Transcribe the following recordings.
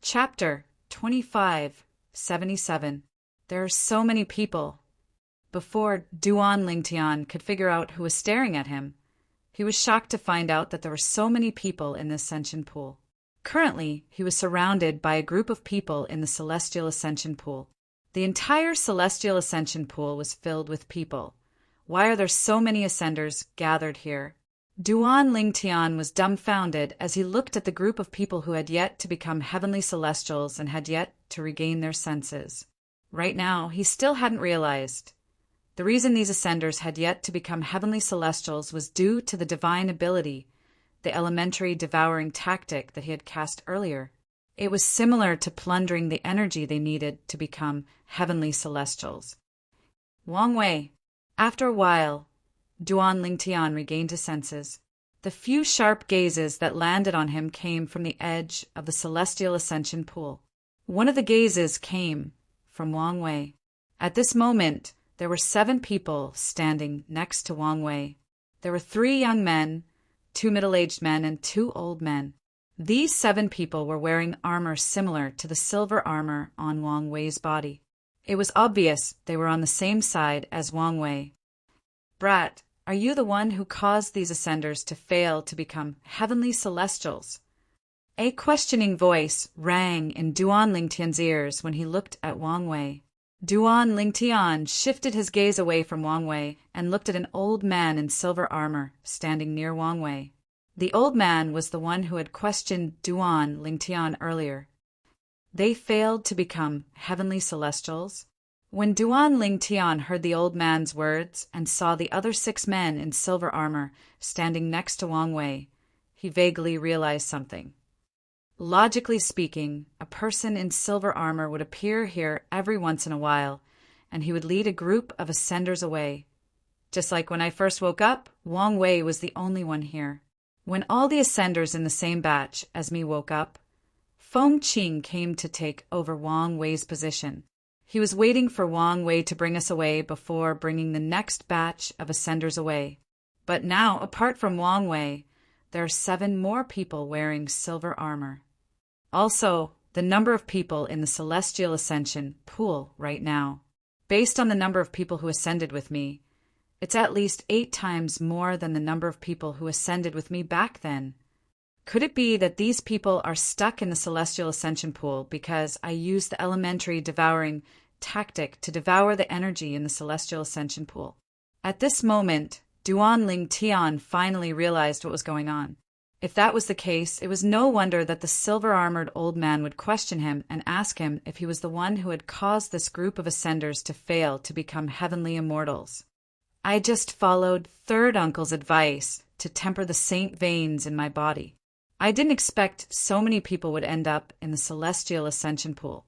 Chapter 2577. There are so many people. Before Duan Lingtian could figure out who was staring at him, he was shocked to find out that there were so many people in the ascension pool. Currently, he was surrounded by a group of people in the celestial ascension pool. The entire celestial ascension pool was filled with people. Why are there so many ascenders gathered here? Duan Lingtian was dumbfounded as he looked at the group of people who had yet to become heavenly celestials and had yet to regain their senses. Right now, he still hadn't realized. The reason these ascenders had yet to become heavenly celestials was due to the divine ability, the elementary devouring tactic that he had cast earlier. It was similar to plundering the energy they needed to become heavenly celestials. Wang Wei. After a while, Duan Lingtian regained his senses. The few sharp gazes that landed on him came from the edge of the celestial ascension pool. One of the gazes came from Wang Wei. At this moment, there were 7 people standing next to Wang Wei. There were 3 young men, 2 middle-aged men, and 2 old men. These 7 people were wearing armor similar to the silver armor on Wang Wei's body. It was obvious they were on the same side as Wang Wei. "Brat, are you the one who caused these ascenders to fail to become heavenly celestials?" A questioning voice rang in Duan Lingtian's ears when he looked at Wang Wei. Duan Lingtian shifted his gaze away from Wang Wei and looked at an old man in silver armor standing near Wang Wei. The old man was the one who had questioned Duan Lingtian earlier. They failed to become heavenly celestials? When Duan Lingtian heard the old man's words and saw the other 6 men in silver armor standing next to Wang Wei, he vaguely realized something. Logically speaking, a person in silver armor would appear here every once in a while, and he would lead a group of ascenders away. Just like when I first woke up, Wang Wei was the only one here. When all the ascenders in the same batch as me woke up, Feng Qing came to take over Wang Wei's position. He was waiting for Wang Wei to bring us away before bringing the next batch of ascenders away. But now, apart from Wang Wei, there are 7 more people wearing silver armor. Also, the number of people in the celestial ascension pool right now. Based on the number of people who ascended with me, it's at least 8 times more than the number of people who ascended with me back then. Could it be that these people are stuck in the celestial ascension pool because I used the elementary devouring tactic to devour the energy in the celestial ascension pool? At this moment, Duan Lingtian finally realized what was going on. If that was the case, it was no wonder that the silver-armored old man would question him and ask him if he was the one who had caused this group of ascenders to fail to become heavenly immortals. I just followed third uncle's advice to temper the saint veins in my body. I didn't expect so many people would end up in the celestial ascension pool.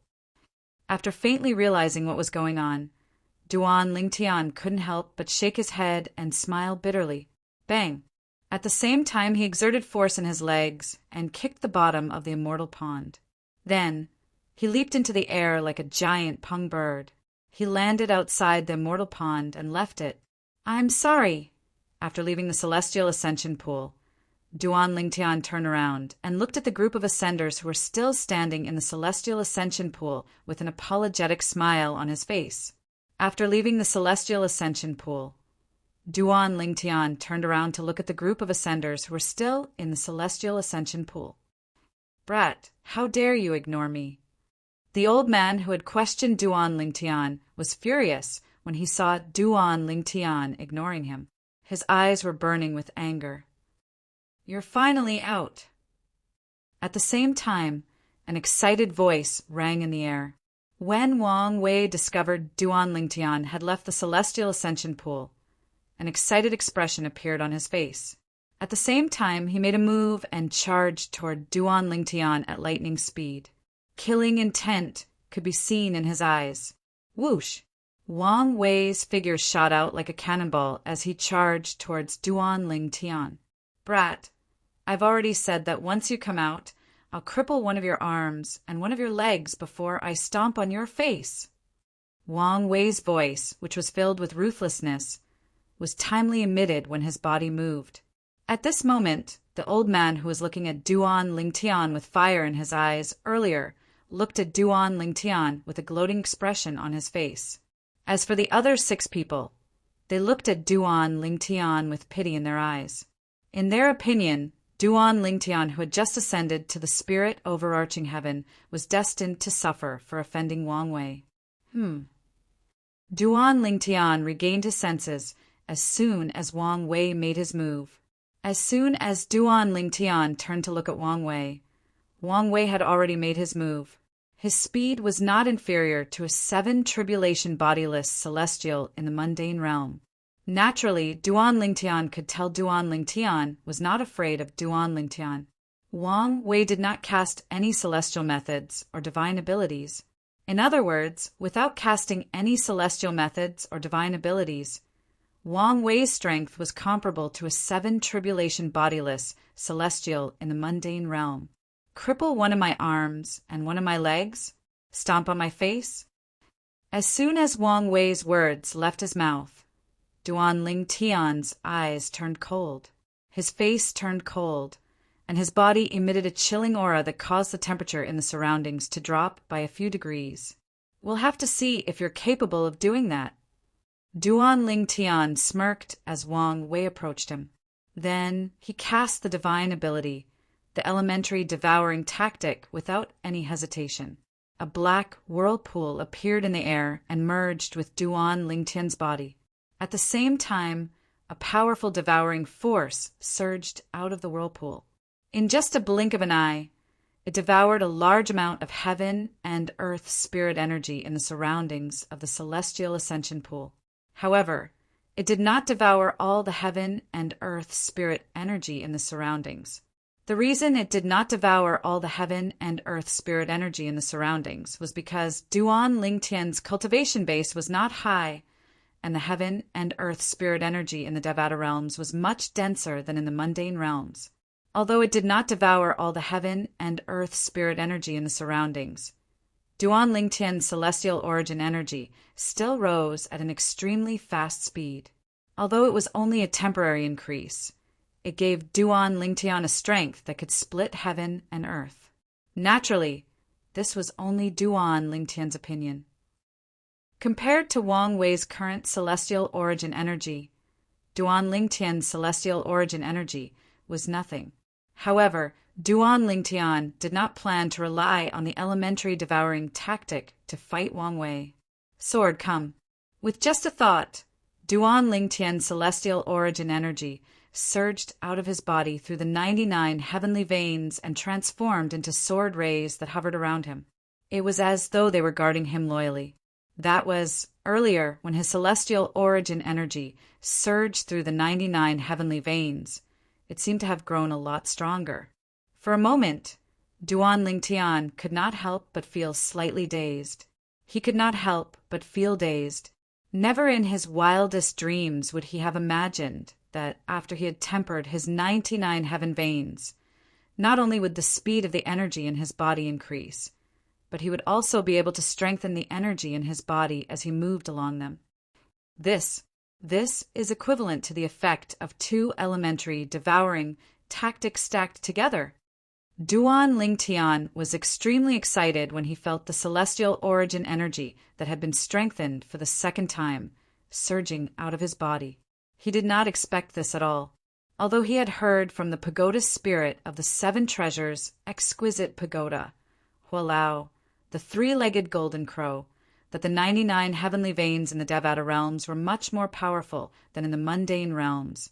After faintly realizing what was going on, Duan Lingtian couldn't help but shake his head and smile bitterly. Bang! At the same time, he exerted force in his legs and kicked the bottom of the immortal pond. Then, he leaped into the air like a giant pung bird. He landed outside the immortal pond and left it. "I'm sorry." After leaving the celestial ascension pool, Duan Lingtian turned around and looked at the group of ascenders who were still standing in the celestial ascension pool with an apologetic smile on his face. After leaving the celestial ascension pool, Duan Lingtian turned around to look at the group of ascenders who were still in the celestial ascension pool. "Brat, how dare you ignore me?" The old man who had questioned Duan Lingtian was furious when he saw Duan Lingtian ignoring him. His eyes were burning with anger. "You're finally out." At the same time, an excited voice rang in the air. When Wang Wei discovered Duan Lingtian had left the celestial ascension pool, an excited expression appeared on his face. At the same time, he made a move and charged toward Duan Lingtian at lightning speed. Killing intent could be seen in his eyes. Whoosh! Wang Wei's figure shot out like a cannonball as he charged towards Duan Lingtian. "Brat, I've already said that once you come out, I'll cripple one of your arms and one of your legs before I stomp on your face." Wang Wei's voice, which was filled with ruthlessness, was timely emitted when his body moved. At this moment, the old man who was looking at Duan Lingtian with fire in his eyes earlier looked at Duan Lingtian with a gloating expression on his face. As for the other 6 people, they looked at Duan Lingtian with pity in their eyes. In their opinion, Duan Lingtian, who had just ascended to the spirit overarching heaven, was destined to suffer for offending Wang Wei. Duan Lingtian regained his senses as soon as Wang Wei made his move. As soon as Duan Lingtian turned to look at Wang Wei had already made his move. His speed was not inferior to a 7 tribulation bodiless celestial in the mundane realm. Naturally, Duan Lingtian could tell Duan Lingtian was not afraid of Duan Lingtian. Wang Wei did not cast any celestial methods or divine abilities. In other words, without casting any celestial methods or divine abilities, Wang Wei's strength was comparable to a 7 tribulation bodiless celestial in the mundane realm. Cripple one of my arms and one of my legs? Stomp on my face? As soon as Wang Wei's words left his mouth, Duan Lingtian's eyes turned cold, his face turned cold, and his body emitted a chilling aura that caused the temperature in the surroundings to drop by a few degrees. We'll have to see if you're capable of doing that. Duan Lingtian smirked as Wang Wei approached him. Then he cast the divine ability, the elementary devouring tactic, without any hesitation. A black whirlpool appeared in the air and merged with Duan Lingtian's body. At the same time, a powerful devouring force surged out of the whirlpool. In just a blink of an eye, it devoured a large amount of heaven and earth spirit energy in the surroundings of the celestial ascension pool. However, it did not devour all the heaven and earth spirit energy in the surroundings. The reason it did not devour all the heaven and earth spirit energy in the surroundings was because Duan Lingtian's cultivation base was not high, and the heaven and earth spirit energy in the Devata realms was much denser than in the mundane realms. Although it did not devour all the heaven and earth spirit energy in the surroundings, Duan Lingtian's celestial origin energy still rose at an extremely fast speed. Although it was only a temporary increase, it gave Duan Lingtian a strength that could split heaven and earth. Naturally, this was only Duan Lingtian's opinion. Compared to Wang Wei's current celestial origin energy, Duan Lingtian's celestial origin energy was nothing. However, Duan Lingtian did not plan to rely on the elementary devouring tactic to fight Wang Wei. Sword, come. With just a thought, Duan Lingtian's celestial origin energy surged out of his body through the 99 heavenly veins and transformed into sword rays that hovered around him. It was as though they were guarding him loyally. That was earlier when his celestial origin energy surged through the 99 heavenly veins. It seemed to have grown a lot stronger. For a moment, Duan Lingtian could not help but feel slightly dazed. He could not help but feel dazed. Never in his wildest dreams would he have imagined that after he had tempered his 99 heaven veins, not only would the speed of the energy in his body increase, but he would also be able to strengthen the energy in his body as he moved along them. This is equivalent to the effect of 2 elementary devouring tactics stacked together. Duan Lingtian was extremely excited when he felt the celestial origin energy that had been strengthened for the second time surging out of his body. He did not expect this at all. Although he had heard from the pagoda spirit of the 7 treasures' exquisite pagoda, Hualao, the 3-legged golden crow, that the 99 heavenly veins in the Devata realms were much more powerful than in the mundane realms.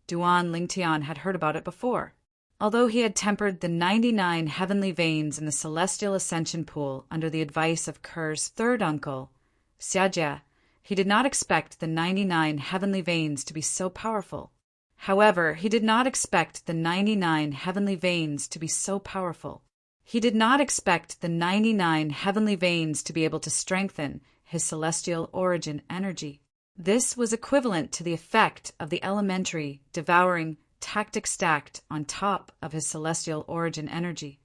Duan Lingtian had heard about it before. Although he had tempered the 99 heavenly veins in the celestial ascension pool under the advice of Ker's third uncle, Xiajia, he did not expect the 99 heavenly veins to be so powerful. However, he did not expect the 99 heavenly veins to be so powerful. He did not expect the 99 heavenly veins to be able to strengthen his celestial origin energy. This was equivalent to the effect of the elementary devouring tactic stacked on top of his celestial origin energy.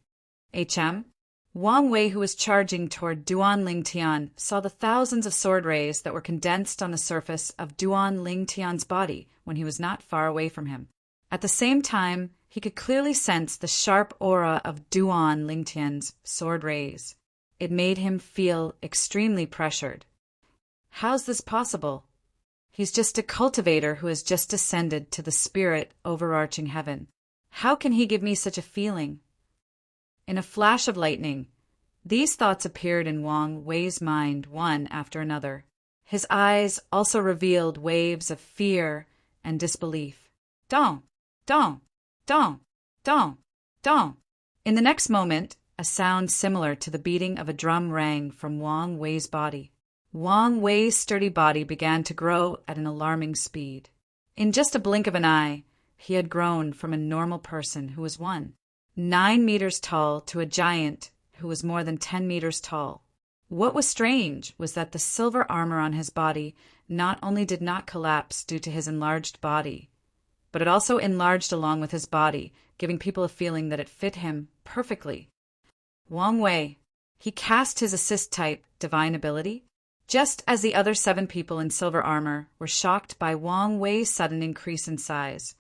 Wang Wei, who was charging toward Duan Lingtian, saw the thousands of sword rays that were condensed on the surface of Duan Lingtian's body when he was not far away from him. At the same time, he could clearly sense the sharp aura of Duan Lingtian's sword rays. It made him feel extremely pressured. How's this possible? He's just a cultivator who has just ascended to the spirit overarching heaven. How can he give me such a feeling? In a flash of lightning, these thoughts appeared in Wang Wei's mind one after another. His eyes also revealed waves of fear and disbelief. Dong, dong, dong, dong, dong. In the next moment, a sound similar to the beating of a drum rang from Wang Wei's body. Wang Wei's sturdy body began to grow at an alarming speed. In just a blink of an eye, he had grown from a normal person who was 9 meters tall to a giant who was more than 10 meters tall. What was strange was that the silver armor on his body not only did not collapse due to his enlarged body, but it also enlarged along with his body, giving people a feeling that it fit him perfectly. Wang Wei, he cast his assist-type divine ability. Just as the other 7 people in silver armor were shocked by Wang Wei's sudden increase in size,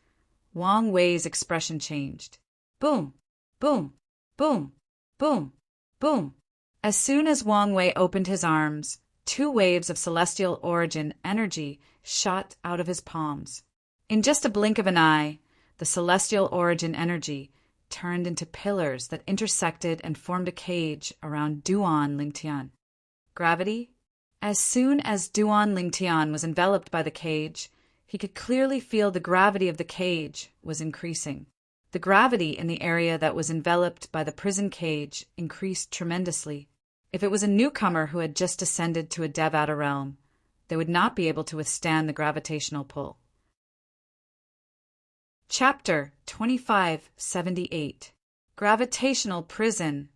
Wang Wei's expression changed. Boom, boom, boom, boom, boom. As soon as Wang Wei opened his arms, 2 waves of celestial origin energy shot out of his palms. In just a blink of an eye, the celestial origin energy turned into pillars that intersected and formed a cage around Duan Lingtian. Gravity? As soon as Duan Lingtian was enveloped by the cage, he could clearly feel the gravity of the cage was increasing. The gravity in the area that was enveloped by the prison cage increased tremendously. If it was a newcomer who had just ascended to a Devata realm, they would not be able to withstand the gravitational pull. Chapter 2578. Gravitational Prison.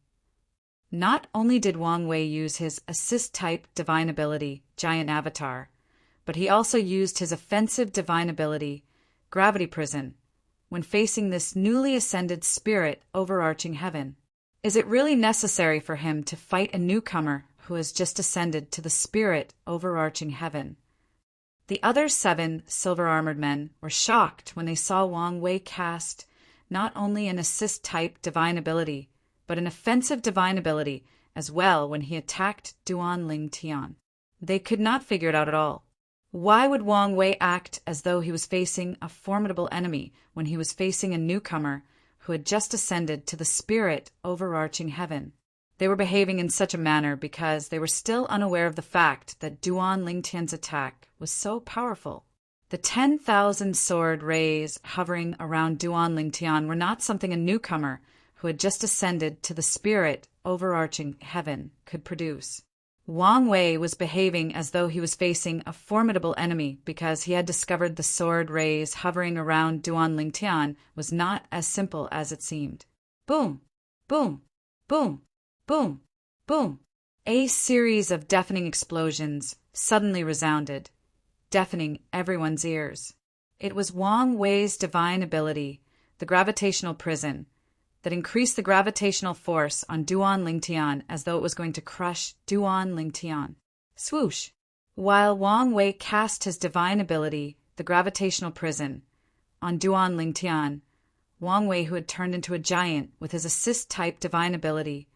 Not only did Wang Wei use his assist-type divine ability, Giant Avatar, but he also used his offensive divine ability, Gravity Prison, when facing this newly ascended spirit overarching heaven. Is it really necessary for him to fight a newcomer who has just ascended to the spirit overarching heaven? The other 7 silver-armored men were shocked when they saw Wang Wei cast not only an assist-type divine ability, but an offensive divine ability as well when he attacked Duan Lingtian. They could not figure it out at all. Why would Wang Wei act as though he was facing a formidable enemy when he was facing a newcomer who had just ascended to the spirit overarching heaven? They were behaving in such a manner because they were still unaware of the fact that Duan Lingtian's attack was so powerful. The 10,000 sword rays hovering around Duan Lingtian were not something a newcomer who had just ascended to the spirit overarching heaven could produce. Wang Wei was behaving as though he was facing a formidable enemy because he had discovered the sword rays hovering around Duan Lingtian was not as simple as it seemed. Boom, boom, boom, boom, boom. A series of deafening explosions suddenly resounded, deafening everyone's ears. It was Wang Wei's divine ability, the gravitational prison, that increased the gravitational force on Duan Lingtian as though it was going to crush Duan Lingtian. Swoosh! While Wang Wei cast his divine ability, the gravitational prison, on Duan Lingtian, Wang Wei, who had turned into a giant with his assist-type divine ability,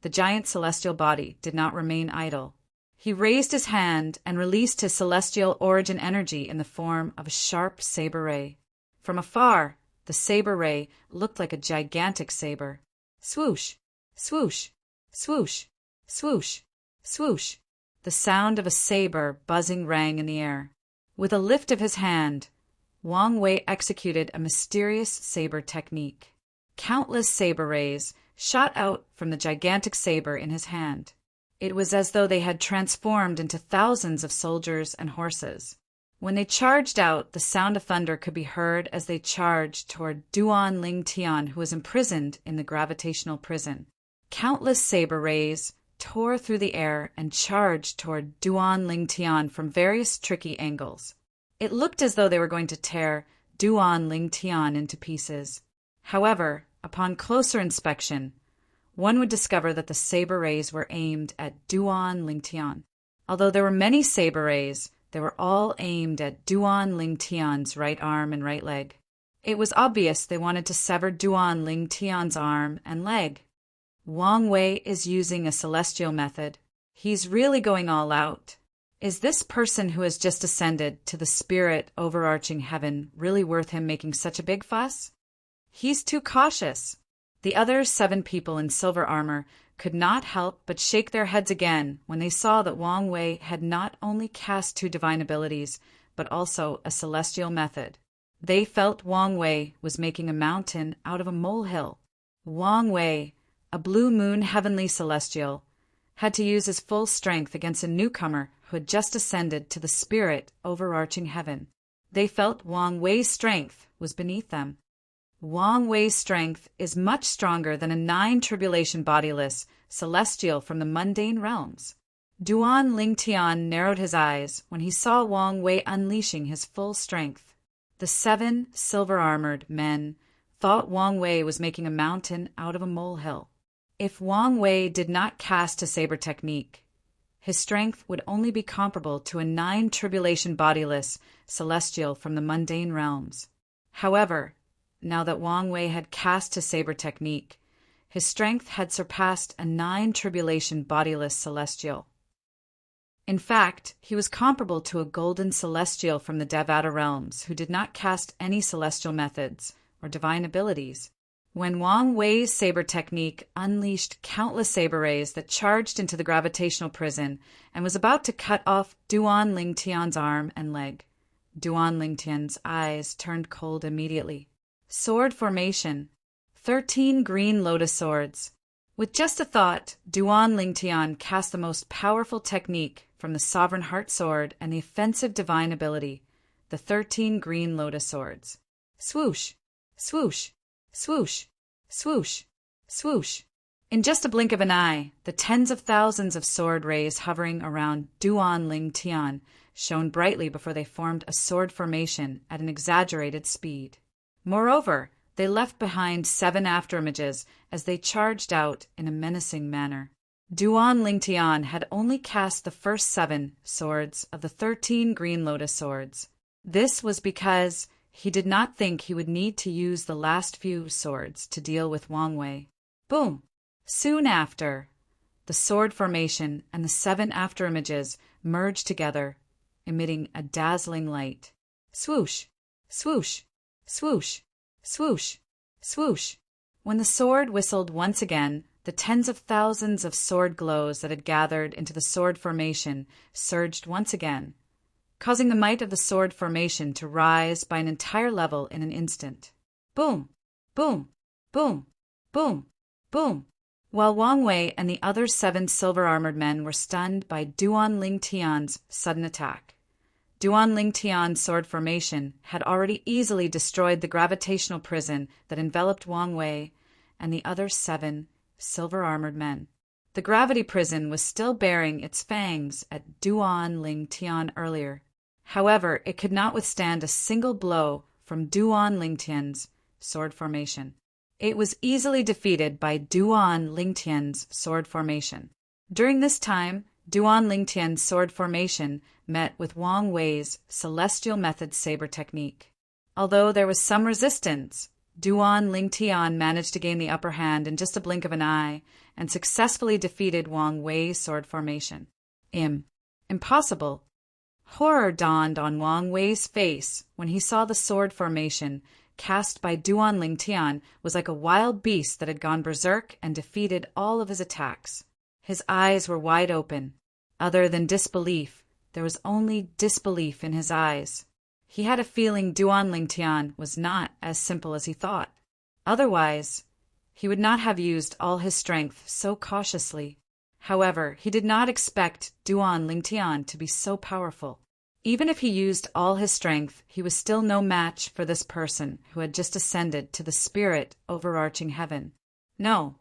the giant celestial body did not remain idle. He raised his hand and released his celestial origin energy in the form of a sharp saber ray. From afar, the saber ray looked like a gigantic saber. Swoosh, swoosh, swoosh, swoosh, swoosh. The sound of a saber buzzing rang in the air. With a lift of his hand, Wang Wei executed a mysterious saber technique. Countless saber rays shot out from the gigantic saber in his hand. It was as though they had transformed into thousands of soldiers and horses. When they charged out, the sound of thunder could be heard as they charged toward Duan Lingtian, who was imprisoned in the gravitational prison. Countless saber rays tore through the air and charged toward Duan Lingtian from various tricky angles. It looked as though they were going to tear Duan Lingtian into pieces. However, upon closer inspection, one would discover that the saber rays were aimed at Duan Lingtian. Although there were many saber rays, they were all aimed at Duan Lingtian's right arm and right leg. It was obvious they wanted to sever Duan Lingtian's arm and leg. Wang Wei is using a celestial method. He's really going all out. Is this person who has just ascended to the spirit overarching heaven really worth him making such a big fuss? He's too cautious. The other 7 people in silver armor could not help but shake their heads again when they saw that Wang Wei had not only cast 2 divine abilities, but also a celestial method. They felt Wang Wei was making a mountain out of a molehill. Wang Wei, a blue moon heavenly celestial, had to use his full strength against a newcomer who had just ascended to the spirit overarching heaven. They felt Wang Wei's strength was beneath them. Wang Wei's strength is much stronger than a 9 tribulation bodiless celestial from the mundane realms. Duan Lingtian narrowed his eyes when he saw Wang Wei unleashing his full strength. The 7 silver-armored men thought Wang Wei was making a mountain out of a molehill. If Wang Wei did not cast a saber technique, his strength would only be comparable to a 9 tribulation bodiless celestial from the mundane realms. However, now that Wang Wei had cast his saber technique, his strength had surpassed a 9 tribulation bodiless celestial. In fact, he was comparable to a golden celestial from the Devata realms who did not cast any celestial methods or divine abilities. When Wang Wei's saber technique unleashed countless saber rays that charged into the gravitational prison and was about to cut off Duan Lingtian's arm and leg, Duan Lingtian's eyes turned cold immediately. Sword formation. 13 green lotus swords. With just a thought, Duan Lingtian cast the most powerful technique from the Sovereign Heart Sword and the offensive divine ability, the 13 green lotus swords. Swoosh, swoosh, swoosh, swoosh, swoosh. In just a blink of an eye, the tens of thousands of sword rays hovering around Duan Lingtian shone brightly before they formed a sword formation at an exaggerated speed. Moreover, they left behind 7 afterimages as they charged out in a menacing manner. Duan Lingtian had only cast the first 7 swords of the 13 green lotus swords. This was because he did not think he would need to use the last few swords to deal with Wang Wei. Boom! Soon after, the sword formation and the 7 afterimages merged together, emitting a dazzling light. Swoosh! Swoosh! Swoosh! Swoosh! Swoosh! When the sword whistled once again, the tens of thousands of sword glows that had gathered into the sword formation surged once again, causing the might of the sword formation to rise by an entire level in an instant. Boom! Boom! Boom! Boom! Boom! While Wang Wei and the other 7 silver-armored men were stunned by Duan Lingtian's sudden attack. Duan Lingtian's sword formation had already easily destroyed the gravitational prison that enveloped Wang Wei and the other 7 silver-armored men. The gravity prison was still bearing its fangs at Duan Lingtian earlier. However, it could not withstand a single blow from Duan Lingtian's sword formation. It was easily defeated by Duan Lingtian's sword formation. During this time, Duan Lingtian's sword formation met with Wang Wei's celestial method saber technique. Although there was some resistance, Duan Lingtian managed to gain the upper hand in just a blink of an eye and successfully defeated Wang Wei's sword formation. Impossible. Horror dawned on Wang Wei's face when he saw the sword formation cast by Duan Lingtian was like a wild beast that had gone berserk and defeated all of his attacks. His eyes were wide open. Other than disbelief, there was only disbelief in his eyes. He had a feeling Duan Lingtian was not as simple as he thought. Otherwise, he would not have used all his strength so cautiously. However, he did not expect Duan Lingtian to be so powerful. Even if he used all his strength, he was still no match for this person who had just ascended to the spirit overarching heaven. No.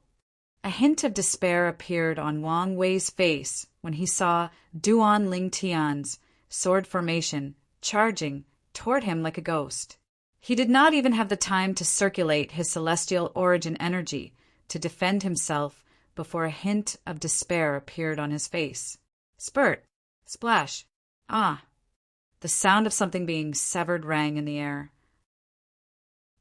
A hint of despair appeared on Wang Wei's face when he saw Duan Lingtian's sword formation charging toward him like a ghost. He did not even have the time to circulate his celestial origin energy to defend himself before a hint of despair appeared on his face. Spurt! Splash! Ah! The sound of something being severed rang in the air.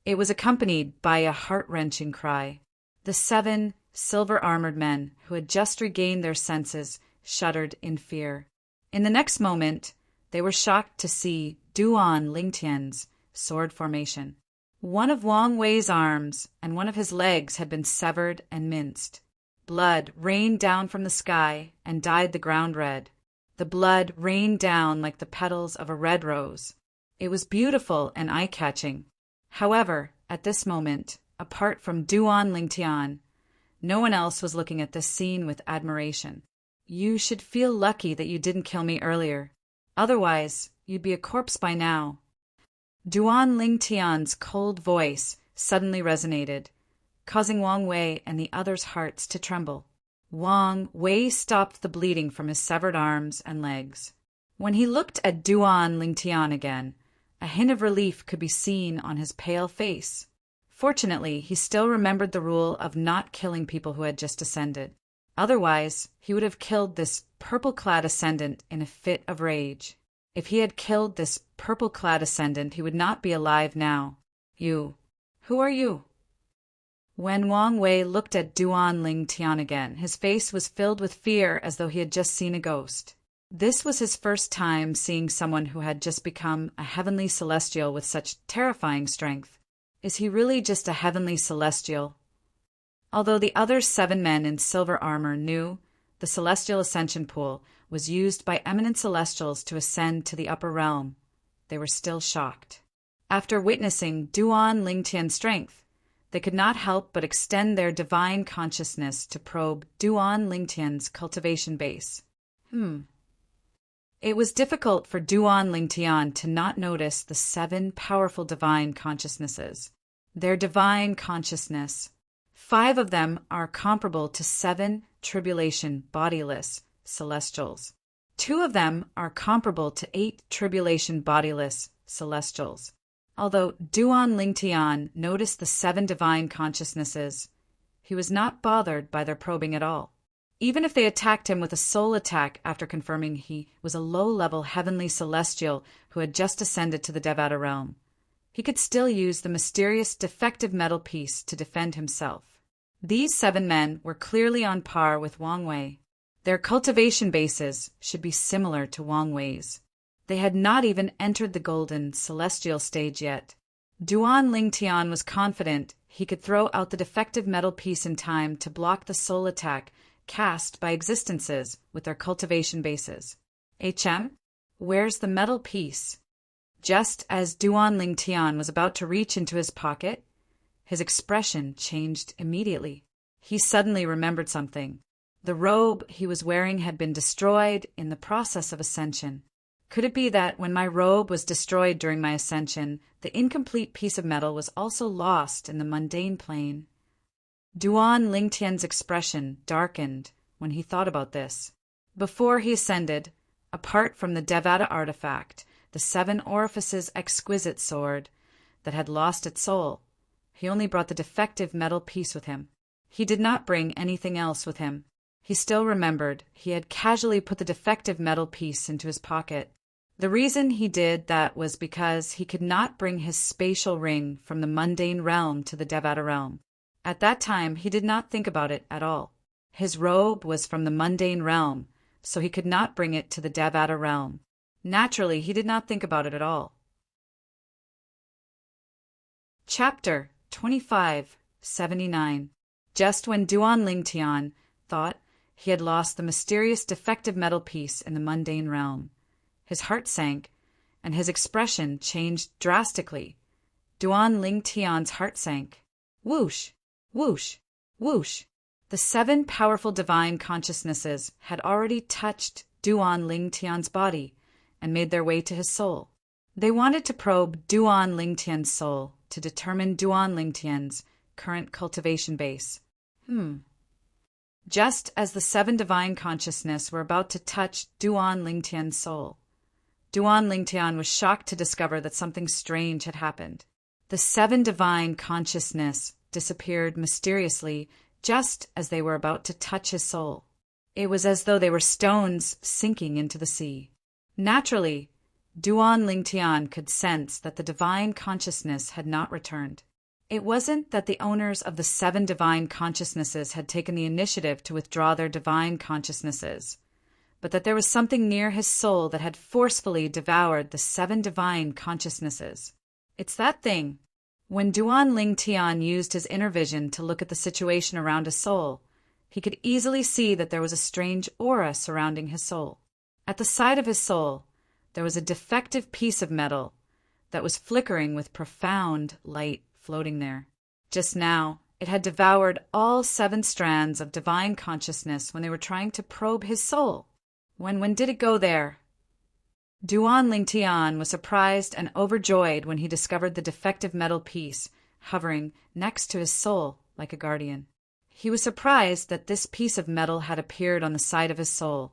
It was accompanied by a heart-wrenching cry. The 7 silver-armored men who had just regained their senses shuddered in fear. In the next moment, they were shocked to see Duan Lingtian's sword formation. One of Wang Wei's arms and one of his legs had been severed and minced. Blood rained down from the sky and dyed the ground red. The blood rained down like the petals of a red rose. It was beautiful and eye-catching. However, at this moment, apart from Duan Lingtian, no one else was looking at this scene with admiration. You should feel lucky that you didn't kill me earlier. Otherwise, you'd be a corpse by now. Duan Lingtian's cold voice suddenly resonated, causing Wang Wei and the others' hearts to tremble. Wang Wei stopped the bleeding from his severed arms and legs. When he looked at Duan Lingtian again, a hint of relief could be seen on his pale face. Fortunately, he still remembered the rule of not killing people who had just ascended. Otherwise, he would have killed this purple-clad ascendant in a fit of rage. If he had killed this purple-clad ascendant, he would not be alive now. You. Who are you? When Wang Wei looked at Duan Lingtian again, his face was filled with fear as though he had just seen a ghost. This was his first time seeing someone who had just become a heavenly celestial with such terrifying strength. Is he really just a heavenly celestial? Although the other 7 men in silver armor knew the celestial ascension pool was used by eminent celestials to ascend to the upper realm, they were still shocked. After witnessing Duan Lingtian's strength, they could not help but extend their divine consciousness to probe Duan Lingtian's cultivation base. It was difficult for Duan Lingtian to not notice the 7 powerful divine consciousnesses. Their divine consciousness. 5 of them are comparable to 7 tribulation bodiless celestials. 2 of them are comparable to 8 tribulation bodiless celestials. Although Duan Lingtian noticed the 7 divine consciousnesses, he was not bothered by their probing at all. Even if they attacked him with a soul attack after confirming he was a low-level heavenly celestial who had just ascended to the Devata realm, he could still use the mysterious defective metal piece to defend himself. These 7 men were clearly on par with Wang Wei. Their cultivation bases should be similar to Wang Wei's. They had not even entered the golden celestial stage yet. Duan Lingtian was confident he could throw out the defective metal piece in time to block the soul attack cast by existences with their cultivation bases. HM, where's the metal piece? Just as Duan Lingtian was about to reach into his pocket, his expression changed immediately. He suddenly remembered something. The robe he was wearing had been destroyed in the process of ascension. Could it be that when my robe was destroyed during my ascension, the incomplete piece of metal was also lost in the mundane plane? Duan Lingtian's expression darkened when he thought about this. Before he ascended, apart from the Devata artifact, the 7 orifices exquisite sword that had lost its soul, he only brought the defective metal piece with him. He did not bring anything else with him. He still remembered he had casually put the defective metal piece into his pocket. The reason he did that was because he could not bring his spatial ring from the mundane realm to the Devata realm. At that time, he did not think about it at all. His robe was from the mundane realm, so he could not bring it to the Devata realm. Naturally, he did not think about it at all. Chapter 2579. Just when Duan Lingtian thought he had lost the mysterious defective metal piece in the mundane realm, his heart sank, and his expression changed drastically. Duan Lingtian's heart sank. Whoosh! Whoosh! Whoosh! The 7 powerful divine consciousnesses had already touched Duan Lingtian's body and made their way to his soul. They wanted to probe Duan Lingtian's soul to determine Duan Lingtian's current cultivation base. Just as the 7 divine consciousness were about to touch Duan Lingtian's soul, Duan Lingtian was shocked to discover that something strange had happened. The 7 divine consciousness disappeared mysteriously just as they were about to touch his soul. It was as though they were stones sinking into the sea. Naturally, Duan Lingtian could sense that the divine consciousness had not returned. It wasn't that the owners of the 7 divine consciousnesses had taken the initiative to withdraw their divine consciousnesses, but that there was something near his soul that had forcefully devoured the 7 divine consciousnesses. It's that thing. When Duan Ling Tian used his inner vision to look at the situation around his soul, he could easily see that there was a strange aura surrounding his soul. At the side of his soul, there was a defective piece of metal that was flickering with profound light floating there. Just now, it had devoured all 7 strands of divine consciousness when they were trying to probe his soul. When did it go there? Duan Ling Tian was surprised and overjoyed when he discovered the defective metal piece hovering next to his soul like a guardian. He was surprised that this piece of metal had appeared on the side of his soul,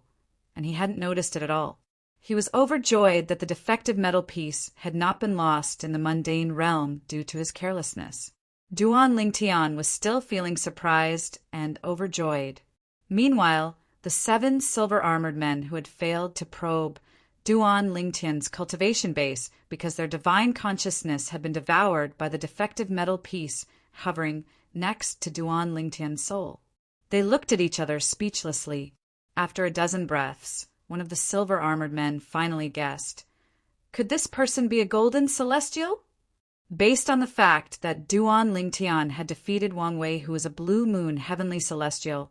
and he hadn't noticed it at all. He was overjoyed that the defective metal piece had not been lost in the mundane realm due to his carelessness. Duan Ling Tian was still feeling surprised and overjoyed. Meanwhile, the 7 silver-armored men who had failed to probe Duan Ling Tian's cultivation base because their divine consciousness had been devoured by the defective metal piece hovering next to Duan Ling Tian's soul. They looked at each other speechlessly. After a dozen breaths, one of the silver-armored men finally guessed, "Could this person be a golden celestial?" Based on the fact that Duan Ling Tian had defeated Wang Wei, who was a blue moon heavenly celestial,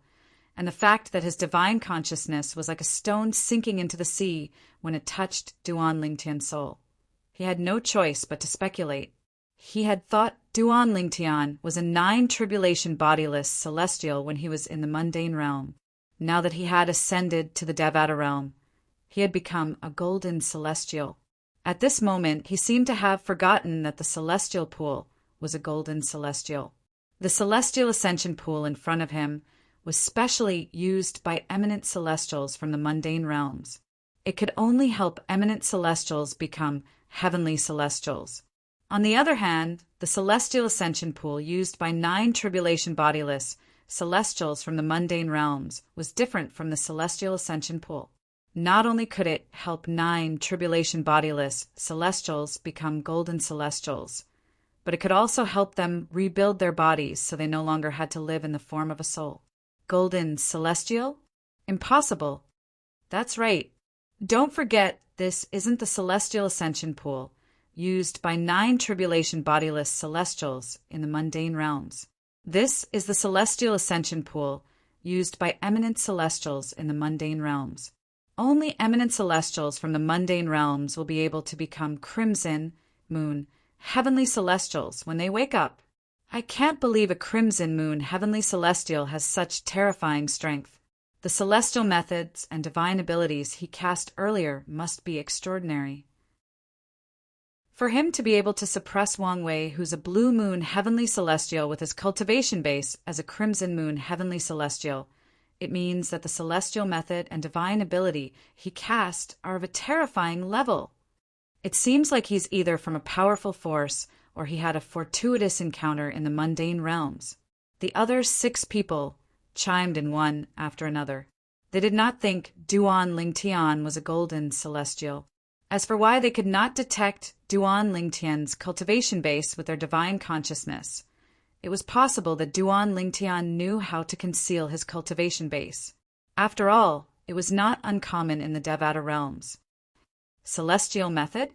and the fact that his divine consciousness was like a stone sinking into the sea when it touched Duan Ling Tian's soul, he had no choice but to speculate. He had thought Duan Ling Tian was a 9-tribulation bodiless celestial when he was in the mundane realm. Now that he had ascended to the Devata realm, he had become a golden celestial. At this moment, he seemed to have forgotten that the celestial pool was a golden celestial. The celestial ascension pool in front of him was specially used by eminent celestials from the mundane realms. It could only help eminent celestials become heavenly celestials. On the other hand, the celestial ascension pool used by 9-tribulation bodiless celestials from the mundane realms was different from the celestial ascension pool. Not only could it help 9-tribulation bodiless celestials become golden celestials, but it could also help them rebuild their bodies so they no longer had to live in the form of a soul. Golden celestial? Impossible. That's right. Don't forget, this isn't the celestial ascension pool used by 9-tribulation bodiless celestials in the mundane realms. This is the celestial ascension pool used by eminent celestials in the mundane realms. Only eminent celestials from the mundane realms will be able to become crimson, moon, heavenly celestials when they wake up. I can't believe a crimson moon heavenly celestial has such terrifying strength. The celestial methods and divine abilities he cast earlier must be extraordinary. For him to be able to suppress Wang Wei, who's a blue moon heavenly celestial with his cultivation base as a crimson moon heavenly celestial, it means that the celestial method and divine ability he cast are of a terrifying level. It seems like he's either from a powerful force or he had a fortuitous encounter in the mundane realms. The other 6 people chimed in one after another. They did not think Duan Ling Tian was a golden celestial. As for why they could not detect Duan Ling Tian's cultivation base with their divine consciousness, it was possible that Duan Ling Tian knew how to conceal his cultivation base. After all, it was not uncommon in the Devata realms. Celestial method?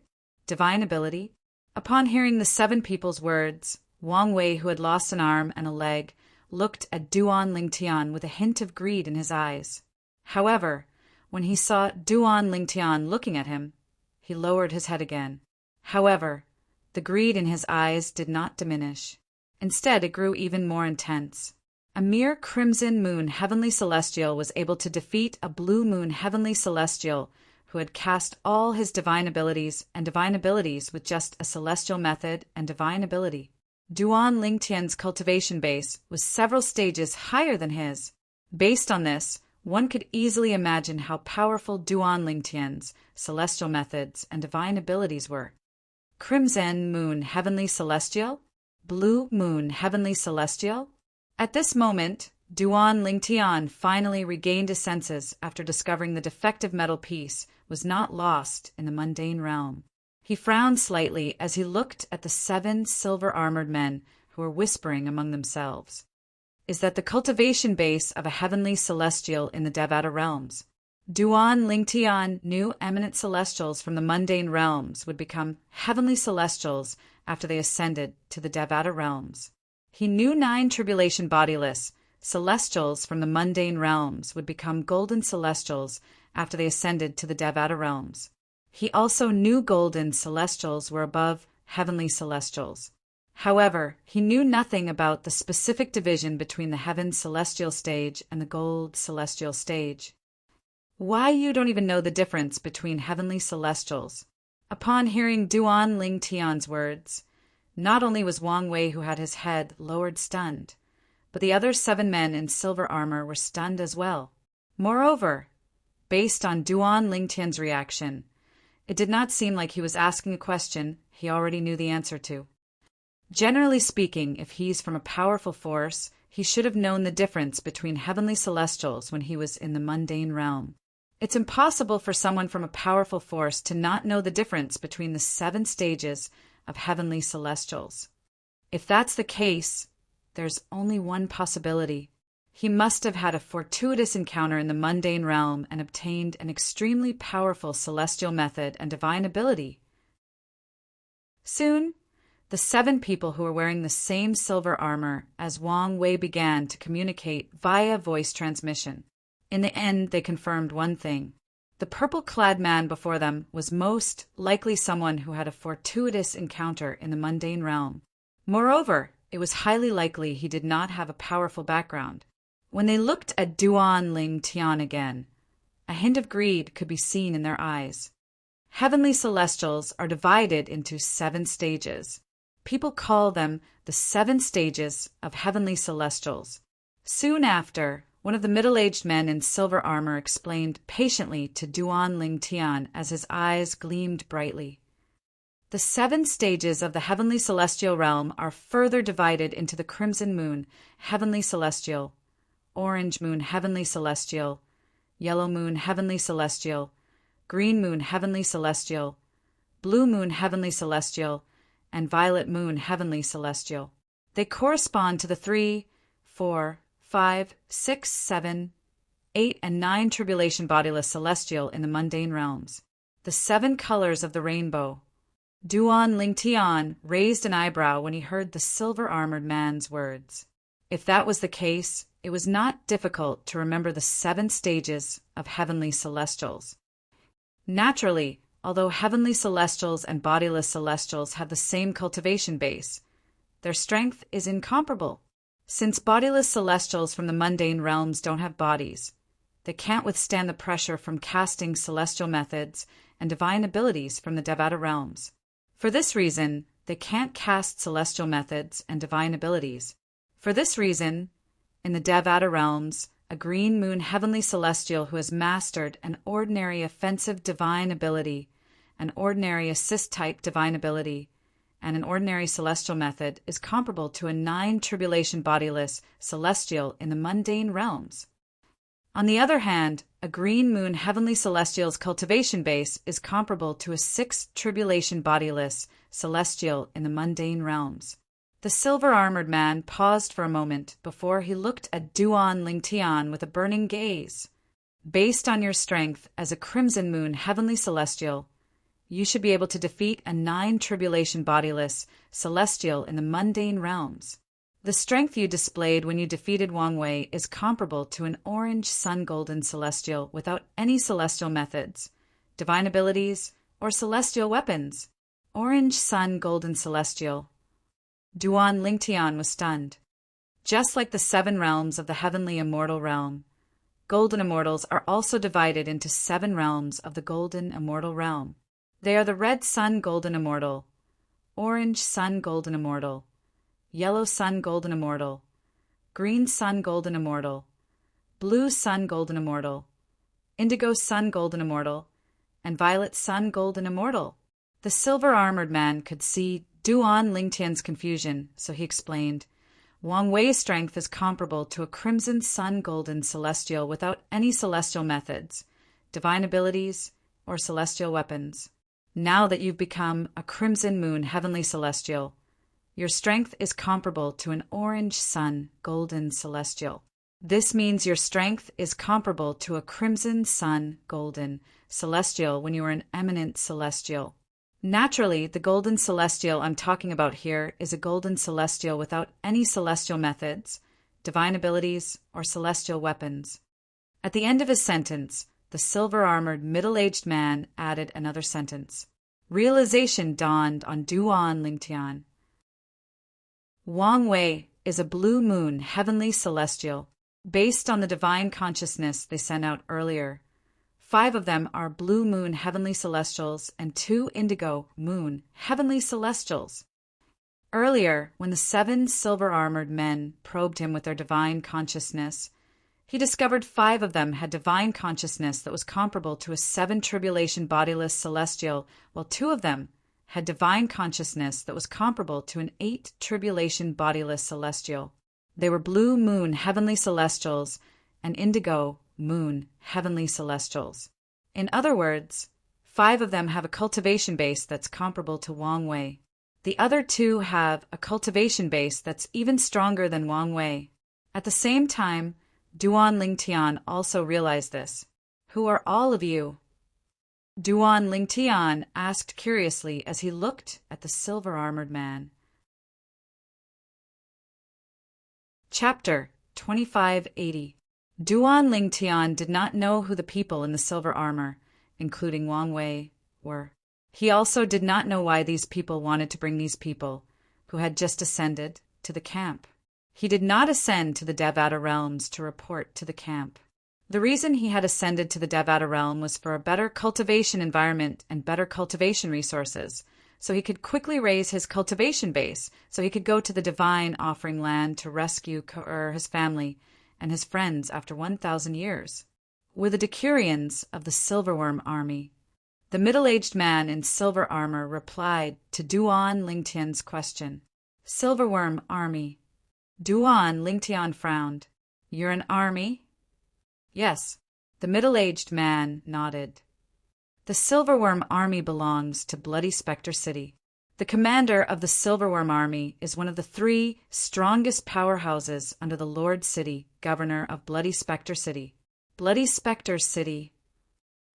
Divine ability? Upon hearing the 7 people's words, Wang Wei, who had lost an arm and a leg, looked at Duan Ling Tian with a hint of greed in his eyes. However, when he saw Duan Ling Tian looking at him, he lowered his head again. However, the greed in his eyes did not diminish. Instead, it grew even more intense. A mere crimson moon heavenly celestial was able to defeat a blue moon heavenly celestial who had cast all his divine abilities with just a celestial method and divine ability. Duan Ling Tian's cultivation base was several stages higher than his. Based on this, one could easily imagine how powerful Duan Ling Tian's celestial methods and divine abilities were. Crimson moon heavenly celestial? Blue moon heavenly celestial? At this moment, Duan Ling Tian finally regained his senses after discovering the defective metal piece was not lost in the mundane realm. He frowned slightly as he looked at the 7 silver-armored men who were whispering among themselves, is that the cultivation base of a heavenly celestial in the Devata realms. Duan Lingtian knew eminent celestials from the mundane realms would become heavenly celestials after they ascended to the Devata realms. He knew 9 tribulation bodiless celestials from the mundane realms would become golden celestials after they ascended to the Devata realms. He also knew golden celestials were above heavenly celestials. However, he knew nothing about the specific division between the heaven celestial stage and the gold celestial stage. Why you don't even know the difference between heavenly celestials? Upon hearing Duan Lingtian's words, not only was Wang Wei, who had his head lowered, stunned, but the other 7 men in silver armor were stunned as well. Moreover, based on Duan Lingtian's reaction, it did not seem like he was asking a question he already knew the answer to. Generally speaking, if he's from a powerful force, he should have known the difference between heavenly celestials when he was in the mundane realm. It's impossible for someone from a powerful force to not know the difference between the 7 stages of heavenly celestials. If that's the case, there's only one possibility. He must have had a fortuitous encounter in the mundane realm and obtained an extremely powerful celestial method and divine ability. Soon, the 7 people who were wearing the same silver armor as Wang Wei began to communicate via voice transmission. In the end, they confirmed one thing. The purple-clad man before them was most likely someone who had a fortuitous encounter in the mundane realm. Moreover, it was highly likely he did not have a powerful background. When they looked at Duan Lingtian again, a hint of greed could be seen in their eyes. Heavenly celestials are divided into 7 stages. People call them the 7 stages of heavenly celestials. Soon after, one of the middle-aged men in silver armor explained patiently to Duan Lingtian as his eyes gleamed brightly. The 7 stages of the heavenly celestial realm are further divided into the crimson moon, heavenly celestial, orange moon, heavenly celestial, yellow moon, heavenly celestial, green moon, heavenly celestial, blue moon, heavenly celestial, and violet moon, heavenly celestial. They correspond to the 3, 4, 5, 6, 7, 8, and 9 tribulation bodiless celestial in the mundane realms. The 7 colors of the rainbow. Duan Lingtian raised an eyebrow when he heard the silver-armored man's words. If that was the case, it was not difficult to remember the 7 stages of heavenly celestials. Naturally, although heavenly celestials and bodiless celestials have the same cultivation base, their strength is incomparable. Since bodiless celestials from the mundane realms don't have bodies, they can't withstand the pressure from casting celestial methods and divine abilities from the Devata realms. For this reason, they can't cast celestial methods and divine abilities. For this reason, in the Devata realms, a green moon heavenly celestial who has mastered an ordinary offensive divine ability, an ordinary assist-type divine ability, and an ordinary celestial method is comparable to a 9 tribulation bodiless celestial in the mundane realms. On the other hand, a green moon heavenly celestial's cultivation base is comparable to a 6 tribulation bodiless celestial in the mundane realms. The silver-armored man paused for a moment before he looked at Duan Lingtian with a burning gaze. Based on your strength as a crimson moon heavenly celestial, you should be able to defeat a 9 tribulation bodiless celestial in the mundane realms. The strength you displayed when you defeated Wang Wei is comparable to an orange sun-golden celestial without any celestial methods, divine abilities, or celestial weapons. Orange sun-golden celestial. Duan Lingtian was stunned. Just like the 7 realms of the heavenly immortal realm, golden immortals are also divided into 7 realms of the golden immortal realm. They are the red sun golden immortal, orange sun golden immortal, yellow sun golden immortal, green sun golden immortal, blue sun golden immortal, indigo sun golden immortal, and violet sun golden immortal. The silver-armored man could see Duan Lingtian's confusion, so he explained, Wang Wei's strength is comparable to a crimson sun golden celestial without any celestial methods, divine abilities, or celestial weapons. Now that you've become a crimson moon heavenly celestial, Your strength is comparable to an orange sun, golden celestial. This means your strength is comparable to a crimson sun, golden celestial when you are an eminent celestial. Naturally, the golden celestial I'm talking about here is a golden celestial without any celestial methods, divine abilities, or celestial weapons. At the end of his sentence, the silver-armored middle-aged man added another sentence. Realization dawned on Duan Lingtian. Wang Wei is a blue moon heavenly celestial, based on the divine consciousness they sent out earlier. 5 of them are blue moon heavenly celestials and 2 indigo moon heavenly celestials. Earlier, when the 7 silver-armored men probed him with their divine consciousness, he discovered 5 of them had divine consciousness that was comparable to a 7 tribulation bodiless celestial, while 2 of them had divine consciousness that was comparable to an 8 tribulation bodiless celestial. They were blue moon heavenly celestials and indigo moon heavenly celestials. In other words, 5 of them have a cultivation base that's comparable to Wang Wei. The other 2 have a cultivation base that's even stronger than Wang Wei. At the same time, Duan Lingtian also realized this. Who are all of you? Duan Lingtian asked curiously as he looked at the silver-armored man. Chapter 2580. Duan Lingtian did not know who the people in the silver armor, including Wang Wei, were. He also did not know why these people wanted to bring these people, who had just ascended, to the camp. He did not ascend to the Devata realms to report to the camp. The reason he had ascended to the Devata realm was for a better cultivation environment and better cultivation resources, so he could quickly raise his cultivation base, so he could go to the divine offering land to rescue Kaur, his family, and his friends after 1,000 years. Were the Decurions of the Silverworm army. The middle-aged man in silver armor replied to Duan Lingtian's question. Silverworm army. Duan Lingtian frowned. You're an army? Yes. The middle-aged man nodded. The Silverworm army belongs to Bloody Spectre City. The commander of the Silverworm army is one of the 3 strongest powerhouses under the Lord City, governor of Bloody Spectre City. Bloody Spectre City.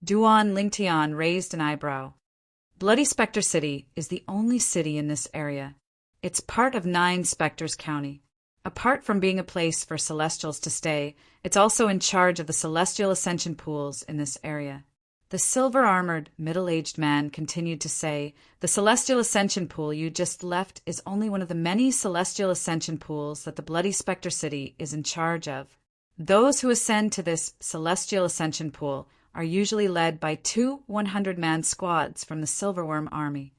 Duan Lingtian raised an eyebrow. Bloody Spectre City is the only city in this area. It's part of 9 Spectres County. Apart from being a place for celestials to stay, it's also in charge of the celestial ascension pools in this area. The silver-armored, middle-aged man continued to say, the celestial ascension pool you just left is only one of the many celestial ascension pools that the Bloody Spectre City is in charge of. Those who ascend to this celestial ascension pool are usually led by 2 100-man squads from the Silverworm army.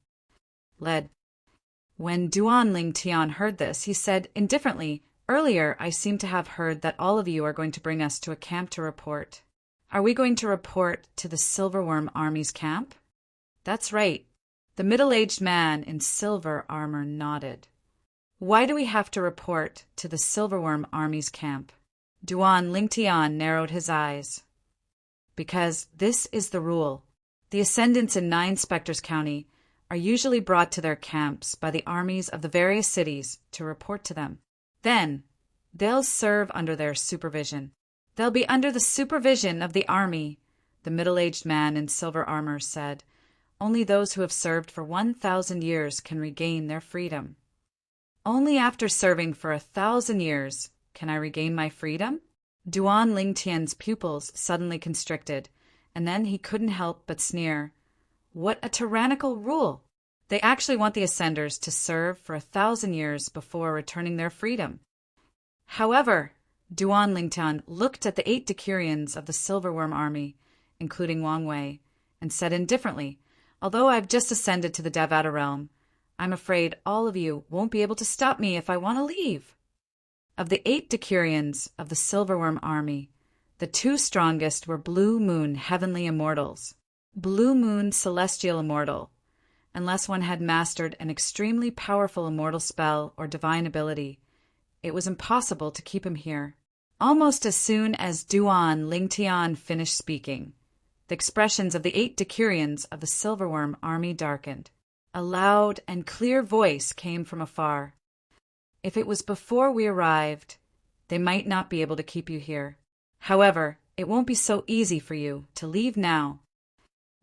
When Duan Lingtian heard this, he said indifferently, Earlier I seem to have heard that all of you are going to bring us to a camp to report. Are we going to report to the Silverworm army's camp? That's right. The middle-aged man in silver armor nodded. Why do we have to report to the Silverworm army's camp? Duan Lingtian narrowed his eyes. Because this is the rule. The ascendants in 9 Spectres County are usually brought to their camps by the armies of the various cities to report to them. Then, they'll serve under their supervision. They'll be under the supervision of the army, the middle-aged man in silver armor said. Only those who have served for 1,000 years can regain their freedom. Only after serving for 1,000 years can I regain my freedom? Duan Lingtian's pupils suddenly constricted, and then he couldn't help but sneer. What a tyrannical rule! They actually want the ascenders to serve for 1,000 years before returning their freedom. However, Duan Lingtian looked at the 8 Decurions of the Silverworm army, including Wang Wei, and said indifferently, Although I've just ascended to the Devata realm, I'm afraid all of you won't be able to stop me if I want to leave. Of the 8 Decurions of the Silverworm army, the 2 strongest were Blue Moon Heavenly Immortals, Blue Moon Celestial Immortal. Unless one had mastered an extremely powerful immortal spell or divine ability, it was impossible to keep him here. Almost as soon as Duan Lingtian finished speaking, the expressions of the 8 Decurions of the Silverworm army darkened. A loud and clear voice came from afar. If it was before we arrived, they might not be able to keep you here. However, it won't be so easy for you to leave now.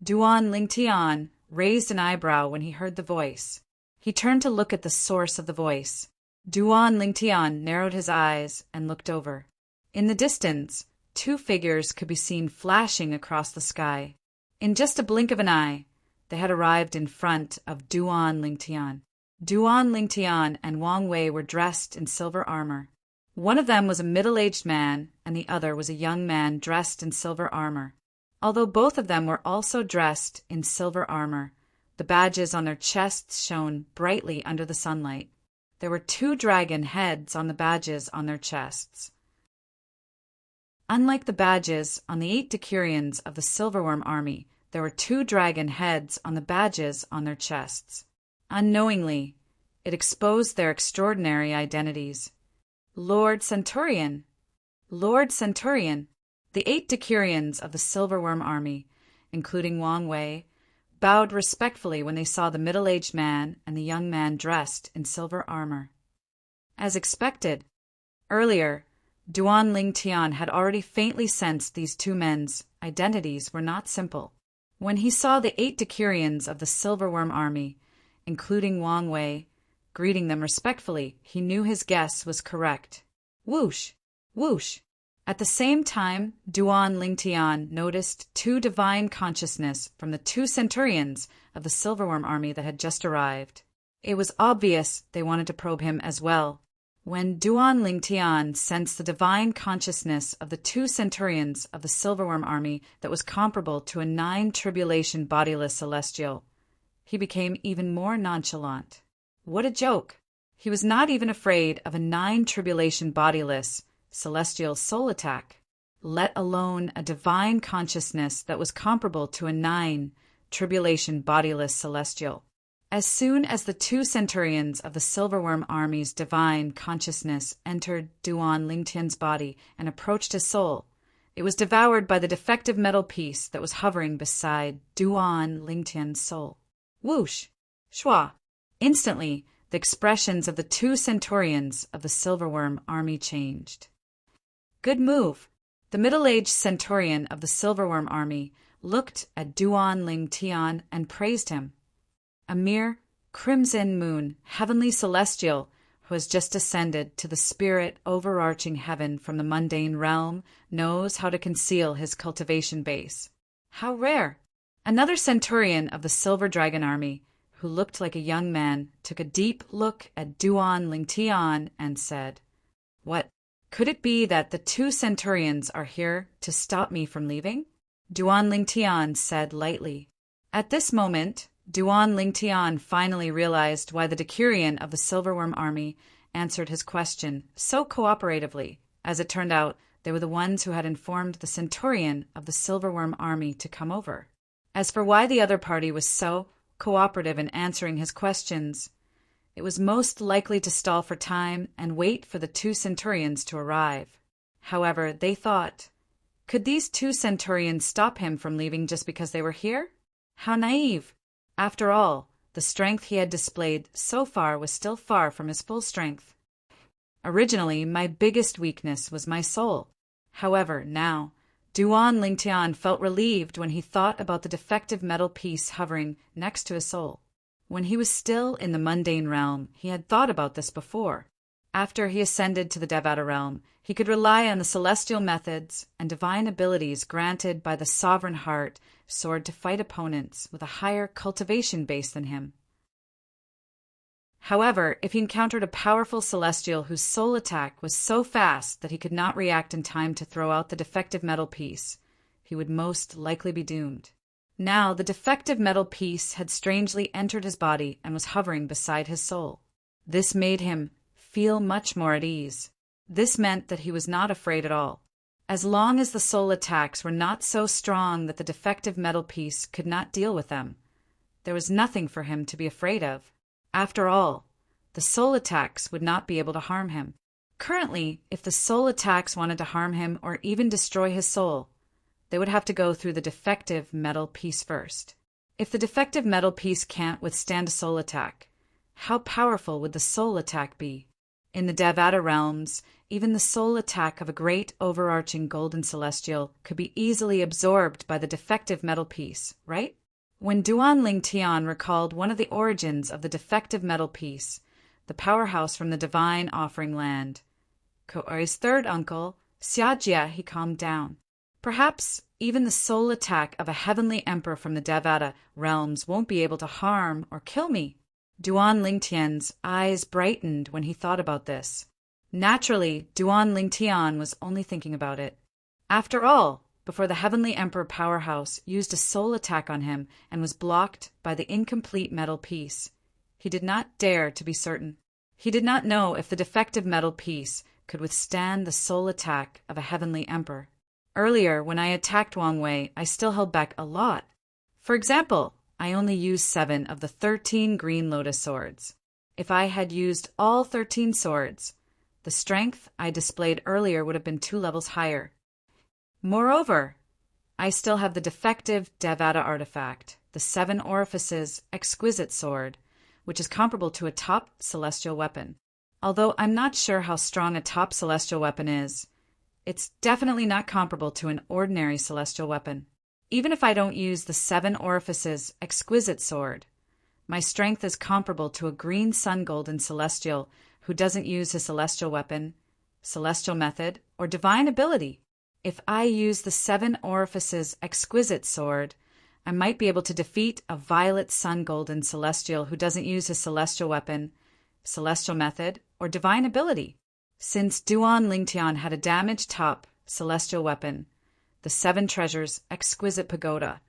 Duan Lingtian raised an eyebrow when he heard the voice. He turned to look at the source of the voice. Duan Lingtian narrowed his eyes and looked over. In the distance, two figures could be seen flashing across the sky. In just a blink of an eye, they had arrived in front of Duan Lingtian. Duan Lingtian and Wang Wei were dressed in silver armor. One of them was a middle-aged man, and the other was a young man dressed in silver armor. Although both of them were also dressed in silver armor, the badges on their chests shone brightly under the sunlight. There were 2 dragon heads on the badges on their chests. Unlike the badges on the 8 Decurions of the Silverworm army, there were 2 dragon heads on the badges on their chests. Unknowingly, it exposed their extraordinary identities. Lord Centurion! Lord Centurion! The 8 Decurions of the Silverworm army, including Wang Wei, bowed respectfully when they saw the middle-aged man and the young man dressed in silver armor. As expected, earlier, Duan Lingtian had already faintly sensed these 2 men's identities were not simple. When he saw the 8 Decurions of the Silverworm army, including Wang Wei, greeting them respectfully, he knew his guess was correct. Whoosh! Whoosh! At the same time, Duan Lingtian noticed 2 divine consciousness from the 2 centurions of the Silverworm army that had just arrived. It was obvious they wanted to probe him as well. When Duan Lingtian sensed the divine consciousness of the 2 centurions of the Silverworm army that was comparable to a 9 tribulation bodiless celestial, he became even more nonchalant. What a joke! He was not even afraid of a 9 tribulation bodiless celestial soul attack, let alone a divine consciousness that was comparable to a 9 tribulation bodiless celestial. As soon as the 2 centurions of the Silverworm army's divine consciousness entered Duan Lingtian's body and approached his soul, it was devoured by the defective metal piece that was hovering beside Duan Lingtian's soul. Whoosh! Shwa! Instantly, the expressions of the 2 centurions of the Silverworm army changed. Good move! The middle-aged centurion of the Silverworm army looked at Duan Lingtian and praised him. A mere crimson moon, heavenly celestial, who has just ascended to the spirit overarching heaven from the mundane realm, knows how to conceal his cultivation base. How rare! Another centurion of the Silver Dragon army, who looked like a young man, took a deep look at Duan Lingtian and said, "What? Could it be that the 2 centurions are here to stop me from leaving?" Duan Lingtian said lightly. At this moment, Duan Lingtian finally realized why the Decurion of the Silverworm army answered his question so cooperatively. As it turned out, they were the ones who had informed the centurion of the Silverworm army to come over. As for why the other party was so cooperative in answering his questions, it was most likely to stall for time and wait for the 2 centurions to arrive. However, they thought, could these 2 centurions stop him from leaving just because they were here? How naive! After all, the strength he had displayed so far was still far from his full strength. Originally, my biggest weakness was my soul. However, now, Duan Lingtian felt relieved when he thought about the defective metal piece hovering next to his soul. When he was still in the mundane realm, he had thought about this before. After he ascended to the Devata realm, he could rely on the celestial methods and divine abilities granted by the sovereign heart sword to fight opponents with a higher cultivation base than him. However, if he encountered a powerful celestial whose soul attack was so fast that he could not react in time to throw out the defective metal piece, he would most likely be doomed. Now, the defective metal piece had strangely entered his body and was hovering beside his soul. This made him feel much more at ease. This meant that he was not afraid at all. As long as the soul attacks were not so strong that the defective metal piece could not deal with them, there was nothing for him to be afraid of. After all, the soul attacks would not be able to harm him. Currently, if the soul attacks wanted to harm him or even destroy his soul, they would have to go through the defective metal piece first. If the defective metal piece can't withstand a soul attack, how powerful would the soul attack be? In the Devata realms, even the soul attack of a great overarching golden celestial could be easily absorbed by the defective metal piece, right? When Duan Ling Tian recalled one of the origins of the defective metal piece, the powerhouse from the divine offering land, Ko'oi's third uncle, Xiajia, he calmed down. Perhaps even the soul attack of a heavenly emperor from the Devata realms won't be able to harm or kill me. Duan Lingtian's eyes brightened when he thought about this. Naturally, Duan Lingtian was only thinking about it. After all, before the heavenly emperor powerhouse used a soul attack on him and was blocked by the incomplete metal piece, he did not dare to be certain. He did not know if the defective metal piece could withstand the soul attack of a heavenly emperor. Earlier, when I attacked Wang Wei, I still held back a lot. For example, I only used 7 of the 13 green lotus swords. If I had used all 13 swords, the strength I displayed earlier would have been 2 levels higher. Moreover, I still have the defective Devata artifact, the 7 orifices exquisite sword, which is comparable to a top celestial weapon. Although I'm not sure how strong a top celestial weapon is, it's definitely not comparable to an ordinary celestial weapon. Even if I don't use the 7 orifices exquisite sword, my strength is comparable to a green sun golden celestial who doesn't use his celestial weapon, celestial method, or divine ability. If I use the 7 orifices exquisite sword, I might be able to defeat a violet sun golden celestial who doesn't use his celestial weapon, celestial method, or divine ability. Since Duan Lingtian had a damaged top celestial weapon, the 7 treasures exquisite pagoda,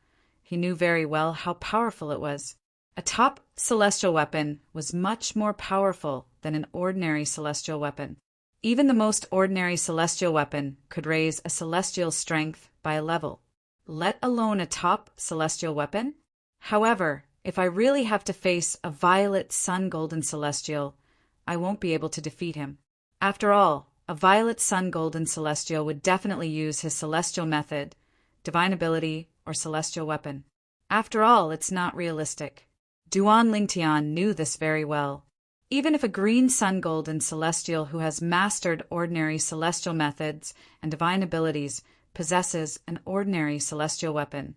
he knew very well how powerful it was. A top celestial weapon was much more powerful than an ordinary celestial weapon. Even the most ordinary celestial weapon could raise a celestial strength by a level, let alone a top celestial weapon. However, if I really have to face a violet sun golden celestial, I won't be able to defeat him. After all, a violet sun golden celestial would definitely use his celestial method, divine ability, or celestial weapon. After all, it's not realistic. Duan Lingtian knew this very well. Even if a green sun golden celestial who has mastered ordinary celestial methods and divine abilities possesses an ordinary celestial weapon,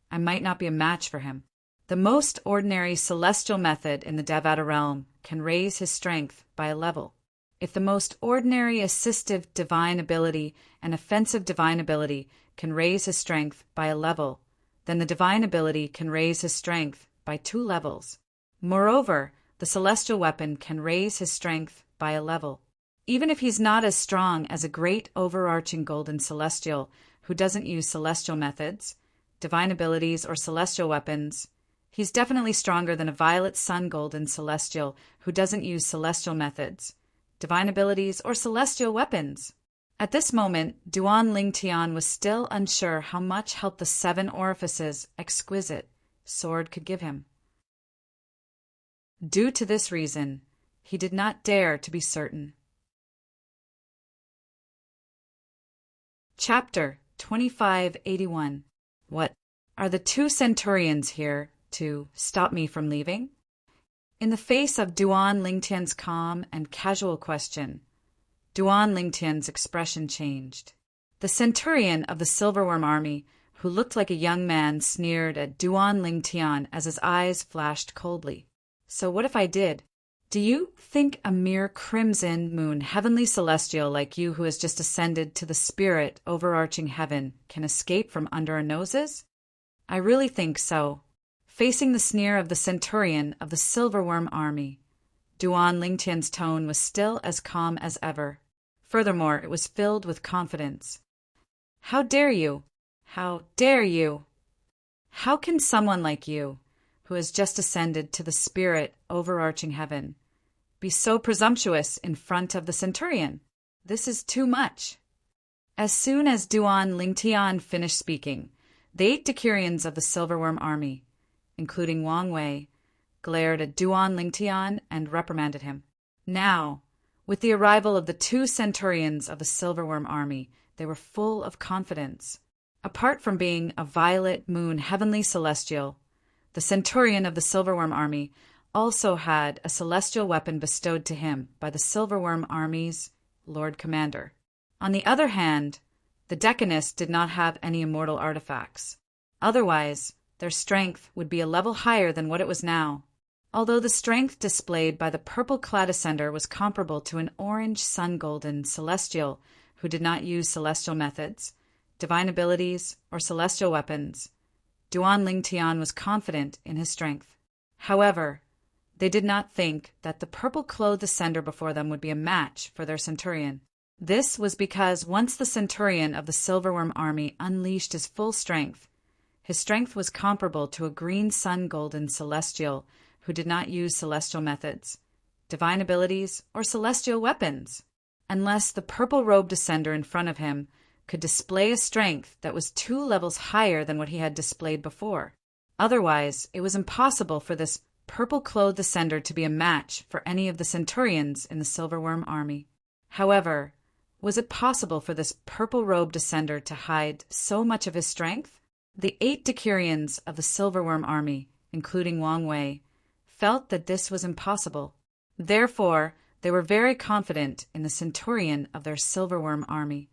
I might not be a match for him. The most ordinary celestial method in the Devata realm can raise his strength by a level. If the most ordinary assistive divine ability and offensive divine ability can raise his strength by a level, then the divine ability can raise his strength by 2 levels. Moreover, the celestial weapon can raise his strength by a level. Even if he's not as strong as a great overarching golden celestial who doesn't use celestial methods, divine abilities, or celestial weapons, he's definitely stronger than a violet sun golden celestial who doesn't use celestial methods, divine abilities, or celestial weapons. At this moment, Duan Lingtian was still unsure how much help the 7 orifices exquisite sword could give him. Due to this reason, he did not dare to be certain. Chapter 2581. What? Are the 2 centurions here to stop me from leaving? In the face of Duan Lingtian's calm and casual question, Duan Lingtian's expression changed. The centurion of the silverworm army, who looked like a young man, sneered at Duan Lingtian as his eyes flashed coldly. So what if I did? Do you think a mere crimson moon heavenly celestial like you who has just ascended to the spirit overarching heaven can escape from under our noses? I really think so. Facing the sneer of the centurion of the silverworm army, Duan Lingtian's tone was still as calm as ever. Furthermore, it was filled with confidence. How dare you? How dare you? How can someone like you, who has just ascended to the spirit overarching heaven, be so presumptuous in front of the centurion? This is too much. As soon as Duan Lingtian finished speaking, the 8 decurions of the silverworm army, including Wang Wei, glared at Duan Lingtian and reprimanded him. Now, with the arrival of the 2 centurions of the silverworm army, they were full of confidence. Apart from being a violet moon heavenly celestial, The centurion of the silverworm army also had a celestial weapon bestowed to him by the silverworm army's Lord Commander. On the other hand, the Decanists did not have any immortal artifacts. Otherwise, their strength would be a level higher than what it was now. Although the strength displayed by the purple-clad ascender was comparable to an orange sun-golden celestial who did not use celestial methods, divine abilities, or celestial weapons, Duan Lingtian was confident in his strength. However, they did not think that the purple-clothed ascender before them would be a match for their centurion. This was because once the centurion of the silverworm army unleashed his full strength, his strength was comparable to a green sun-golden celestial who did not use celestial methods, divine abilities, or celestial weapons, unless the purple-robed ascender in front of him could display a strength that was 2 levels higher than what he had displayed before. Otherwise, it was impossible for this purple-clothed ascender to be a match for any of the centurions in the silverworm army. However, was it possible for this purple-robed ascender to hide so much of his strength? The 8 decurions of the silverworm army, including Wang Wei, felt that this was impossible. Therefore, they were very confident in the centurion of their silverworm army.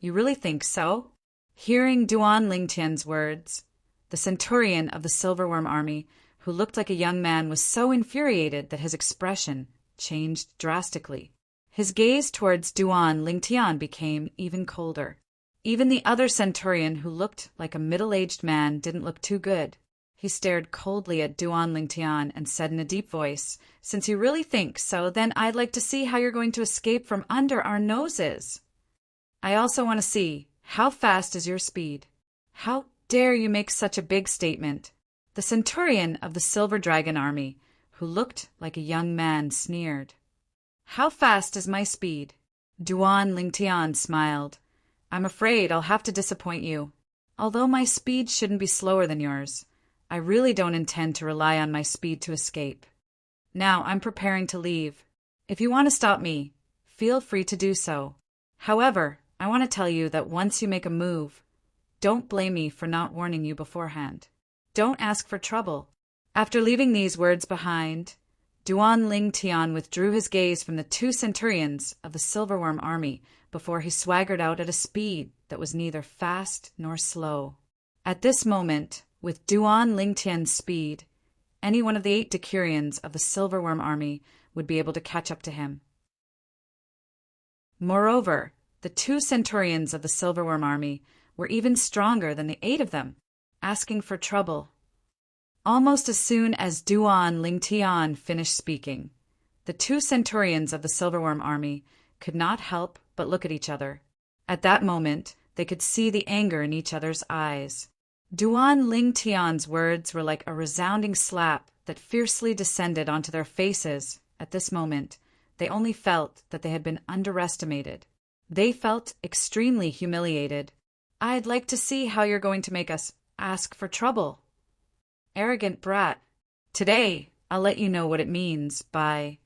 You really think so? Hearing Duan Lingtian's words, the centurion of the silverworm army, who looked like a young man, was so infuriated that his expression changed drastically. His gaze towards Duan Lingtian became even colder. Even the other centurion, who looked like a middle-aged man, didn't look too good. He stared coldly at Duan Lingtian and said in a deep voice, "Since you really think so, then I'd like to see how you're going to escape from under our noses. I also want to see, how fast is your speed? How dare you make such a big statement?" The centurion of the Silver Dragon army, who looked like a young man, sneered. "How fast is my speed?" Duan Lingtian smiled. "I'm afraid I'll have to disappoint you. Although my speed shouldn't be slower than yours, I really don't intend to rely on my speed to escape. Now I'm preparing to leave. If you want to stop me, feel free to do so. However, I want to tell you that once you make a move, don't blame me for not warning you beforehand. Don't ask for trouble." After leaving these words behind, Duan Lingtian withdrew his gaze from the 2 centurions of the silverworm army before he swaggered out at a speed that was neither fast nor slow. At this moment, with Duan Lingtian's speed, any one of the 8 decurions of the silverworm army would be able to catch up to him. Moreover, the 2 centurions of the silverworm army were even stronger than the 8 of them, asking for trouble. Almost as soon as Duan Lingtian finished speaking, the 2 centurions of the silverworm army could not help but look at each other. At that moment, they could see the anger in each other's eyes. Duan Lingtian's words were like a resounding slap that fiercely descended onto their faces. At this moment, they only felt that they had been underestimated. They felt extremely humiliated. "I'd like to see how you're going to make us ask for trouble. Arrogant brat. Today, I'll let you know what it means by,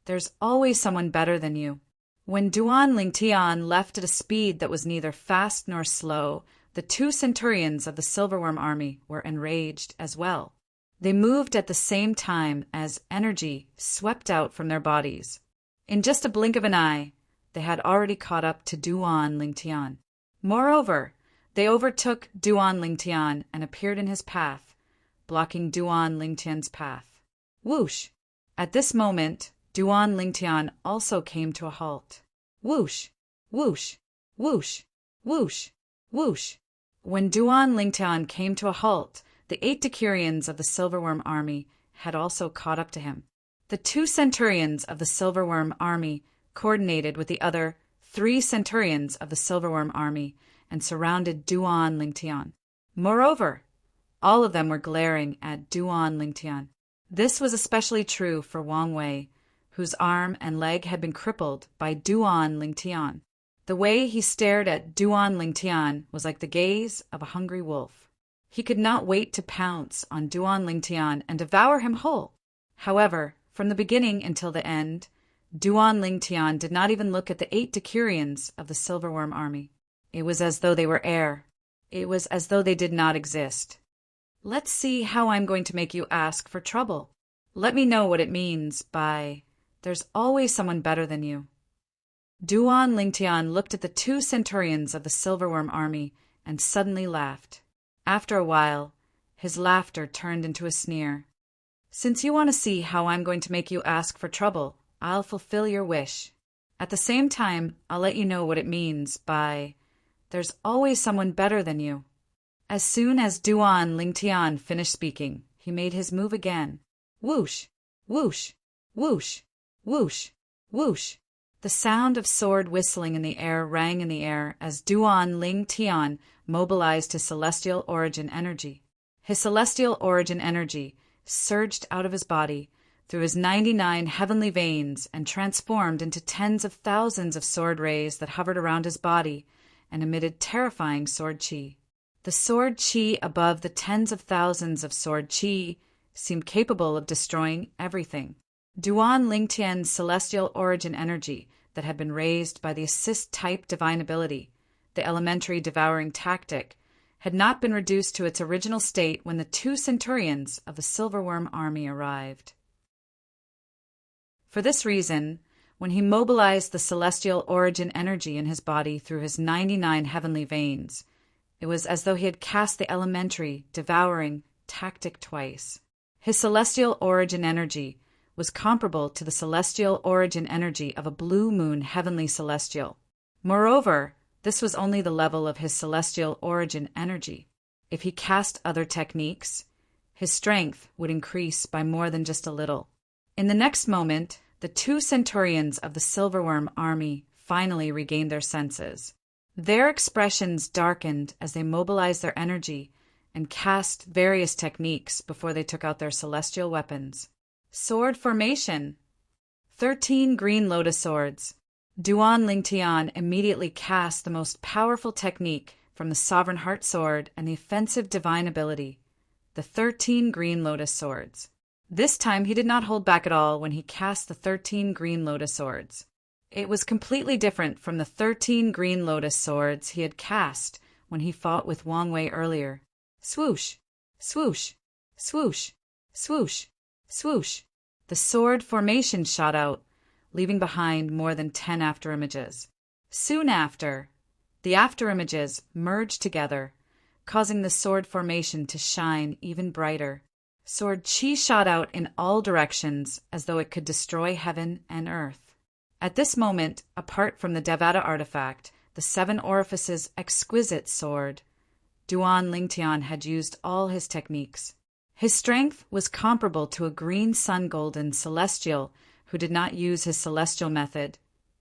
there's always someone better than you." When Duan Lingtian left at a speed that was neither fast nor slow, the 2 centurions of the silverworm army were enraged as well. They moved at the same time as energy swept out from their bodies. In just a blink of an eye, they had already caught up to Duan Lingtian. Moreover, they overtook Duan Lingtian and appeared in his path, blocking Duan Lingtian's path. Whoosh! At this moment, Duan Lingtian also came to a halt. Whoosh! Whoosh! Whoosh! Whoosh! Whoosh! When Duan Lingtian came to a halt, the 8 decurions of the silverworm army had also caught up to him. The 2 centurions of the silverworm army coordinated with the other 3 centurions of the silverworm army and surrounded Duan Lingtian. Moreover, all of them were glaring at Duan Lingtian. This was especially true for Wang Wei, whose arm and leg had been crippled by Duan Lingtian. The way he stared at Duan Lingtian was like the gaze of a hungry wolf. He could not wait to pounce on Duan Lingtian and devour him whole. However, from the beginning until the end, Duan Lingtian did not even look at the 8 decurions of the silverworm army. It was as though they were air. It was as though they did not exist. Let's see how I'm going to make you ask for trouble. Let me know what it means by, there's always someone better than you. Duan Lingtian looked at the 2 centurions of the Silverworm army and suddenly laughed. After a while, his laughter turned into a sneer. Since you want to see how I'm going to make you ask for trouble, I'll fulfill your wish. At the same time, I'll let you know what it means by, there's always someone better than you. As soon as Duan Lingtian finished speaking, he made his move again. Whoosh, whoosh, whoosh, whoosh, whoosh. The sound of sword whistling in the air rang in the air as Duan Lingtian mobilized his celestial origin energy. His celestial origin energy surged out of his body through his 99 heavenly veins and transformed into tens of thousands of sword rays that hovered around his body and emitted terrifying sword chi. The sword chi above the tens of thousands of sword chi seemed capable of destroying everything. Duan Lingtian's celestial origin energy that had been raised by the assist-type divine ability, the elementary devouring tactic, had not been reduced to its original state when the 2 centurions of the Silverworm army arrived. For this reason, when he mobilized the celestial origin energy in his body through his 99 heavenly veins, it was as though he had cast the elementary devouring tactic twice. His celestial origin energy was comparable to the celestial origin energy of a blue moon heavenly celestial. Moreover, this was only the level of his celestial origin energy. If he cast other techniques, his strength would increase by more than just a little. In the next moment, the 2 centurions of the Silverworm army finally regained their senses. Their expressions darkened as they mobilized their energy and cast various techniques before they took out their celestial weapons. Sword formation. 13 green lotus swords. Duan Lingtian immediately cast the most powerful technique from the Sovereign Heart Sword and the offensive divine ability, the 13 green lotus swords. This time he did not hold back at all when he cast the 13 green lotus swords. It was completely different from the 13 green lotus swords he had cast when he fought with Wang Wei earlier. Swoosh, swoosh, swoosh, swoosh, swoosh. The sword formation shot out, leaving behind more than 10 afterimages. Soon after, the afterimages merged together, causing the sword formation to shine even brighter. Sword chi shot out in all directions as though it could destroy heaven and earth. At this moment, apart from the Devata artifact, the 7 orifices exquisite sword, Duan Lingtian had used all his techniques. His strength was comparable to a green sun golden celestial who did not use his celestial method,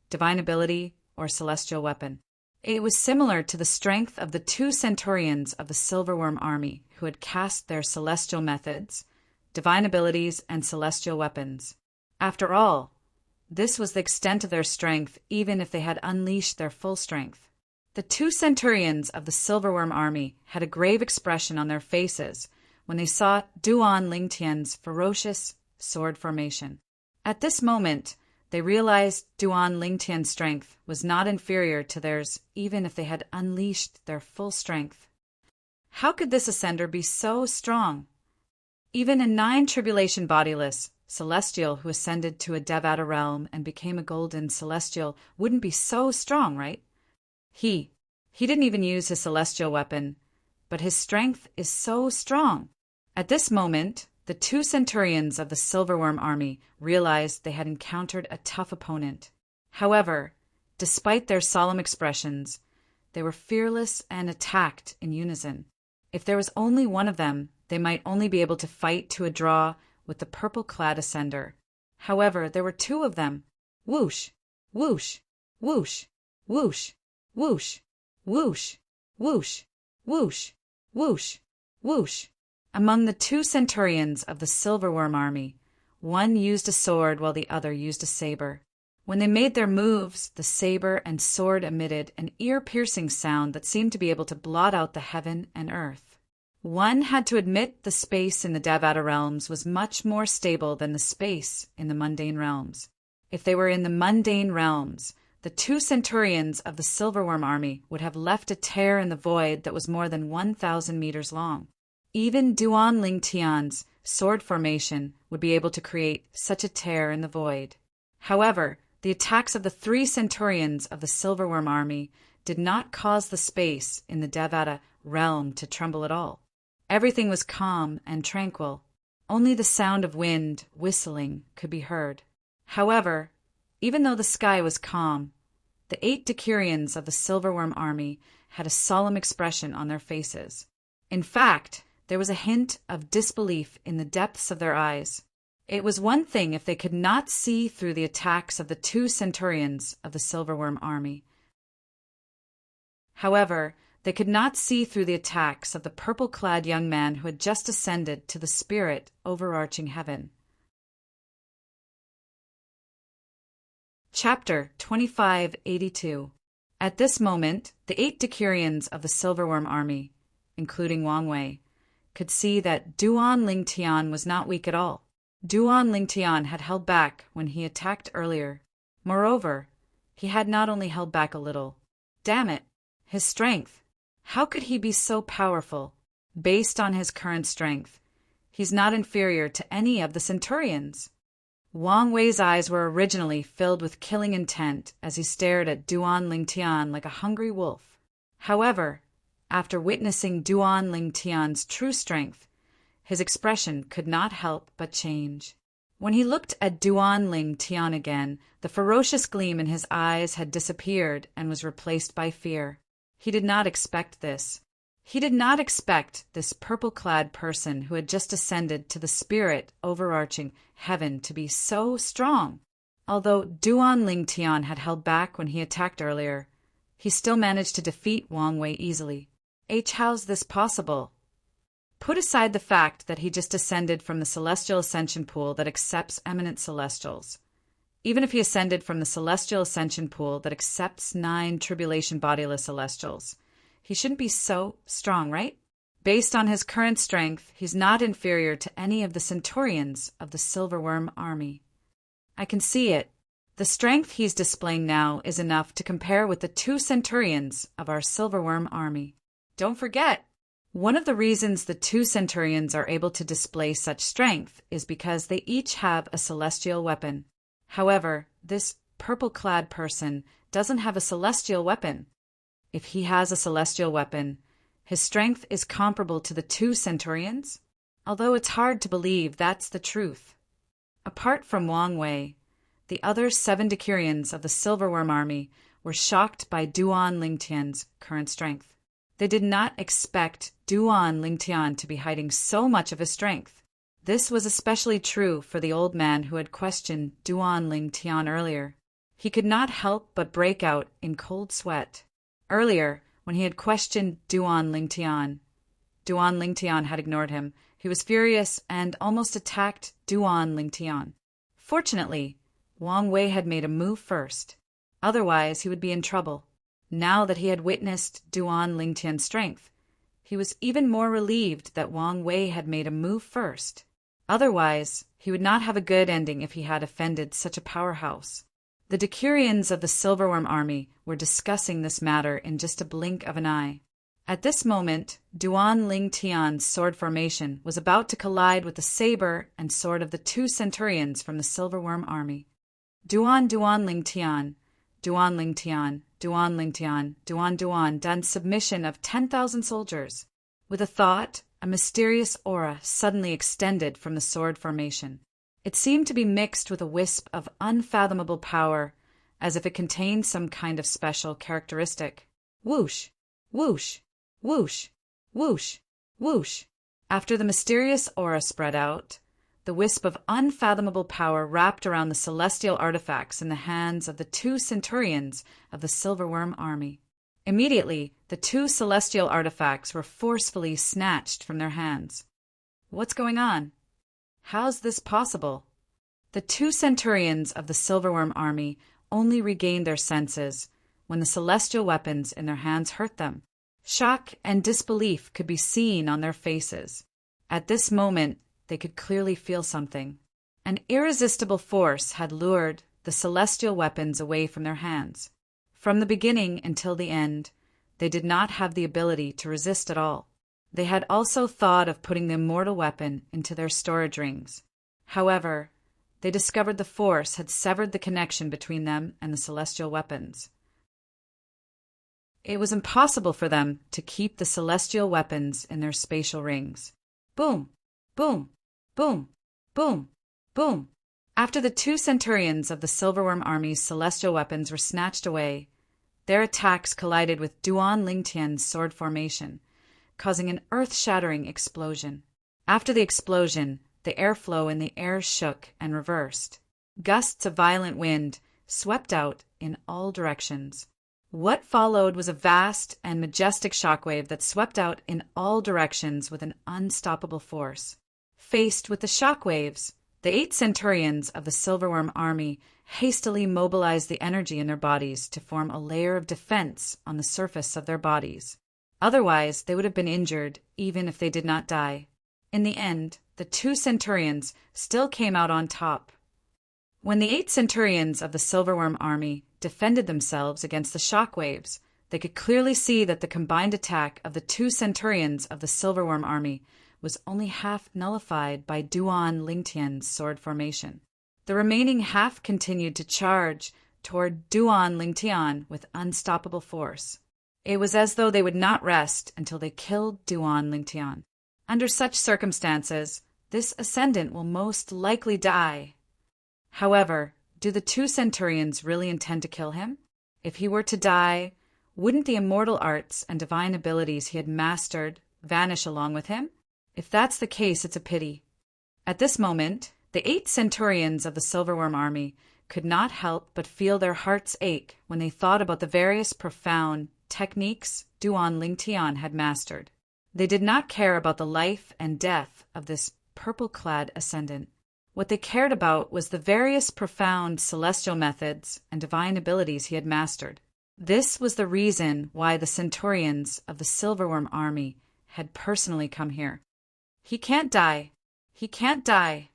divine ability, or celestial weapon. It was similar to the strength of the 2 centurions of the Silverworm army who had cast their celestial methods, divine abilities, and celestial weapons. After all, this was the extent of their strength even if they had unleashed their full strength. The 2 centurions of the Silverworm army had a grave expression on their faces when they saw Duan Lingtian's ferocious sword formation. At this moment, they realized Duan Lingtian's strength was not inferior to theirs even if they had unleashed their full strength. How could this ascender be so strong? Even a 9 tribulation bodiless celestial who ascended to a Devata realm and became a golden celestial wouldn't be so strong, right? He didn't even use his celestial weapon, but his strength is so strong. At this moment, the 2 centurions of the Silverworm army realized they had encountered a tough opponent. However, despite their solemn expressions, they were fearless and attacked in unison. If there was only one of them, they might only be able to fight to a draw with the purple-clad ascender. However, there were 2 of them. Whoosh, whoosh, whoosh, whoosh, whoosh, whoosh, whoosh, whoosh, whoosh, whoosh. Among the 2 centurions of the Silverworm army, one used a sword while the other used a saber. When they made their moves, the saber and sword emitted an ear-piercing sound that seemed to be able to blot out the heaven and earth. One had to admit the space in the Devata realms was much more stable than the space in the mundane realms. If they were in the mundane realms, the 2 centurions of the Silverworm army would have left a tear in the void that was more than 1,000 meters long. even Duan Ling Tian's sword formation would be able to create such a tear in the void. However, the attacks of the 3 centurions of the Silverworm army did not cause the space in the Devata realm to tremble at all. Everything was calm and tranquil. Only the sound of wind whistling could be heard. However, even though the sky was calm, the 8 Decurions of the Silverworm army had a solemn expression on their faces. In fact, there was a hint of disbelief in the depths of their eyes. It was one thing if they could not see through the attacks of the 2 centurions of the Silverworm army. However, they could not see through the attacks of the purple-clad young man who had just ascended to the spirit overarching heaven. Chapter 2582. At this moment, the 8 Decurions of the Silverworm army, including Wang Wei, could see that Duan Ling Tian was not weak at all. Duan Ling Tian had held back when he attacked earlier. Moreover, he had not only held back a little. Damn it! His strength! How could he be so powerful? Based on his current strength, he's not inferior to any of the centurions. Wang Wei's eyes were originally filled with killing intent as he stared at Duan Ling Tian like a hungry wolf. However, after witnessing Duan Ling Tian's true strength, his expression could not help but change. When he looked at Duan Ling Tian again, the ferocious gleam in his eyes had disappeared and was replaced by fear. He did not expect this. He did not expect this purple-clad person who had just ascended to the spirit overarching heaven to be so strong. Although Duan Ling Tian had held back when he attacked earlier, he still managed to defeat Wang Wei easily. How's this possible? Put aside the fact that he just ascended from the celestial ascension pool that accepts eminent celestials. Even if he ascended from the celestial ascension pool that accepts 9 tribulation bodiless celestials, he shouldn't be so strong, right? Based on his current strength, he's not inferior to any of the centurions of the Silverworm army. I can see it. The strength he's displaying now is enough to compare with the 2 centurions of our Silverworm army. Don't forget, one of the reasons the 2 centurions are able to display such strength is because they each have a celestial weapon. However, this purple-clad person doesn't have a celestial weapon. If he has a celestial weapon, his strength is comparable to the 2 centurions, although it's hard to believe that's the truth. Apart from Wang Wei, the other 7 Decurions of the Silverworm army were shocked by Duan Ling Tian's current strength. They did not expect Duan Ling Tian to be hiding so much of his strength. This was especially true for the old man who had questioned Duan Ling Tian earlier. He could not help but break out in cold sweat. Earlier, when he had questioned Duan Ling Tian had ignored him. He was furious and almost attacked Duan Ling Tian. Fortunately, Wang Wei had made a move first. Otherwise, he would be in trouble. Now that he had witnessed Duan Ling Tian's strength, he was even more relieved that Wang Wei had made a move first. Otherwise, he would not have a good ending if he had offended such a powerhouse. The Decurions of the Silverworm army were discussing this matter in just a blink of an eye. At this moment, Duan Ling Tian's sword formation was about to collide with the saber and sword of the 2 centurions from the Silverworm army. Duan Ling Tian, Duan Ling Tian, Duan Ling Tian, Duan, done submission of 10,000 soldiers. With a thought, a mysterious aura suddenly extended from the sword formation. It seemed to be mixed with a wisp of unfathomable power, as if it contained some kind of special characteristic. Whoosh, whoosh, whoosh, whoosh, whoosh. After the mysterious aura spread out, the wisp of unfathomable power wrapped around the celestial artifacts in the hands of the 2 centurions of the Silverworm army. Immediately, the 2 celestial artifacts were forcefully snatched from their hands. What's going on? How's this possible? The 2 centurions of the Silverworm army only regained their senses when the celestial weapons in their hands hurt them. Shock and disbelief could be seen on their faces. At this moment, they could clearly feel something. An irresistible force had lured the celestial weapons away from their hands. From the beginning until the end, they did not have the ability to resist at all. They had also thought of putting the immortal weapon into their storage rings. However, they discovered the Force had severed the connection between them and the celestial weapons. It was impossible for them to keep the celestial weapons in their spatial rings. Boom, boom, boom, boom, boom. After the 2 centurions of the Silverworm Army's celestial weapons were snatched away, their attacks collided with Duan Lingtian's sword formation, causing an earth-shattering explosion. After the explosion, the airflow in the air shook and reversed. Gusts of violent wind swept out in all directions. What followed was a vast and majestic shockwave that swept out in all directions with an unstoppable force. Faced with the shockwaves, the 8 centurions of the Silverworm Army hastily mobilized the energy in their bodies to form a layer of defense on the surface of their bodies. Otherwise, they would have been injured even if they did not die. In the end, the 2 centurions still came out on top. When the 8 centurions of the Silverworm Army defended themselves against the shockwaves, they could clearly see that the combined attack of the 2 centurions of the Silverworm Army was only half nullified by Duan Lingtian's sword formation. The remaining half continued to charge toward Duan Lingtian with unstoppable force. It was as though they would not rest until they killed Duan Lingtian. Under such circumstances, this ascendant will most likely die. However, do the 2 centurions really intend to kill him? If he were to die, wouldn't the immortal arts and divine abilities he had mastered vanish along with him? If that's the case, it's a pity. At this moment, the 8 centurions of the Silverworm Army could not help but feel their hearts ache when they thought about the various profound techniques Duan Lingtian had mastered. They did not care about the life and death of this purple-clad ascendant. What they cared about was the various profound celestial methods and divine abilities he had mastered. This was the reason why the centurions of the Silverworm Army had personally come here. He can't die. He can't die.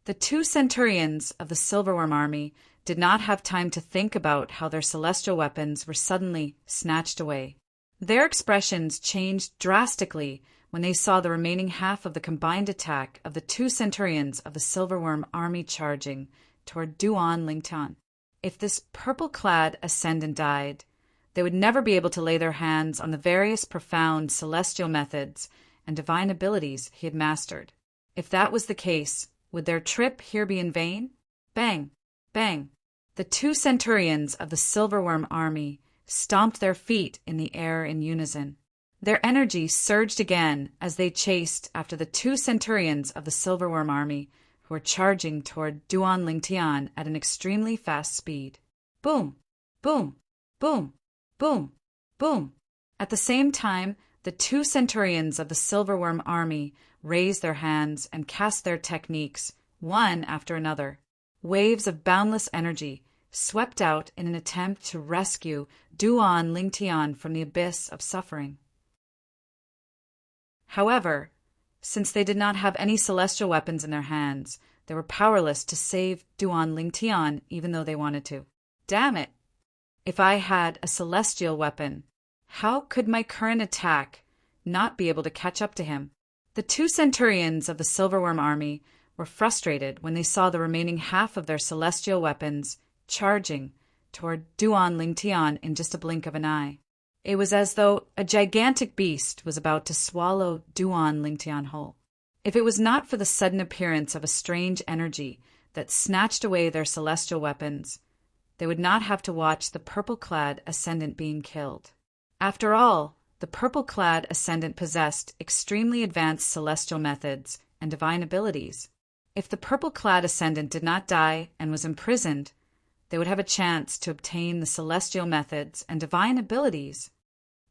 The 2 centurions of the Silverworm Army did not have time to think about how their celestial weapons were suddenly snatched away. Their expressions changed drastically when they saw the remaining half of the combined attack of the 2 centurions of the Silverworm Army charging toward Duan Lingtian. If this purple-clad ascendant died, they would never be able to lay their hands on the various profound celestial methods and divine abilities he had mastered. If that was the case, would their trip here be in vain? Bang! Bang! The 2 centurions of the Silverworm Army stomped their feet in the air in unison. Their energy surged again as they chased after the 2 centurions of the Silverworm Army who were charging toward Duan Lingtian at an extremely fast speed. Boom! Boom! Boom! Boom! Boom! At the same time, the 2 centurions of the Silverworm Army raised their hands and cast their techniques, one after another. Waves of boundless energy swept out in an attempt to rescue Duan Lingtian from the abyss of suffering. However, since they did not have any celestial weapons in their hands, they were powerless to save Duan Lingtian even though they wanted to. Damn it! If I had a celestial weapon, how could my current attack not be able to catch up to him? The 2 centurions of the Silverworm Army were frustrated when they saw the remaining half of their celestial weapons charging toward Duan Lingtian in just a blink of an eye. It was as though a gigantic beast was about to swallow Duan Lingtian whole. If it was not for the sudden appearance of a strange energy that snatched away their celestial weapons, they would not have to watch the purple-clad ascendant being killed. After all, the purple-clad ascendant possessed extremely advanced celestial methods and divine abilities. If the purple-clad ascendant did not die and was imprisoned, they would have a chance to obtain the celestial methods and divine abilities.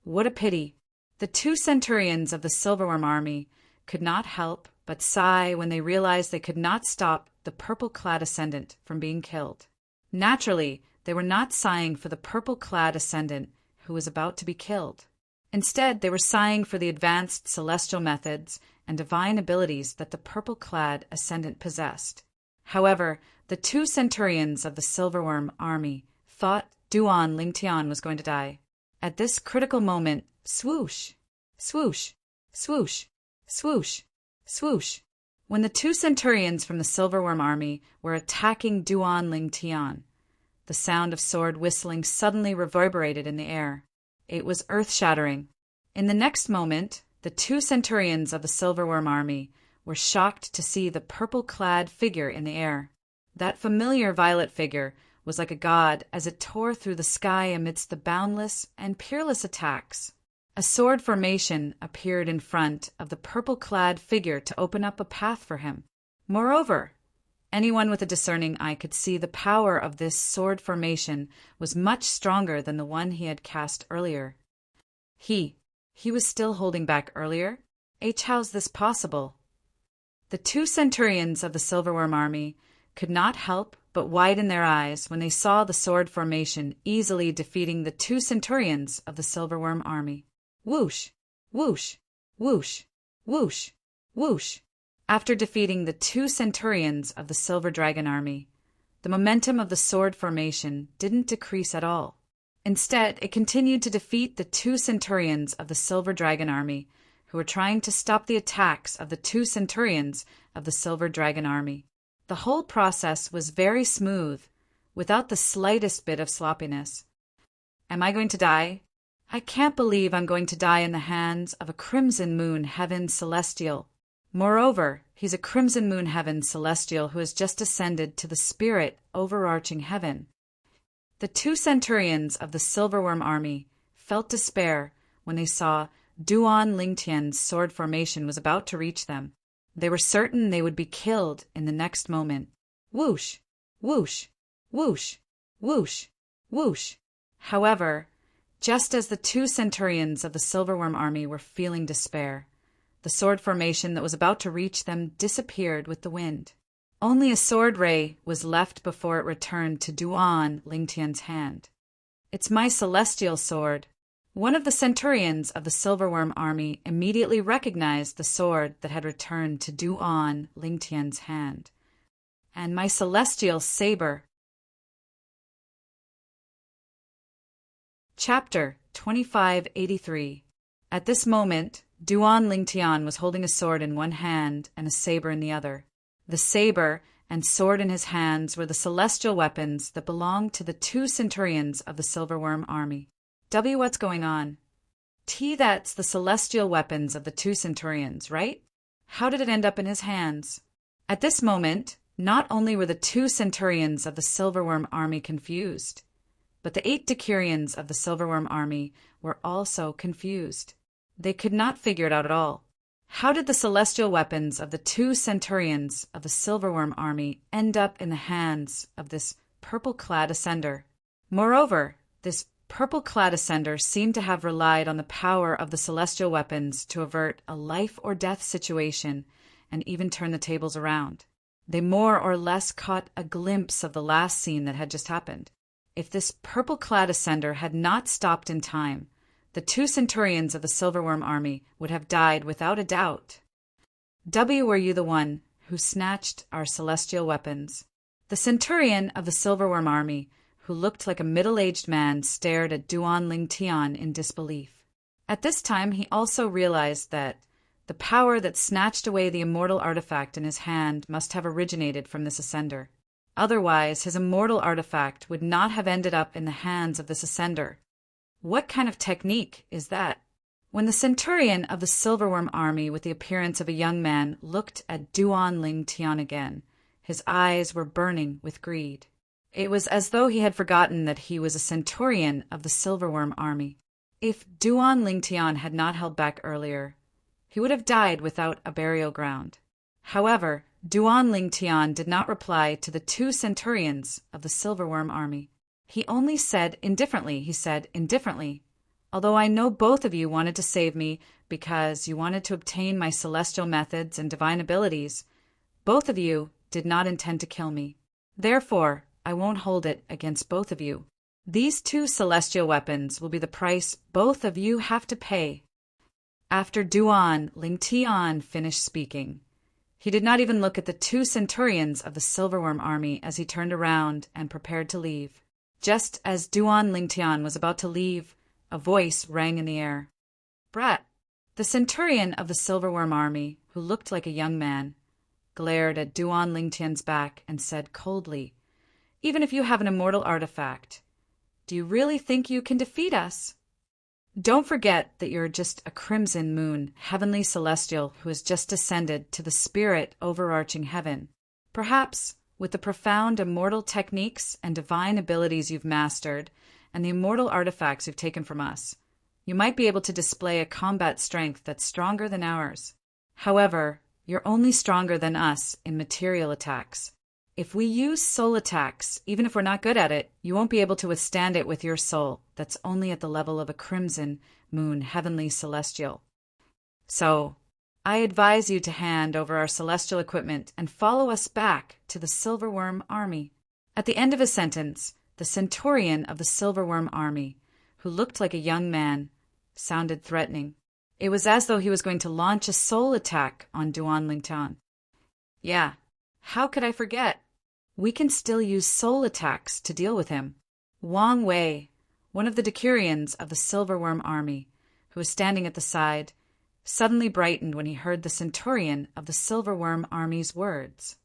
What a pity! The 2 centurions of the Silverworm Army could not help but sigh when they realized they could not stop the purple-clad ascendant from being killed. Naturally, they were not sighing for the purple-clad ascendant who was about to be killed. Instead, they were sighing for the advanced celestial methods and divine abilities that the purple-clad ascendant possessed. However, the 2 centurions of the Silverworm Army thought Duan Lingtian was going to die. At this critical moment, swoosh, swoosh, Swoosh, swoosh, swoosh. When the 2 centurions from the Silverworm army were attacking Duan Ling Tian, the sound of sword whistling suddenly reverberated in the air. It was earth-shattering. In the next moment, the 2 centurions of the Silverworm army were shocked to see the purple-clad figure in the air. That familiar violet figure was like a god as it tore through the sky amidst the boundless and peerless attacks. A sword formation appeared in front of the purple-clad figure to open up a path for him. Moreover, anyone with a discerning eye could see the power of this sword formation was much stronger than the one he had cast earlier. He was still holding back earlier? How's this possible? The 2 centurions of the Silverworm army could not help but widen their eyes when they saw the sword formation easily defeating the 2 centurions of the Silverworm army. Whoosh, whoosh, whoosh, whoosh, whoosh. After defeating the 2 centurions of the Silver Dragon army, the momentum of the sword formation didn't decrease at all. Instead, it continued to defeat the 2 centurions of the Silver Dragon army, who were trying to stop the attacks of the 2 centurions of the Silver Dragon army. The whole process was very smooth, without the slightest bit of sloppiness. Am I going to die? I can't believe I'm going to die in the hands of a Crimson Moon Heaven Celestial. Moreover, he's a Crimson Moon Heaven Celestial who has just ascended to the spirit overarching heaven. The 2 centurions of the Silverworm army felt despair when they saw Duan Lingtian's sword formation was about to reach them. They were certain they would be killed in the next moment. Whoosh, whoosh, whoosh, whoosh, whoosh. However, just as the 2 centurions of the Silverworm army were feeling despair, the sword formation that was about to reach them disappeared with the wind. Only a sword ray was left before it returned to Duan Lingtian's hand. It's my celestial sword. One of the centurions of the Silverworm army immediately recognized the sword that had returned to Duan Lingtian's hand. And my celestial saber. Chapter 2583. At this moment, Duan Lingtian was holding a sword in one hand and a saber in the other. The saber and sword in his hands were the celestial weapons that belonged to the 2 centurions of the Silverworm army. What's going on? That's the celestial weapons of the 2 centurions, right? How did it end up in his hands? At this moment, not only were the 2 centurions of the Silverworm army confused, but the 8 decurions of the Silverworm army were also confused. They could not figure it out at all. How did the celestial weapons of the 2 centurions of the Silverworm army end up in the hands of this purple-clad ascender? Moreover, this purple-clad ascender seemed to have relied on the power of the celestial weapons to avert a life-or-death situation and even turn the tables around. They more or less caught a glimpse of the last scene that had just happened. If this purple-clad ascender had not stopped in time, the 2 centurions of the Silverworm army would have died without a doubt. Were you the one who snatched our celestial weapons? The centurion of the Silverworm army, who looked like a middle-aged man, stared at Duan Lingtian in disbelief. At this time, he also realized that the power that snatched away the immortal artifact in his hand must have originated from this ascender. Otherwise, his immortal artifact would not have ended up in the hands of this ascender. What kind of technique is that? When the centurion of the Silverworm army with the appearance of a young man looked at Duan Lingtian again, his eyes were burning with greed. It was as though he had forgotten that he was a centurion of the Silverworm army. If Duan Lingtian had not held back earlier, he would have died without a burial ground. However, Duan Lingtian did not reply to the 2 centurions of the Silverworm army. He only said indifferently, although I know both of you wanted to save me because you wanted to obtain my celestial methods and divine abilities, both of you did not intend to kill me. Therefore, I won't hold it against both of you. These 2 celestial weapons will be the price both of you have to pay. After Duan Lingtian finished speaking, he did not even look at the 2 centurions of the Silverworm army as he turned around and prepared to leave. Just as Duan Lingtian was about to leave, a voice rang in the air. Brat, The centurion of the silverworm army, who looked like a young man, glared at Duan Lingtian's back and said coldly, "Even if you have an immortal artifact, do you really think you can defeat us? Don't forget that you're just a crimson moon, heavenly celestial who has just descended to the spirit overarching heaven. Perhaps, with the profound immortal techniques and divine abilities you've mastered, and the immortal artifacts you've taken from us, you might be able to display a combat strength that's stronger than ours. However, you're only stronger than us in material attacks. If we use soul attacks, even if we're not good at it, you won't be able to withstand it with your soul that's only at the level of a crimson moon heavenly celestial. So, I advise you to hand over our celestial equipment and follow us back to the silverworm army." At the end of his sentence, the centurion of the silverworm army, who looked like a young man, sounded threatening. It was as though he was going to launch a soul attack on Duan Lingtian. Yeah, how could I forget? We can still use soul attacks to deal with him. Wang Wei, one of the decurions of the silverworm army, who was standing at the side, suddenly brightened when he heard the centurion of the silverworm army's words.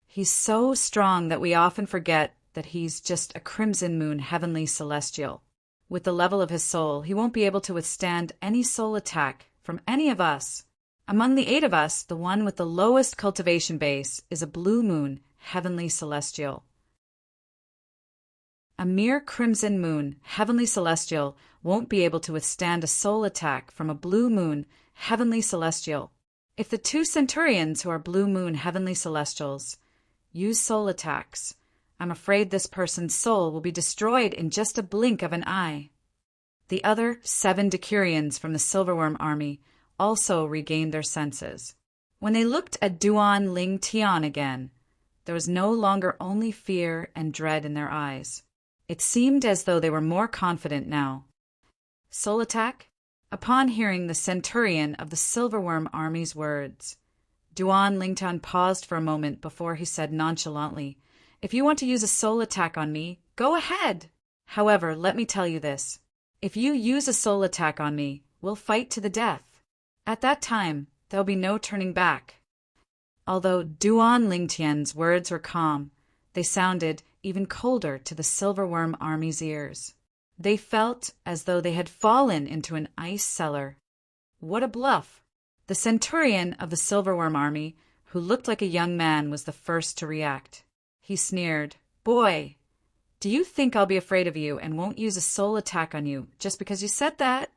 He's so strong that we often forget that he's just a crimson moon heavenly celestial. With the level of his soul, he won't be able to withstand any soul attack from any of us. Among the 8 of us, the one with the lowest cultivation base is a blue moon heavenly celestial. A mere crimson moon heavenly celestial won't be able to withstand a soul attack from a blue moon heavenly celestial. If the 2 centurions who are blue moon heavenly celestials use soul attacks, I'm afraid this person's soul will be destroyed in just a blink of an eye. The other 7 decurions from the silverworm army also regained their senses. When they looked at Duan Lingtian again, there was no longer only fear and dread in their eyes. It seemed as though they were more confident now. Soul attack? Upon hearing the centurion of the silverworm army's words, Duan Lingtian paused for a moment before he said nonchalantly, "If you want to use a soul attack on me, go ahead. However, let me tell you this. If you use a soul attack on me, we'll fight to the death. At that time, there'll be no turning back." Although Duan Lingtian's words were calm, they sounded even colder to the silverworm army's ears. They felt as though they had fallen into an ice cellar. What a bluff! The centurion of the silverworm army, who looked like a young man, was the first to react. He sneered, "Boy, do you think I'll be afraid of you and won't use a soul attack on you just because you said that?"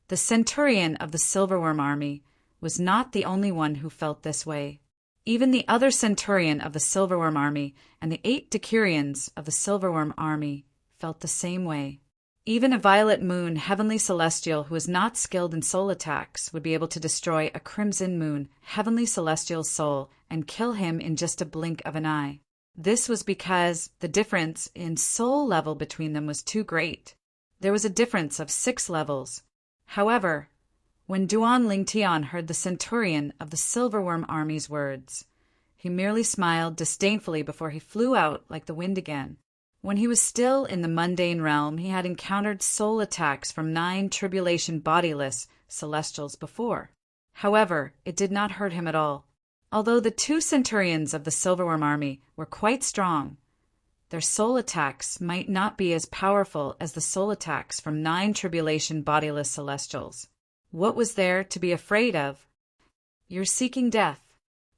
The centurion of the silverworm army was not the only one who felt this way. Even the other centurion of the silverworm army and the 8 decurions of the silverworm army felt the same way. Even a violet moon heavenly celestial who is not skilled in soul attacks would be able to destroy a crimson moon heavenly celestial soul and kill him in just a blink of an eye. This was because the difference in soul level between them was too great. There was a difference of 6 levels. However, when Duan Lingtian heard the centurion of the silverworm army's words, he merely smiled disdainfully before he flew out like the wind again. When he was still in the mundane realm, he had encountered soul attacks from 9 tribulation bodiless celestials before. However, it did not hurt him at all. Although the 2 centurions of the silverworm army were quite strong, their soul attacks might not be as powerful as the soul attacks from 9 tribulation bodiless celestials. What was there to be afraid of? You're seeking death.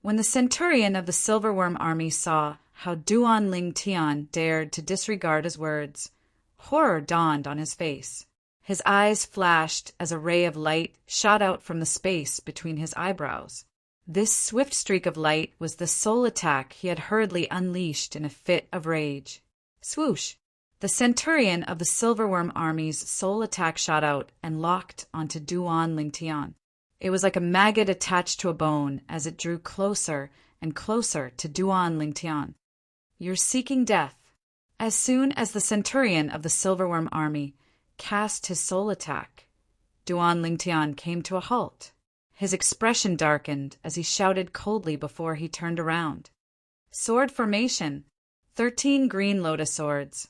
When the centurion of the silverworm army saw how Duan Lingtian dared to disregard his words, horror dawned on his face. His eyes flashed as a ray of light shot out from the space between his eyebrows. This swift streak of light was the soul attack he had hurriedly unleashed in a fit of rage. Swoosh! The centurion of the silverworm army's soul attack shot out and locked onto Duan Lingtian. It was like a maggot attached to a bone as it drew closer and closer to Duan Lingtian. You're seeking death. As soon as the centurion of the silverworm army cast his soul attack, Duan Lingtian came to a halt. His expression darkened as he shouted coldly before he turned around. Sword formation. 13 green lotus swords.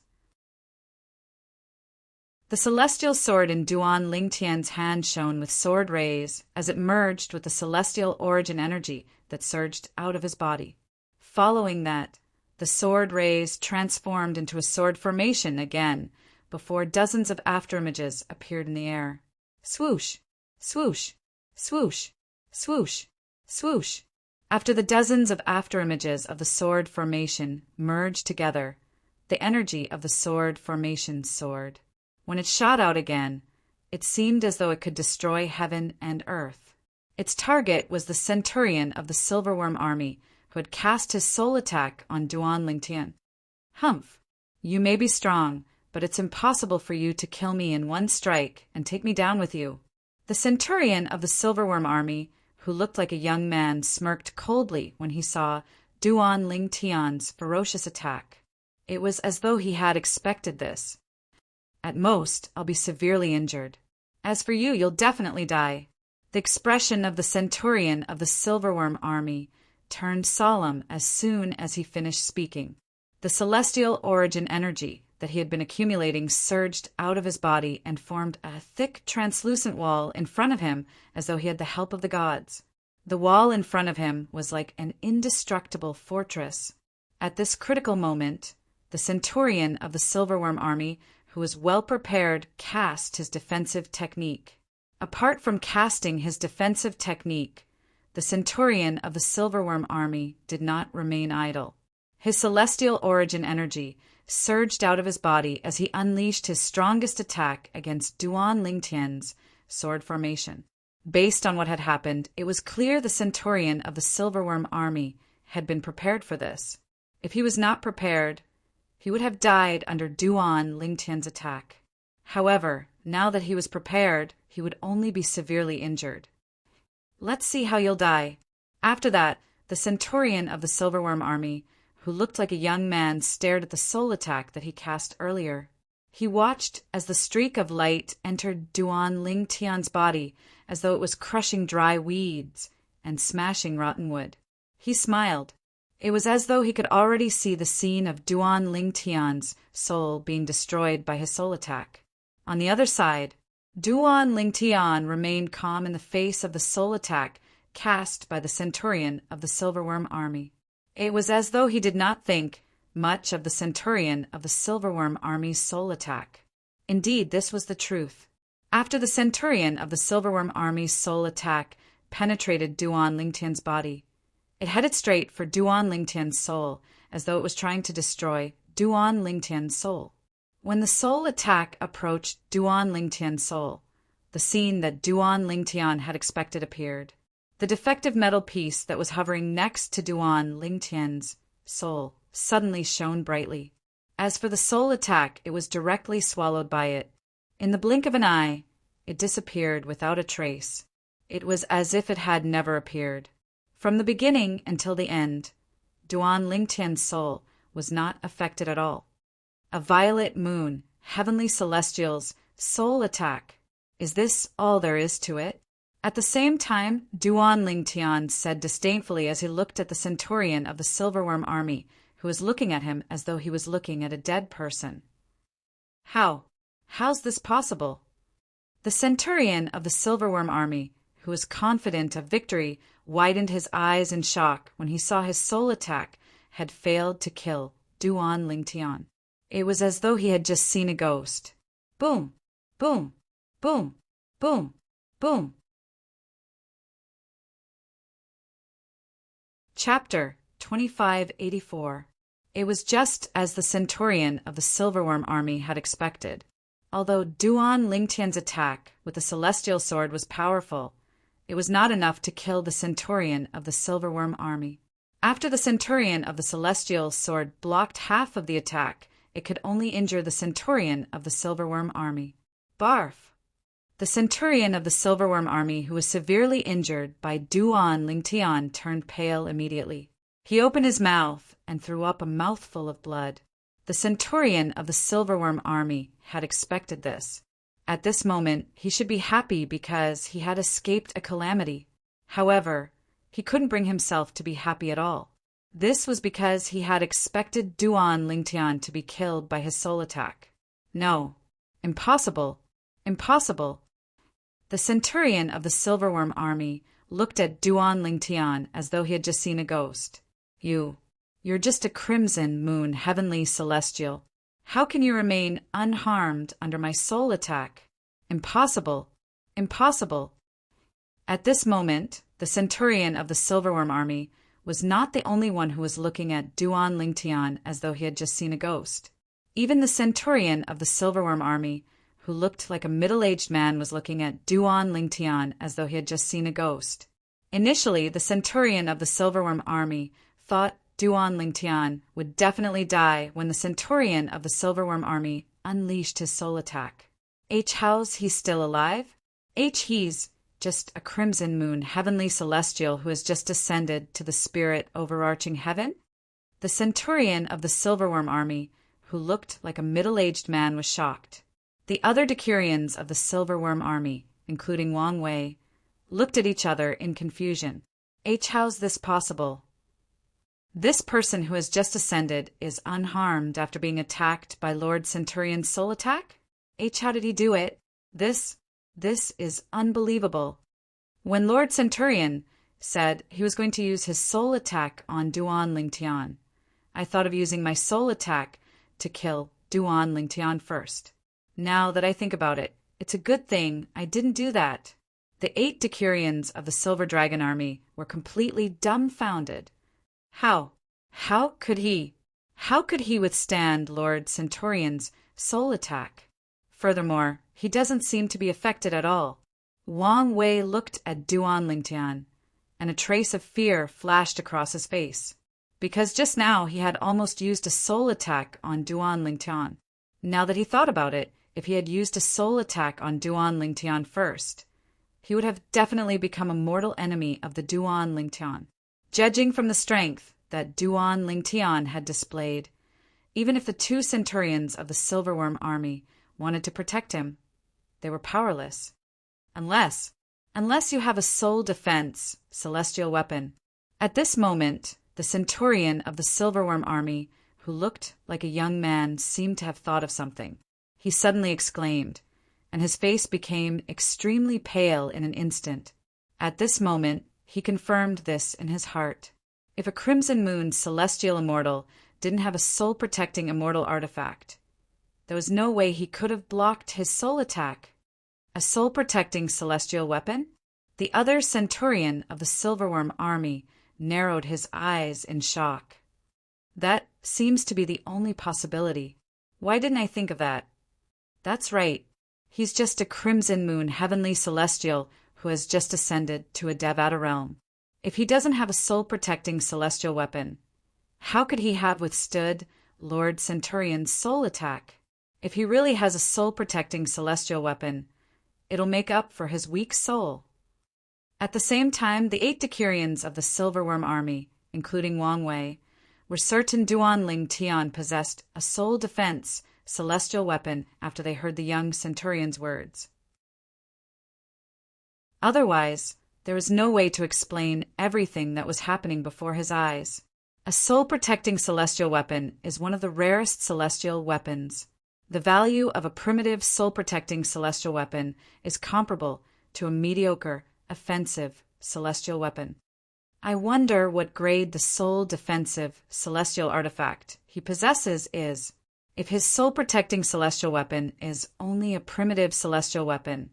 The celestial sword in Duan Lingtian's hand shone with sword rays as it merged with the celestial origin energy that surged out of his body. Following that, the sword rays transformed into a sword formation again before dozens of afterimages appeared in the air. Swoosh, swoosh, swoosh, swoosh, swoosh. After the dozens of afterimages of the sword formation merged together, the energy of the sword formation soared. When it shot out again, it seemed as though it could destroy heaven and earth. Its target was the centurion of the Silverworm army, who had cast his soul attack on Duan Lingtian. Humph! You may be strong, but it's impossible for you to kill me in one strike and take me down with you. The centurion of the Silverworm army, who looked like a young man, smirked coldly when he saw Duan Lingtian's ferocious attack. It was as though he had expected this. At most, I'll be severely injured. As for you, you'll definitely die. The expression of the centurion of the Silverworm army turned solemn as soon as he finished speaking. The celestial origin energy that he had been accumulating surged out of his body and formed a thick, translucent wall in front of him as though he had the help of the gods. The wall in front of him was like an indestructible fortress. At this critical moment, the centurion of the Silverworm army, who was well prepared, cast his defensive technique. Apart from casting his defensive technique, the centurion of the Silverworm army did not remain idle. His celestial origin energy surged out of his body as he unleashed his strongest attack against Duan Lingtian's sword formation. Based on what had happened, it was clear the centurion of the Silverworm army had been prepared for this. If he was not prepared, he would have died under Duan Lingtian's attack. However, now that he was prepared, he would only be severely injured. Let's see how you'll die. After that, the centurion of the Silverworm army, who looked like a young man, stared at the soul attack that he cast earlier. He watched as the streak of light entered Duan Lingtian's body as though it was crushing dry weeds and smashing rotten wood. He smiled. It was as though he could already see the scene of Duan Lingtian's soul being destroyed by his soul attack. On the other side, Duan Lingtian remained calm in the face of the soul attack cast by the centurion of the Silverworm army. It was as though he did not think much of the centurion of the Silverworm army's soul attack. Indeed, this was the truth. After the centurion of the Silverworm army's soul attack penetrated Duan Lingtian's body, it headed straight for Duan Lingtian's soul, as though it was trying to destroy Duan Lingtian's soul. When the soul attack approached Duan Lingtian's soul, the scene that Duan Lingtian had expected appeared. The defective metal piece that was hovering next to Duan Lingtian's soul suddenly shone brightly. As for the soul attack, it was directly swallowed by it. In the blink of an eye, it disappeared without a trace. It was as if it had never appeared. From the beginning until the end, Duan Lingtian's soul was not affected at all. A violet moon, heavenly celestials, soul attack. Is this all there is to it? At the same time, Duan Lingtian said disdainfully as he looked at the centurion of the Silverworm army, who was looking at him as though he was looking at a dead person. How's this possible? The centurion of the Silverworm army, who was confident of victory, widened his eyes in shock when he saw his soul attack had failed to kill Duan Lingtian. It was as though he had just seen a ghost. Boom, boom, boom, boom, boom. Chapter 2584. It was just as the centurion of the Silverworm army had expected. Although Duan Lingtian's attack with the celestial sword was powerful, it was not enough to kill the centurion of the Silverworm army. After the centurion of the celestial sword blocked half of the attack, it could only injure the centurion of the Silverworm army. Barf! The centurion of the Silverworm army, who was severely injured by Duan Lingtian, turned pale immediately. He opened his mouth and threw up a mouthful of blood. The centurion of the Silverworm army had expected this. At this moment, he should be happy because he had escaped a calamity. However, he couldn't bring himself to be happy at all. This was because he had expected Duan Lingtian to be killed by his soul attack. No, Impossible! Impossible! The centurion of the Silverworm army looked at Duan Lingtian as though he had just seen a ghost. You're just a crimson moon heavenly celestial. How can you remain unharmed under my soul attack? Impossible! Impossible! At this moment, the centurion of the Silverworm army was not the only one who was looking at Duan Lingtian as though he had just seen a ghost. Even the centurion of the Silverworm army, who looked like a middle-aged man, was looking at Duan Lingtian as though he had just seen a ghost. Initially, the centurion of the Silverworm army thought Duan Lingtian would definitely die when the centurion of the Silverworm army unleashed his soul attack. How's he still alive? He's just a crimson moon heavenly celestial who has just ascended to the spirit overarching heaven? The centurion of the Silverworm army, who looked like a middle-aged man, was shocked. The other decurions of the Silverworm army, including Wang Wei, looked at each other in confusion. How's this possible? This person who has just ascended is unharmed after being attacked by Lord Centurion's soul attack? How did he do it? This is unbelievable. When Lord Centurion said he was going to use his soul attack on Duan Lingtian, I thought of using my soul attack to kill Duan Lingtian first. Now that I think about it, it's a good thing I didn't do that. The 8 decurions of the Silver Dragon army were completely dumbfounded. How could he withstand Lord Centurion's soul attack? Furthermore, he doesn't seem to be affected at all. Wang Wei looked at Duan Lingtian, and a trace of fear flashed across his face, because just now he had almost used a soul attack on Duan Lingtian. Now that he thought about it, if he had used a soul attack on Duan Lingtian first, he would have definitely become a mortal enemy of the Duan Lingtian. Judging from the strength that Duan Lingtian had displayed, even if the 2 centurions of the Silverworm army wanted to protect him, they were powerless. Unless you have a soul defense celestial weapon. At this moment, the centurion of the Silverworm army, who looked like a young man, seemed to have thought of something. He suddenly exclaimed, and his face became extremely pale in an instant. At this moment, he confirmed this in his heart. If a Crimson Moon celestial immortal didn't have a soul-protecting immortal artifact, there was no way he could have blocked his soul attack. A soul-protecting celestial weapon? The other centurion of the Silverworm army narrowed his eyes in shock. That seems to be the only possibility. Why didn't I think of that? That's right. He's just a Crimson Moon heavenly celestial who has just ascended to a Devata realm. If he doesn't have a soul-protecting celestial weapon, how could he have withstood Lord Centurion's soul attack? If he really has a soul-protecting celestial weapon, it'll make up for his weak soul. At the same time, the 8 decurions of the Silverworm army, including Wang Wei, were certain Duan Lingtian possessed a soul defense celestial weapon after they heard the young centurion's words. Otherwise, there was no way to explain everything that was happening before his eyes. A soul-protecting celestial weapon is one of the rarest celestial weapons. The value of a primitive soul-protecting celestial weapon is comparable to a mediocre, offensive celestial weapon. I wonder what grade the soul-defensive celestial artifact he possesses is. If his soul-protecting celestial weapon is only a primitive celestial weapon,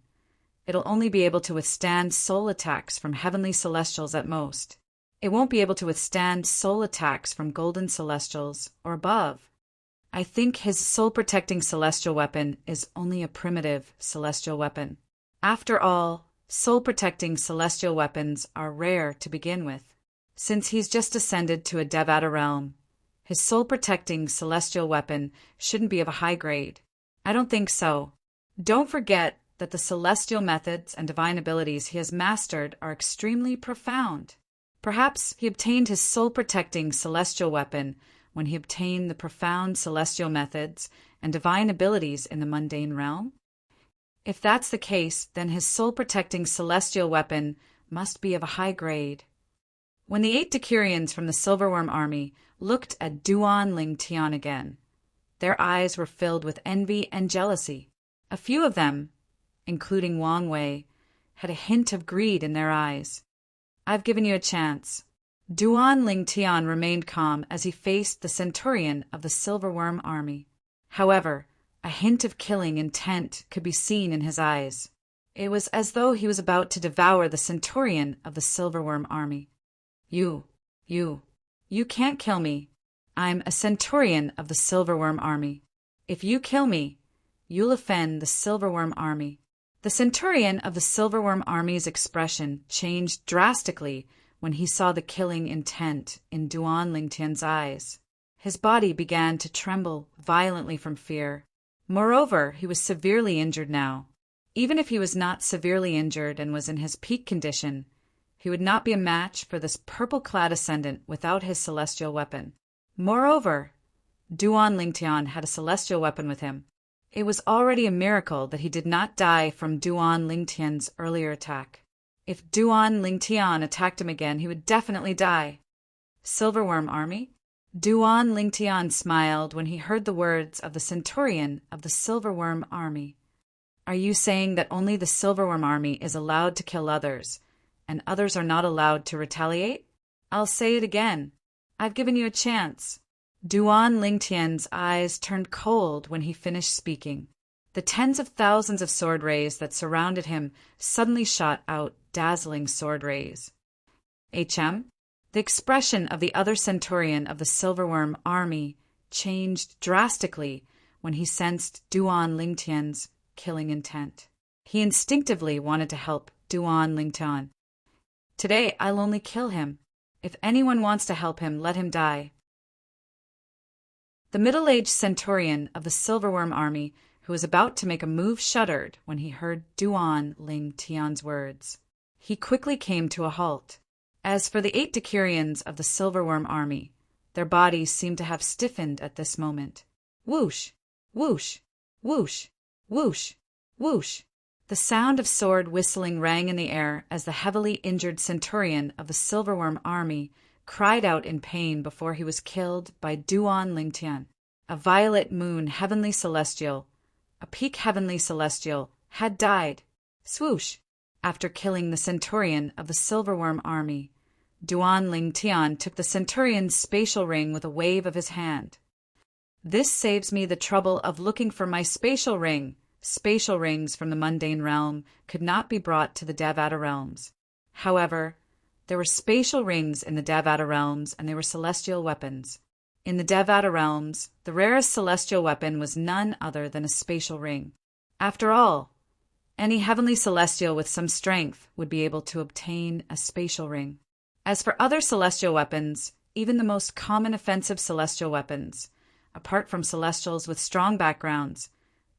it'll only be able to withstand soul attacks from heavenly celestials at most. It won't be able to withstand soul attacks from golden celestials or above. I think his soul-protecting celestial weapon is only a primitive celestial weapon. After all, soul-protecting celestial weapons are rare to begin with. Since he's just ascended to a Devata realm, his soul-protecting celestial weapon shouldn't be of a high grade. I don't think so. Don't forget that the celestial methods and divine abilities he has mastered are extremely profound. Perhaps he obtained his soul-protecting celestial weapon when he obtained the profound celestial methods and divine abilities in the mundane realm? If that's the case, then his soul-protecting celestial weapon must be of a high grade. When the 8 decurions from the Silverworm army looked at Duan Lingtian again, their eyes were filled with envy and jealousy. A few of them, including Wang Wei, had a hint of greed in their eyes. "I've given you a chance." Duan Lingtian remained calm as he faced the centurion of the Silverworm army. However, a hint of killing intent could be seen in his eyes. It was as though he was about to devour the centurion of the Silverworm army. You can't kill me. I'm a centurion of the Silverworm army. If you kill me, you'll offend the Silverworm army." The centurion of the Silverworm army's expression changed drastically when he saw the killing intent in Duan Lingtian's eyes. His body began to tremble violently from fear. Moreover, he was severely injured now. Even if he was not severely injured and was in his peak condition, he would not be a match for this purple-clad ascendant without his celestial weapon. Moreover, Duan Lingtian had a celestial weapon with him. It was already a miracle that he did not die from Duan Lingtian's earlier attack. If Duan Lingtian attacked him again, he would definitely die. Silverworm army? Duan Lingtian smiled when he heard the words of the centurion of the Silverworm army. "Are you saying that only the Silverworm army is allowed to kill others, and others are not allowed to retaliate? I'll say it again. I've given you a chance." Duan Lingtian's eyes turned cold when he finished speaking. The tens of thousands of sword rays that surrounded him suddenly shot out dazzling sword rays. The expression of the other centurion of the Silverworm army changed drastically when he sensed Duan Lingtian's killing intent. He instinctively wanted to help Duan Lingtian. "Today I'll only kill him. If anyone wants to help him, let him die." The middle-aged centurion of the Silverworm army, who was about to make a move, shuddered when he heard Duan Lingtian's words. He quickly came to a halt. As for the 8 decurions of the Silverworm army, their bodies seemed to have stiffened at this moment. Whoosh! Whoosh! Whoosh! Whoosh! Whoosh! The sound of sword whistling rang in the air as the heavily injured centurion of the Silverworm army cried out in pain before he was killed by Duan Lingtian. A violet moon heavenly celestial, a peak heavenly celestial, had died. Swoosh! After killing the centurion of the Silverworm army, Duan Lingtian took the centurion's spatial ring with a wave of his hand. "This saves me the trouble of looking for my spatial ring." Spatial rings from the mundane realm could not be brought to the Devata realms. However, there were spatial rings in the Devata realms, and they were celestial weapons. In the Devata realms, the rarest celestial weapon was none other than a spatial ring. After all, any heavenly celestial with some strength would be able to obtain a spatial ring. As for other celestial weapons, even the most common offensive celestial weapons, apart from celestials with strong backgrounds,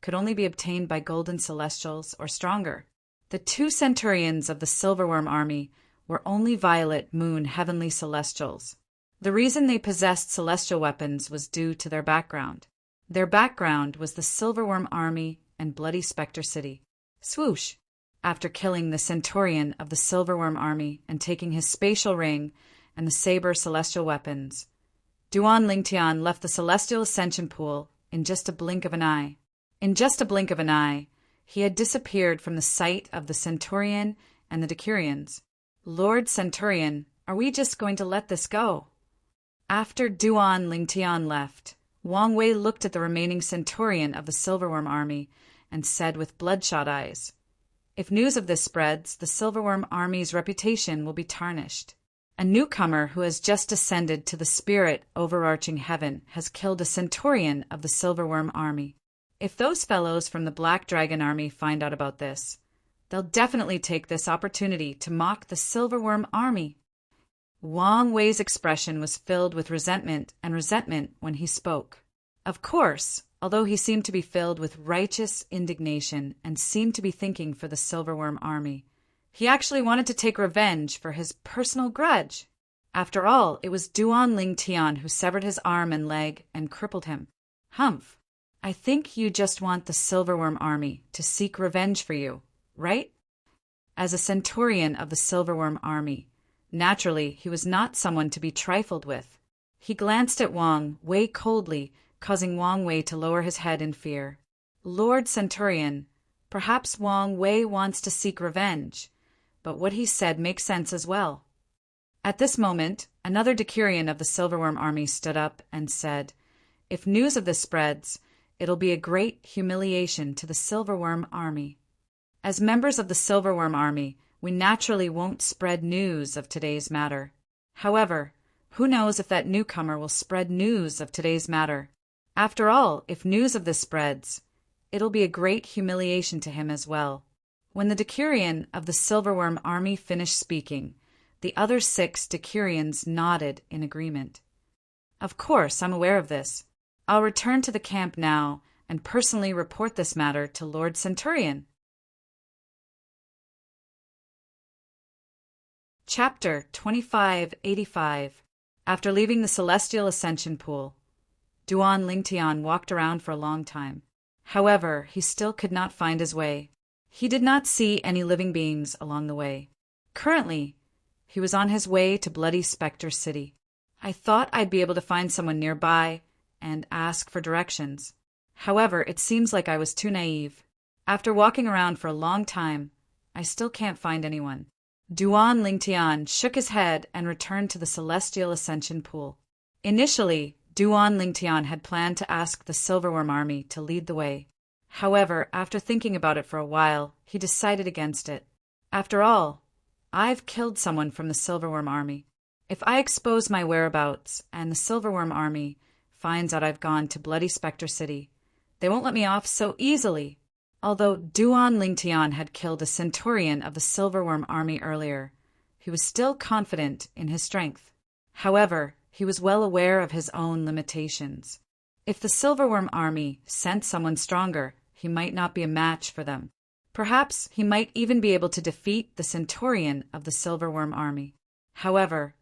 could only be obtained by golden celestials or stronger. The 2 centurions of the Silverworm army were only violet moon heavenly celestials. The reason they possessed celestial weapons was due to their background. Their background was the Silverworm army and Bloody Spectre City. Swoosh! After killing the centurion of the Silverworm army and taking his spatial ring and the saber celestial weapons, Duan Lingtian left the celestial ascension pool in just a blink of an eye. In just a blink of an eye, he had disappeared from the sight of the centurion and the decurions. "Lord Centurion, are we just going to let this go?" After Duan Lingtian left, Wang Wei looked at the remaining centurion of the Silverworm army and said with bloodshot eyes, "If news of this spreads, the Silverworm army's reputation will be tarnished. A newcomer who has just ascended to the spirit overarching heaven has killed a centurion of the Silverworm army. If those fellows from the Black Dragon army find out about this, they'll definitely take this opportunity to mock the Silverworm army." Wang Wei's expression was filled with resentment when he spoke. Of course, although he seemed to be filled with righteous indignation and seemed to be thinking for the Silverworm army, he actually wanted to take revenge for his personal grudge. After all, it was Duan Lingtian who severed his arm and leg and crippled him. Humph! I think you just want the Silverworm army to seek revenge for you, right? As a centurion of the Silverworm army, naturally he was not someone to be trifled with. He glanced at Wang Wei coldly, causing Wang Wei to lower his head in fear. Lord Centurion, perhaps Wang Wei wants to seek revenge, but what he said makes sense as well. At this moment, another decurion of the Silverworm army stood up and said, "If news of this spreads, it'll be a great humiliation to the Silverworm army. As members of the Silverworm army, we naturally won't spread news of today's matter. However, who knows if that newcomer will spread news of today's matter? After all, if news of this spreads, it'll be a great humiliation to him as well." When the decurion of the Silverworm army finished speaking, the other 6 decurions nodded in agreement. "Of course, I'm aware of this. I'll return to the camp now and personally report this matter to Lord Centurion." Chapter 2585. After leaving the Celestial Ascension Pool, Duan Lingtian walked around for a long time. However, he still could not find his way. He did not see any living beings along the way. Currently, he was on his way to Bloody Spectre City. I thought I'd be able to find someone nearby and ask for directions. However, it seems like I was too naive. After walking around for a long time, I still can't find anyone. Duan Lingtian shook his head and returned to the Celestial Ascension Pool. Initially, Duan Lingtian had planned to ask the Silverworm army to lead the way. However, after thinking about it for a while, he decided against it. After all, I've killed someone from the Silverworm army. If I expose my whereabouts and the Silverworm army finds out I've gone to Bloody Spectre City, they won't let me off so easily. Although Duan Lingtian had killed a centurion of the Silverworm army earlier, he was still confident in his strength. However, he was well aware of his own limitations. If the Silverworm army sent someone stronger, he might not be a match for them. Perhaps he might even be able to defeat the centurion of the Silverworm army. However,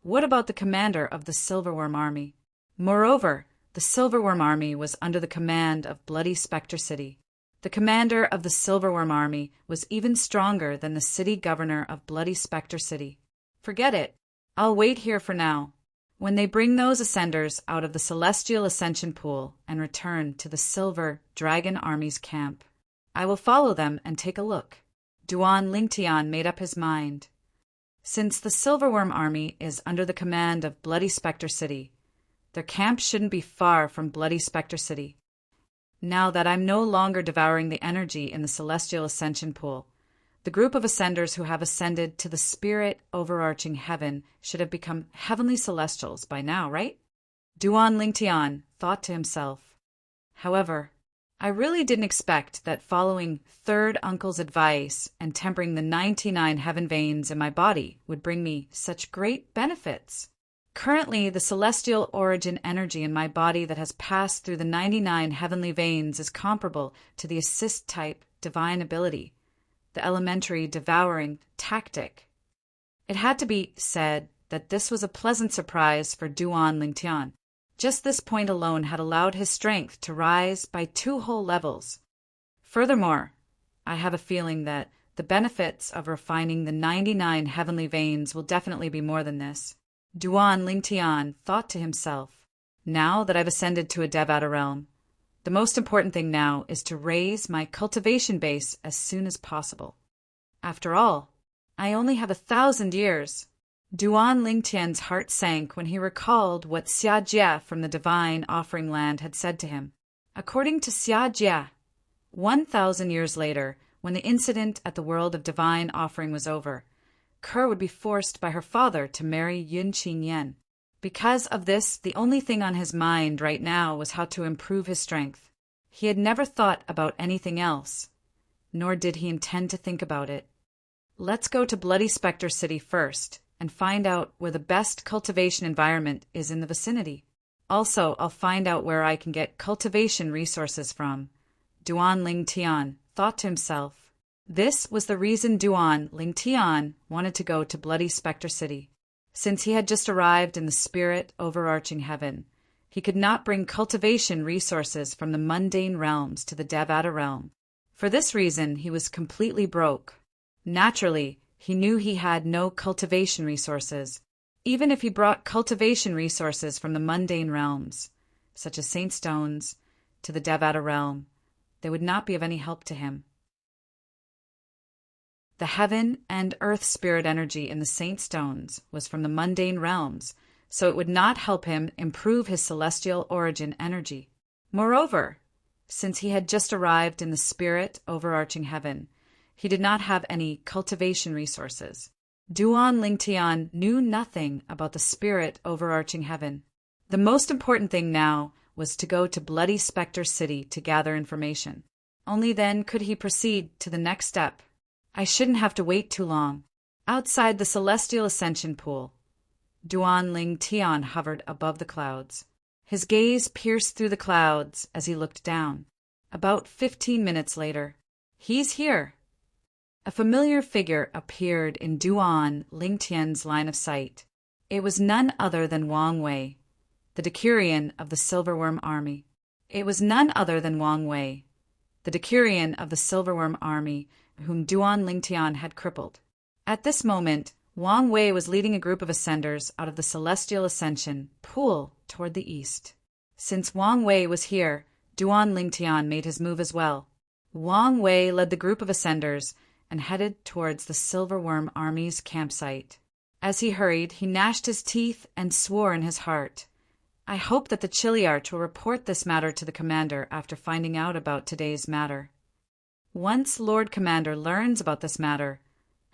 what about the commander of the Silverworm army? Moreover, the Silverworm army was under the command of Bloody Spectre City. The commander of the Silverworm army was even stronger than the city governor of Bloody Spectre City. Forget it. I'll wait here for now. When they bring those ascenders out of the Celestial Ascension Pool and return to the Silver Dragon Army's camp, I will follow them and take a look. Duan Lingtian made up his mind. Since the Silverworm army is under the command of Bloody Spectre City, their camp shouldn't be far from Bloody Spectre City. Now that I'm no longer devouring the energy in the Celestial Ascension Pool, the group of ascenders who have ascended to the spirit overarching heaven should have become heavenly celestials by now, right? Duan Lingtian thought to himself. However, I really didn't expect that following Third Uncle's advice and tempering the 99 heaven veins in my body would bring me such great benefits. Currently, the celestial origin energy in my body that has passed through the 99 heavenly veins is comparable to the assist-type divine ability, the elementary devouring tactic. It had to be said that this was a pleasant surprise for Duan Lingtian. Just this point alone had allowed his strength to rise by 2 whole levels. Furthermore, I have a feeling that the benefits of refining the 99 heavenly veins will definitely be more than this. Duan Lingtian thought to himself, now that I've ascended to a Devata realm, the most important thing now is to raise my cultivation base as soon as possible. After all, I only have 1,000 years. Duan Lingtian's heart sank when he recalled what Xia Jie from the Divine Offering Land had said to him. According to Xia Jie, 1,000 years later, when the incident at the World of Divine Offering was over, Kerr would be forced by her father to marry Yun Qinyan. Because of this, the only thing on his mind right now was how to improve his strength. He had never thought about anything else, nor did he intend to think about it. Let's go to Bloody Spectre City first and find out where the best cultivation environment is in the vicinity. Also, I'll find out where I can get cultivation resources from. Duan Lingtian thought to himself. This was the reason Duan Lingtian wanted to go to Bloody Spectre City. Since he had just arrived in the spirit overarching heaven, he could not bring cultivation resources from the mundane realms to the Devata realm. For this reason, he was completely broke. Naturally, he knew he had no cultivation resources. Even if he brought cultivation resources from the mundane realms, such as saint stones, to the Devata realm, they would not be of any help to him. The heaven and earth spirit energy in the saint stones was from the mundane realms, so it would not help him improve his celestial origin energy. Moreover, since he had just arrived in the spirit overarching heaven, he did not have any cultivation resources. Duan Lingtian knew nothing about the spirit overarching heaven. The most important thing now was to go to Bloody Spectre City to gather information. Only then could he proceed to the next step. I shouldn't have to wait too long. Outside the celestial ascension pool, Duan Lingtian hovered above the clouds. His gaze pierced through the clouds as he looked down. About 15 minutes later, "He's here." A familiar figure appeared in Duan Lingtian's line of sight. It was none other than Wang Wei, the Decurion of the Silverworm Army. Whom Duan Lingtian had crippled. At this moment, Wang Wei was leading a group of ascenders out of the celestial ascension pool toward the east. Since Wang Wei was here, Duan Lingtian made his move as well. Wang Wei led the group of ascenders and headed towards the Silverworm Army's campsite. As he hurried, he gnashed his teeth and swore in his heart, "I hope that the Chiliarch will report this matter to the commander after finding out about today's matter. Once Lord Commander learns about this matter,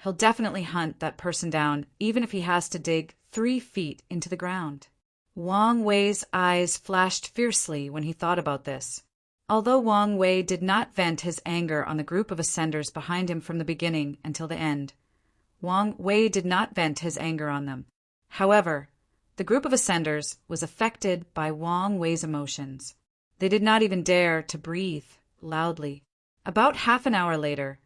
he'll definitely hunt that person down, even if he has to dig 3 feet into the ground." Wang Wei's eyes flashed fiercely when he thought about this. Although Wang Wei did not vent his anger on the group of ascenders behind him from the beginning until the end, Wang Wei did not vent his anger on them. However, the group of ascenders was affected by Wang Wei's emotions. They did not even dare to breathe loudly. About half an hour later,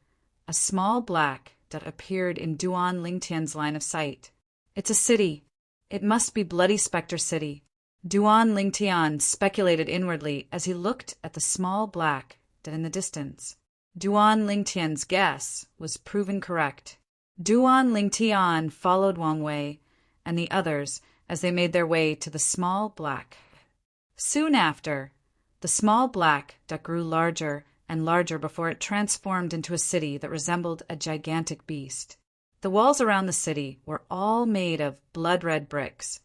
a small black dot appeared in Duan Lingtian's line of sight. "It's a city. It must be Bloody Spectre City." Duan Lingtian speculated inwardly as he looked at the small black dot in the distance. Duan Lingtian's guess was proven correct. Duan Lingtian followed Wang Wei and the others as they made their way to the small black. Soon after, the small black dot grew larger and larger before it transformed into a city that resembled a gigantic beast. The walls around the city were all made of blood-red bricks,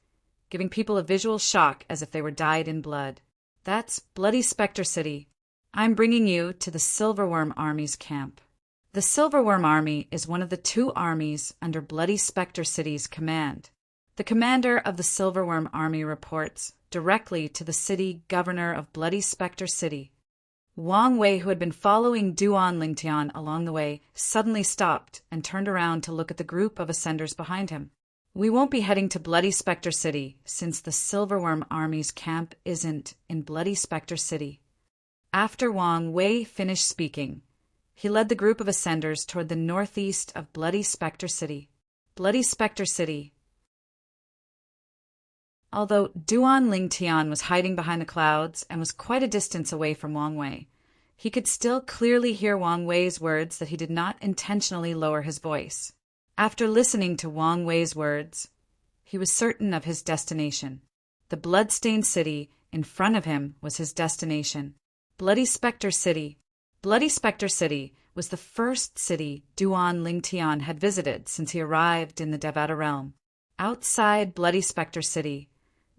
giving people a visual shock as if they were dyed in blood. "That's Bloody Spectre City. I'm bringing you to the Silverworm Army's camp." The Silverworm Army is one of the 2 armies under Bloody Spectre City's command. The commander of the Silverworm Army reports directly to the city governor of Bloody Spectre City. Wang Wei, who had been following Duan Lingtian along the way, suddenly stopped and turned around to look at the group of ascenders behind him. "We won't be heading to Bloody Spectre City, since the Silverworm Army's camp isn't in Bloody Spectre City." After Wang Wei finished speaking, he led the group of ascenders toward the northeast of Bloody Spectre City. Bloody Spectre City. Although Duan Lingtian was hiding behind the clouds and was quite a distance away from Wang Wei, he could still clearly hear Wang Wei's words that he did not intentionally lower his voice. After listening to Wang Wei's words, he was certain of his destination. The blood-stained city in front of him was his destination. Bloody Spectre City. Bloody Spectre City was the first city Duan Lingtian had visited since he arrived in the Devata realm. Outside Bloody Spectre City,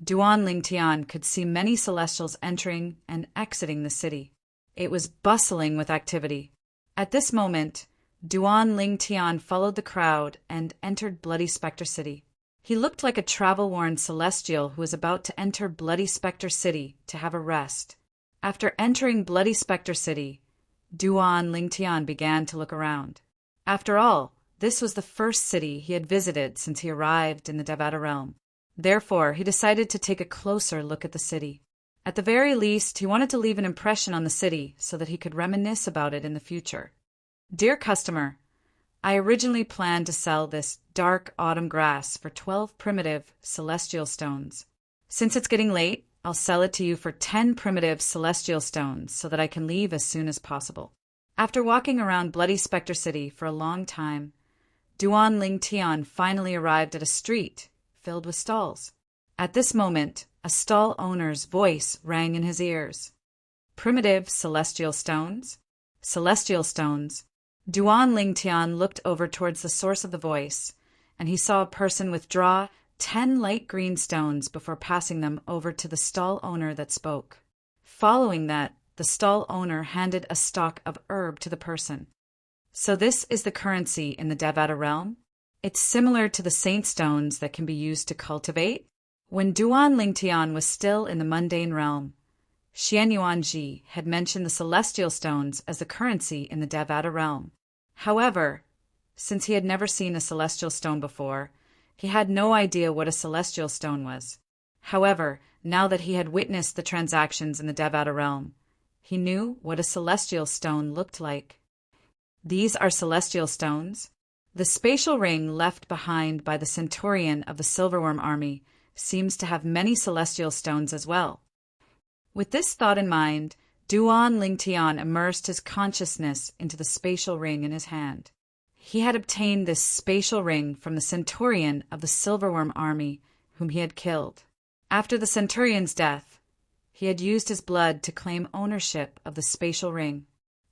Duan Lingtian could see many celestials entering and exiting the city. It was bustling with activity. At this moment, Duan Lingtian followed the crowd and entered Bloody Spectre City. He looked like a travel-worn celestial who was about to enter Bloody Spectre City to have a rest. After entering Bloody Spectre City, Duan Lingtian began to look around. After all, this was the first city he had visited since he arrived in the Devata realm. Therefore, he decided to take a closer look at the city. At the very least, he wanted to leave an impression on the city so that he could reminisce about it in the future. "Dear customer, I originally planned to sell this dark autumn grass for 12 primitive celestial stones. Since it's getting late, I'll sell it to you for 10 primitive celestial stones so that I can leave as soon as possible." After walking around Bloody Spectre City for a long time, Duan Lingtian finally arrived at a street filled with stalls. At this moment, a stall owner's voice rang in his ears. Primitive celestial stones? Celestial stones. Duan Lingtian looked over towards the source of the voice, and he saw a person withdraw 10 light green stones before passing them over to the stall owner that spoke. Following that, the stall owner handed a stalk of herb to the person. So this is the currency in the Devata realm? It's similar to the saint stones that can be used to cultivate? When Duan Lingtian was still in the mundane realm, Xian Yuanji had mentioned the celestial stones as the currency in the Devata realm. However, since he had never seen a celestial stone before, he had no idea what a celestial stone was. However, now that he had witnessed the transactions in the Devata realm, he knew what a celestial stone looked like. These are celestial stones? The spatial ring left behind by the centurion of the Silverworm army seems to have many celestial stones as well. With this thought in mind, Duan Lingtian immersed his consciousness into the spatial ring in his hand. He had obtained this spatial ring from the centurion of the Silverworm army whom he had killed. After the centurion's death, he had used his blood to claim ownership of the spatial ring.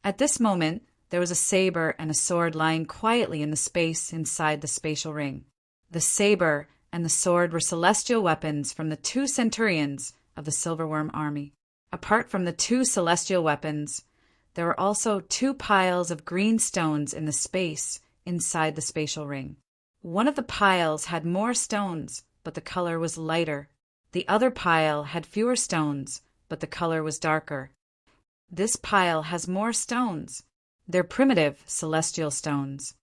At this moment, there was a saber and a sword lying quietly in the space inside the spatial ring. The saber and the sword were celestial weapons from the 2 centurions of the Silverworm army. Apart from the 2 celestial weapons, there were also 2 piles of green stones in the space inside the spatial ring. One of the piles had more stones, but the color was lighter. The other pile had fewer stones, but the color was darker. This pile has more stones. They're primitive celestial stones.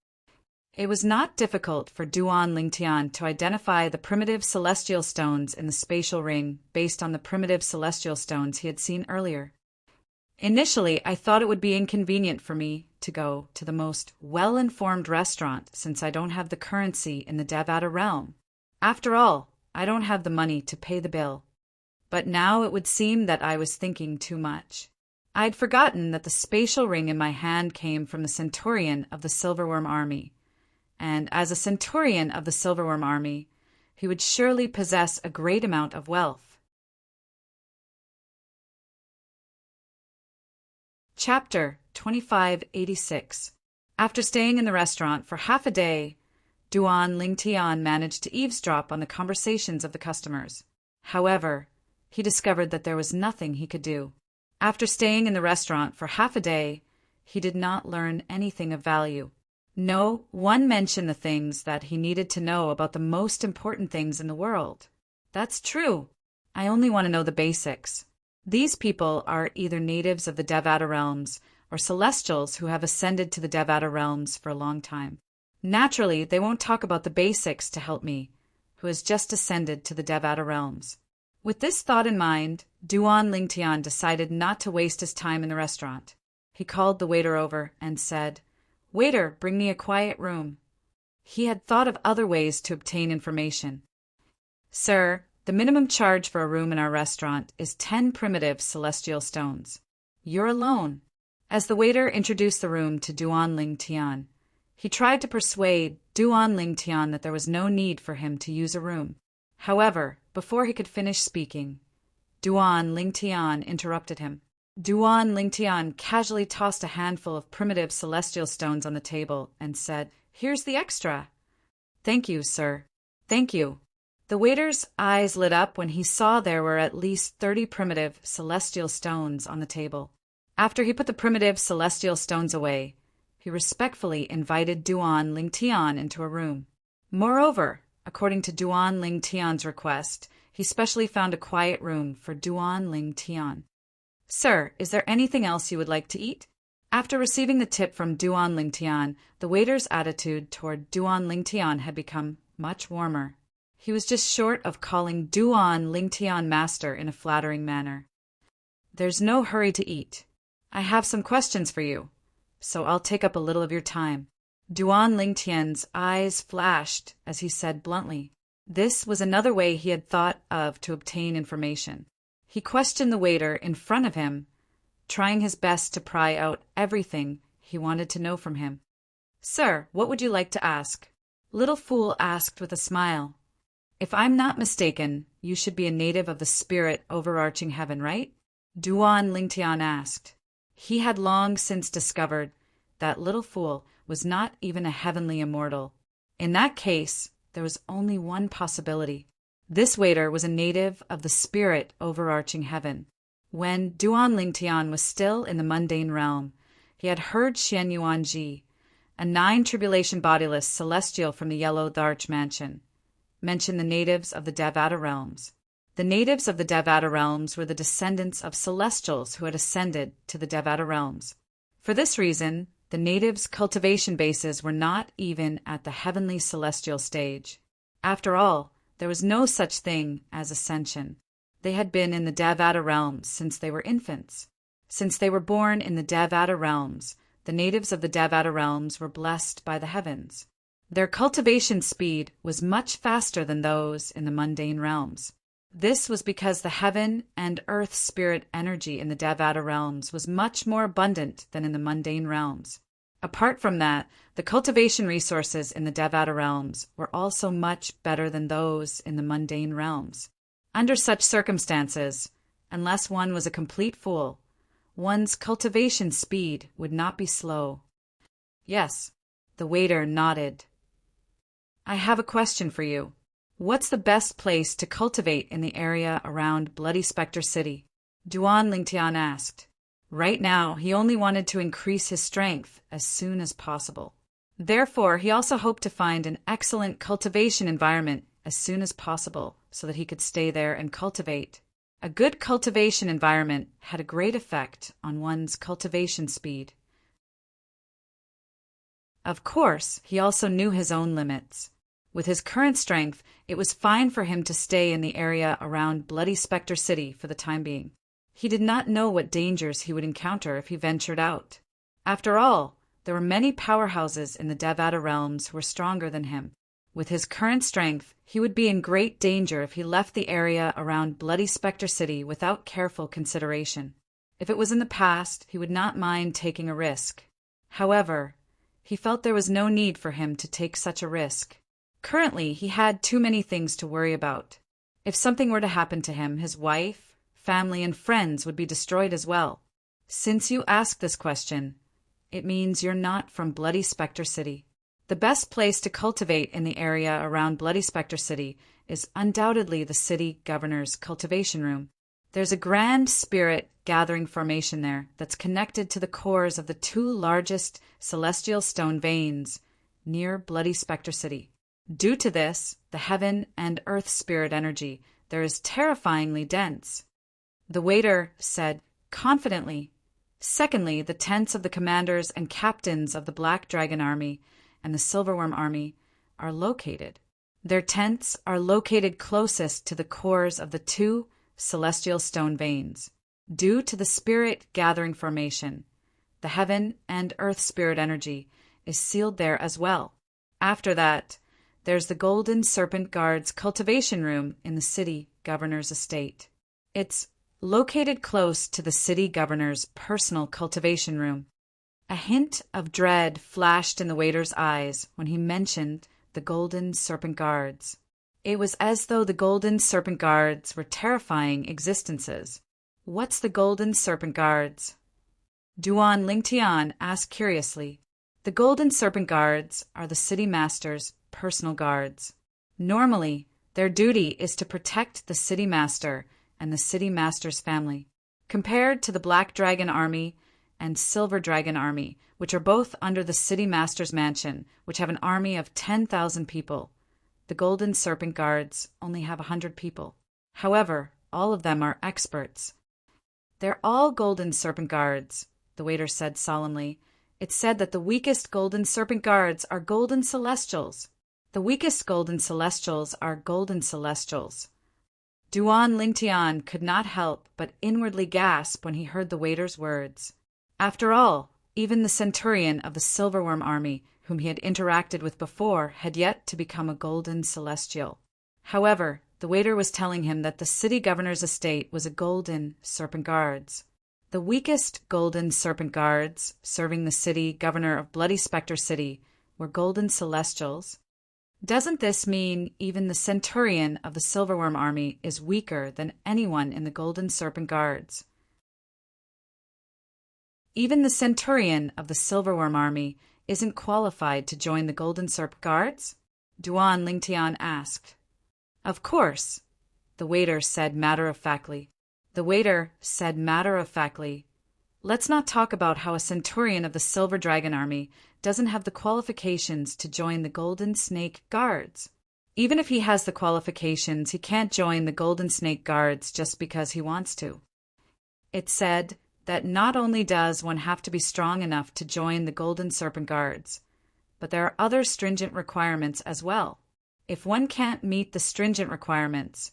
It was not difficult for Duan Lingtian to identify the primitive celestial stones in the spatial ring based on the primitive celestial stones he had seen earlier. Initially, I thought it would be inconvenient for me to go to the most well-informed restaurant since I don't have the currency in the Devata realm. After all, I don't have the money to pay the bill. But now it would seem that I was thinking too much. I'd forgotten that the spatial ring in my hand came from the centurion of the Silverworm army. And as a centurion of the Silverworm army, he would surely possess a great amount of wealth. Chapter 2586. After staying in the restaurant for half a day, Duan Lingtian managed to eavesdrop on the conversations of the customers. However, he discovered that there was nothing he could do. After staying in the restaurant for half a day, he did not learn anything of value. No one mentioned the things that he needed to know about the most important things in the world. That's true. I only want to know the basics. These people are either natives of the Devata realms or celestials who have ascended to the Devata realms for a long time. Naturally, they won't talk about the basics to help me, who has just ascended to the Devata realms. With this thought in mind, Duan Lingtian decided not to waste his time in the restaurant. He called the waiter over and said, "Waiter, bring me a quiet room." He had thought of other ways to obtain information. "Sir, the minimum charge for a room in our restaurant is 10 primitive celestial stones. You're alone." As the waiter introduced the room to Duan Lingtian, he tried to persuade Duan Lingtian that there was no need for him to use a room. However, before he could finish speaking, Duan Lingtian interrupted him. Duan Lingtian casually tossed a handful of primitive celestial stones on the table and said, "Here's the extra." "Thank you, sir. Thank you." The waiter's eyes lit up when he saw there were at least 30 primitive celestial stones on the table. After he put the primitive celestial stones away, he respectfully invited Duan Lingtian into a room. Moreover, according to Duan Lingtian's request, he specially found a quiet room for Duan Lingtian. "Sir, is there anything else you would like to eat?" After receiving the tip from Duan Lingtian, the waiter's attitude toward Duan Lingtian had become much warmer. He was just short of calling Duan Lingtian master in a flattering manner. "There's no hurry to eat. I have some questions for you, so I'll take up a little of your time." Duan Lingtian's eyes flashed as he said bluntly. This was another way he had thought of to obtain information. He questioned the waiter in front of him, trying his best to pry out everything he wanted to know from him. "Sir, what would you like to ask?" Little Fool asked with a smile. "If I'm not mistaken, you should be a native of the spirit overarching heaven, right?" Duan Lingtian asked. He had long since discovered that little fool was not even a heavenly immortal. In that case, there was only one possibility. This waiter was a native of the spirit overarching heaven. When Duan Lingtian was still in the mundane realm, he had heard Xian Yuanji, a nine-tribulation bodiless celestial from the Yellow Larch Mansion, mention the natives of the Devata realms. The natives of the Devata realms were the descendants of celestials who had ascended to the Devata realms. For this reason, the natives' cultivation bases were not even at the heavenly celestial stage. After all, there was no such thing as ascension. They had been in the Devata realms since they were infants. Since they were born in the Devata realms, the natives of the Devata realms were blessed by the heavens. Their cultivation speed was much faster than those in the mundane realms. This was because the heaven and earth spirit energy in the Devata realms was much more abundant than in the mundane realms. Apart from that, the cultivation resources in the Devata realms were also much better than those in the mundane realms. Under such circumstances, unless one was a complete fool, one's cultivation speed would not be slow. Yes, the waiter nodded. I have a question for you. What's the best place to cultivate in the area around Bloody Spectre City? Duan Lingtian asked. Right now, he only wanted to increase his strength as soon as possible. Therefore, he also hoped to find an excellent cultivation environment as soon as possible so that he could stay there and cultivate. A good cultivation environment had a great effect on one's cultivation speed. Of course, he also knew his own limits. With his current strength, it was fine for him to stay in the area around Bloody Spectre City for the time being. He did not know what dangers he would encounter if he ventured out. After all, there were many powerhouses in the Devata realms who were stronger than him. With his current strength, he would be in great danger if he left the area around Bloody Spectre City without careful consideration. If it was in the past, he would not mind taking a risk. However, he felt there was no need for him to take such a risk. Currently, he had too many things to worry about. If something were to happen to him, his wife, family, and friends would be destroyed as well. Since you ask this question, it means you're not from Bloody Spectre City. The best place to cultivate in the area around Bloody Spectre City is undoubtedly the city governor's cultivation room. There's a grand spirit gathering formation there that's connected to the cores of the two largest celestial stone veins near Bloody Spectre City. Due to this, the heaven and earth spirit energy there is terrifyingly dense. The waiter said confidently. Secondly, the tents of the commanders and captains of the Black Dragon Army and the Silverworm Army are located. Their tents are located closest to the cores of the two celestial stone veins. Due to the spirit gathering formation, the heaven and earth spirit energy is sealed there as well. After that, there's the Golden Serpent Guard's cultivation room in the city governor's estate. It's located close to the city governor's personal cultivation room. A hint of dread flashed in the waiter's eyes when he mentioned the Golden Serpent Guards. It was as though the Golden Serpent Guards were terrifying existences. What's the Golden Serpent Guards? Duan Lingtian asked curiously. The Golden Serpent Guards are the city master's personal guards. Normally, their duty is to protect the city master and the city master's family. Compared to the Black Dragon Army and Silver Dragon Army, which are both under the city master's mansion, which have an army of 10,000 people, the Golden Serpent Guards only have 100 people. However, all of them are experts. They're all Golden Serpent Guards, the waiter said solemnly. It's said that the weakest Golden Serpent Guards are Golden Celestials. The weakest Golden Celestials are Golden Celestials. Duan Lingtian could not help but inwardly gasp when he heard the waiter's words. After all, even the centurion of the Silverworm Army, whom he had interacted with before, had yet to become a Golden Celestial. However, the waiter was telling him that the city governor's estate was a Golden Serpent Guards. The weakest Golden Serpent Guards, serving the city governor of Bloody Spectre City, were Golden Celestials. Doesn't this mean even the centurion of the Silverworm Army is weaker than anyone in the Golden Serpent Guards? Even the centurion of the Silverworm army isn't qualified to join the Golden Serpent Guards? Duan Lingtian asked. Of course, the waiter said matter-of-factly. Let's not talk about how a centurion of the Silver Dragon army doesn't have the qualifications to join the Golden Snake Guards. Even if he has the qualifications, he can't join the Golden Snake Guards just because he wants to. It said that not only does one have to be strong enough to join the Golden Serpent Guards, but there are other stringent requirements as well. If one can't meet the stringent requirements,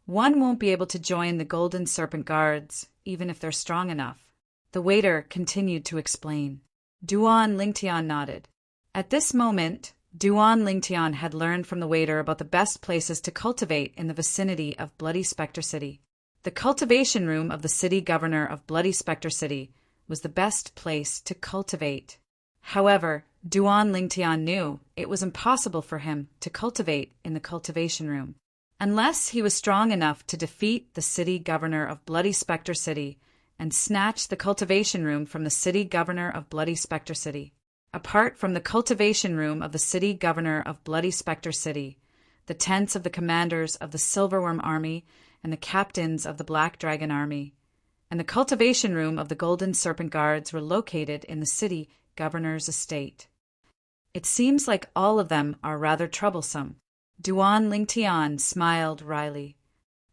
one won't be able to join the Golden Serpent Guards, even if they're strong enough. The waiter continued to explain. Duan Lingtian nodded. At this moment, Duan Lingtian had learned from the waiter about the best places to cultivate in the vicinity of Bloody Spectre City. The cultivation room of the city governor of Bloody Spectre City was the best place to cultivate. However, Duan Lingtian knew it was impossible for him to cultivate in the cultivation room, unless he was strong enough to defeat the city governor of Bloody Spectre City and snatch the cultivation room from the city governor of Bloody Spectre City. Apart from the cultivation room of the city governor of Bloody Spectre City, the tents of the commanders of the Silverworm army and the captains of the Black Dragon army, and the cultivation room of the Golden Serpent Guards were located in the city governor's estate. It seems like all of them are rather troublesome. Duan Lingtian smiled wryly.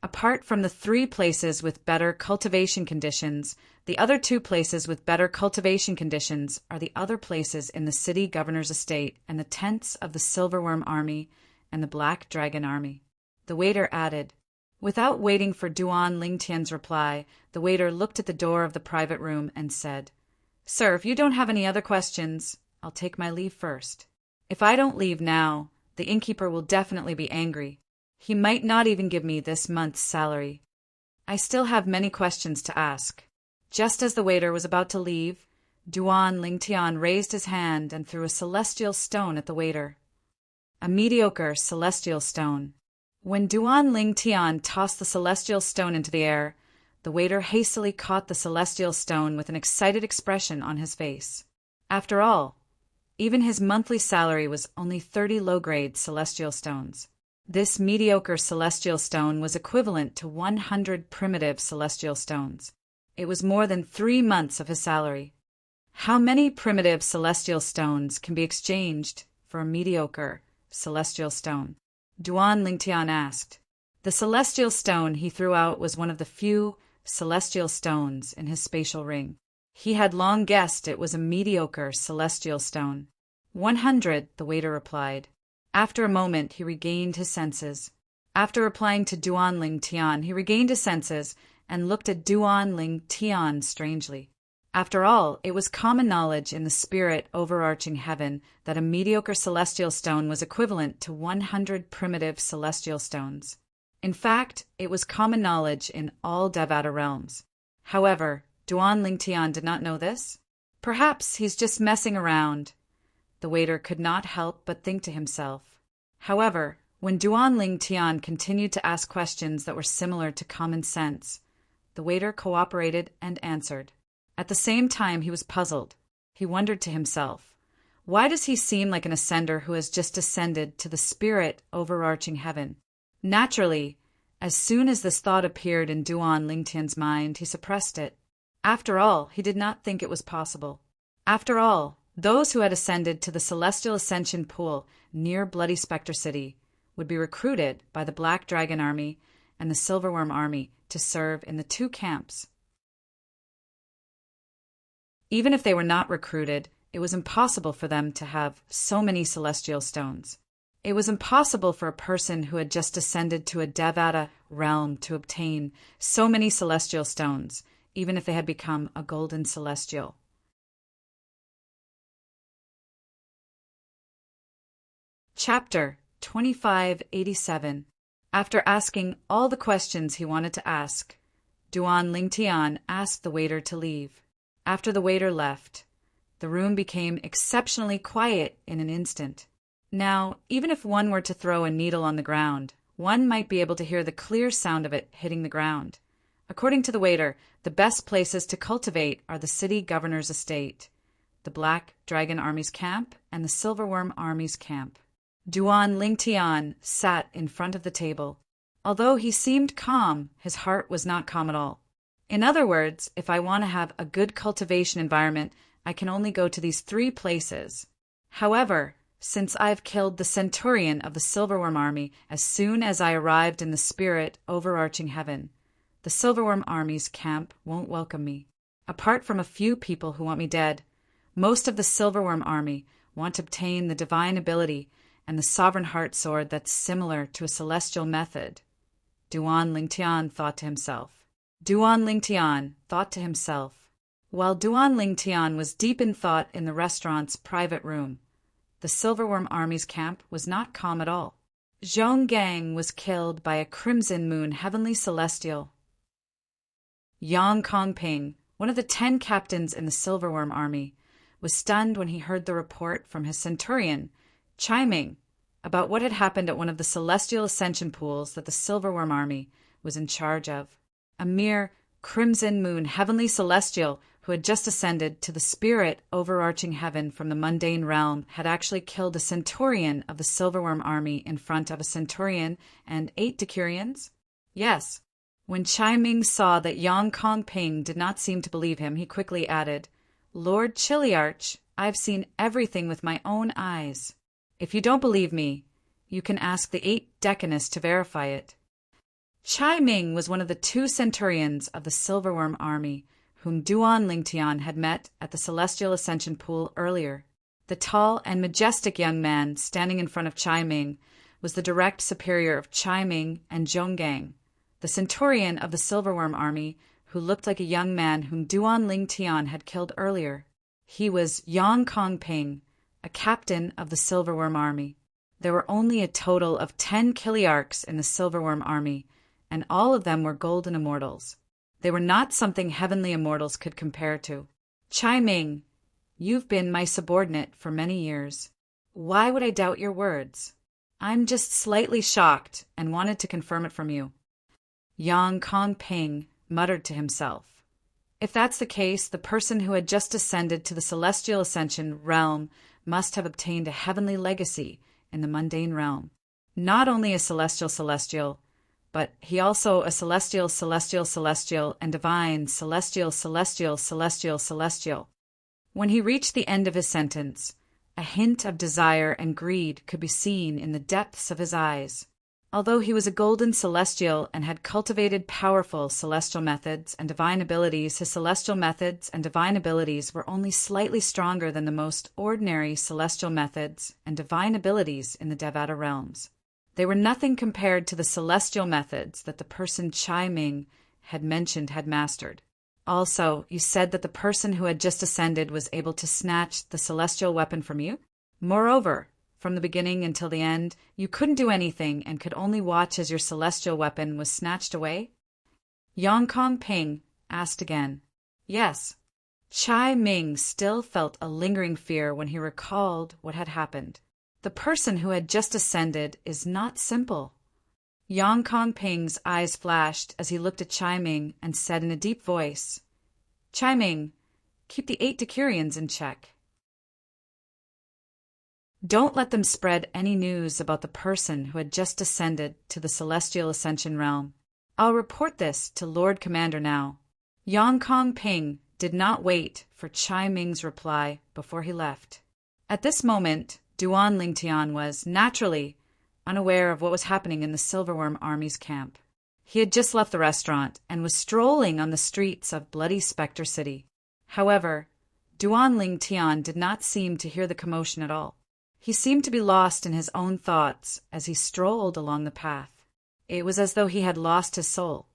Apart from the 3 places with better cultivation conditions, the other 2 places with better cultivation conditions are the other places in the city governor's estate and the tents of the Silverworm army and the Black Dragon army. The waiter added. Without waiting for Duan Lingtian's reply, the waiter looked at the door of the private room and said, Sir, if you don't have any other questions, I'll take my leave first. If I don't leave now, the innkeeper will definitely be angry. He might not even give me this month's salary. I still have many questions to ask. Just as the waiter was about to leave, Duan Lingtian raised his hand and threw a celestial stone at the waiter. A mediocre celestial stone. When Duan Lingtian tossed the celestial stone into the air, the waiter hastily caught the celestial stone with an excited expression on his face. After all, even his monthly salary was only 30 low-grade celestial stones. This mediocre celestial stone was equivalent to 100 primitive celestial stones. It was more than 3 months of his salary. How many primitive celestial stones can be exchanged for a mediocre celestial stone? Duan Lingtian asked. The celestial stone he threw out was one of the few celestial stones in his spatial ring. He had long guessed it was a mediocre celestial stone. 100, the waiter replied. After a moment, he regained his senses. After replying to Duan Lingtian, he regained his senses and looked at Duan Lingtian strangely. After all, it was common knowledge in the spirit overarching heaven that a mediocre celestial stone was equivalent to 100 primitive celestial stones. In fact, it was common knowledge in all Devata realms. However, Duan Lingtian did not know this. Perhaps he's just messing around. The waiter could not help but think to himself. However, when Duan Lingtian continued to ask questions that were similar to common sense, the waiter cooperated and answered. At the same time, he was puzzled. He wondered to himself, why does he seem like an ascender who has just ascended to the spirit overarching heaven? Naturally, as soon as this thought appeared in Duan Lingtian's mind, he suppressed it. After all, he did not think it was possible. After all, those who had ascended to the Celestial Ascension Pool near Bloody Spectre City would be recruited by the Black Dragon Army and the Silverworm Army to serve in the 2 camps. Even if they were not recruited, it was impossible for them to have so many celestial stones. It was impossible for a person who had just ascended to a Devata realm to obtain so many celestial stones, even if they had become a golden celestial. Chapter 2587. After asking all the questions he wanted to ask, Duan Lingtian asked the waiter to leave. After the waiter left, the room became exceptionally quiet in an instant. Now, even if one were to throw a needle on the ground, one might be able to hear the clear sound of it hitting the ground. According to the waiter, the best places to cultivate are the city governor's estate, the Black Dragon Army's camp, and the Silverworm Army's camp. Duan Lingtian sat in front of the table. Although he seemed calm, his heart was not calm at all. In other words, if I want to have a good cultivation environment, I can only go to these 3 places. However, since I've killed the centurion of the Silverworm Army as soon as I arrived in the spirit overarching heaven, the Silverworm Army's camp won't welcome me. Apart from a few people who want me dead, most of the Silverworm Army want to obtain the divine ability and the sovereign heart sword that's similar to a celestial method. Duan Lingtian thought to himself. While Duan Lingtian was deep in thought in the restaurant's private room, the Silverworm Army's camp was not calm at all. Zhong Gang was killed by a crimson moon heavenly celestial. Yang Kongping, one of the 10 captains in the Silverworm Army, was stunned when he heard the report from his centurion, Chiming, about what had happened at one of the celestial ascension pools that the Silverworm Army was in charge of. A mere crimson moon heavenly celestial who had just ascended to the spirit overarching heaven from the mundane realm had actually killed a centurion of the Silverworm Army in front of a centurion and 8 decurions? Yes. When Chiming saw that Yang Kongping did not seem to believe him, he quickly added, Lord Chiliarch, I've seen everything with my own eyes. If you don't believe me, you can ask the 8 decanists to verify it. Chiming was one of the 2 centurions of the Silverworm Army whom Duan Lingtian had met at the Celestial Ascension Pool earlier. The tall and majestic young man standing in front of Chiming was the direct superior of Chiming and Zhonggang, the centurion of the Silverworm Army who looked like a young man whom Duan Lingtian had killed earlier. He was Yang Kongping, a captain of the Silverworm Army. There were only a total of 10 Kiliarchs in the Silverworm Army, and all of them were golden immortals. They were not something heavenly immortals could compare to. Chiming, you've been my subordinate for many years. Why would I doubt your words? I'm just slightly shocked and wanted to confirm it from you. Yang Kongping muttered to himself. If that's the case, the person who had just ascended to the celestial ascension realm must have obtained a heavenly legacy in the mundane realm. Not only a celestial, but he also a celestial, and divine celestial. When he reached the end of his sentence, a hint of desire and greed could be seen in the depths of his eyes. Although he was a golden celestial and had cultivated powerful celestial methods and divine abilities, his celestial methods and divine abilities were only slightly stronger than the most ordinary celestial methods and divine abilities in the Devata realms. They were nothing compared to the celestial methods that the person Chiming had mentioned had mastered. Also, you said that the person who had just ascended was able to snatch the celestial weapon from you? Moreover, from the beginning until the end, you couldn't do anything and could only watch as your celestial weapon was snatched away? Yang Kongping asked again. Yes. Chiming still felt a lingering fear when he recalled what had happened. The person who had just ascended is not simple. Yang Kongping's eyes flashed as he looked at Chiming and said in a deep voice, Chiming, keep the 8 decurions in check. Don't let them spread any news about the person who had just ascended to the celestial ascension realm. I'll report this to Lord Commander now. Yang Kongping did not wait for Chiming's reply before he left. At this moment, Duan Lingtian was, naturally, unaware of what was happening in the Silverworm Army's camp. He had just left the restaurant and was strolling on the streets of Bloody Spectre City. However, Duan Lingtian did not seem to hear the commotion at all. He seemed to be lost in his own thoughts as he strolled along the path. It was as though he had lost his soul.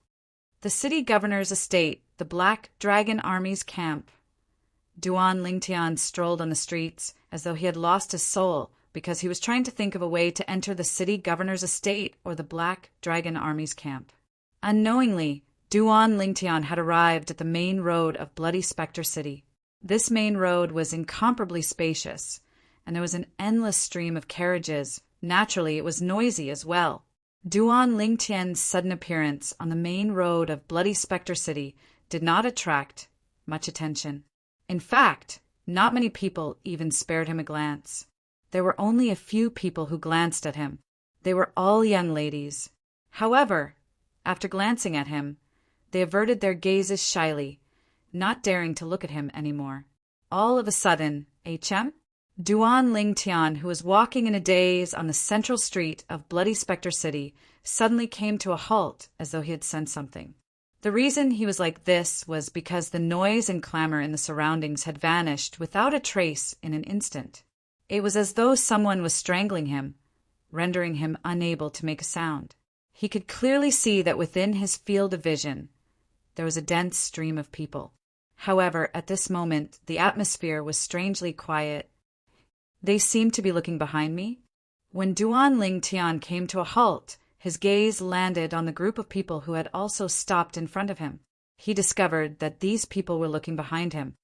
The city governor's estate, the Black Dragon Army's camp. Duan Lingtian strolled on the streets as though he had lost his soul because he was trying to think of a way to enter the city governor's estate or the Black Dragon Army's camp. Unknowingly, Duan Lingtian had arrived at the main road of Bloody Spectre City. This main road was incomparably spacious, and there was an endless stream of carriages. Naturally, it was noisy as well. Duan Lingtian's sudden appearance on the main road of Bloody Spectre City did not attract much attention. In fact, not many people even spared him a glance. There were only a few people who glanced at him. They were all young ladies. However, after glancing at him, they averted their gazes shyly, not daring to look at him anymore. All of a sudden, HM? Duan Lingtian, who was walking in a daze on the central street of Bloody Spectre City, suddenly came to a halt as though he had sensed something. The reason he was like this was because the noise and clamor in the surroundings had vanished without a trace in an instant. It was as though someone was strangling him, rendering him unable to make a sound. He could clearly see that within his field of vision there was a dense stream of people. However, at this moment, the atmosphere was strangely quiet. They seemed to be looking behind me. When Duan Lingtian came to a halt, his gaze landed on the group of people who had also stopped in front of him. He discovered that these people were looking behind him.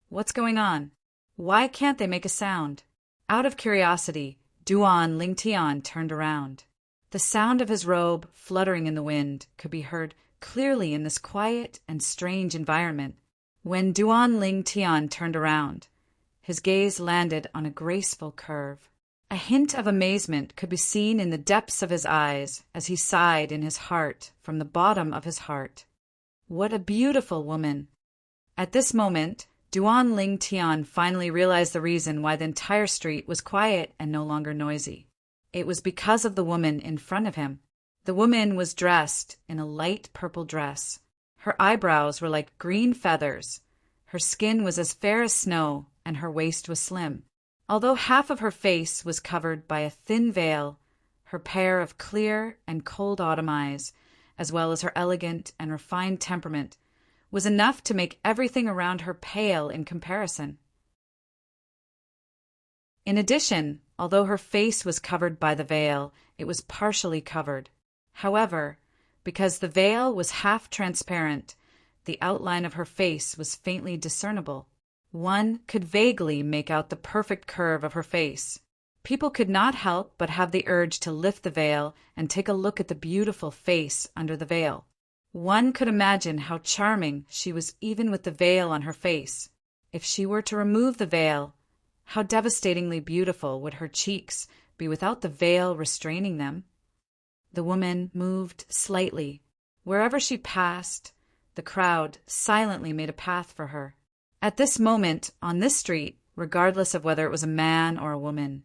What's going on? Why can't they make a sound? Out of curiosity, Duan Lingtian turned around. The sound of his robe fluttering in the wind could be heard clearly in this quiet and strange environment. When Duan Lingtian turned around, his gaze landed on a graceful curve. A hint of amazement could be seen in the depths of his eyes as he sighed in his heart from the bottom of his heart. What a beautiful woman! At this moment, Duan Lingtian finally realized the reason why the entire street was quiet and no longer noisy. It was because of the woman in front of him. The woman was dressed in a light purple dress. Her eyebrows were like green feathers. Her skin was as fair as snow, and her waist was slim. Although half of her face was covered by a thin veil, her pair of clear and cold autumn eyes, as well as her elegant and refined temperament, was enough to make everything around her pale in comparison. In addition, although her face was covered by the veil, it was partially covered. However, because the veil was half transparent, the outline of her face was faintly discernible. One could vaguely make out the perfect curve of her face. People could not help but have the urge to lift the veil and take a look at the beautiful face under the veil. One could imagine how charming she was even with the veil on her face. If she were to remove the veil, how devastatingly beautiful would her cheeks be without the veil restraining them? The woman moved slightly. Wherever she passed, the crowd silently made a path for her. At this moment, on this street, regardless of whether it was a man or a woman,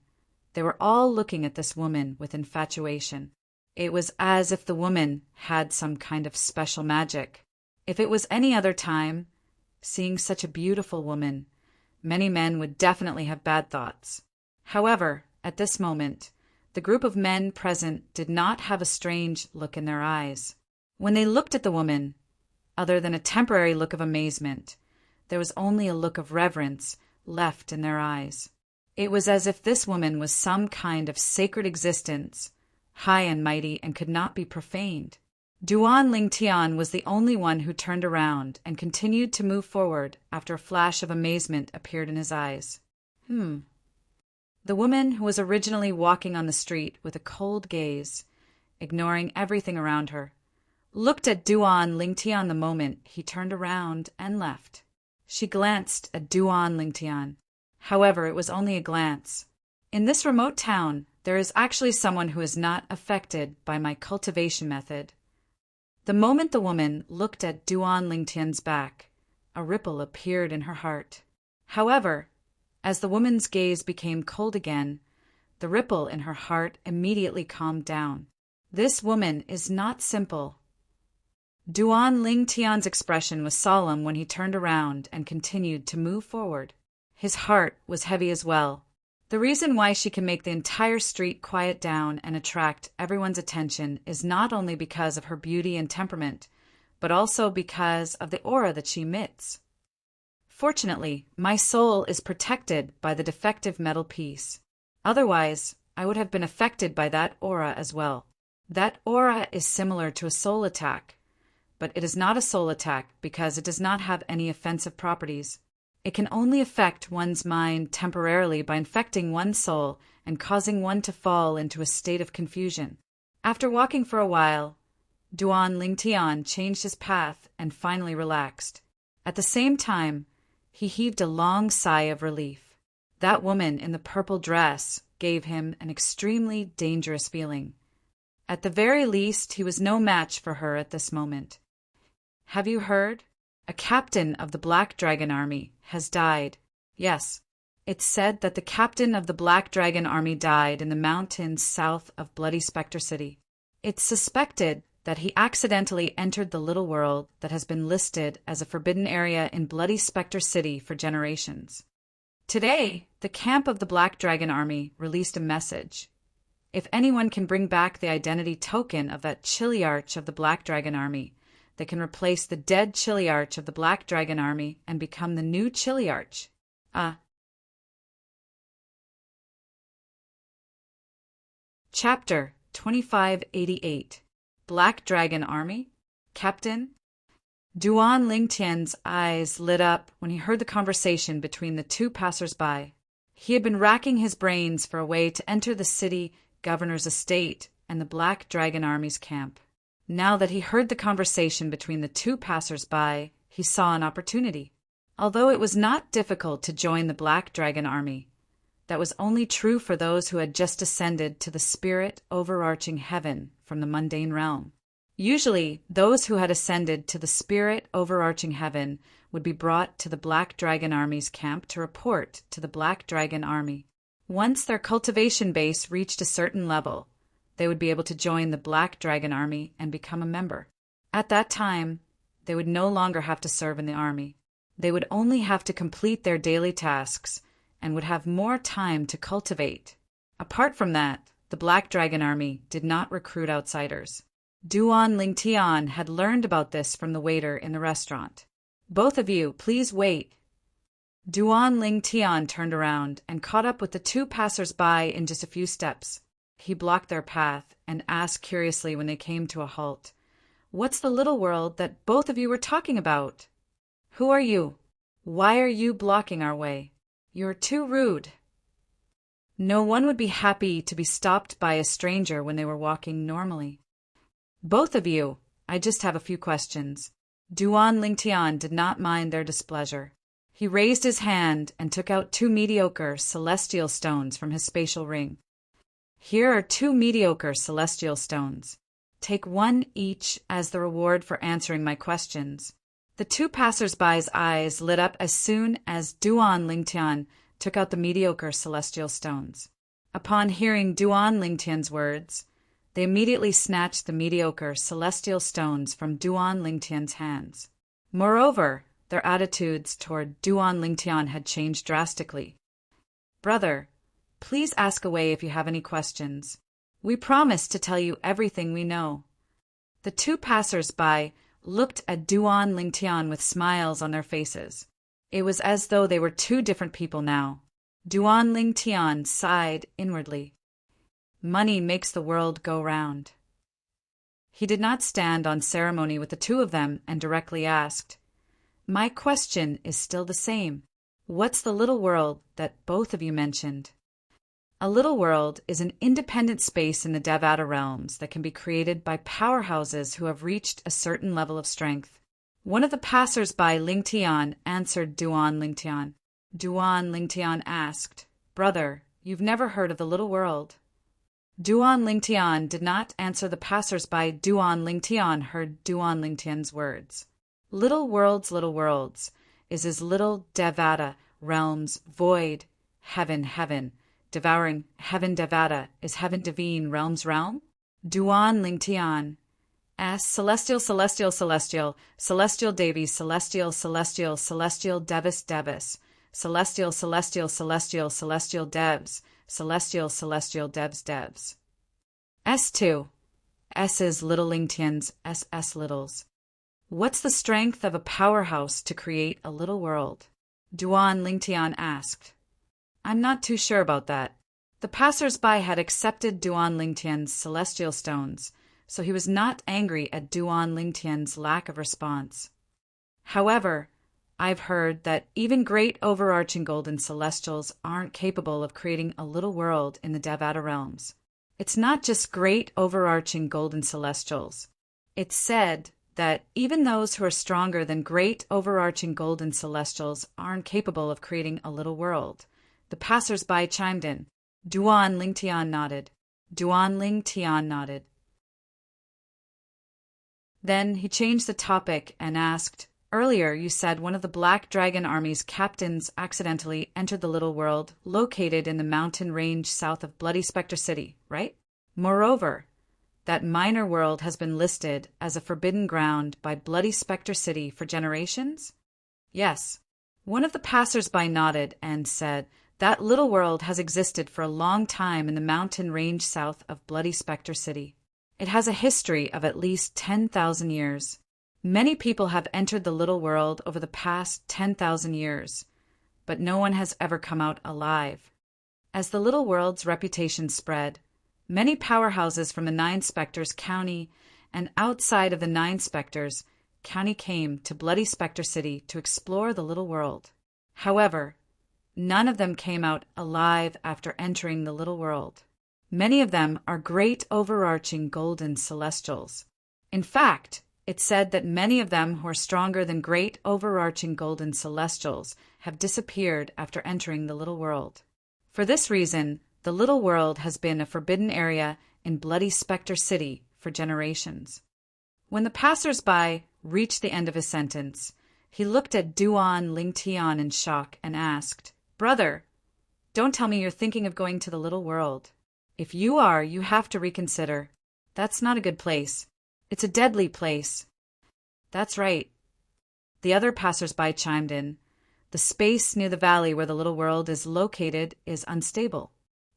they were all looking at this woman with infatuation. It was as if the woman had some kind of special magic. If it was any other time, seeing such a beautiful woman, many men would definitely have bad thoughts. However, at this moment, the group of men present did not have a strange look in their eyes. When they looked at the woman, other than a temporary look of amazement, there was only a look of reverence left in their eyes. It was as if this woman was some kind of sacred existence, high and mighty and could not be profaned. Duan Lingtian was the only one who turned around and continued to move forward after a flash of amazement appeared in his eyes. The woman, who was originally walking on the street with a cold gaze, ignoring everything around her, looked at Duan Lingtian the moment he turned around and left. She glanced at Duan Lingtian. However, it was only a glance. In this remote town, there is actually someone who is not affected by my cultivation method. The moment the woman looked at Duan Lingtian's back, a ripple appeared in her heart. However, as the woman's gaze became cold again, the ripple in her heart immediately calmed down. This woman is not simple. Duan Lingtian's expression was solemn when he turned around and continued to move forward. His heart was heavy as well. The reason why she can make the entire street quiet down and attract everyone's attention is not only because of her beauty and temperament, but also because of the aura that she emits. Fortunately, my soul is protected by the defective metal piece. Otherwise, I would have been affected by that aura as well. That aura is similar to a soul attack, but it is not a soul attack because it does not have any offensive properties. It can only affect one's mind temporarily by infecting one's soul and causing one to fall into a state of confusion. After walking for a while, Duan Lingtian changed his path and finally relaxed. At the same time, he heaved a long sigh of relief. That woman in the purple dress gave him an extremely dangerous feeling. At the very least, he was no match for her at this moment. Have you heard? A captain of the Black Dragon Army has died. Yes, it's said that the captain of the Black Dragon Army died in the mountains south of Bloody Spectre City. It's suspected that he accidentally entered the little world that has been listed as a forbidden area in Bloody Spectre City for generations. Today, the camp of the Black Dragon Army released a message. If anyone can bring back the identity token of that Chiliarch of the Black Dragon Army, they can replace the dead Chiliarch of the Black Dragon Army and become the new Chiliarch. Chapter 2588. Black Dragon Army? Captain? Duan Lingtian's eyes lit up when he heard the conversation between the two passers-by. He had been racking his brains for a way to enter the city governor's estate and the Black Dragon Army's camp. Now that he heard the conversation between the two passers-by, he saw an opportunity. Although it was not difficult to join the Black Dragon Army, that was only true for those who had just ascended to the spirit overarching heaven from the mundane realm. Usually, those who had ascended to the spirit overarching heaven would be brought to the Black Dragon Army's camp to report to the Black Dragon Army. Once their cultivation base reached a certain level, they would be able to join the Black Dragon Army and become a member. At that time, they would no longer have to serve in the army. They would only have to complete their daily tasks and would have more time to cultivate. Apart from that, the Black Dragon Army did not recruit outsiders. Duan Lingtian had learned about this from the waiter in the restaurant. Both of you, please wait. Duan Lingtian turned around and caught up with the two passers-by in just a few steps. He blocked their path and asked curiously when they came to a halt, "What's the little world that both of you were talking about? Who are you? Why are you blocking our way? You're too rude." No one would be happy to be stopped by a stranger when they were walking normally. "Both of you, I just have a few questions." Duan Lingtian did not mind their displeasure. He raised his hand and took out 2 mediocre celestial stones from his spatial ring. "Here are 2 mediocre celestial stones. Take 1 each as the reward for answering my questions." The two passers-by's eyes lit up as soon as Duan Lingtian took out the mediocre celestial stones. Upon hearing Duan Lingtian's words, they immediately snatched the mediocre celestial stones from Duan Lingtian's hands. Moreover, their attitudes toward Duan Lingtian had changed drastically. "Brother, please ask away if you have any questions. We promise to tell you everything we know." The two passers-by looked at Duan Lingtian with smiles on their faces. It was as though they were 2 different people now. Duan Lingtian sighed inwardly. Money makes the world go round. He did not stand on ceremony with the 2 of them and directly asked, "My question is still the same. What's the little world that both of you mentioned?" A little world is an independent space in the Devata realms that can be created by powerhouses who have reached a certain level of strength. One of the passers-by Lingtian answered Duan Lingtian. Duan Lingtian asked, "Brother, you've never heard of the little world?" Duan Lingtian did not answer the passers-by. Duan Lingtian heard Duan Lingtian's words. Little worlds, is as little Devata realms, void, heaven, devouring heaven Devata, is heaven divine realms realm? Duan Lingtian. Celestial Devis, celestial Devis, celestial devs, celestial devs. S2. S is little Lingtian's SS littles. What's the strength of a powerhouse to create a little world? Duan Lingtian asked. I'm not too sure about that. The passers-by had accepted Duan Lingtian's celestial stones, so he was not angry at Duan Lingtian's lack of response. However, I've heard that even great overarching golden celestials aren't capable of creating a little world in the Devata realms. It's not just great overarching golden celestials. It's said that even those who are stronger than great overarching golden celestials aren't capable of creating a little world. The passers-by chimed in. Duan Lingtian nodded. Duan Lingtian nodded. Then he changed the topic and asked, "Earlier you said one of the Black Dragon Army's captains accidentally entered the little world located in the mountain range south of Bloody Spectre City, right? Moreover, that minor world has been listed as a forbidden ground by Bloody Spectre City for generations?" Yes. One of the passers-by nodded and said, "That little world has existed for a long time in the mountain range south of Bloody Spectre City. It has a history of at least 10,000 years. Many people have entered the little world over the past 10,000 years, but no one has ever come out alive. As the little world's reputation spread, many powerhouses from the Nine Spectres County and outside of the Nine Spectres County came to Bloody Spectre City to explore the little world. However, none of them came out alive after entering the little world. Many of them are great overarching golden celestials. In fact, it's said that many of them who are stronger than great overarching golden celestials have disappeared after entering the little world. For this reason, the little world has been a forbidden area in Bloody Spectre City for generations." When the passers-by reached the end of his sentence, he looked at Duan Lingtian in shock and asked, "Brother, don't tell me you're thinking of going to the little world. If you are, you have to reconsider. That's not a good place. It's a deadly place." "That's right." The other passers-by chimed in. "The space near the valley where the little world is located is unstable.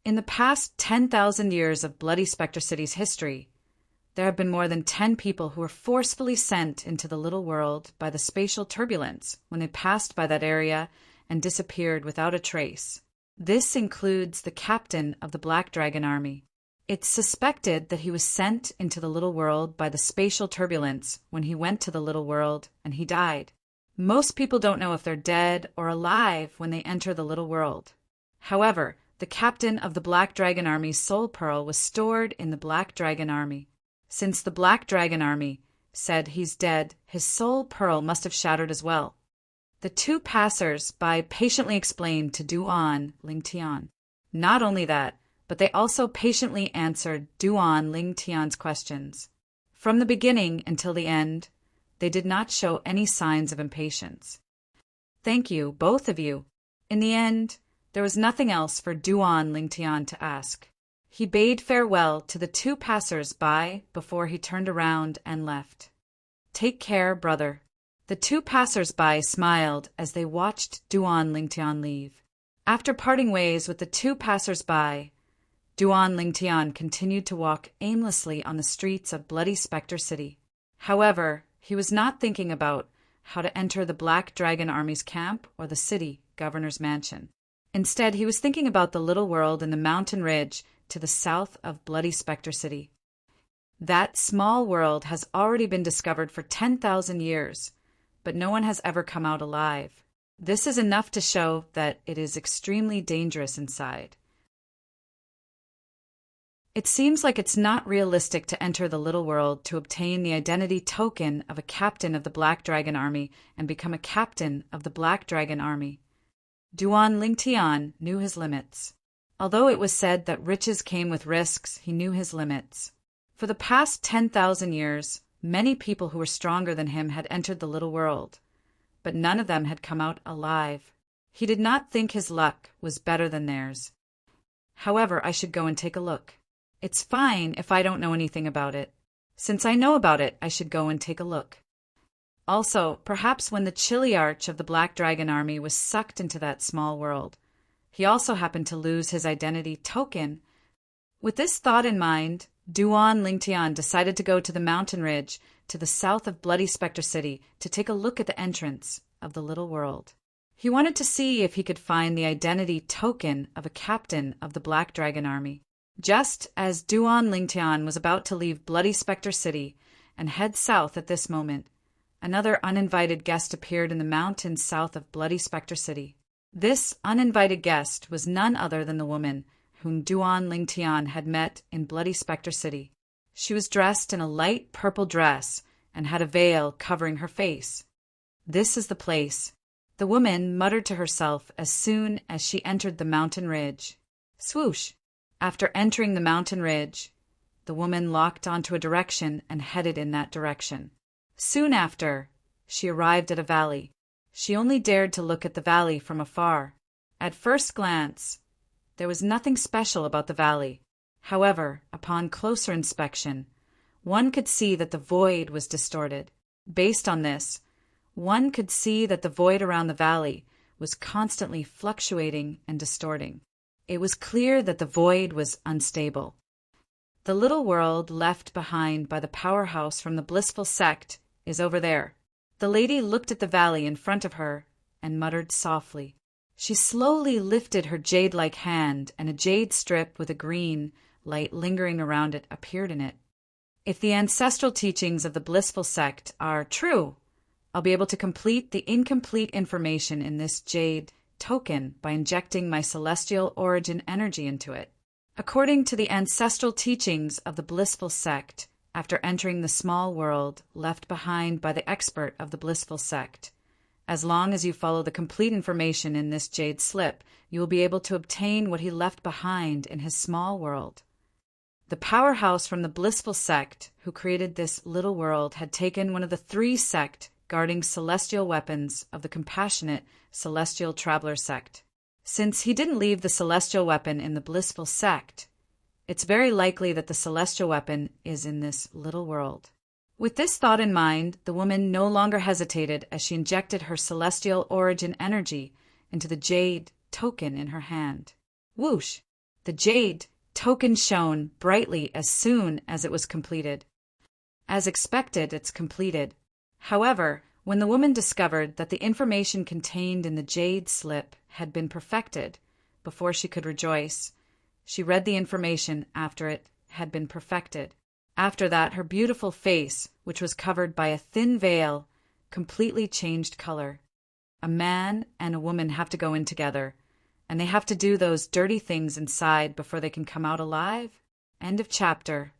In the past 10,000 years of Bloody Spectre City's history, there have been more than 10 people who were forcefully sent into the little world by the spatial turbulence when they passed by that area and disappeared without a trace. This includes the captain of the Black Dragon Army. It's suspected that he was sent into the little world by the spatial turbulence when he went to the little world and he died. Most people don't know if they're dead or alive when they enter the little world. However, the captain of the Black Dragon Army's soul pearl was stored in the Black Dragon Army. Since the Black Dragon Army said he's dead, his soul pearl must have shattered as well." The two passers-by patiently explained to Duan Lingtian. Not only that, but they also patiently answered Duan Lingtian's questions. From the beginning until the end, they did not show any signs of impatience. "Thank you, both of you." In the end, there was nothing else for Duan Lingtian to ask. He bade farewell to the two passers-by before he turned around and left. "Take care, brother." The two passers-by smiled as they watched Duan Lingtian leave. After parting ways with the two passers-by, Duan Lingtian continued to walk aimlessly on the streets of Bloody Spectre City. However, he was not thinking about how to enter the Black Dragon Army's camp or the city governor's mansion. Instead, he was thinking about the little world in the mountain ridge to the south of Bloody Spectre City. That small world has already been discovered for 10,000 years, but no one has ever come out alive. This is enough to show that it is extremely dangerous inside. It seems like it's not realistic to enter the little world to obtain the identity token of a captain of the Black Dragon Army and become a captain of the Black Dragon Army. Duan Lingtian knew his limits. Although it was said that riches came with risks, he knew his limits. For the past 10,000 years, many people who were stronger than him had entered the little world, but none of them had come out alive. He did not think his luck was better than theirs. "However, I should go and take a look. It's fine if I don't know anything about it. Since I know about it, I should go and take a look." Also, perhaps when the Chiliarch of the Black Dragon Army was sucked into that small world, he also happened to lose his identity token. With this thought in mind, Duan Lingtian decided to go to the mountain ridge to the south of Bloody Spectre City to take a look at the entrance of the little world. He wanted to see if he could find the identity token of a captain of the Black Dragon Army. Just as Duan Lingtian was about to leave Bloody Spectre City and head south at this moment, another uninvited guest appeared in the mountains south of Bloody Spectre City. This uninvited guest was none other than the woman whom Duan Lingtian had met in Bloody Spectre City. She was dressed in a light purple dress and had a veil covering her face. "This is the place," the woman muttered to herself as soon as she entered the mountain ridge. Swoosh! After entering the mountain ridge, the woman locked onto a direction and headed in that direction. Soon after, she arrived at a valley. She only dared to look at the valley from afar. At first glance, there was nothing special about the valley. However, upon closer inspection, one could see that the void was distorted. Based on this, one could see that the void around the valley was constantly fluctuating and distorting. It was clear that the void was unstable. The little world left behind by the powerhouse from the blissful sect is over there. The lady looked at the valley in front of her and muttered softly. She slowly lifted her jade-like hand, and a jade strip with a green light lingering around it appeared in it. If the ancestral teachings of the blissful sect are true, I'll be able to complete the incomplete information in this jade token by injecting my celestial origin energy into it. According to the ancestral teachings of the blissful sect, after entering the small world left behind by the expert of the blissful sect, as long as you follow the complete information in this jade slip, you will be able to obtain what he left behind in his small world. The powerhouse from the blissful sect who created this little world had taken one of the 3 sect guarding celestial weapons of the compassionate celestial traveler sect. Since he didn't leave the celestial weapon in the blissful sect, it's very likely that the celestial weapon is in this little world. With this thought in mind, the woman no longer hesitated as she injected her celestial origin energy into the jade token in her hand. Whoosh! The jade token shone brightly as soon as it was completed. As expected, it's completed. However, when the woman discovered that the information contained in the jade slip had been perfected before she could rejoice, she read the information after it had been perfected. After that, her beautiful face, which was covered by a thin veil, completely changed color. A man and a woman have to go in together, and they have to do those dirty things inside before they can come out alive. End of chapter.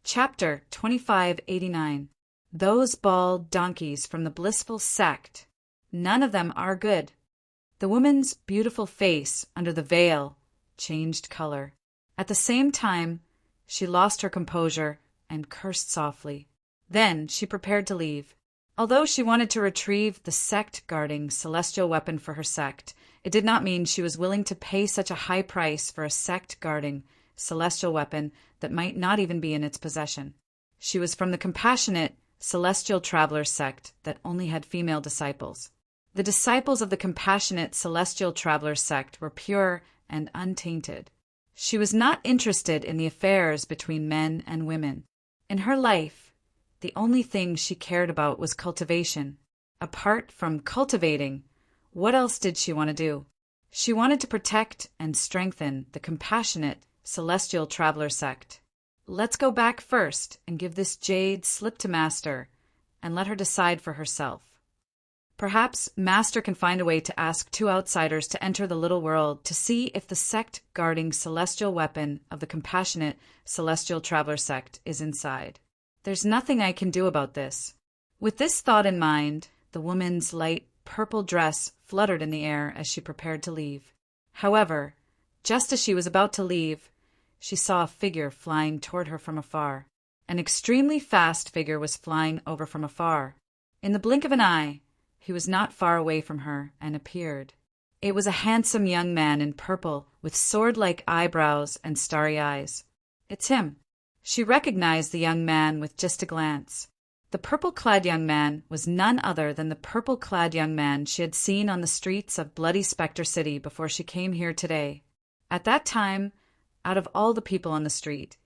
Chapter 2589. Those bald donkeys from the blissful sect. None of them are good. The woman's beautiful face under the veil changed color. At the same time, she lost her composure and cursed softly. Then she prepared to leave. Although she wanted to retrieve the sect-guarding celestial weapon for her sect, it did not mean she was willing to pay such a high price for a sect-guarding celestial weapon that might not even be in its possession. She was from the compassionate celestial traveler sect that only had female disciples. The disciples of the compassionate celestial traveler sect were pure and untainted. She was not interested in the affairs between men and women. In her life, the only thing she cared about was cultivation. Apart from cultivating, what else did she want to do? She wanted to protect and strengthen the compassionate celestial traveler sect. Let's go back first and give this jade slip to Master and let her decide for herself. Perhaps Master can find a way to ask 2 outsiders to enter the little world to see if the sect-guarding celestial weapon of the compassionate celestial traveler sect is inside. There's nothing I can do about this. With this thought in mind, the woman's light purple dress fluttered in the air as she prepared to leave. However, just as she was about to leave, she saw a figure flying toward her from afar. An extremely fast figure was flying over from afar. In the blink of an eye, he was not far away from her and appeared. It was a handsome young man in purple with sword-like eyebrows and starry eyes. It's him. She recognized the young man with just a glance. The purple-clad young man was none other than the purple-clad young man she had seen on the streets of Bloody Spectre City before she came here today. At that time, out of all the people on the street,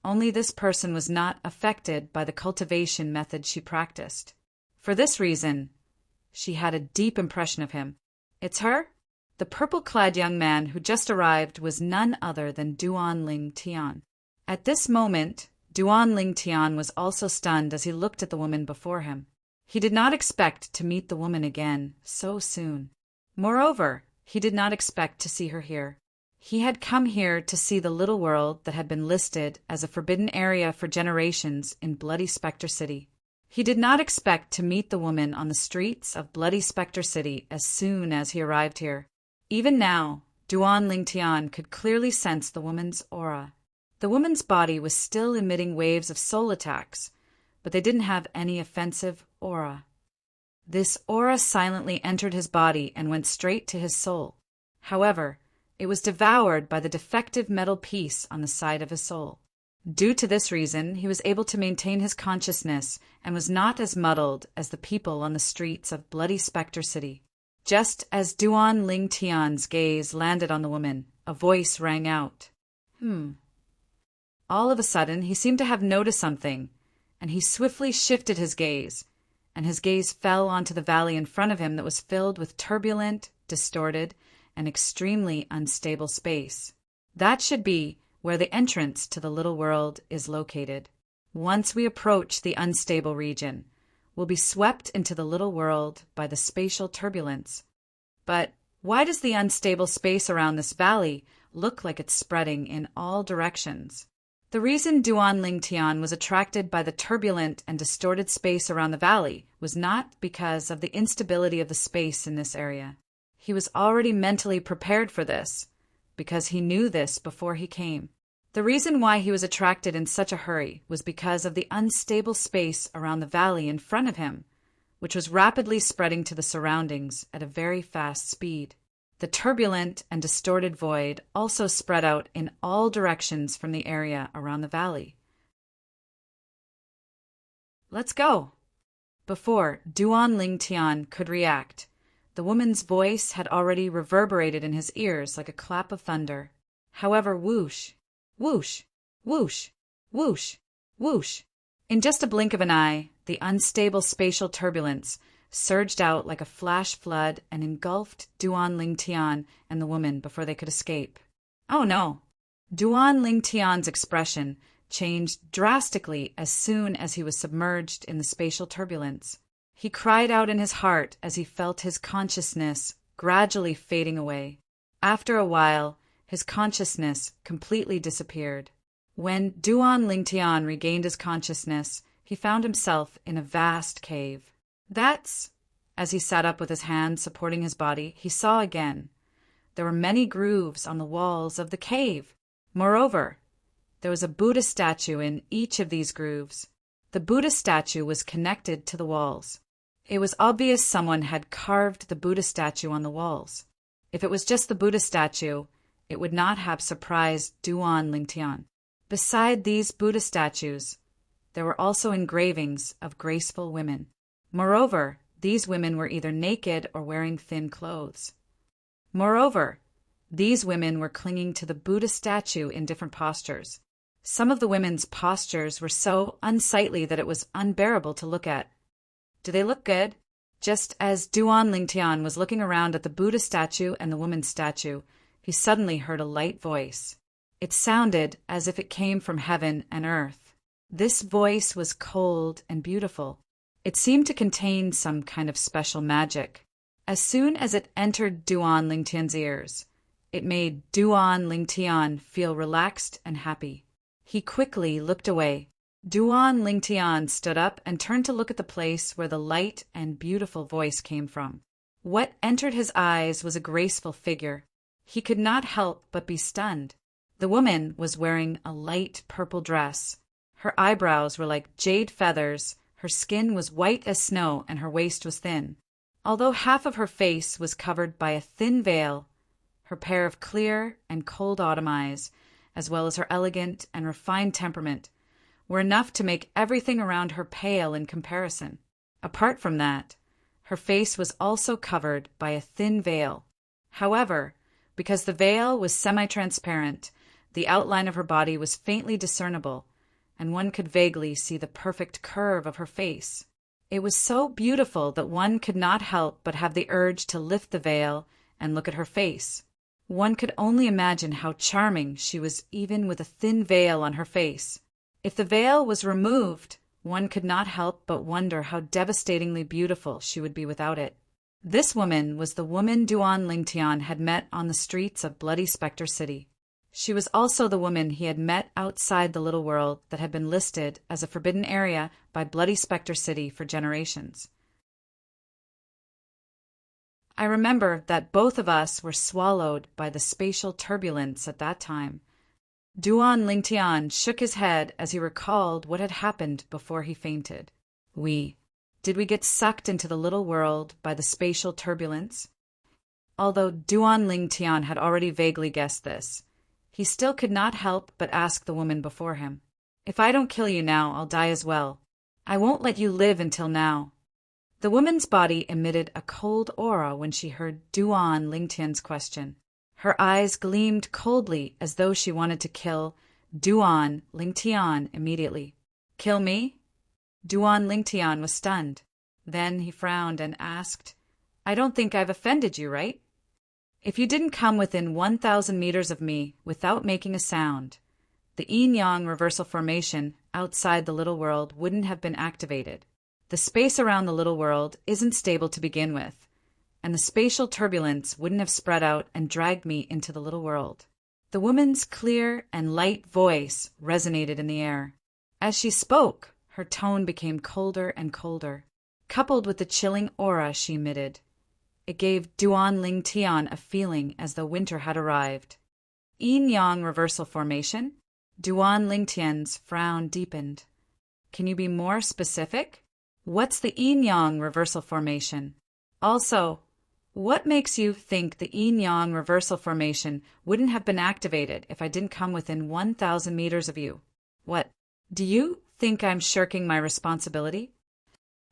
only this person was not affected by the cultivation method she practiced. For this reason, she had a deep impression of him. It's her? The purple-clad young man who just arrived was none other than Duan Lingtian. At this moment, Duan Lingtian was also stunned as he looked at the woman before him. He did not expect to meet the woman again so soon. Moreover, he did not expect to see her here. He had come here to see the little world that had been listed as a forbidden area for generations in Bloody Spectre City. He did not expect to meet the woman on the streets of Bloody Spectre City as soon as he arrived here. Even now, Duan Lingtian could clearly sense the woman's aura. The woman's body was still emitting waves of soul attacks, but they didn't have any offensive aura. This aura silently entered his body and went straight to his soul. However, it was devoured by the defective metal piece on the side of his soul. Due to this reason, he was able to maintain his consciousness and was not as muddled as the people on the streets of Bloody Spectre City. Just as Duan Lingtian's gaze landed on the woman, a voice rang out. All of a sudden, he seemed to have noticed something, and he swiftly shifted his gaze, and his gaze fell onto the valley in front of him that was filled with turbulent, distorted, and extremely unstable space. That should be where the entrance to the little world is located. Once we approach the unstable region, we'll be swept into the little world by the spatial turbulence. But why does the unstable space around this valley look like it's spreading in all directions? The reason Duan Lingtian was attracted by the turbulent and distorted space around the valley was not because of the instability of the space in this area. He was already mentally prepared for this, because he knew this before he came. The reason why he was attracted in such a hurry was because of the unstable space around the valley in front of him, which was rapidly spreading to the surroundings at a very fast speed. The turbulent and distorted void also spread out in all directions from the area around the valley. Let's go! Before Duan Lingtian could react, the woman's voice had already reverberated in his ears like a clap of thunder. However, whoosh, whoosh, whoosh, whoosh, whoosh. In just a blink of an eye, the unstable spatial turbulence surged out like a flash flood and engulfed Duan Lingtian and the woman before they could escape. Oh no! Duan Lingtian's expression changed drastically as soon as he was submerged in the spatial turbulence. He cried out in his heart as he felt his consciousness gradually fading away. After a while, his consciousness completely disappeared. When Duan Lingtian regained his consciousness, he found himself in a vast cave. As he sat up with his hands supporting his body, he saw again. There were many grooves on the walls of the cave. Moreover, there was a Buddha statue in each of these grooves. The Buddha statue was connected to the walls. It was obvious someone had carved the Buddha statue on the walls. If it was just the Buddha statue, it would not have surprised Duan Lingtian. Beside these Buddha statues, there were also engravings of graceful women. Moreover, these women were either naked or wearing thin clothes. Moreover, these women were clinging to the Buddha statue in different postures. Some of the women's postures were so unsightly that it was unbearable to look at. Do they look good? Just as Duan Lingtian was looking around at the Buddha statue and the woman's statue, he suddenly heard a light voice. It sounded as if it came from heaven and earth. This voice was cold and beautiful. It seemed to contain some kind of special magic. As soon as it entered Duan Lingtian's ears, it made Duan Lingtian feel relaxed and happy. He quickly looked away. Duan Lingtian stood up and turned to look at the place where the light and beautiful voice came from. What entered his eyes was a graceful figure. He could not help but be stunned. The woman was wearing a light purple dress. Her eyebrows were like jade feathers. Her skin was white as snow and her waist was thin. Although half of her face was covered by a thin veil, her pair of clear and cold autumn eyes, as well as her elegant and refined temperament, were enough to make everything around her pale in comparison. Apart from that, her face was also covered by a thin veil. However, because the veil was semi-transparent, the outline of her body was faintly discernible, and one could vaguely see the perfect curve of her face. It was so beautiful that one could not help but have the urge to lift the veil and look at her face. One could only imagine how charming she was even with a thin veil on her face. If the veil was removed, one could not help but wonder how devastatingly beautiful she would be without it. This woman was the woman Duan Lingtian had met on the streets of Bloody Spectre City. She was also the woman he had met outside the little world that had been listed as a forbidden area by Bloody Spectre City for generations. I remember that both of us were swallowed by the spatial turbulence at that time. Duan Lingtian shook his head as he recalled what had happened before he fainted. Did we get sucked into the little world by the spatial turbulence? Although Duan Lingtian had already vaguely guessed this, he still could not help but ask the woman before him, "If I don't kill you now, I'll die as well. I won't let you live until now." The woman's body emitted a cold aura when she heard Duan Lingtian's question. Her eyes gleamed coldly as though she wanted to kill Duan Lingtian immediately. "Kill me?" Duan Lingtian was stunned. Then he frowned and asked, "I don't think I've offended you, right? If you didn't come within 1,000 meters of me without making a sound, the yin-yang reversal formation outside the little world wouldn't have been activated. The space around the little world isn't stable to begin with, and the spatial turbulence wouldn't have spread out and dragged me into the little world." The woman's clear and light voice resonated in the air. As she spoke, her tone became colder and colder, coupled with the chilling aura she emitted. It gave Duan Lingtian a feeling as though winter had arrived. "Yin-yang reversal formation?" Duan Lingtian's frown deepened. "Can you be more specific? What's the yin-yang reversal formation? Also, what makes you think the yin-yang reversal formation wouldn't have been activated if I didn't come within 1,000 meters of you? What, do you think I'm shirking my responsibility?"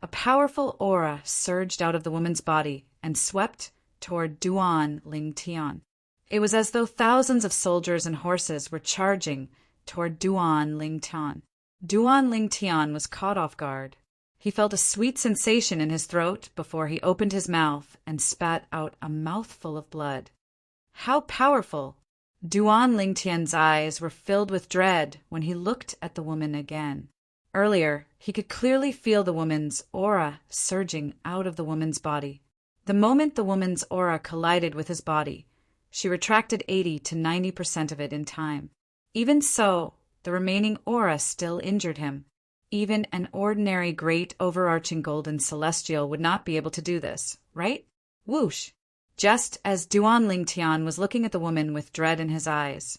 A powerful aura surged out of the woman's body and swept toward Duan Lingtian. It was as though thousands of soldiers and horses were charging toward Duan Lingtian. Duan Lingtian was caught off guard. He felt a sweet sensation in his throat before he opened his mouth and spat out a mouthful of blood. How powerful! Duan Lingtian's eyes were filled with dread when he looked at the woman again. Earlier, he could clearly feel the woman's aura surging out of the woman's body. The moment the woman's aura collided with his body, she retracted 80 to 90% of it in time. Even so, the remaining aura still injured him. Even an ordinary great overarching golden celestial would not be able to do this, right? Whoosh! Just as Duan Lingtian was looking at the woman with dread in his eyes,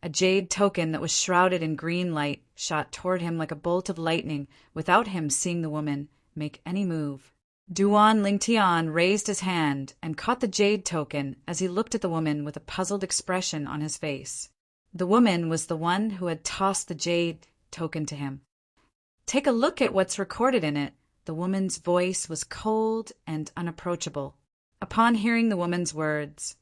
a jade token that was shrouded in green light shot toward him like a bolt of lightning without him seeing the woman make any move. Duan Lingtian raised his hand and caught the jade token as he looked at the woman with a puzzled expression on his face. The woman was the one who had tossed the jade token to him. "Take a look at what's recorded in it." The woman's voice was cold and unapproachable. Upon hearing the woman's words,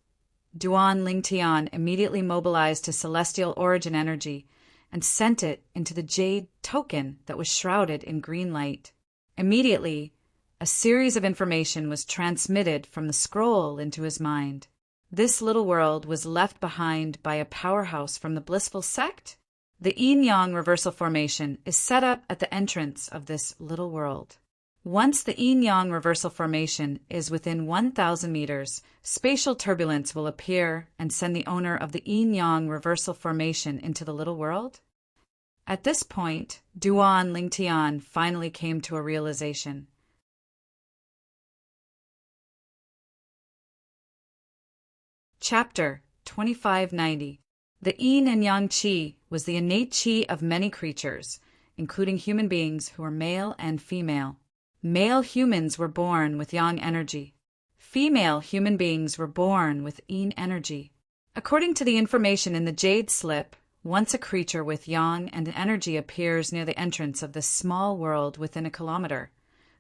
Duan Lingtian immediately mobilized his celestial origin energy and sent it into the jade token that was shrouded in green light. Immediately, a series of information was transmitted from the scroll into his mind. This little world was left behind by a powerhouse from the blissful sect? The yin-yang reversal formation is set up at the entrance of this little world. Once the yin-yang reversal formation is within 1,000 meters, spatial turbulence will appear and send the owner of the yin-yang reversal formation into the little world. At this point, Duan Lingtian finally came to a realization. Chapter 2590. The yin and yang qi was the innate qi of many creatures, including human beings who were male and female. Male humans were born with yang energy. Female human beings were born with yin energy. According to the information in the jade slip, once a creature with yang and energy appears near the entrance of this small world within a kilometer,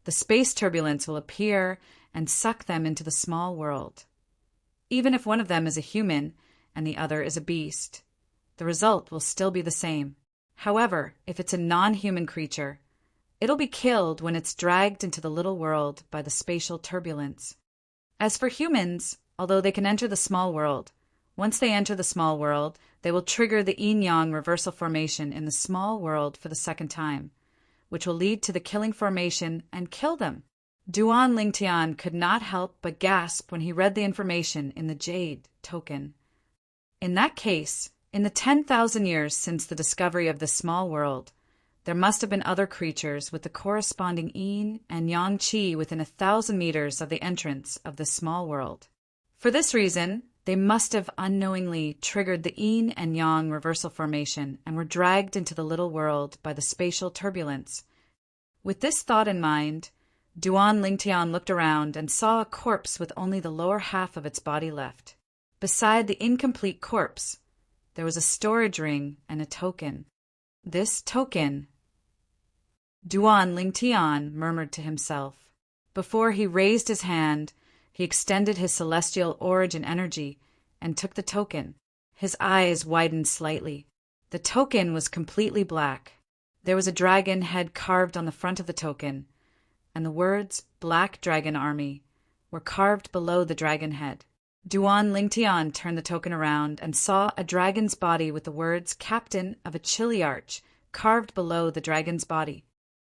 the space turbulence will appear and suck them into the small world. Even if one of them is a human and the other is a beast, the result will still be the same. However, if it's a non-human creature, it'll be killed when it's dragged into the little world by the spatial turbulence. As for humans, although they can enter the small world, once they enter the small world, they will trigger the yin-yang reversal formation in the small world for the second time, which will lead to the killing formation and kill them. Duan Lingtian could not help but gasp when he read the information in the jade token. In that case, in the 10,000 years since the discovery of this small world, there must have been other creatures with the corresponding yin and yang qi within 1,000 meters of the entrance of this small world. For this reason, they must have unknowingly triggered the yin and yang reversal formation and were dragged into the little world by the spatial turbulence. With this thought in mind, Duan Lingtian looked around and saw a corpse with only the lower half of its body left. Beside the incomplete corpse, there was a storage ring and a token. This token, Duan Lingtian murmured to himself. Before he raised his hand, he extended his celestial origin energy and took the token. His eyes widened slightly. The token was completely black. There was a dragon head carved on the front of the token, and the words Black Dragon Army were carved below the dragon head. Duan Lingtian turned the token around and saw a dragon's body with the words Captain of a Chiliarch carved below the dragon's body.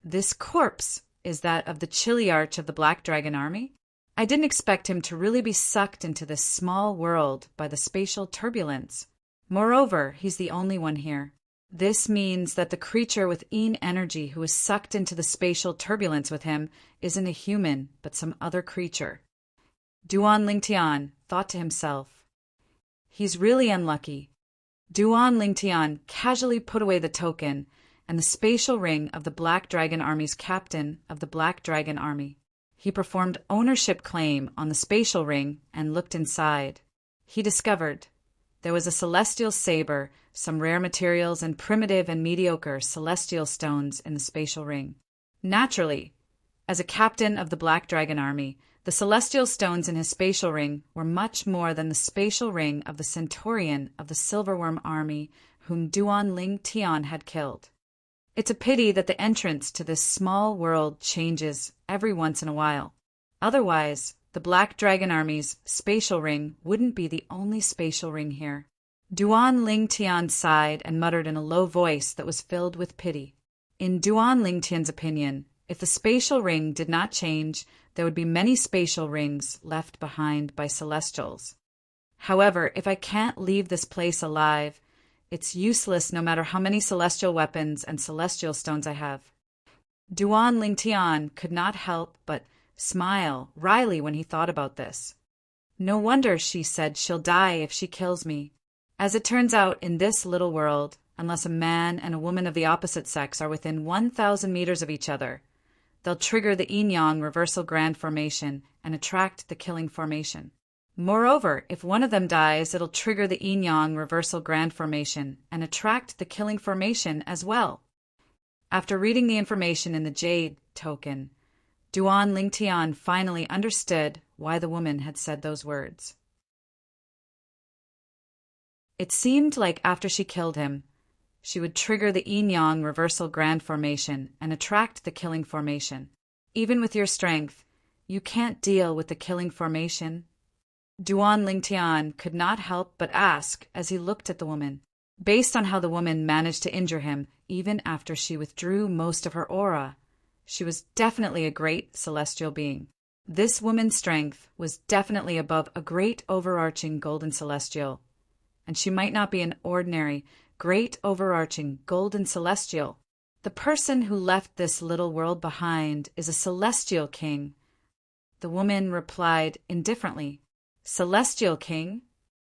This corpse is that of the Chiliarch of the Black Dragon Army? I didn't expect him to really be sucked into this small world by the spatial turbulence. Moreover, he's the only one here. This means that the creature with yin energy who was sucked into the spatial turbulence with him isn't a human, but some other creature. Duan Lingtian thought to himself, he's really unlucky. Duan Lingtian casually put away the token and the spatial ring of the Black Dragon Army's captain of the Black Dragon Army. He performed ownership claim on the spatial ring and looked inside. He discovered there was a celestial saber, some rare materials, and primitive and mediocre celestial stones in the spatial ring. Naturally, as a captain of the Black Dragon Army, the celestial stones in his spatial ring were much more than the spatial ring of the centurion of the Silverworm Army whom Duan Lingtian had killed. It's a pity that the entrance to this small world changes every once in a while. Otherwise, the Black Dragon Army's spatial ring wouldn't be the only spatial ring here. Duan Lingtian sighed and muttered in a low voice that was filled with pity. In Duan Lingtian's opinion, if the spatial ring did not change, there would be many spatial rings left behind by celestials. However, if I can't leave this place alive, it's useless no matter how many celestial weapons and celestial stones I have. Duan Lingtian could not help but smile wryly when he thought about this. No wonder she said she'll die if she kills me. As it turns out, in this little world, unless a man and a woman of the opposite sex are within 1,000 meters of each other, they'll trigger the yin-yang reversal grand formation and attract the killing formation. Moreover, if one of them dies, it'll trigger the yin-yang reversal grand formation and attract the killing formation as well. After reading the information in the jade token, Duan Lingtian finally understood why the woman had said those words. It seemed like after she killed him, she would trigger the yin-yang reversal grand formation and attract the killing formation. Even with your strength, you can't deal with the killing formation. Duan Lingtian could not help but ask as he looked at the woman. Based on how the woman managed to injure him, even after she withdrew most of her aura, she was definitely a great celestial being. This woman's strength was definitely above a great overarching golden celestial, and she might not be an ordinary, great overarching golden celestial. The person who left this little world behind is a celestial king. The woman replied indifferently, Celestial king?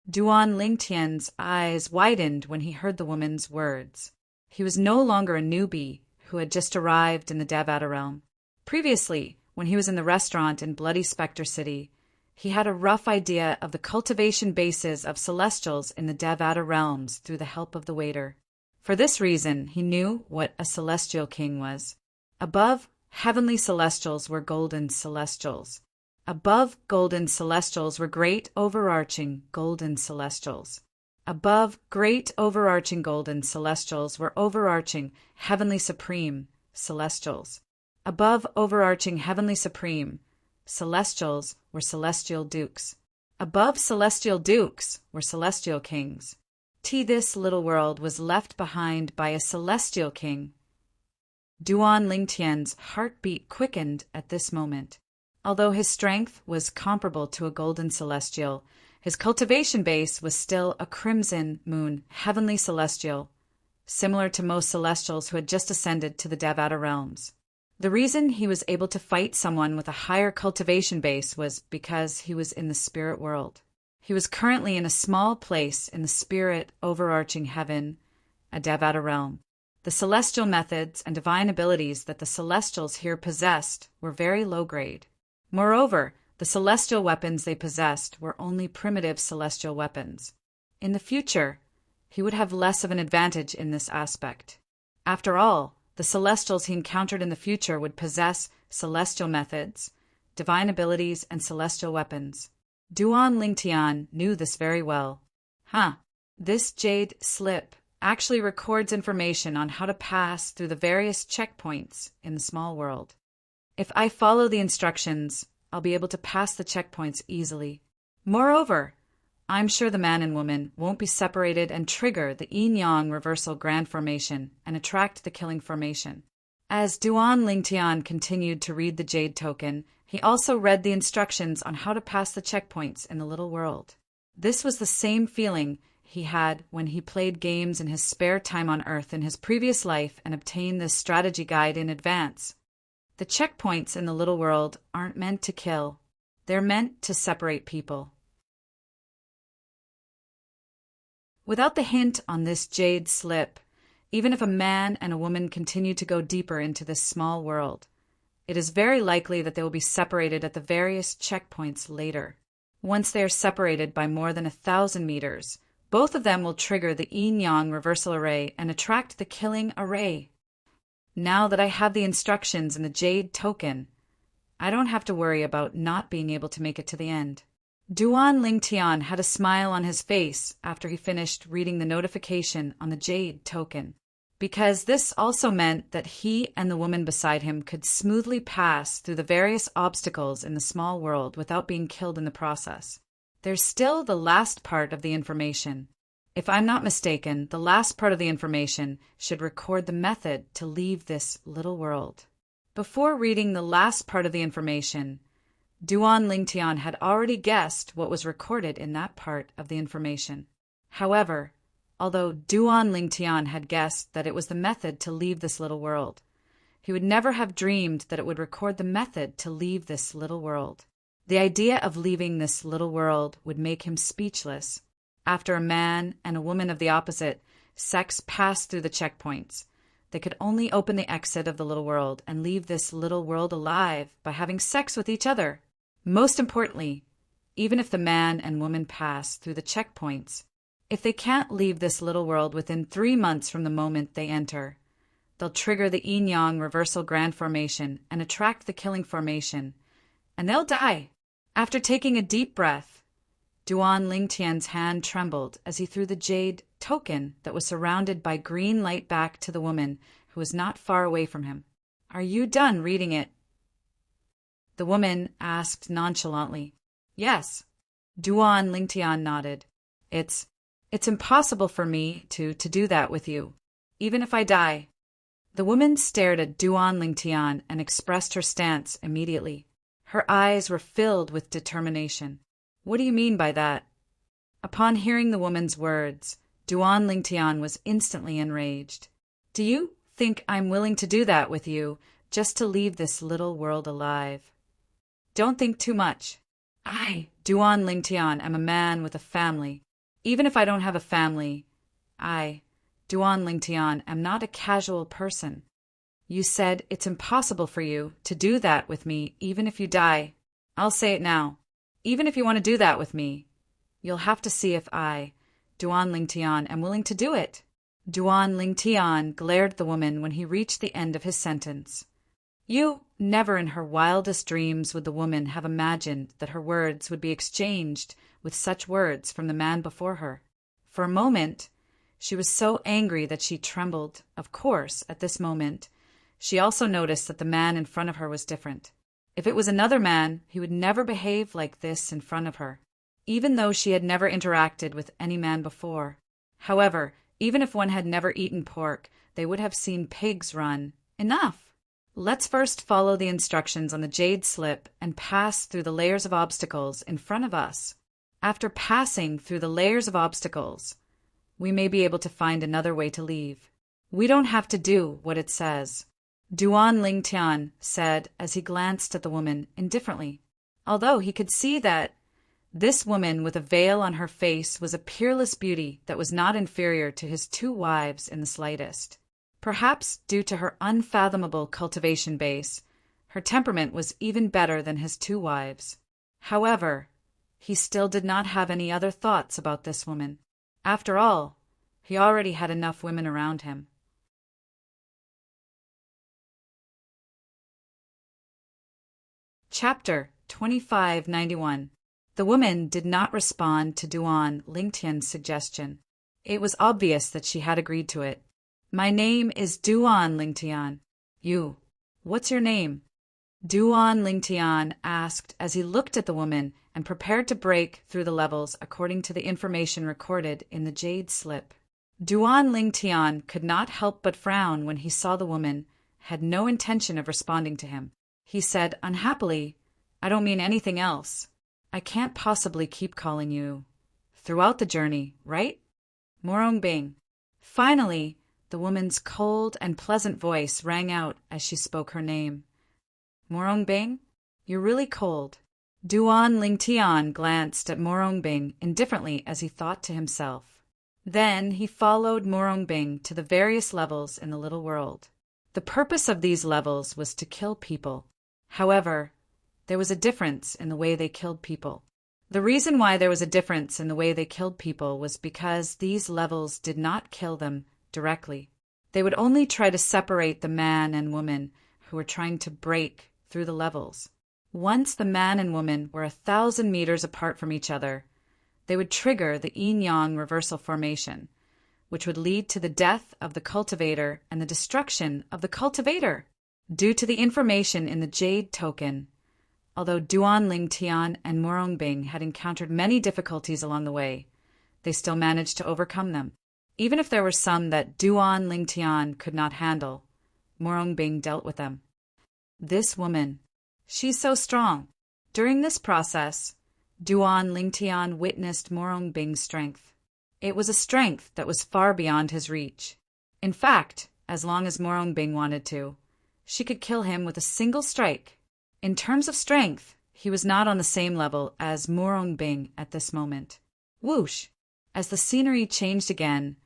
Duan Lingtian's eyes widened when he heard the woman's words. He was no longer a newbie who had just arrived in the Devata realm. Previously, when he was in the restaurant in Bloody Spectre City, he had a rough idea of the cultivation bases of celestials in the Devata realms through the help of the waiter. For this reason, he knew what a celestial king was. Above heavenly celestials were golden celestials. Above golden celestials were great overarching golden celestials. Above great overarching golden celestials were overarching heavenly supreme celestials. Above overarching heavenly supreme celestials were celestial dukes. Above celestial dukes were celestial kings. This little world was left behind by a celestial king. Duan Lingtian's heartbeat quickened at this moment. Although his strength was comparable to a golden celestial, his cultivation base was still a crimson moon, heavenly celestial, similar to most celestials who had just ascended to the Devata realms. The reason he was able to fight someone with a higher cultivation base was because he was in the spirit world. He was currently in a small place in the spirit overarching heaven, a Devata realm. The celestial methods and divine abilities that the celestials here possessed were very low grade. Moreover, the celestial weapons they possessed were only primitive celestial weapons. In the future, he would have less of an advantage in this aspect. After all, the celestials he encountered in the future would possess celestial methods, divine abilities, and celestial weapons. Duan Lingtian knew this very well. This jade slip actually records information on how to pass through the various checkpoints in the small world. If I follow the instructions, I'll be able to pass the checkpoints easily. Moreover, I'm sure the man and woman won't be separated and trigger the yin-yang reversal grand formation and attract the killing formation. As Duan Lingtian continued to read the jade token, he also read the instructions on how to pass the checkpoints in the little world. This was the same feeling he had when he played games in his spare time on Earth in his previous life and obtained this strategy guide in advance. The checkpoints in the little world aren't meant to kill. They're meant to separate people. Without the hint on this jade slip, even if a man and a woman continue to go deeper into this small world, it is very likely that they will be separated at the various checkpoints later. Once they are separated by more than 1,000 meters, both of them will trigger the yin-yang reversal array and attract the killing array. Now that I have the instructions in the jade token, I don't have to worry about not being able to make it to the end. Duan Lingtian had a smile on his face after he finished reading the notification on the jade token, because this also meant that he and the woman beside him could smoothly pass through the various obstacles in the small world without being killed in the process. There's still the last part of the information. If I'm not mistaken, the last part of the information should record the method to leave this little world. Before reading the last part of the information, Duan Lingtian had already guessed what was recorded in that part of the information. However, although Duan Lingtian had guessed that it was the method to leave this little world, he would never have dreamed that it would record the method to leave this little world. The idea of leaving this little world would make him speechless. After a man and a woman of the opposite sex passed through the checkpoints, they could only open the exit of the little world and leave this little world alive by having sex with each other. Most importantly, even if the man and woman pass through the checkpoints, if they can't leave this little world within 3 months from the moment they enter, they'll trigger the yin-yang reversal grand formation and attract the killing formation, and they'll die. After taking a deep breath, Duan Lingtian's hand trembled as he threw the jade token that was surrounded by green light back to the woman who was not far away from him. "Are you done reading it?" The woman asked nonchalantly. "Yes." Duan Lingtian nodded. It's impossible for me to do that with you, even if I die." The woman stared at Duan Lingtian and expressed her stance immediately. Her eyes were filled with determination. "What do you mean by that?" Upon hearing the woman's words, Duan Lingtian was instantly enraged. "Do you think I'm willing to do that with you, just to leave this little world alive? Don't think too much. I, Duan Lingtian, am a man with a family. Even if I don't have a family, I, Duan Lingtian, am not a casual person. You said it's impossible for you to do that with me even if you die. I'll say it now. Even if you want to do that with me, you'll have to see if I, Duan Lingtian, am willing to do it." Duan Lingtian glared at the woman when he reached the end of his sentence. Never in her wildest dreams would the woman have imagined that her words would be exchanged with such words from the man before her. For a moment, she was so angry that she trembled. Of course, at this moment, she also noticed that the man in front of her was different. If it was another man, he would never behave like this in front of her, even though she had never interacted with any man before. However, even if one had never eaten pork, they would have seen pigs run. Enough! Let's first follow the instructions on the jade slip and pass through the layers of obstacles in front of us. After passing through the layers of obstacles, we may be able to find another way to leave. We don't have to do what it says, Duan Lingtian said as he glanced at the woman indifferently, although he could see that this woman with a veil on her face was a peerless beauty that was not inferior to his 2 wives in the slightest. Perhaps due to her unfathomable cultivation base, her temperament was even better than his 2 wives. However, he still did not have any other thoughts about this woman. After all, he already had enough women around him. Chapter 2591. The woman did not respond to Duan Lingtian's suggestion. It was obvious that she had agreed to it. My name is Duan Lingtian. You, what's your name? Duan Lingtian asked as he looked at the woman and prepared to break through the levels according to the information recorded in the jade slip. Duan Lingtian could not help but frown when he saw the woman had no intention of responding to him. He said unhappily, I don't mean anything else. I can't possibly keep calling you throughout the journey, right? Morongbing. Finally, the woman's cold and pleasant voice rang out as she spoke her name. Morongbing, you're really cold. Duan Lingtian glanced at Morongbing indifferently as he thought to himself. Then he followed Morongbing to the various levels in the little world. The purpose of these levels was to kill people. However, there was a difference in the way they killed people. The reason why there was a difference in the way they killed people was because these levels did not kill them directly. They would only try to separate the man and woman who were trying to break through the levels. Once the man and woman were 1,000 meters apart from each other, they would trigger the yin-yang reversal formation, which would lead to the death of the cultivator and the destruction of the cultivator. Due to the information in the jade token, although Duan Lingtian and Morongbing had encountered many difficulties along the way, they still managed to overcome them. Even if there were some that Duan Lingtian could not handle, Morongbing dealt with them. This woman, she's so strong. During this process, Duan Lingtian witnessed Morongbing's strength. It was a strength that was far beyond his reach. In fact, as long as Morongbing wanted to, she could kill him with a single strike. In terms of strength, he was not on the same level as Morongbing at this moment. Whoosh! As the scenery changed again,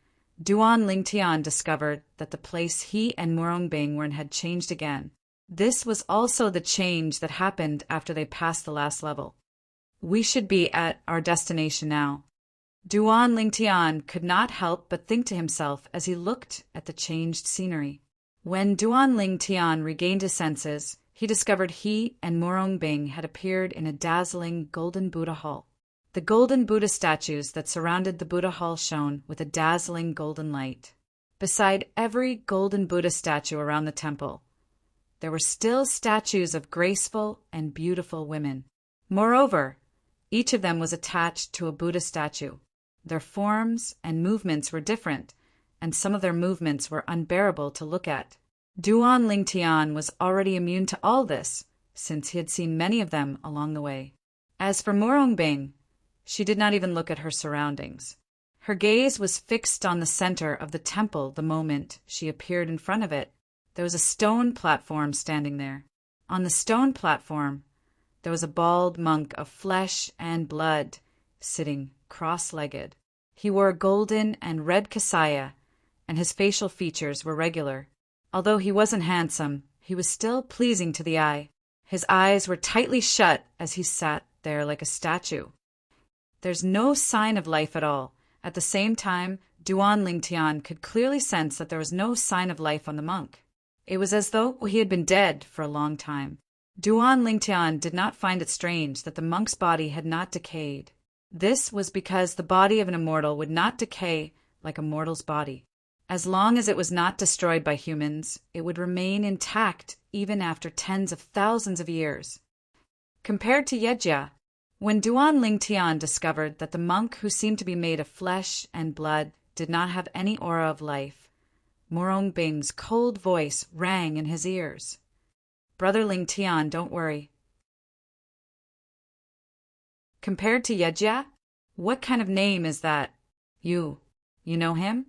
Duan Lingtian discovered that the place he and Morongbing were in had changed again. This was also the change that happened after they passed the last level. We should be at our destination now. Duan Lingtian could not help but think to himself as he looked at the changed scenery. When Duan Lingtian regained his senses, he discovered he and Morongbing had appeared in a dazzling golden Buddha hall. The golden Buddha statues that surrounded the Buddha hall shone with a dazzling golden light. Beside every golden Buddha statue around the temple, there were still statues of graceful and beautiful women. Moreover, each of them was attached to a Buddha statue. Their forms and movements were different, and some of their movements were unbearable to look at. Duan Lingtian was already immune to all this, since he had seen many of them along the way. As for Morongbing, she did not even look at her surroundings. Her gaze was fixed on the center of the temple the moment she appeared in front of it. There was a stone platform standing there. On the stone platform, there was a bald monk of flesh and blood, sitting cross-legged. He wore a golden and red kasaya, and his facial features were regular. Although he wasn't handsome, he was still pleasing to the eye. His eyes were tightly shut as he sat there like a statue. There's no sign of life at all. At the same time, Duan Lingtian could clearly sense that there was no sign of life on the monk. It was as though he had been dead for a long time. Duan Lingtian did not find it strange that the monk's body had not decayed. This was because the body of an immortal would not decay like a mortal's body. As long as it was not destroyed by humans, it would remain intact even after tens of thousands of years. Compared to Yejia, when Duan Lingtian discovered that the monk who seemed to be made of flesh and blood did not have any aura of life, Morongbing's cold voice rang in his ears. Brother Ling Tian, don't worry. Compared to Yejia? What kind of name is that? You know him?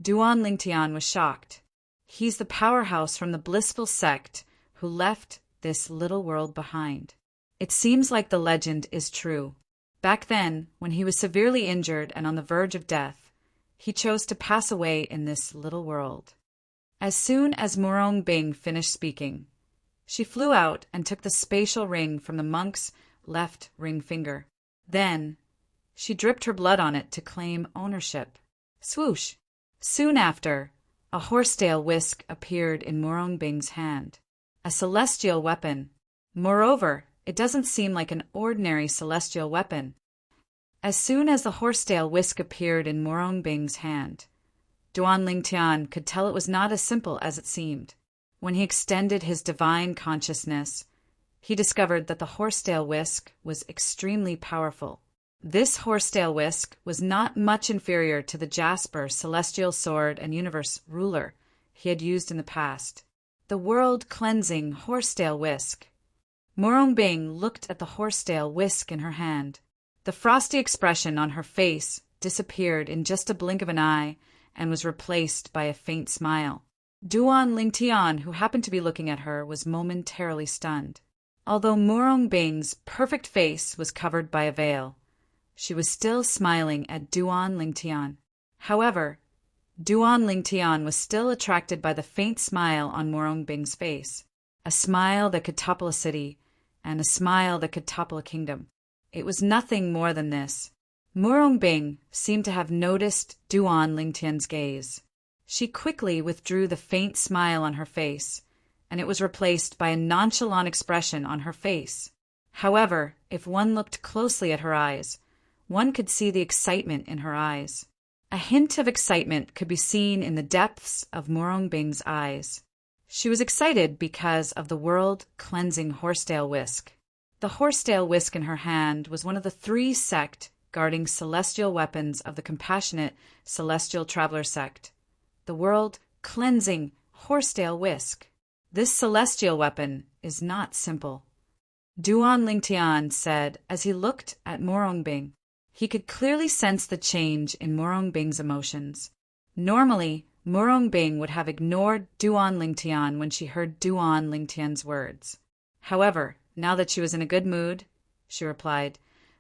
Duan Lingtian was shocked. He's the powerhouse from the blissful sect who left this little world behind. It seems like the legend is true. Back then, when he was severely injured and on the verge of death, he chose to pass away in this little world. As soon as Murong Bing finished speaking, she flew out and took the spatial ring from the monk's left ring finger. Then, she dripped her blood on it to claim ownership. Swoosh! Soon after, a horsetail whisk appeared in Murong Bing's hand. A celestial weapon. Moreover, it doesn't seem like an ordinary celestial weapon. As soon as the horsetail whisk appeared in Murong Bing's hand, Duan Lingtian could tell it was not as simple as it seemed. When he extended his divine consciousness, he discovered that the horsetail whisk was extremely powerful. This horsetail whisk was not much inferior to the Jasper, celestial sword, and universe ruler he had used in the past. The world-cleansing horsetail whisk. Murong Bing looked at the horsetail whisk in her hand. The frosty expression on her face disappeared in just a blink of an eye and was replaced by a faint smile. Duan Lingtian, who happened to be looking at her, was momentarily stunned. Although Murong Bing's perfect face was covered by a veil, she was still smiling at Duan Lingtian. However, Duan Lingtian was still attracted by the faint smile on Murong Bing's face, a smile that could topple a city, and a smile that could topple a kingdom. It was nothing more than this. Murong Bing seemed to have noticed Duan Lingtian's gaze. She quickly withdrew the faint smile on her face, and it was replaced by a nonchalant expression on her face. However, if one looked closely at her eyes, one could see the excitement in her eyes. A hint of excitement could be seen in the depths of Murong Bing's eyes. She was excited because of the world-cleansing horsetail whisk. The horsetail whisk in her hand was one of the 3 sect guarding celestial weapons of the compassionate celestial traveler sect. The world-cleansing horsetail whisk. This celestial weapon is not simple. Duan Lingtian said as he looked at Murong Bing. He could clearly sense the change in Murong Bing's emotions. Normally, Murong Bing would have ignored Duan Lingtian when she heard Duan Lingtian's words. However, now that she was in a good mood, she replied,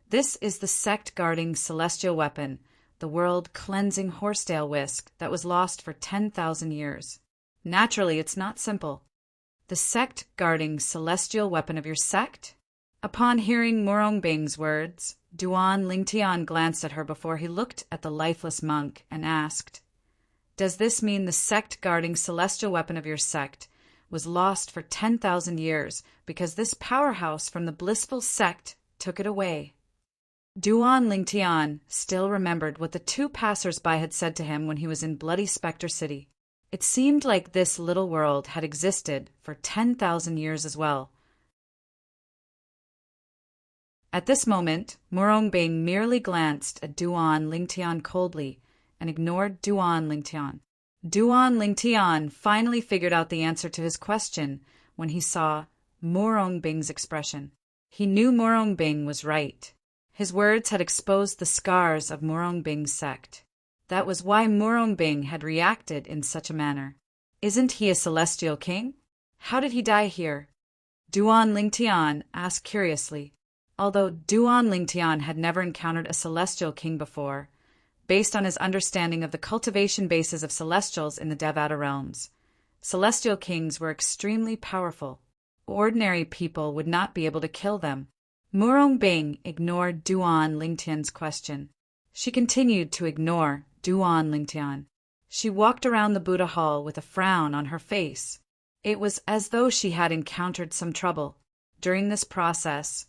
"This is the sect-guarding celestial weapon, the world-cleansing horsetail whisk that was lost for 10,000 years. Naturally, it's not simple. The sect-guarding celestial weapon of your sect?" Upon hearing Murong Bing's words, Duan Lingtian glanced at her before he looked at the lifeless monk and asked, "Does this mean the sect-guarding celestial weapon of your sect was lost for 10,000 years because this powerhouse from the blissful sect took it away?" Duan Lingtian still remembered what the 2 passers-by had said to him when he was in Bloody Spectre City. It seemed like this little world had existed for 10,000 years as well. At this moment, Murong Bing merely glanced at Duan Lingtian coldly and ignored Duan Lingtian. Duan Lingtian finally figured out the answer to his question when he saw Murong Bing's expression. He knew Murong Bing was right. His words had exposed the scars of Murong Bing's sect. That was why Murong Bing had reacted in such a manner. Isn't he a celestial king? How did he die here? Duan Lingtian asked curiously. Although Duan Lingtian had never encountered a celestial king before, based on his understanding of the cultivation bases of celestials in the Devata realms, celestial kings were extremely powerful. Ordinary people would not be able to kill them. Murong Bing ignored Duan Lingtian's question. She continued to ignore Duan Lingtian. She walked around the Buddha hall with a frown on her face. It was as though she had encountered some trouble. During this process,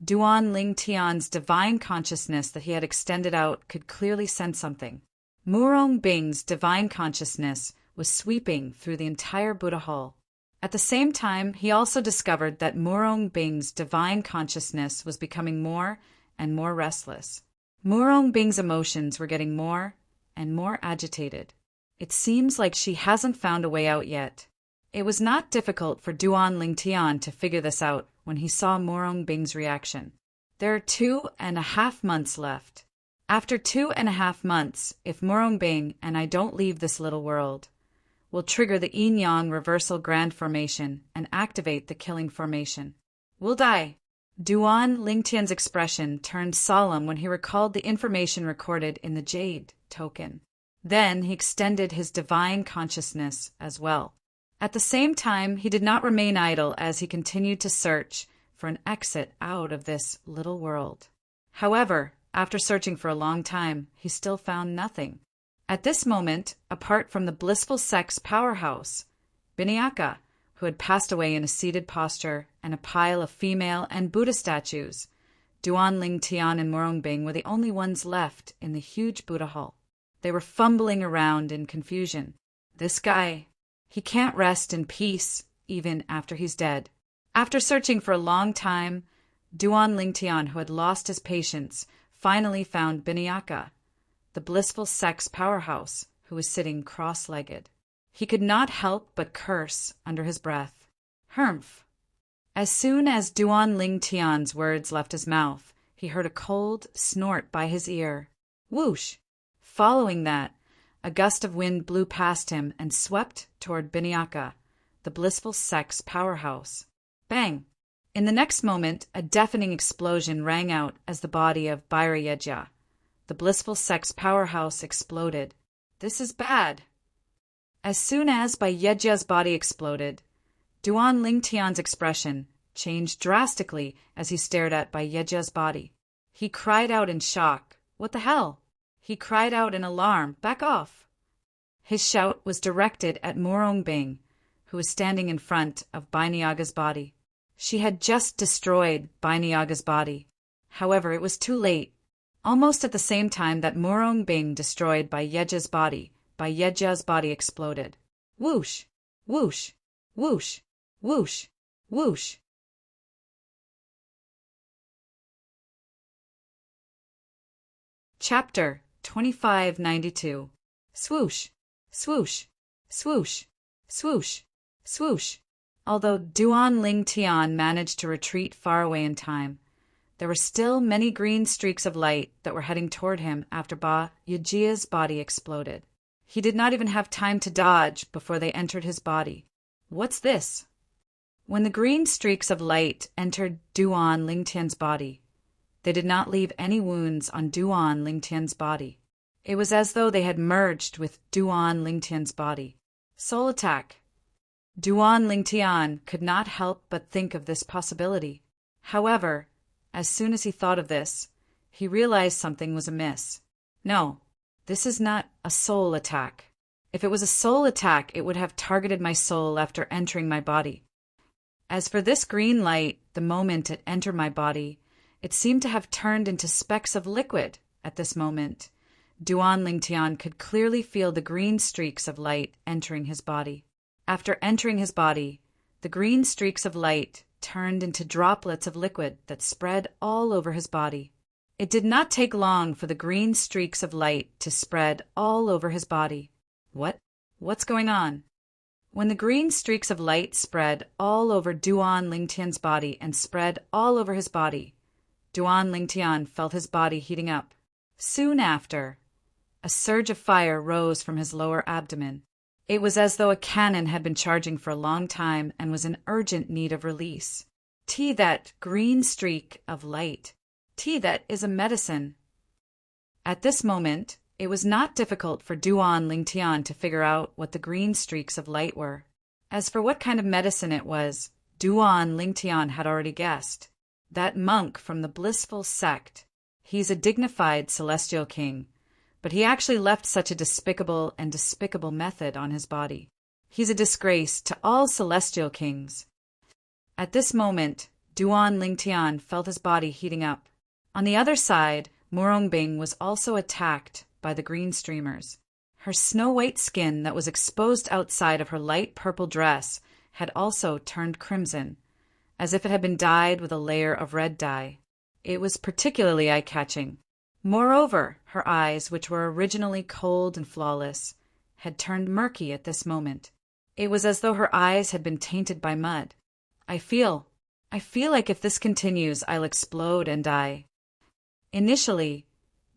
Duan Lingtian's divine consciousness that he had extended out could clearly sense something. Murong Bing's divine consciousness was sweeping through the entire Buddha hall. At the same time, he also discovered that Murong Bing's divine consciousness was becoming more and more restless. Murong Bing's emotions were getting more and more agitated. It seems like she hasn't found a way out yet. It was not difficult for Duan Lingtian to figure this out when he saw Morong Bing's reaction. There are 2.5 months left. After 2.5 months, if Morong Bing and I don't leave this little world, we'll trigger the yin-yang reversal grand formation and activate the killing formation. We'll die. Duan Lingtian's expression turned solemn when he recalled the information recorded in the Jade token. Then he extended his divine consciousness as well. At the same time, he did not remain idle as he continued to search for an exit out of this little world. However, after searching for a long time, he still found nothing. At this moment, apart from the blissful sex powerhouse, Biniaka, who had passed away in a seated posture, and a pile of female and Buddha statues, Duan Lingtian and Morong Bing were the only ones left in the huge Buddha hall. They were fumbling around in confusion. This guy, he can't rest in peace even after he's dead. After searching for a long time, Duan Lingtian, who had lost his patience, finally found Biniaka, the blissful sex powerhouse, who was sitting cross-legged. He could not help but curse under his breath. Humph! As soon as Duan Lingtian's words left his mouth, he heard a cold snort by his ear. Whoosh! Following that, a gust of wind blew past him and swept toward Biniaka, the blissful sex powerhouse. Bang! In the next moment, a deafening explosion rang out as the body of Bhairayejya, the blissful sex powerhouse, exploded. This is bad. As soon as Bhairayejya's body exploded, Duan Lingtian's expression changed drastically as he stared at Bhairayejya's body. He cried out in shock. What the hell? He cried out in alarm. Back off! His shout was directed at Morong Bing, who was standing in front of Bhairayejya's body. She had just destroyed Bhairayejya's body. However, it was too late. Almost at the same time that Morong Bing destroyed Bhairayejya's body exploded. Whoosh! Whoosh! Whoosh! Whoosh! Whoosh! Chapter 2592. Swoosh! Swoosh! Swoosh! Swoosh! Swoosh! Although Duan Lingtian managed to retreat far away in time, there were still many green streaks of light that were heading toward him after Bhairayejya's body exploded. He did not even have time to dodge before they entered his body. What's this? When the green streaks of light entered Duan Lingtian's body, they did not leave any wounds on Duan Lingtian's body. It was as though they had merged with Duan Lingtian's body. Soul attack. Duan Lingtian could not help but think of this possibility. However, as soon as he thought of this, he realized something was amiss. No, this is not a soul attack. If it was a soul attack, it would have targeted my soul after entering my body. As for this green light, the moment it entered my body, it seemed to have turned into specks of liquid. At this moment, Duan Lingtian could clearly feel the green streaks of light entering his body. After entering his body, the green streaks of light turned into droplets of liquid that spread all over his body. It did not take long for the green streaks of light to spread all over his body. What's going on? When the green streaks of light spread all over Duan Lingtian's body and spread all over his body, Duan Lingtian felt his body heating up. Soon after, a surge of fire rose from his lower abdomen. It was as though a cannon had been charging for a long time and was in urgent need of release. Tea, that green streak of light. Tea, that is a medicine. At this moment, it was not difficult for Duan Lingtian to figure out what the green streaks of light were. As for what kind of medicine it was, Duan Lingtian had already guessed. That monk from the blissful sect. He's a dignified celestial king, but he actually left such a despicable method on his body. He's a disgrace to all celestial kings. At this moment, Duan Lingtian felt his body heating up. On the other side, Morong Bing was also attacked by the green streamers. Her snow-white skin that was exposed outside of her light purple dress had also turned crimson, as if it had been dyed with a layer of red dye. It was particularly eye-catching. Moreover, her eyes, which were originally cold and flawless, had turned murky at this moment. It was as though her eyes had been tainted by mud. I feel like if this continues, I'll explode and die. Initially,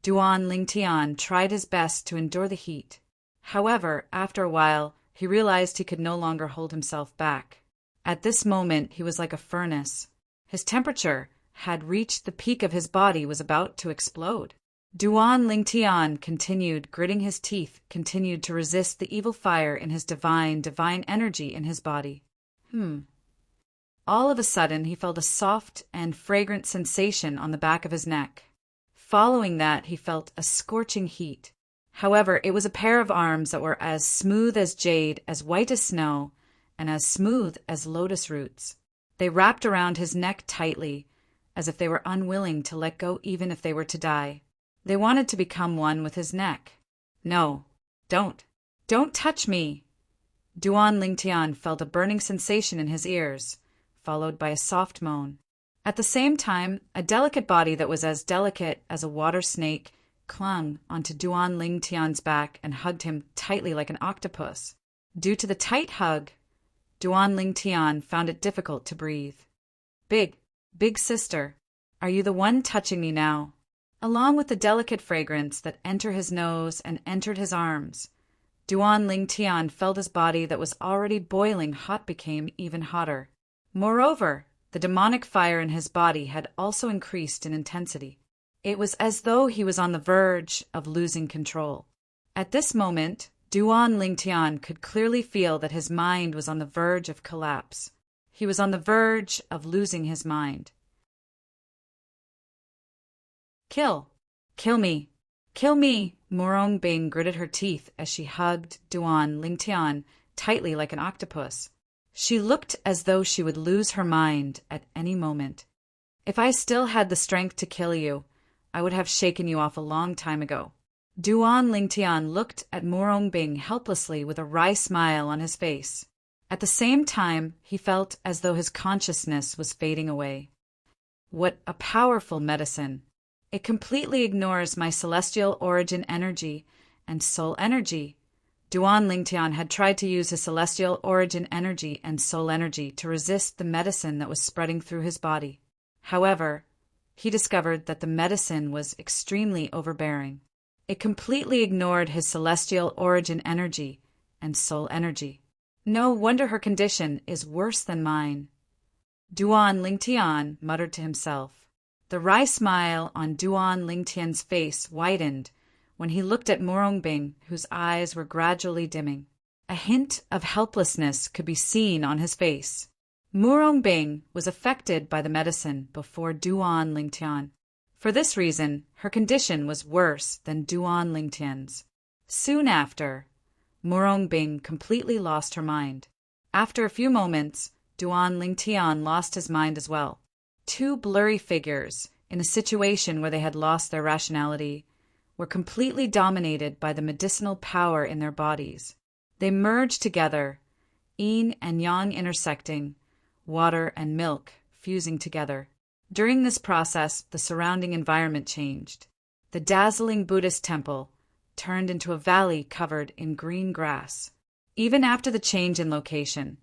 Duan Lingtian tried his best to endure the heat. However, after a while, he realized he could no longer hold himself back. At this moment, he was like a furnace. His temperature had reached the peak of his body, was about to explode. Duan Lingtian continued, gritting his teeth, continued to resist the evil fire in his divine energy in his body. All of a sudden, he felt a soft and fragrant sensation on the back of his neck. Following that, he felt a scorching heat. However, it was a pair of arms that were as smooth as jade, as white as snow, and as smooth as lotus roots. They wrapped around his neck tightly, as if they were unwilling to let go even if they were to die. They wanted to become one with his neck. No, don't touch me. Duan Lingtian felt a burning sensation in his ears, followed by a soft moan. At the same time, a delicate body that was as delicate as a water snake clung onto Duan Lingtian's back and hugged him tightly like an octopus. Due to the tight hug, Duan Lingtian found it difficult to breathe. Big sister, are you the one touching me now? Along with the delicate fragrance that entered his nose and entered his arms, Duan Lingtian felt his body that was already boiling hot became even hotter. Moreover, the demonic fire in his body had also increased in intensity. It was as though he was on the verge of losing control. At this moment, Duan Lingtian could clearly feel that his mind was on the verge of collapse. He was on the verge of losing his mind. Kill me, Morong Bing gritted her teeth as she hugged Duan Lingtian tightly like an octopus. She looked as though she would lose her mind at any moment. If I still had the strength to kill you, I would have shaken you off a long time ago. Duan Lingtian looked at Morong Bing helplessly with a wry smile on his face. At the same time, he felt as though his consciousness was fading away. What a powerful medicine! It completely ignores my celestial origin energy and soul energy. Duan Lingtian had tried to use his celestial origin energy and soul energy to resist the medicine that was spreading through his body. However, he discovered that the medicine was extremely overbearing. It completely ignored his celestial origin energy and soul energy. No wonder her condition is worse than mine. Duan Lingtian muttered to himself. The wry smile on Duan Lingtian's face widened when he looked at Morong Bing, whose eyes were gradually dimming. A hint of helplessness could be seen on his face. Morong Bing was affected by the medicine before Duan Lingtian. For this reason, her condition was worse than Duan Lingtian's. Soon after, Morong Bing completely lost her mind. After a few moments, Duan Lingtian lost his mind as well. Two blurry figures, in a situation where they had lost their rationality, were completely dominated by the medicinal power in their bodies. They merged together, yin and yang intersecting, water and milk fusing together. During this process, the surrounding environment changed. The dazzling Buddhist temple turned into a valley covered in green grass. Even after the change in location,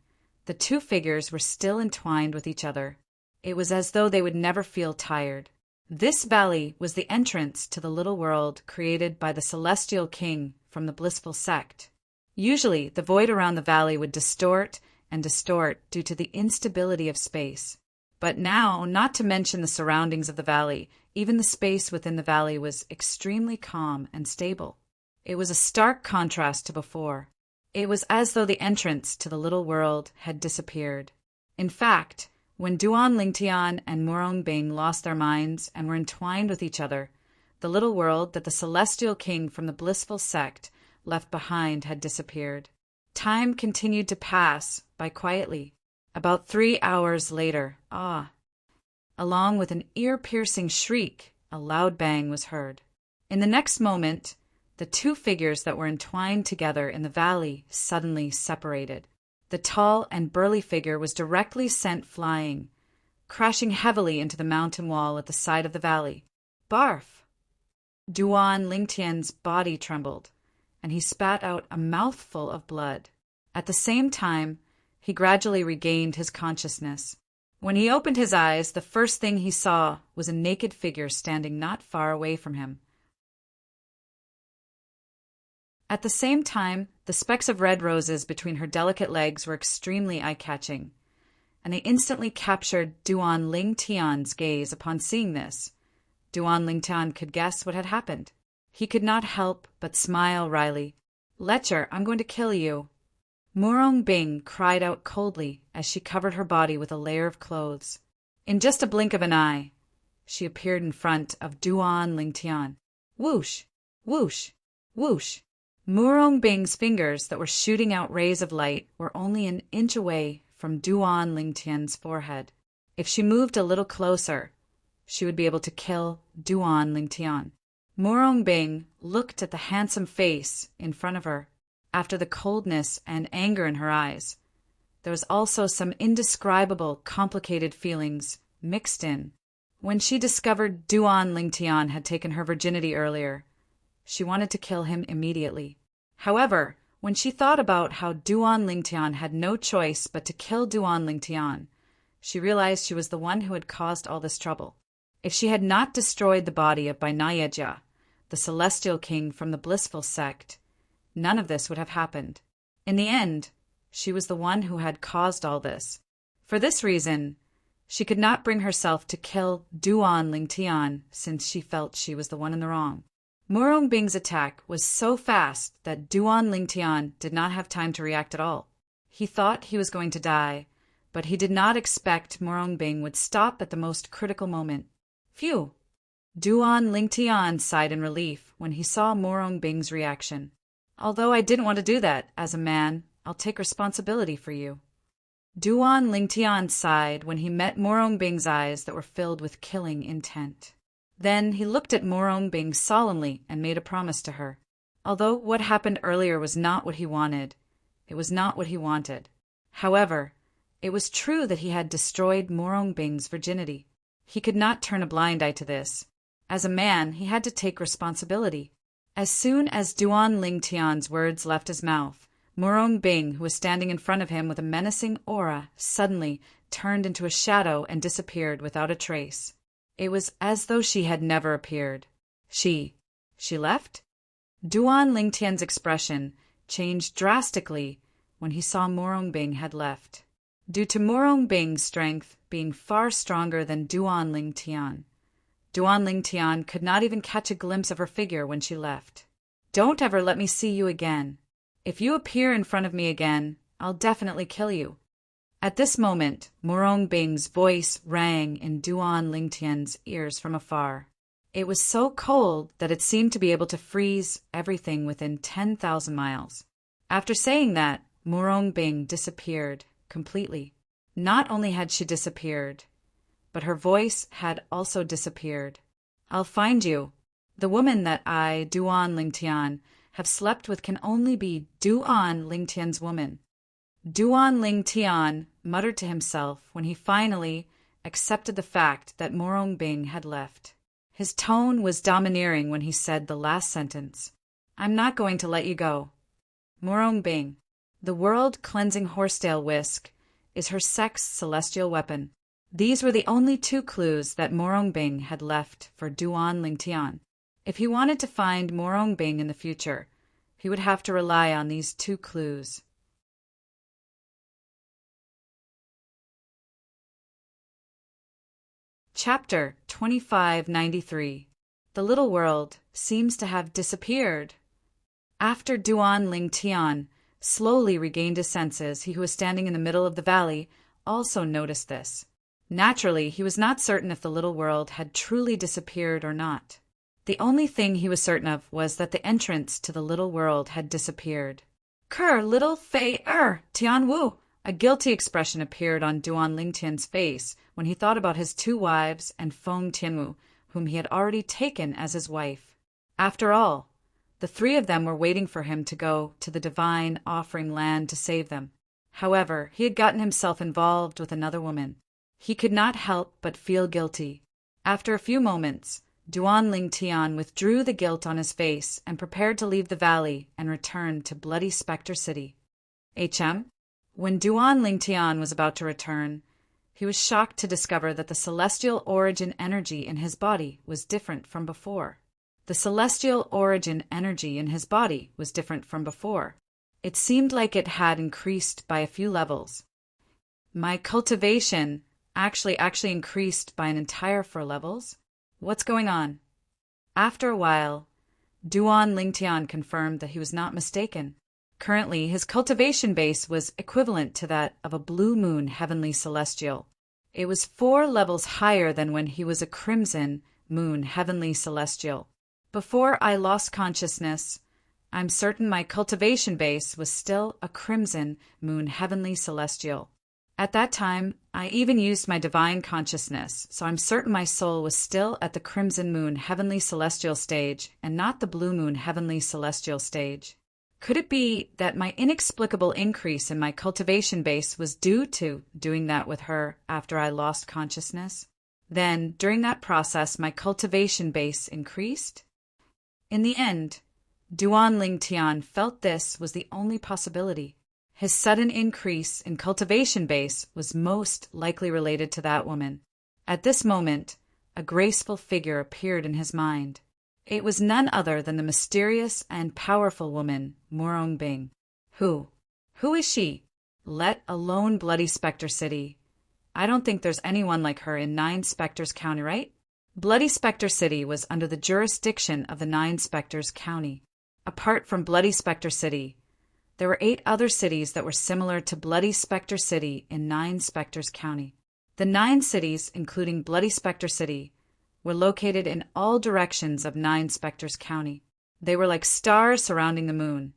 the two figures were still entwined with each other. It was as though they would never feel tired. This valley was the entrance to the little world created by the celestial king from the blissful sect. Usually, the void around the valley would distort due to the instability of space. But now, not to mention the surroundings of the valley, even the space within the valley was extremely calm and stable. It was a stark contrast to before. It was as though the entrance to the little world had disappeared. In fact, when Duan Lingtian and Morong Bing lost their minds and were entwined with each other, the little world that the celestial king from the blissful sect left behind had disappeared. Time continued to pass by quietly. About 3 hours later, along with an ear-piercing shriek, a loud bang was heard. In the next moment, the two figures that were entwined together in the valley suddenly separated. The tall and burly figure was directly sent flying, crashing heavily into the mountain wall at the side of the valley. Barf! Duan Lingtian's body trembled, and he spat out a mouthful of blood. At the same time, he gradually regained his consciousness. When he opened his eyes, the first thing he saw was a naked figure standing not far away from him. At the same time, the specks of red roses between her delicate legs were extremely eye-catching, and they instantly captured Duan Lingtian's gaze. Upon seeing this, Duan Lingtian could guess what had happened. He could not help but smile wryly. "Lecher, I'm going to kill you." Murong Bing cried out coldly as she covered her body with a layer of clothes. In just a blink of an eye, she appeared in front of Duan Lingtian. Whoosh! Whoosh! Whoosh! Murong Bing's fingers that were shooting out rays of light were only an inch away from Duan Lingtian's forehead. If she moved a little closer, she would be able to kill Duan Lingtian. Murong Bing looked at the handsome face in front of her. After the coldness and anger in her eyes, there was also some indescribable, complicated feelings mixed in. When she discovered Duan Lingtian had taken her virginity earlier, she wanted to kill him immediately. However, when she thought about how Duan Lingtian had no choice but to kill Duan Lingtian, she realized she was the one who had caused all this trouble. If she had not destroyed the body of Bainayajia, the celestial king from the blissful sect, none of this would have happened. In the end, she was the one who had caused all this. For this reason, she could not bring herself to kill Duan Lingtian since she felt she was the one in the wrong. Murong Bing's attack was so fast that Duan Lingtian did not have time to react at all. He thought he was going to die, but he did not expect Murong Bing would stop at the most critical moment. Phew! Duan Lingtian sighed in relief when he saw Murong Bing's reaction. "Although I didn't want to do that, as a man, I'll take responsibility for you." Duan Lingtian sighed when he met Murong Bing's eyes that were filled with killing intent. Then he looked at Murong Bing solemnly and made a promise to her. Although what happened earlier was not what he wanted, it was not what he wanted. However, it was true that he had destroyed Murong Bing's virginity. He could not turn a blind eye to this. As a man, he had to take responsibility. As soon as Duan Lingtian's words left his mouth, Murong Bing, who was standing in front of him with a menacing aura, suddenly turned into a shadow and disappeared without a trace. It was as though she had never appeared. She left? Duan Lingtian's expression changed drastically when he saw Murong Bing had left. Due to Murong Bing's strength being far stronger than Duan Lingtian, Duan Lingtian could not even catch a glimpse of her figure when she left. "Don't ever let me see you again. If you appear in front of me again, I'll definitely kill you." At this moment, Murong Bing's voice rang in Duan Lingtian's ears from afar. It was so cold that it seemed to be able to freeze everything within 10,000 miles. After saying that, Murong Bing disappeared completely. Not only had she disappeared, but her voice had also disappeared. "I'll find you. The woman that I, Duan Lingtian, have slept with can only be Duan Lingtian's woman." Duan Lingtian muttered to himself when he finally accepted the fact that Murong Bing had left. His tone was domineering when he said the last sentence. "I'm not going to let you go." Murong Bing, the world-cleansing horsetail whisk, is her sex celestial weapon. These were the only two clues that Murong Bing had left for Duan Lingtian. If he wanted to find Murong Bing in the future, he would have to rely on these two clues. Chapter 2593. The little world seems to have disappeared. After Duan Lingtian slowly regained his senses, he who was standing in the middle of the valley also noticed this. Naturally, he was not certain if the little world had truly disappeared or not. The only thing he was certain of was that the entrance to the little world had disappeared. "Ker, little fei Tian Wu!" A guilty expression appeared on Duan Lingtian's face when he thought about his two wives and Feng Tianwu, whom he had already taken as his wife. After all, the three of them were waiting for him to go to the divine offering land to save them. However, he had gotten himself involved with another woman. He could not help but feel guilty. After a few moments, Duan Lingtian withdrew the guilt on his face and prepared to leave the valley and return to Bloody Spectre City. When Duan Lingtian was about to return, he was shocked to discover that the celestial origin energy in his body was different from before. The celestial origin energy in his body was different from before. It seemed like it had increased by a few levels. My cultivation actually increased by an entire 4 levels? What's going on? After a while, Duan Lingtian confirmed that he was not mistaken. Currently, his cultivation base was equivalent to that of a blue moon heavenly celestial. It was 4 levels higher than when he was a crimson moon heavenly celestial. Before I lost consciousness, I'm certain my cultivation base was still a crimson moon heavenly celestial. At that time, I even used my divine consciousness, so I'm certain my soul was still at the crimson moon heavenly celestial stage and not the blue moon heavenly celestial stage. Could it be that my inexplicable increase in my cultivation base was due to doing that with her after I lost consciousness? Then, during that process, my cultivation base increased? In the end, Duan Lingtian felt this was the only possibility. His sudden increase in cultivation base was most likely related to that woman. At this moment, a graceful figure appeared in his mind. It was none other than the mysterious and powerful woman, Morongbing. Who is she? Let alone Bloody Spectre City. I don't think there's anyone like her in 9 Spectres County, right? Bloody Spectre City was under the jurisdiction of the 9 Spectres County. Apart from Bloody Spectre City, there were 8 other cities that were similar to Bloody Spectre City in 9 Spectres County. The 9 cities, including Bloody Spectre City, were located in all directions of 9 Spectres County. They were like stars surrounding the moon,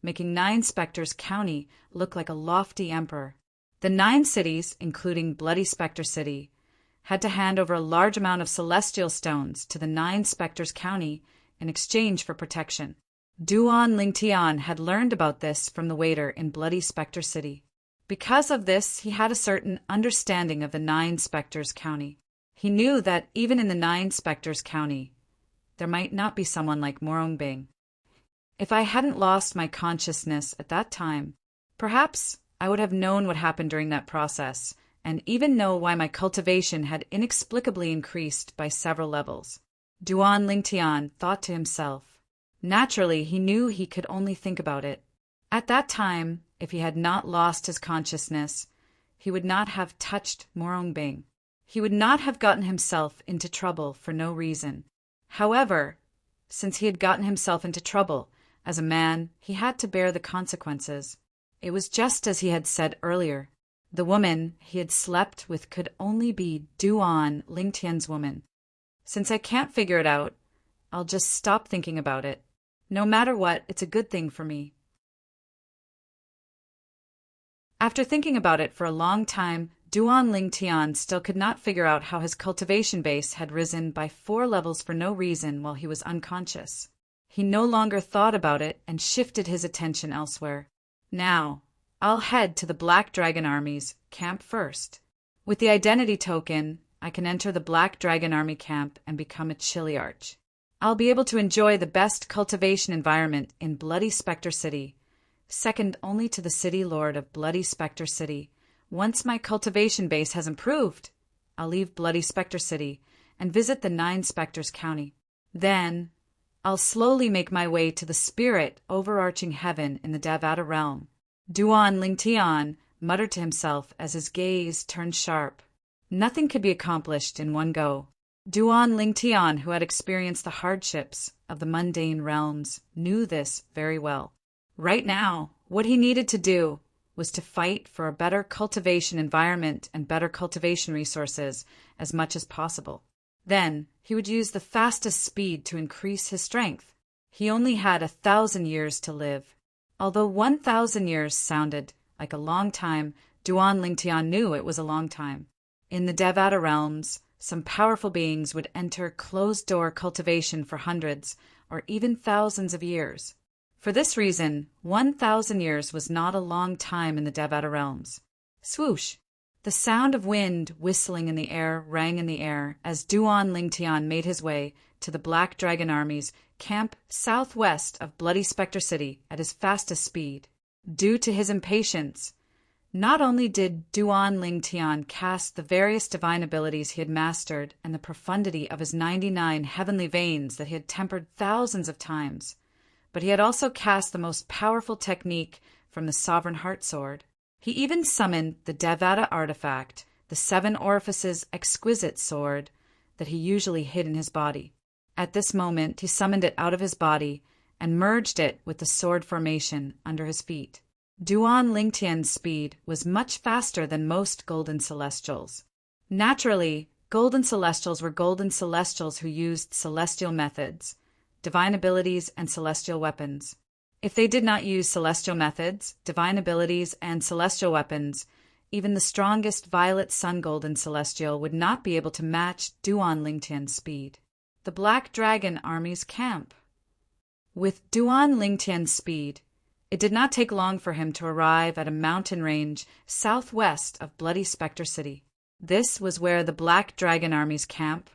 making 9 Spectres County look like a lofty emperor. The 9 cities, including Bloody Spectre City, had to hand over a large amount of celestial stones to the 9 Spectres County in exchange for protection. Duan Lingtian had learned about this from the waiter in Bloody Spectre City. Because of this, he had a certain understanding of the 9 Spectres County. He knew that even in the 9 Spectres County, there might not be someone like Morongbing. If I hadn't lost my consciousness at that time, perhaps I would have known what happened during that process, and even know why my cultivation had inexplicably increased by several levels. Duan Lingtian thought to himself. Naturally, he knew he could only think about it. At that time, if he had not lost his consciousness, he would not have touched Morongbing. He would not have gotten himself into trouble for no reason. However, since he had gotten himself into trouble, as a man, he had to bear the consequences. It was just as he had said earlier. The woman he had slept with could only be Duan Lingtian's woman. Since I can't figure it out, I'll just stop thinking about it. No matter what, it's a good thing for me. After thinking about it for a long time, Duan Lingtian still could not figure out how his cultivation base had risen by 4 levels for no reason while he was unconscious. He no longer thought about it and shifted his attention elsewhere. Now, I'll head to the Black Dragon Army's camp first. With the identity token, I can enter the Black Dragon Army camp and become a Chiliarch. I'll be able to enjoy the best cultivation environment in Bloody Spectre City, second only to the City Lord of Bloody Spectre City. Once my cultivation base has improved, I'll leave Bloody Spectre City and visit the 9 Spectres County. Then, I'll slowly make my way to the spirit overarching heaven in the Devata realm. Duan Lingtian muttered to himself as his gaze turned sharp. Nothing could be accomplished in one go. Duan Lingtian, who had experienced the hardships of the mundane realms, knew this very well. Right now, what he needed to do was to fight for a better cultivation environment and better cultivation resources as much as possible. Then, he would use the fastest speed to increase his strength. He only had 1,000 years to live. Although 1,000 years sounded like a long time, Duan Lingtian knew it was a long time. In the Devata realms, some powerful beings would enter closed-door cultivation for hundreds or even thousands of years. For this reason, 1,000 years was not a long time in the Devata realms. Swoosh! The sound of wind whistling in the air rang in the air as Duan Lingtian made his way to the Black Dragon Army's camp southwest of Bloody Spectre City at his fastest speed. Due to his impatience, not only did Duan Lingtian cast the various divine abilities he had mastered and the profundity of his 99 heavenly veins that he had tempered thousands of times, but he had also cast the most powerful technique from the Sovereign Heart Sword. He even summoned the Devata artifact, the Seven Orifices exquisite sword, that he usually hid in his body. At this moment he summoned it out of his body and merged it with the sword formation under his feet. Duan Lingtian's speed was much faster than most golden celestials. Naturally, golden celestials were golden celestials who used celestial methods, divine abilities, and celestial weapons. If they did not use celestial methods, divine abilities, and celestial weapons, even the strongest violet sun golden celestial would not be able to match Duan Lingtian's speed. The Black Dragon Army's camp. With Duan Lingtian's speed, it did not take long for him to arrive at a mountain range southwest of Bloody Spectre City. This was where the Black Dragon Army's camp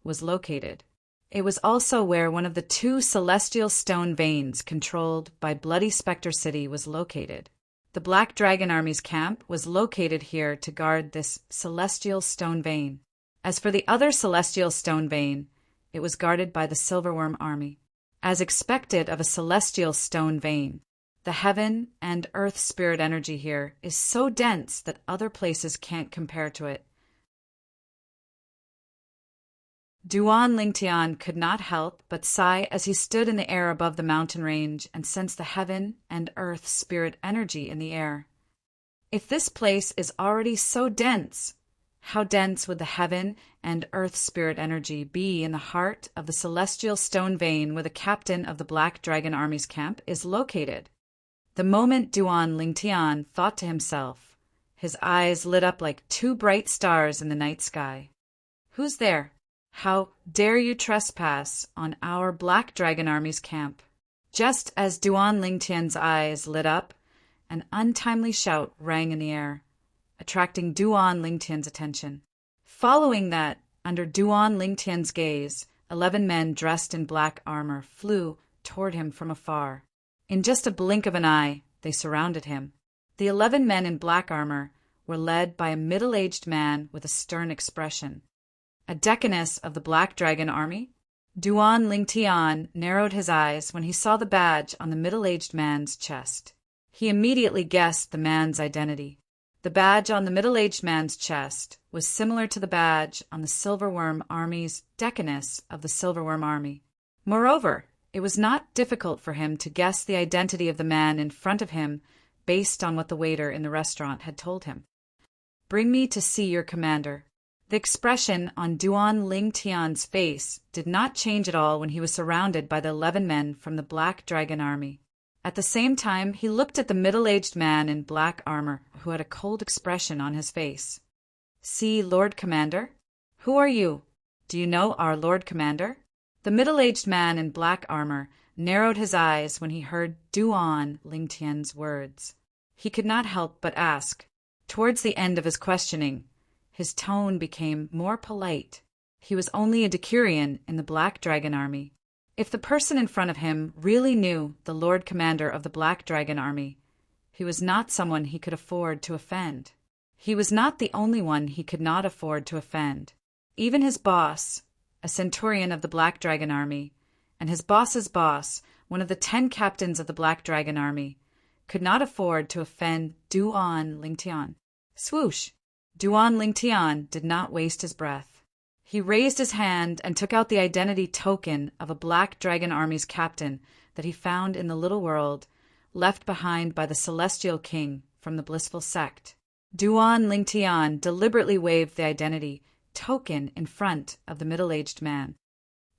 was located. It was also where one of the 2 celestial stone veins controlled by Bloody Spectre City was located. The Black Dragon Army's camp was located here to guard this celestial stone vein. As for the other celestial stone vein, it was guarded by the Silverworm Army. As expected of a celestial stone vein, the heaven and earth spirit energy here is so dense that other places can't compare to it. Duan Lingtian could not help but sigh as he stood in the air above the mountain range and sensed the heaven and earth spirit energy in the air. If this place is already so dense, how dense would the heaven and earth spirit energy be in the heart of the celestial stone vein where the captain of the Black Dragon Army's camp is located? The moment Duan Lingtian thought to himself, his eyes lit up like 2 bright stars in the night sky. "Who's there? How dare you trespass on our Black Dragon Army's camp?" Just as Duan Lingtian's eyes lit up, an untimely shout rang in the air, attracting Duan Lingtian's attention. Following that, under Duan Lingtian's gaze, 11 men dressed in black armor flew toward him from afar. In just a blink of an eye, they surrounded him. The 11 men in black armor were led by a middle-aged man with a stern expression. A deaconess of the Black Dragon Army? Duan Lingtian narrowed his eyes when he saw the badge on the middle-aged man's chest. He immediately guessed the man's identity. The badge on the middle-aged man's chest was similar to the badge on the Silverworm Army's deaconess of the Silverworm Army. Moreover, it was not difficult for him to guess the identity of the man in front of him based on what the waiter in the restaurant had told him. "Bring me to see your commander." The expression on Duan Lingtian's face did not change at all when he was surrounded by the 11 men from the Black Dragon Army. At the same time, he looked at the middle-aged man in black armor who had a cold expression on his face. "See, Lord Commander? Who are you? Do you know our Lord Commander?" The middle-aged man in black armor narrowed his eyes when he heard Duan Lingtian's words. He could not help but ask. Towards the end of his questioning, his tone became more polite. He was only a Decurion in the Black Dragon Army. If the person in front of him really knew the Lord Commander of the Black Dragon Army, he was not someone he could afford to offend. He was not the only one he could not afford to offend. Even his boss, a centurion of the Black Dragon Army, and his boss's boss, one of the 10 captains of the Black Dragon Army, could not afford to offend Duan Lingtian. Swoosh! Duan Lingtian did not waste his breath. He raised his hand and took out the identity token of a Black Dragon Army's captain that he found in the little world left behind by the Celestial King from the Blissful Sect. Duan Lingtian deliberately waved the identity token in front of the middle-aged man.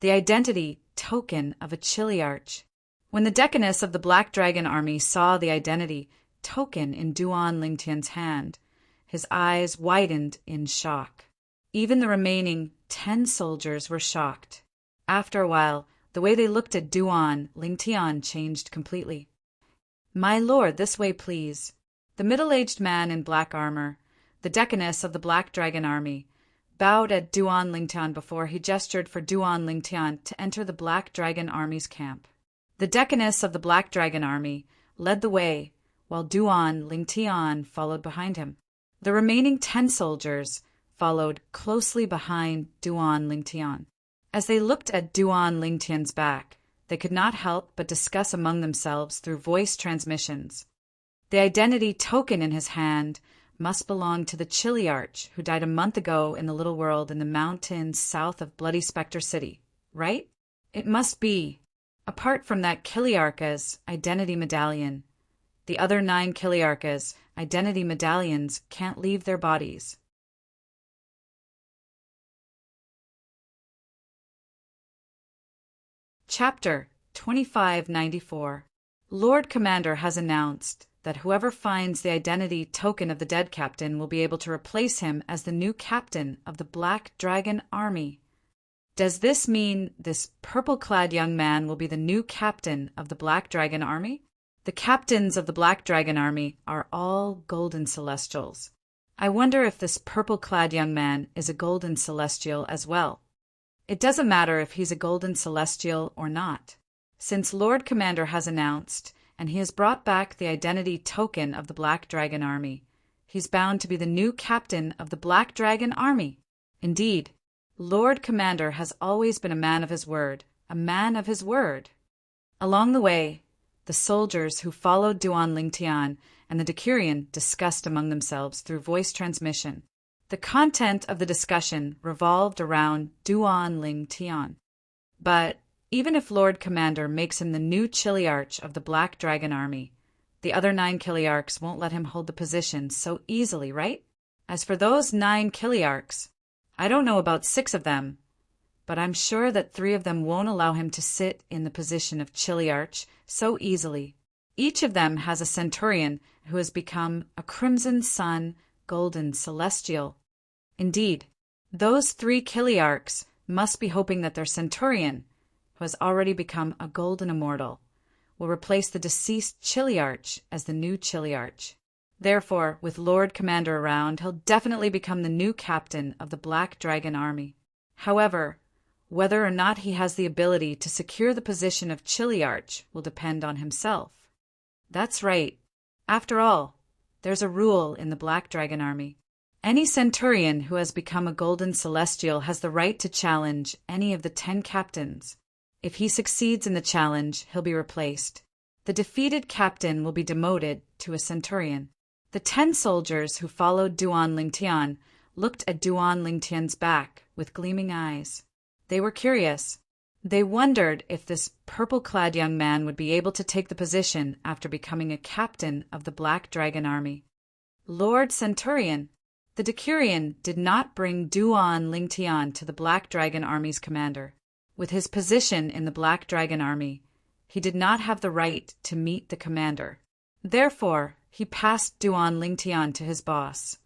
The identity token of a Chiliarch. When the deaconess of the Black Dragon Army saw the identity token in Duan Lingtian's hand, his eyes widened in shock. Even the remaining 10 soldiers were shocked. After a while, the way they looked at Duan Lingtian changed completely. "My lord, this way, please." The middle-aged man in black armor, the deaconess of the Black Dragon Army, bowed at Duan Lingtian before he gestured for Duan Lingtian to enter the Black Dragon Army's camp. The deaconess of the Black Dragon Army led the way while Duan Lingtian followed behind him. The remaining 10 soldiers followed closely behind Duan Lingtian. As they looked at Duan Lingtian's back, they could not help but discuss among themselves through voice transmissions. The identity token in his hand must belong to the Chiliarch who died a month ago in the little world in the mountains south of Bloody Spectre City, right? It must be. Apart from that Chiliarch's identity medallion, the other 9 Chiliarch's identity medallions can't leave their bodies. Chapter 2594. Lord Commander has announced that whoever finds the identity token of the dead captain will be able to replace him as the new captain of the Black Dragon Army. Does this mean this purple-clad young man will be the new captain of the Black Dragon Army? The captains of the Black Dragon Army are all golden celestials. I wonder if this purple-clad young man is a golden celestial as well. It doesn't matter if he's a golden celestial or not. Since Lord Commander has announced, and he has brought back the identity token of the Black Dragon Army, he's bound to be the new captain of the Black Dragon Army. Indeed, Lord Commander has always been a man of his word, a man of his word. Along the way, the soldiers who followed Duan Lingtian and the Decurion discussed among themselves through voice transmission. The content of the discussion revolved around Duan Lingtian. But even if Lord Commander makes him the new Chiliarch of the Black Dragon Army, the other 9 Chiliarchs won't let him hold the position so easily, right? As for those 9 Chiliarchs, I don't know about 6 of them, but I'm sure that 3 of them won't allow him to sit in the position of Chiliarch so easily. Each of them has a centurion who has become a Crimson Sun Golden Celestial. Indeed, those 3 Chiliarchs must be hoping that their centurion, who has already become a Golden Immortal, will replace the deceased Chiliarch as the new Chiliarch. Therefore, with Lord Commander around, he'll definitely become the new captain of the Black Dragon Army. However, whether or not he has the ability to secure the position of Chiliarch will depend on himself. That's right. After all, there's a rule in the Black Dragon Army. Any centurion who has become a Golden Celestial has the right to challenge any of the 10 captains. If he succeeds in the challenge, he'll be replaced. The defeated captain will be demoted to a centurion. The 10 soldiers who followed Duan Lingtian looked at Duan Lingtian's back with gleaming eyes. They were curious. They wondered if this purple-clad young man would be able to take the position after becoming a captain of the Black Dragon Army. Lord Centurion, the Decurion did not bring Duan Lingtian to the Black Dragon Army's commander. With his position in the Black Dragon Army, he did not have the right to meet the commander. Therefore, he passed Duan Lingtian to his boss,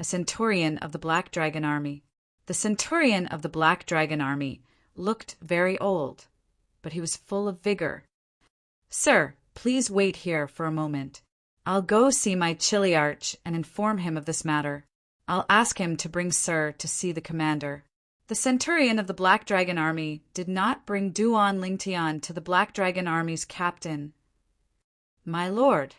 a centurion of the Black Dragon Army. The centurion of the Black Dragon Army looked very old, but he was full of vigor. "Sir, please wait here for a moment. I'll go see my Chiliarch and inform him of this matter. I'll ask him to bring Sir to see the commander." The centurion of the Black Dragon Army did not bring Duan Lingtian to the Black Dragon Army's captain. "My lord."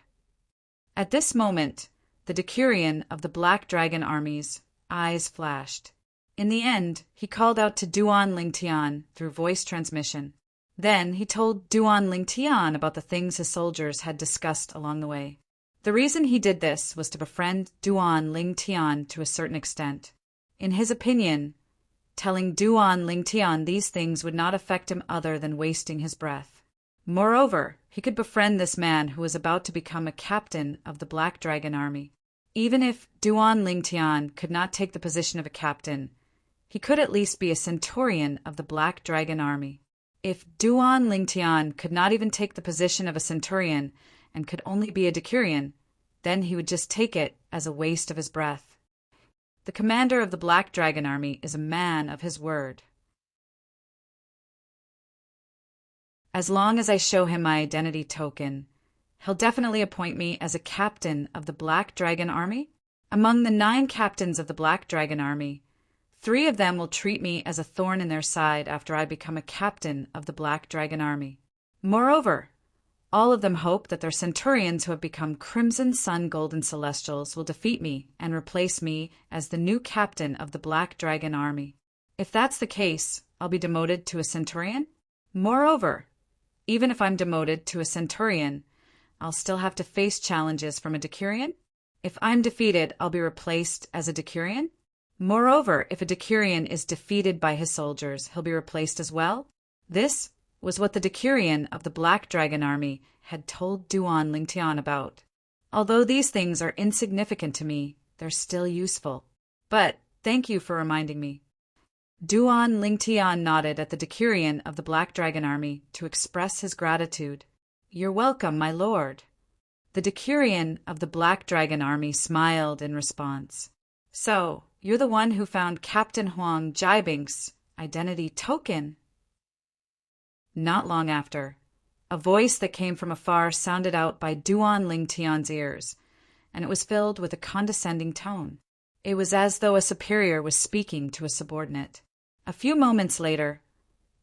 At this moment, the Decurion of the Black Dragon Army's eyes flashed. In the end, he called out to Duan Lingtian through voice transmission. Then he told Duan Lingtian about the things his soldiers had discussed along the way. The reason he did this was to befriend Duan Lingtian to a certain extent. In his opinion, telling Duan Lingtian these things would not affect him other than wasting his breath. Moreover, he could befriend this man who was about to become a captain of the Black Dragon Army. Even if Duan Lingtian could not take the position of a captain, he could at least be a centurion of the Black Dragon Army. If Duan Lingtian could not even take the position of a centurion and could only be a Decurion, then he would just take it as a waste of his breath. The commander of the Black Dragon Army is a man of his word. As long as I show him my identity token, he'll definitely appoint me as a captain of the Black Dragon Army. Among the 9 captains of the Black Dragon Army, 3 of them will treat me as a thorn in their side after I become a captain of the Black Dragon Army. Moreover, All of them hope that their centurions who have become Crimson Sun Golden Celestials will defeat me and replace me as the new captain of the Black Dragon Army. If that's the case, I'll be demoted to a centurion? Moreover, even if I'm demoted to a centurion, I'll still have to face challenges from a decurion? If I'm defeated, I'll be replaced as a decurion? Moreover, if a decurion is defeated by his soldiers, he'll be replaced as well? This was what the decurion of the Black Dragon Army had told Duan Lingtian about. Although these things are insignificant to me, they're still useful. But thank you for reminding me. Duan Lingtian nodded at the decurion of the Black Dragon Army to express his gratitude. You're welcome, my lord. The decurion of the Black Dragon Army smiled in response. So, you're the one who found Captain Huang Jiabing's identity token? Not long after, a voice that came from afar sounded out by Duan Lingtian's ears, and it was filled with a condescending tone. It was as though a superior was speaking to a subordinate. A few moments later,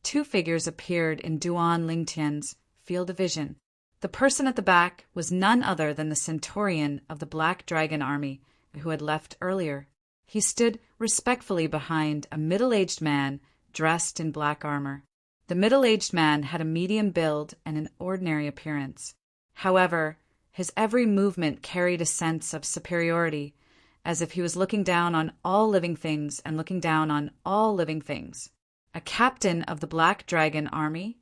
two figures appeared in Duan Lingtian's field of vision. The person at the back was none other than the centurion of the Black Dragon Army who had left earlier. He stood respectfully behind a middle-aged man dressed in black armor. The middle-aged man had a medium build and an ordinary appearance. However, his every movement carried a sense of superiority, as if he was looking down on all living things and looking down on all living things. A captain of the Black Dragon Army?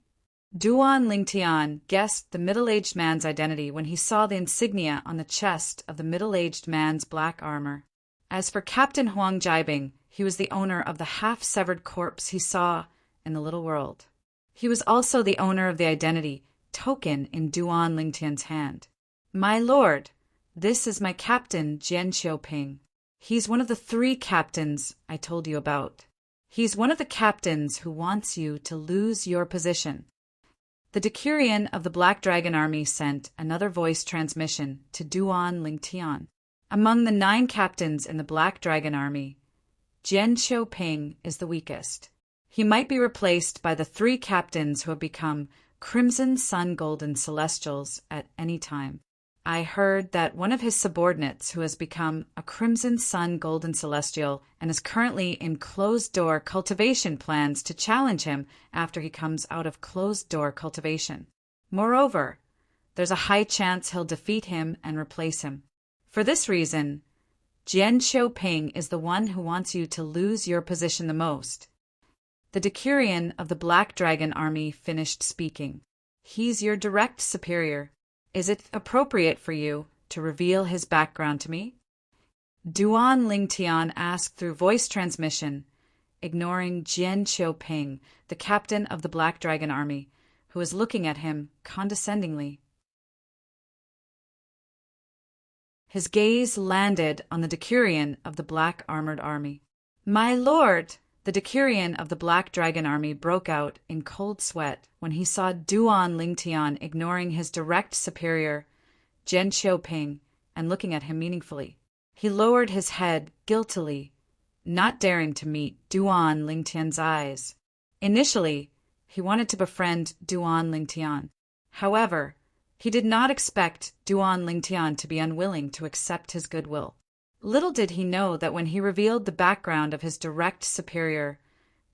Duan Lingtian guessed the middle-aged man's identity when he saw the insignia on the chest of the middle-aged man's black armor. As for Captain Huang Jiabing, he was the owner of the half-severed corpse he saw in the little world. He was also the owner of the identity token in Duan Lingtian's hand. My lord, this is my captain, Jian Xiaoping. He's one of the 3 captains I told you about. He's one of the captains who wants you to lose your position. The decurion of the Black Dragon Army sent another voice transmission to Duan Lingtian. Among the 9 captains in the Black Dragon Army, Jian Xiaoping is the weakest. He might be replaced by the 3 captains who have become Crimson Sun Golden Celestials at any time. I heard that one of his subordinates who has become a Crimson Sun Golden Celestial and is currently in closed-door cultivation plans to challenge him after he comes out of closed-door cultivation. Moreover, there's a high chance he'll defeat him and replace him. For this reason, Jian Xiaoping is the one who wants you to lose your position the most. The decurion of the Black Dragon Army finished speaking. He's your direct superior. Is it appropriate for you to reveal his background to me? Duan Lingtian asked through voice transmission, ignoring Jian Xiaoping, the captain of the Black Dragon Army, who was looking at him condescendingly. His gaze landed on the decurion of the Black Armored Army. My lord! The decurion of the Black Dragon Army broke out in cold sweat when he saw Duan Lingtian ignoring his direct superior, Jian Xiaoping, and looking at him meaningfully. He lowered his head guiltily, not daring to meet Duan Lingtian's eyes. Initially, he wanted to befriend Duan Lingtian. However, he did not expect Duan Lingtian to be unwilling to accept his goodwill. Little did he know that when he revealed the background of his direct superior,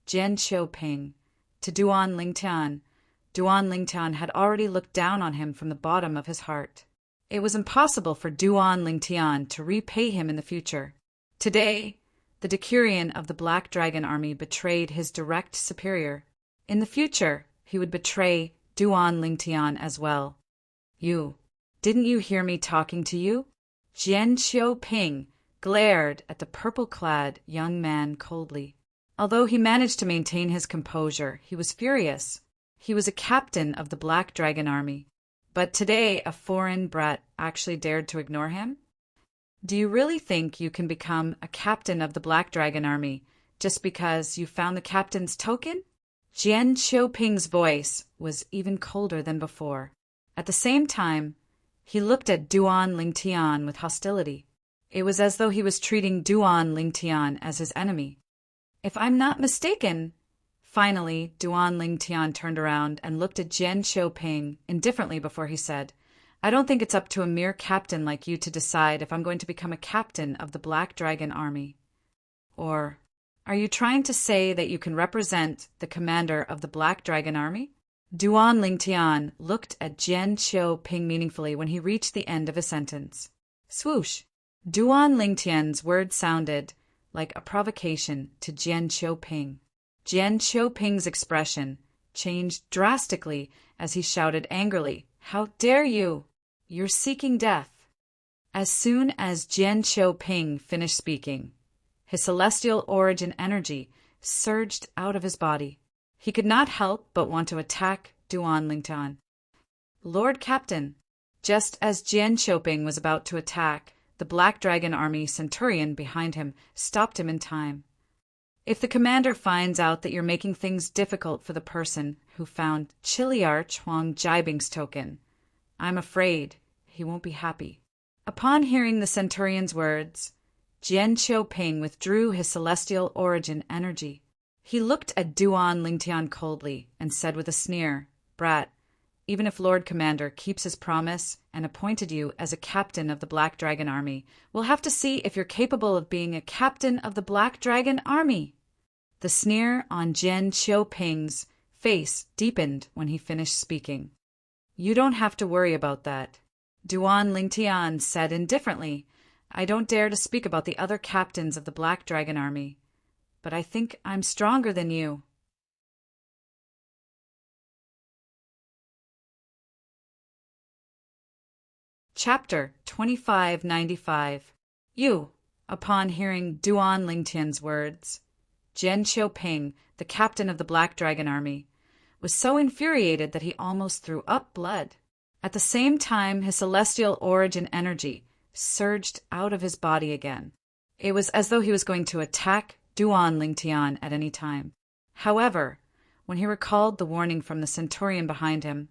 Jian Xiaoping, to Duan Lingtian had already looked down on him from the bottom of his heart. It was impossible for Duan Lingtian to repay him in the future. Today, the decurion of the Black Dragon Army betrayed his direct superior. In the future, he would betray Duan Lingtian as well. Didn't you hear me talking to you? Jian Xiaoping glared at the purple-clad young man coldly. Although he managed to maintain his composure, he was furious. He was a captain of the Black Dragon Army. But today a foreign brat actually dared to ignore him? Do you really think you can become a captain of the Black Dragon Army just because you found the captain's token? Jian Xiaoping's voice was even colder than before. At the same time, he looked at Duan Lingtian with hostility. It was as though he was treating Duan Lingtian as his enemy. If I'm not mistaken, Finally, Duan Lingtian turned around and looked at Jian Xiuping indifferently before he said, I don't think it's up to a mere captain like you to decide if I'm going to become a captain of the Black Dragon Army. Or, are you trying to say that you can represent the commander of the Black Dragon Army? Duan Lingtian looked at Jian Xiuping meaningfully when he reached the end of his sentence. Swoosh! Duan Lingtian's words sounded like a provocation to Jian Xiuping. Jian Xiuping's expression changed drastically as he shouted angrily, How dare you! You're seeking death. As soon as Jian Xiuping finished speaking, his celestial origin energy surged out of his body. He could not help but want to attack Duan Lingtian. Lord Captain, just as Jian Xiuping was about to attack, the Black Dragon Army centurion behind him stopped him in time. If the commander finds out that you're making things difficult for the person who found Chiliarch Huang Jibing's token, I'm afraid he won't be happy. Upon hearing the centurion's words, Jian Xiuping withdrew his celestial origin energy. He looked at Duan Lingtian coldly and said with a sneer, Brat, even if Lord Commander keeps his promise and appointed you as a captain of the Black Dragon Army, we'll have to see if you're capable of being a captain of the Black Dragon Army. The sneer on Jian Xiuping's face deepened when he finished speaking. You don't have to worry about that. Duan Lingtian said indifferently, I don't dare to speak about the other captains of the Black Dragon Army, but I think I'm stronger than you. Chapter 2595. You, upon hearing Duan Lingtian's words, Jian Xiuping, the captain of the Black Dragon Army, was so infuriated that he almost threw up blood. At the same time, his celestial origin energy surged out of his body again. It was as though he was going to attack Duan Lingtian at any time. However, when he recalled the warning from the centurion behind him,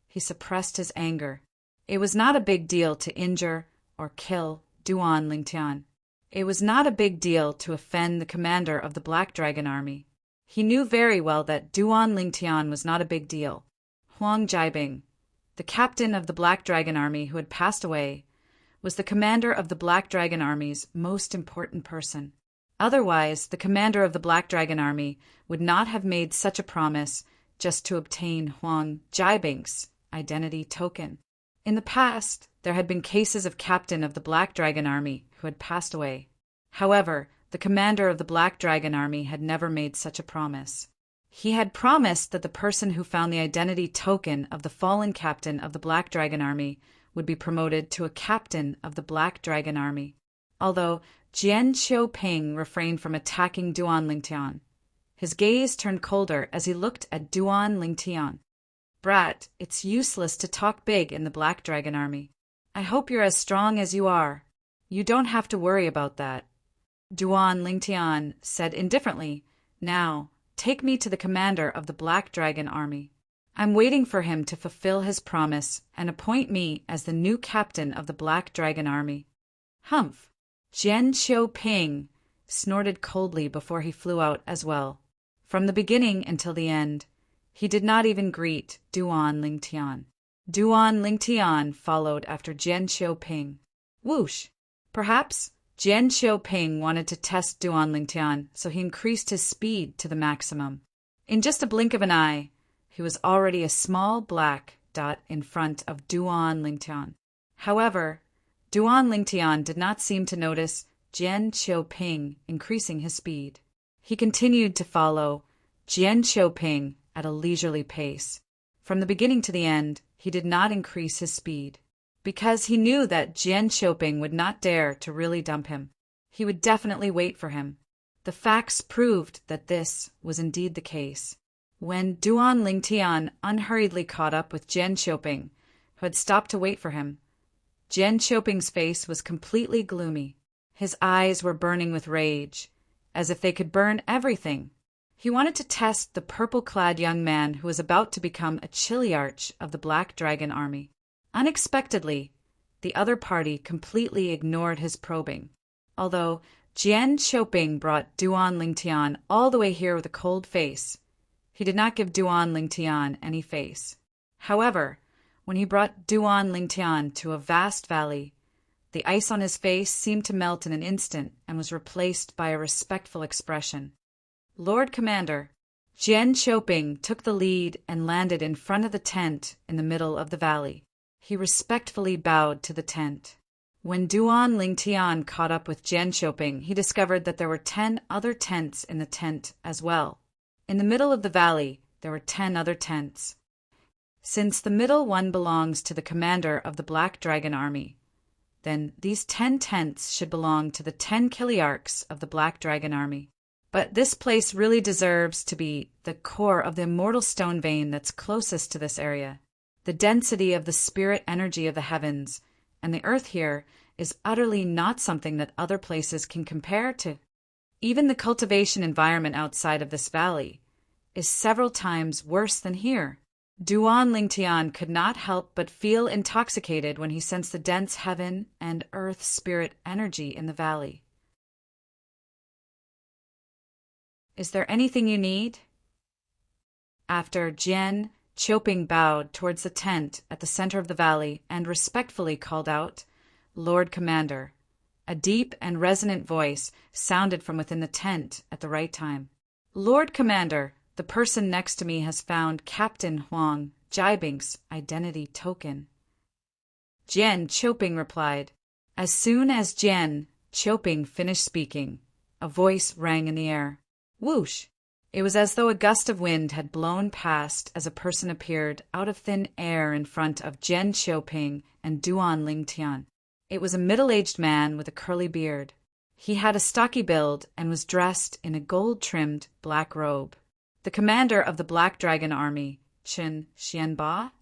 he suppressed his anger. It was not a big deal to injure or kill Duan Lingtian. It was not a big deal to offend the commander of the Black Dragon Army. He knew very well that Duan Lingtian was not a big deal. Huang Jibing, the captain of the Black Dragon Army who had passed away, was the commander of the Black Dragon Army's most important person. Otherwise, the commander of the Black Dragon Army would not have made such a promise just to obtain Huang Jibing's identity token. In the past, there had been cases of captain of the Black Dragon Army who had passed away. However, the commander of the Black Dragon Army had never made such a promise. He had promised that the person who found the identity token of the fallen captain of the Black Dragon Army would be promoted to a captain of the Black Dragon Army. Although Jian Xiuping refrained from attacking Duan Lingtian, his gaze turned colder as he looked at Duan Lingtian. Brat, it's useless to talk big in the Black Dragon Army. I hope you're as strong as you are. You don't have to worry about that. Duan Lingtian said indifferently, Now, take me to the commander of the Black Dragon Army. I'm waiting for him to fulfill his promise and appoint me as the new captain of the Black Dragon Army. Humph! Jian Xiuping snorted coldly before he flew out as well. From the beginning until the end, he did not even greet Duan Lingtian. Duan Lingtian followed after Jian Xiuping. Whoosh! Perhaps Jian Xiuping wanted to test Duan Lingtian, so he increased his speed to the maximum. In just a blink of an eye, he was already a small black dot in front of Duan Lingtian. However, Duan Lingtian did not seem to notice Jian Xiuping increasing his speed. He continued to follow Jian Xiuping at a leisurely pace. From the beginning to the end, he did not increase his speed, because he knew that Jian Xiuping would not dare to really dump him. He would definitely wait for him. The facts proved that this was indeed the case. When Duan Lingtian unhurriedly caught up with Jian Xiuping, who had stopped to wait for him, Jian Xiuping's face was completely gloomy. His eyes were burning with rage, as if they could burn everything. He wanted to test the purple-clad young man who was about to become a Chiliarch of the Black Dragon Army. Unexpectedly, the other party completely ignored his probing. Although Jian Xiuping brought Duan Lingtian all the way here with a cold face, He did not give Duan Lingtian any face. However, when he brought Duan Lingtian to a vast valley, the ice on his face seemed to melt in an instant and was replaced by a respectful expression. Lord Commander, Jian Qiuping took the lead and landed in front of the tent in the middle of the valley. He respectfully bowed to the tent. When Duan Lingtian caught up with Jian Qiuping, he discovered that there were 10 other tents in the tent as well. In the middle of the valley, there were 10 other tents. Since the middle one belongs to the commander of the Black Dragon Army, then these 10 tents should belong to the 10 Kiliarchs of the Black Dragon Army. But this place really deserves to be the core of the immortal stone vein that's closest to this area. The density of the spirit energy of the heavens and the earth here is utterly not something that other places can compare to. Even the cultivation environment outside of this valley is several times worse than here. Duan Lingtian could not help but feel intoxicated when he sensed the dense heaven and earth spirit energy in the valley. Is there anything you need? After Jian Qiuping bowed towards the tent at the center of the valley and respectfully called out, "Lord Commander," a deep and resonant voice sounded from within the tent at the right time. "Lord Commander, the person next to me has found Captain Huang Jiabing's identity token." Jian Qiuping replied. As soon as Jian Qiuping finished speaking, a voice rang in the air. Whoosh! It was as though a gust of wind had blown past as a person appeared out of thin air in front of Jian Qiuping and Duan Lingtian. It was a middle-aged man with a curly beard. He had a stocky build and was dressed in a gold-trimmed black robe. The commander of the Black Dragon Army, Qin Xianba?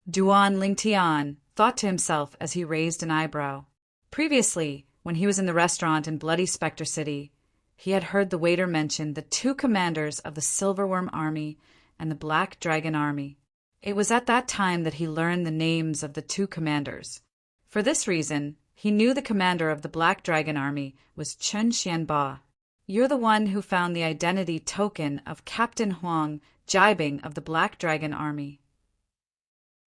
Duan Lingtian thought to himself as he raised an eyebrow. Previously, when he was in the restaurant in Bloody Spectre City, he had heard the waiter mention the 2 commanders of the Silverworm Army and the Black Dragon Army. It was at that time that he learned the names of the 2 commanders. For this reason, he knew the commander of the Black Dragon Army was Qin Xianba. "You're the one who found the identity token of Captain Huang Jiabing of the Black Dragon Army."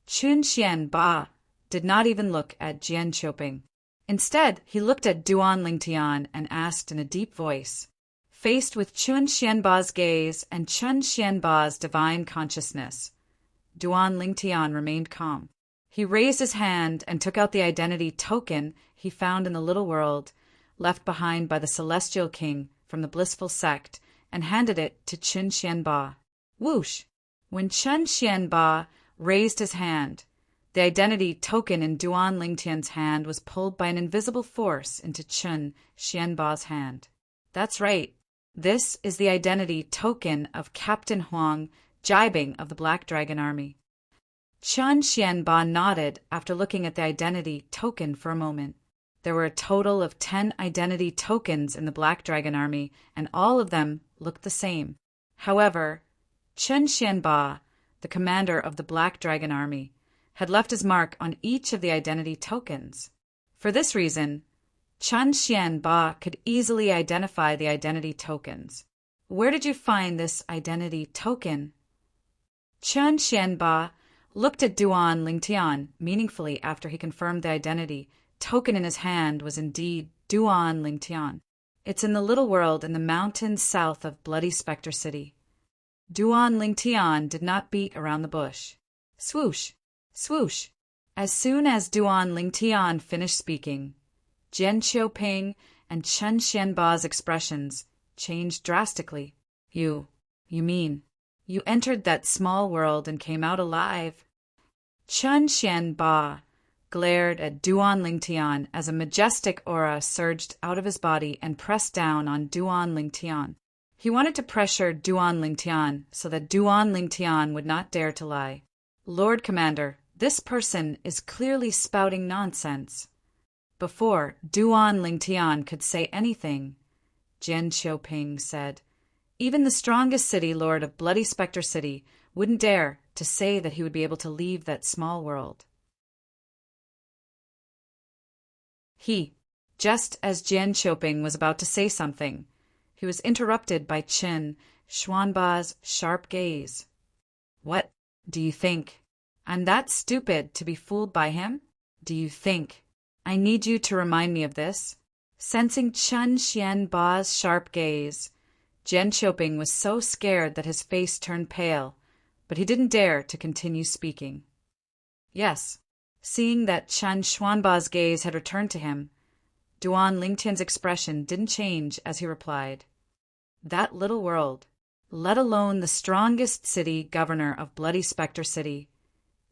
Qin Xianba did not even look at Jian Qiuping. Instead, he looked at Duan Lingtian and asked in a deep voice. Faced with Qin Xianba's gaze and Qin Xianba's divine consciousness, Duan Lingtian remained calm. He raised his hand and took out the identity token he found in the little world, left behind by the Celestial King from the Blissful Sect, and handed it to Qin Xianba. Whoosh! When Qin Xianba raised his hand, the identity token in Duan Lingtian's hand was pulled by an invisible force into Qin Xianba's hand. That's right. This is the identity token of Captain Huang Jiabing of the Black Dragon Army. Qin Xianba nodded after looking at the identity token for a moment. There were a total of 10 identity tokens in the Black Dragon Army, and all of them looked the same. However, Qin Xianba, the commander of the Black Dragon Army, had left his mark on each of the identity tokens. For this reason, Qin Xianba could easily identify the identity tokens. "Where did you find this identity token?" Qin Xianba looked at Duan Lingtian meaningfully after he confirmed the identity token in his hand was indeed Duan Lingtian. "It's in the little world in the mountains south of Bloody Spectre City." Duan Lingtian did not beat around the bush. Swoosh! Swoosh! As soon as Duan Lingtian finished speaking, Jian Qiuping and Qin Xianba's expressions changed drastically. You mean, you entered that small world and came out alive?" Qin Xianba glared at Duan Lingtian as a majestic aura surged out of his body and pressed down on Duan Lingtian. He wanted to pressure Duan Lingtian so that Duan Lingtian would not dare to lie. "Lord Commander, this person is clearly spouting nonsense." Before Duan Lingtian could say anything, Jian Qiuping said, "Even the strongest city lord of Bloody Spectre City wouldn't dare to say that he would be able to leave that small world." Just as Jian Qiuping was about to say something, he was interrupted by Qin Xuanba's sharp gaze. What, do you think I'm that stupid to be fooled by him? Do you think I need you to remind me of this? Sensing Chen Xianba's sharp gaze, Jian Qiuping was so scared that his face turned pale, but he didn't dare to continue speaking. Yes. Seeing that Chen Xuanba's gaze had returned to him, Duan Lingtian's expression didn't change as he replied, That little world, let alone the strongest city governor of Bloody Spectre City,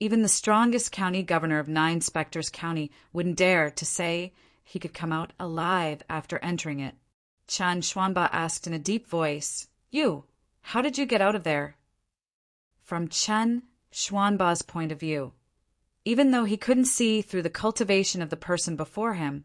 even the strongest county governor of 9 Spectres County wouldn't dare to say he could come out alive after entering it. Chen Xuanba asked in a deep voice, You, how did you get out of there? From Chen Xuanba's point of view, even though he couldn't see through the cultivation of the person before him,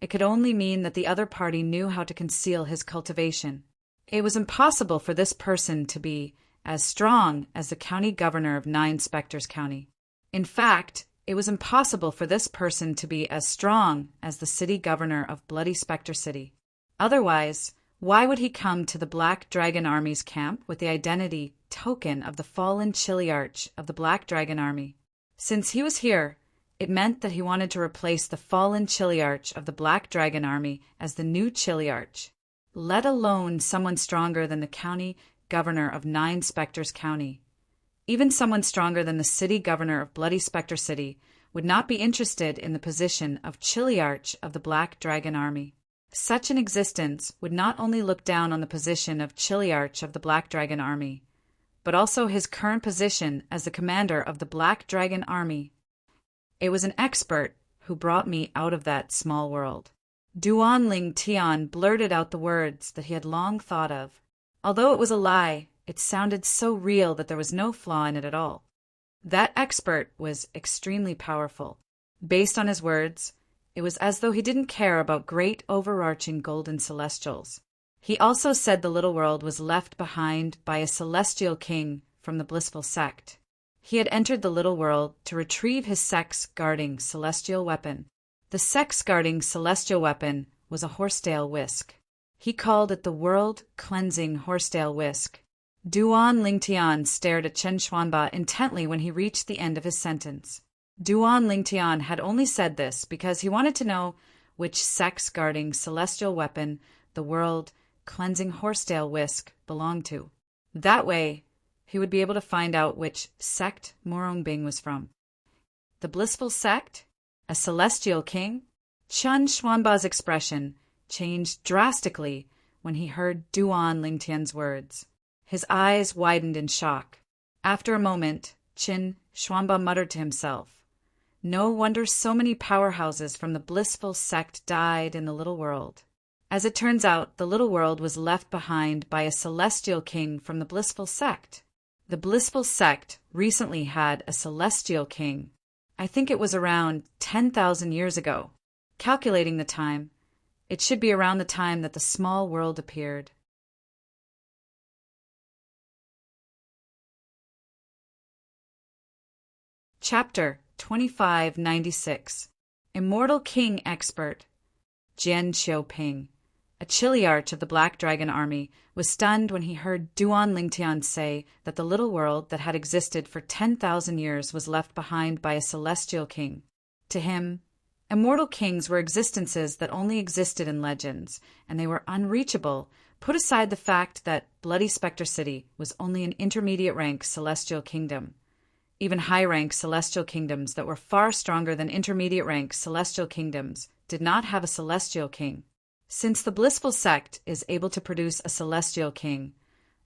it could only mean that the other party knew how to conceal his cultivation. It was impossible for this person to be as strong as the county governor of 9 Spectres County. In fact, it was impossible for this person to be as strong as the city governor of Bloody Spectre City. Otherwise, why would he come to the Black Dragon Army's camp with the identity token of the fallen Chiliarch of the Black Dragon Army? Since he was here, it meant that he wanted to replace the fallen Chiliarch of the Black Dragon Army as the new Chiliarch, let alone someone stronger than the county governor of 9 Spectres County. Even someone stronger than the city governor of Bloody Spectre City would not be interested in the position of Chiliarch of the Black Dragon Army. Such an existence would not only look down on the position of Chiliarch of the Black Dragon Army, but also his current position as the commander of the Black Dragon Army. It was an expert who brought me out of that small world. Duan Lingtian blurted out the words that he had long thought of. Although it was a lie, it sounded so real that there was no flaw in it at all. That expert was extremely powerful. Based on his words, it was as though he didn't care about great overarching golden celestials. He also said the little world was left behind by a celestial king from the blissful sect. He had entered the little world to retrieve his sex-guarding celestial weapon. The sex-guarding celestial weapon was a horsetail whisk. He called it the world-cleansing horsetail whisk. Duan Lingtian stared at Chen Xuanba intently when he reached the end of his sentence. Duan Lingtian had only said this because he wanted to know which sex-guarding celestial weapon the world-cleansing horsetail whisk belonged to. That way, he would be able to find out which sect Morongbing was from. The blissful sect? A celestial king? Chen Xuanba's expression changed drastically when he heard Duan Lingtian's words. His eyes widened in shock. After a moment, Chen Xuanba muttered to himself, No wonder so many powerhouses from the blissful sect died in the little world. As it turns out, the little world was left behind by a celestial king from the blissful sect. The blissful sect recently had a celestial king. I think it was around 10,000 years ago. Calculating the time, it should be around the time that the small world appeared. Chapter 2596. Immortal King Expert. Jian Qiuping, a Chiliarch of the Black Dragon Army, was stunned when he heard Duan Lingtian say that the little world that had existed for 10,000 years was left behind by a celestial king. To him, immortal kings were existences that only existed in legends, and they were unreachable, put aside the fact that Bloody Spectre City was only an intermediate-rank celestial kingdom. Even high-rank celestial kingdoms that were far stronger than intermediate-rank celestial kingdoms did not have a celestial king. Since the blissful sect is able to produce a celestial king,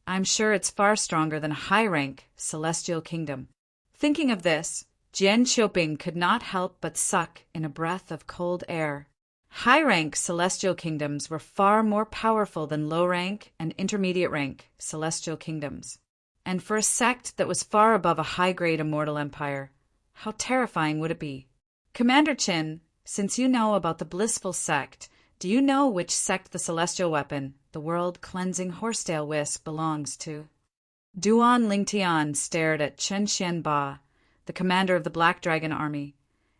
I'm sure it's far stronger than a high-rank celestial kingdom. Thinking of this, Jian Qiuping could not help but suck in a breath of cold air. High-rank celestial kingdoms were far more powerful than low-rank and intermediate-rank celestial kingdoms. And for a sect that was far above a high-grade immortal empire, how terrifying would it be? Commander Qin, since you know about the blissful sect, do you know which sect the celestial weapon, the world-cleansing horsetail whisk, belongs to? Duan Lingtian stared at Chen Xianba, the commander of the Black Dragon Army,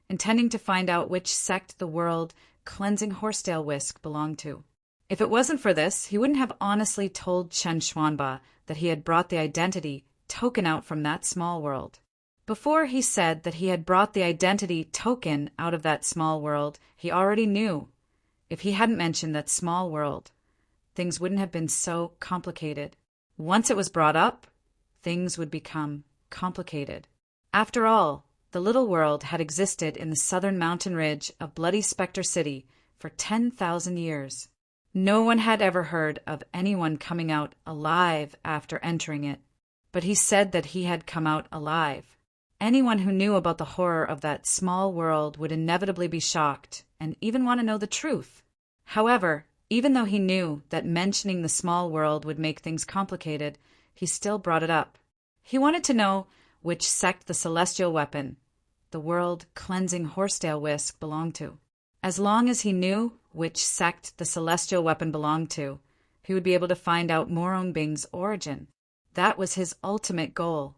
intending to find out which sect the world-cleansing horsetail whisk belonged to. If it wasn't for this, he wouldn't have honestly told Chen Xuanba that he had brought the identity token out from that small world. Before he said that he had brought the identity token out of that small world, he already knew. If he hadn't mentioned that small world, things wouldn't have been so complicated. Once it was brought up, things would become complicated. After all, the little world had existed in the southern mountain ridge of Bloody Spectre City for 10,000 years. No one had ever heard of anyone coming out alive after entering it, but he said that he had come out alive. Anyone who knew about the horror of that small world would inevitably be shocked and even want to know the truth. However, even though he knew that mentioning the small world would make things complicated, he still brought it up. He wanted to know which sect the celestial weapon, the world-cleansing horsetail whisk, belonged to. As long as he knew which sect the celestial weapon belonged to, he would be able to find out Morongbing's origin. That was his ultimate goal.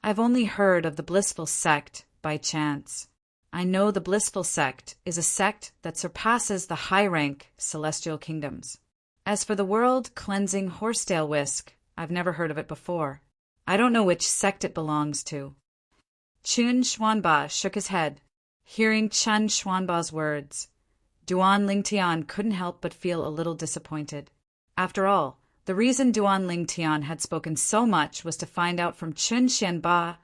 I've only heard of the Blissful Sect by chance. I know the Blissful Sect is a sect that surpasses the high-rank celestial kingdoms. As for the world-cleansing horsetail whisk, I've never heard of it before. I don't know which sect it belongs to. Chen Xuanba shook his head. Hearing Chen Xuanba's words, Duan Lingtian couldn't help but feel a little disappointed. After all, the reason Duan Lingtian had spoken so much was to find out from Chen Xianba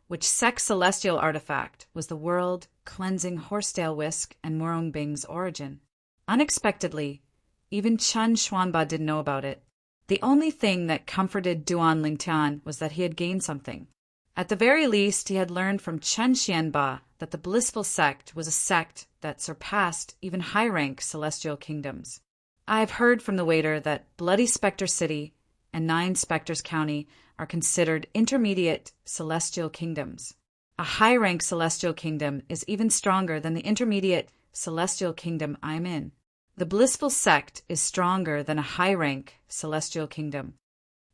which sect celestial artifact was the world-cleansing horsetail whisk and Morongbing's origin. Unexpectedly, even Chen Xuanba didn't know about it. The only thing that comforted Duan Lingtian was that he had gained something. At the very least, he had learned from Chen Xianba that the Blissful Sect was a sect that surpassed even high-rank celestial kingdoms. I've heard from the waiter that Bloody Spectre City and 9 Spectres County are considered intermediate celestial kingdoms. A high-rank celestial kingdom is even stronger than the intermediate celestial kingdom I'm in. The Blissful Sect is stronger than a high-rank celestial kingdom.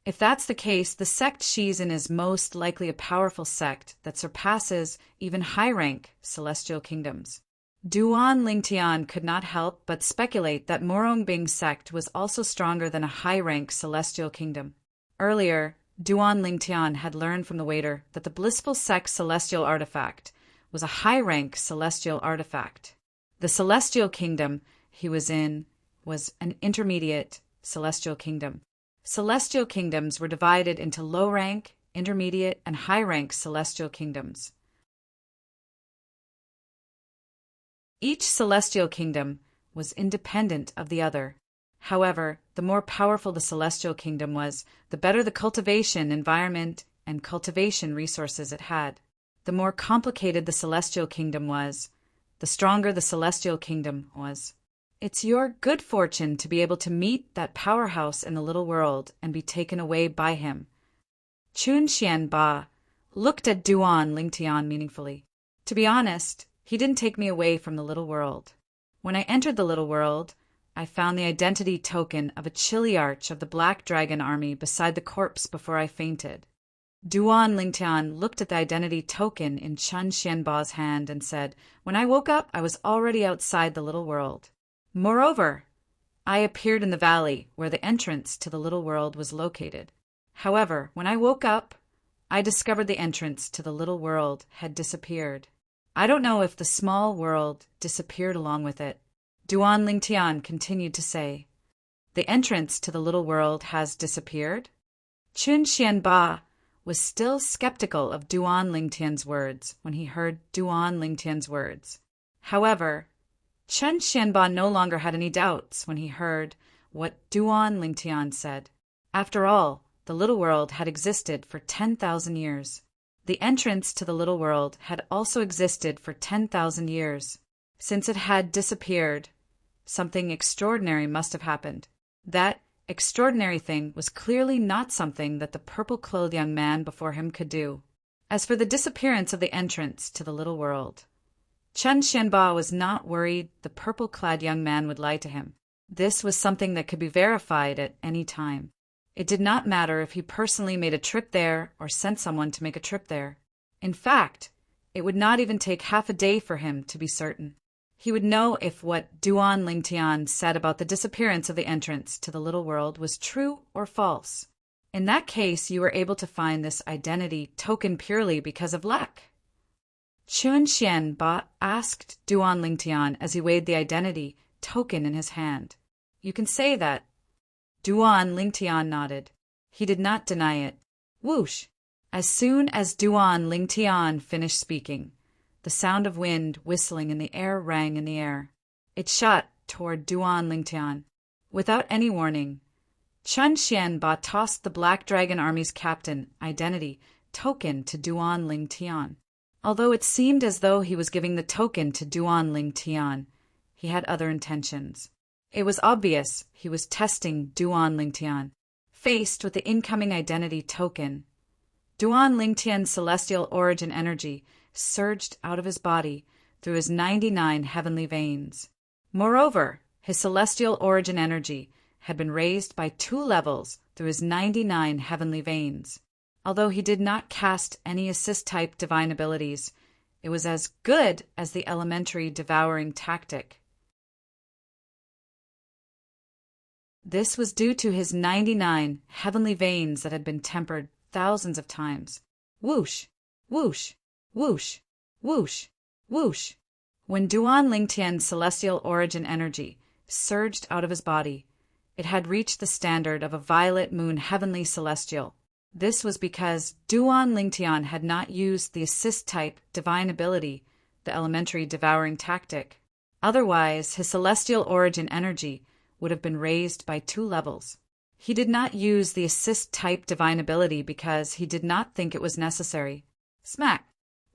If that's the case, the sect she's in is most likely a powerful sect that surpasses even high-rank celestial kingdoms. Duan Lingtian could not help but speculate that Morongbing's sect was also stronger than a high-rank celestial kingdom. Earlier, Duan Lingtian had learned from the waiter that the Blissful Sect celestial artifact was a high-rank celestial artifact. The celestial kingdom he was in was an intermediate celestial kingdom. Celestial kingdoms were divided into low-rank, intermediate, and high-rank celestial kingdoms. Each celestial kingdom was independent of the other. However, the more powerful the celestial kingdom was, the better the cultivation environment and cultivation resources it had. The more complicated the celestial kingdom was, the stronger the celestial kingdom was. It's your good fortune to be able to meet that powerhouse in the little world and be taken away by him. Chun Xianba looked at Duan Lingtian meaningfully. To be honest, he didn't take me away from the little world. When I entered the little world, I found the identity token of a chiliarch of the Black Dragon army beside the corpse before I fainted. Duan Lingtian looked at the identity token in Chen Xianba's hand and said, "When I woke up, I was already outside the little world. Moreover, I appeared in the valley where the entrance to the little world was located. However, when I woke up, I discovered the entrance to the little world had disappeared. I don't know if the small world disappeared along with it." Duan Lingtian continued to say, "The entrance to the little world has disappeared?" Chun Xianba was still skeptical of Duan Lingtian's words when he heard Duan Lingtian's words. However, Chen Xianba no longer had any doubts when he heard what Duan Lingtian said. After all, the little world had existed for 10,000 years. The entrance to the little world had also existed for 10,000 years. Since it had disappeared, something extraordinary must have happened. That extraordinary thing was clearly not something that the purple-clothed young man before him could do. As for the disappearance of the entrance to the little world, Chen Xianba was not worried the purple-clad young man would lie to him. This was something that could be verified at any time. It did not matter if he personally made a trip there or sent someone to make a trip there. In fact, it would not even take half a day for him to be certain. He would know if what Duan Lingtian said about the disappearance of the entrance to the little world was true or false. In that case, you were able to find this identity token purely because of luck. Chun Xian Ba asked Duan Lingtian as he weighed the identity token in his hand. You can say that. Duan Lingtian nodded. He did not deny it. Whoosh! As soon as Duan Lingtian finished speaking, the sound of wind whistling in the air rang in the air. It shot toward Duan Lingtian. Without any warning, Chun Xian Ba tossed the Black Dragon Army's captain identity token to Duan Lingtian. Although it seemed as though he was giving the token to Duan Lingtian, he had other intentions. It was obvious he was testing Duan Lingtian. Faced with the incoming identity token, Duan Lingtian's celestial origin energy surged out of his body through his 99 heavenly veins. Moreover, his celestial origin energy had been raised by 2 levels through his 99 heavenly veins. Although he did not cast any assist-type divine abilities, it was as good as the elementary devouring tactic. This was due to his 99 heavenly veins that had been tempered thousands of times. Whoosh! Whoosh! Whoosh! Whoosh! Whoosh! When Duan Lingtian's celestial origin energy surged out of his body, it had reached the standard of a violet moon heavenly celestial. This was because Duan Lingtian had not used the assist-type divine ability, the elementary devouring tactic. Otherwise, his celestial origin energy would have been raised by 2 levels. He did not use the assist-type divine ability because he did not think it was necessary. Smack!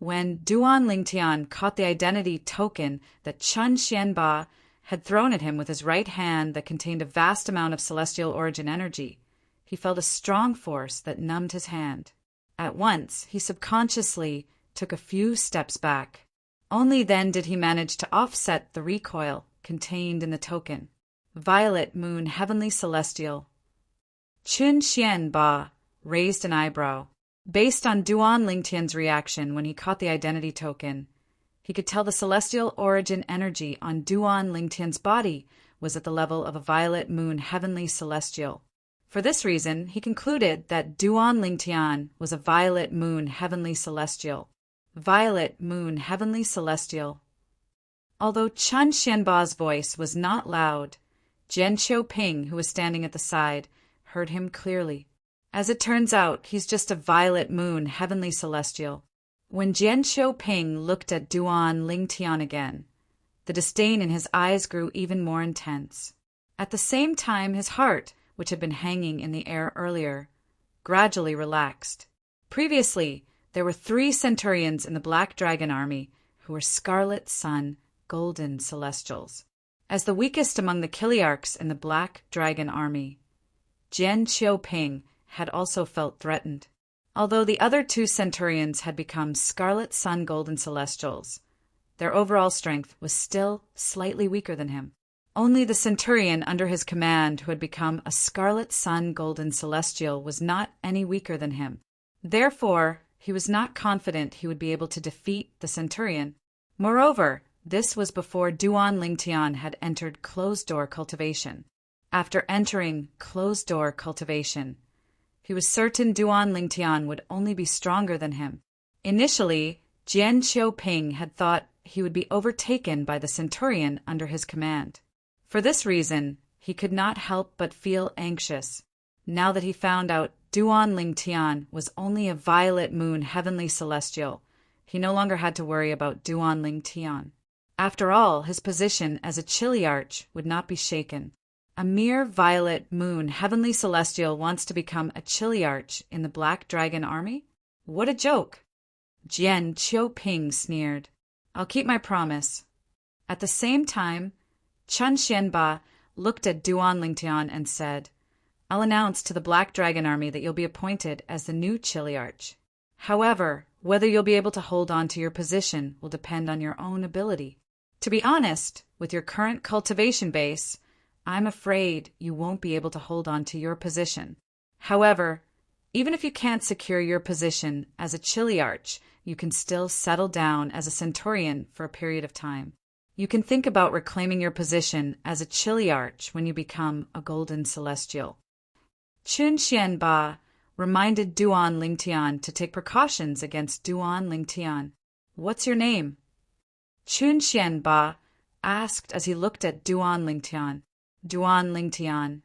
When Duan Lingtian caught the identity token that Chun Xianba had thrown at him with his right hand that contained a vast amount of celestial origin energy, he felt a strong force that numbed his hand. At once, he subconsciously took a few steps back. Only then did he manage to offset the recoil contained in the token. Violet moon heavenly celestial. Chun Xianba raised an eyebrow. Based on Duan Lingtian's reaction when he caught the identity token, he could tell the celestial origin energy on Duan Lingtian's body was at the level of a violet moon heavenly celestial. For this reason, he concluded that Duan Lingtian was a violet moon heavenly celestial. Violet moon heavenly celestial. Although Chun Xianba's voice was not loud, Jian Qiuping, who was standing at the side, heard him clearly. As it turns out, he's just a violet moon heavenly celestial. When Jian Qiuping looked at Duan Lingtian again, the disdain in his eyes grew even more intense. At the same time, his heart, which had been hanging in the air earlier, gradually relaxed. Previously, there were 3 centurions in the Black Dragon Army who were Scarlet Sun Golden Celestials. As the weakest among the Kiliarchs in the Black Dragon Army, Jian Qiuping had also felt threatened. Although the other 2 centurions had become Scarlet Sun Golden Celestials, their overall strength was still slightly weaker than him. Only the centurion under his command who had become a Scarlet Sun Golden Celestial was not any weaker than him. Therefore, he was not confident he would be able to defeat the centurion. Moreover, this was before Duan Lingtian had entered closed-door cultivation. After entering closed-door cultivation, he was certain Duan Lingtian would only be stronger than him. Initially, Jian Qiuping had thought he would be overtaken by the centurion under his command. For this reason, he could not help but feel anxious. Now that he found out Duan Lingtian was only a violet moon heavenly celestial, he no longer had to worry about Duan Lingtian. After all, his position as a Chiliarch would not be shaken. A mere violet moon heavenly celestial wants to become a Chiliarch in the Black Dragon Army? What a joke! Jian Qiuping sneered. I'll keep my promise. At the same time, Chun Xianba looked at Duan Lingtian and said, I'll announce to the Black Dragon Army that you'll be appointed as the new Chiliarch. However, whether you'll be able to hold on to your position will depend on your own ability. To be honest, with your current cultivation base, I'm afraid you won't be able to hold on to your position. However, even if you can't secure your position as a Chiliarch, you can still settle down as a centurion for a period of time. You can think about reclaiming your position as a chiliarch when you become a golden celestial. Chun Xianba reminded Duan Lingtian to take precautions against Duan Lingtian. What's your name? Chun Xianba asked as he looked at Duan Lingtian. Duan Lingtian.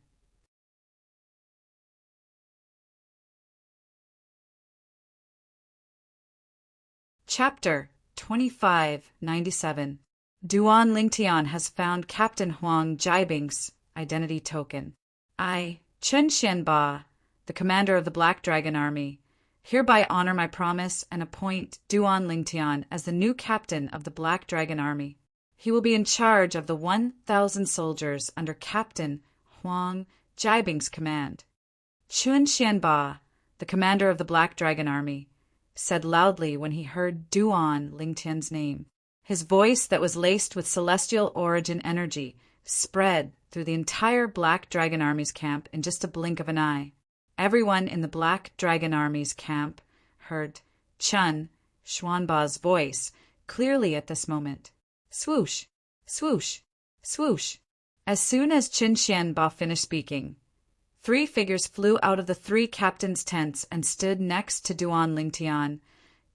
Chapter 2597. Duan Lingtian has found Captain Huang Jiabing's identity token. I, Chun Xianba, the commander of the Black Dragon Army, hereby honor my promise and appoint Duan Lingtian as the new captain of the Black Dragon Army. He will be in charge of the 1,000 soldiers under Captain Huang Jiabing's command. Chun Xianba, the commander of the Black Dragon Army, said loudly when he heard Duan Lingtian's name. His voice that was laced with celestial origin energy spread through the entire Black Dragon Army's camp in just a blink of an eye. Everyone in the Black Dragon Army's camp heard Chun Xianba's voice clearly at this moment. Swoosh, swoosh, swoosh. As soon as Chun Xianba finished speaking, 3 figures flew out of the 3 captains' tents and stood next to Duan Lingtian,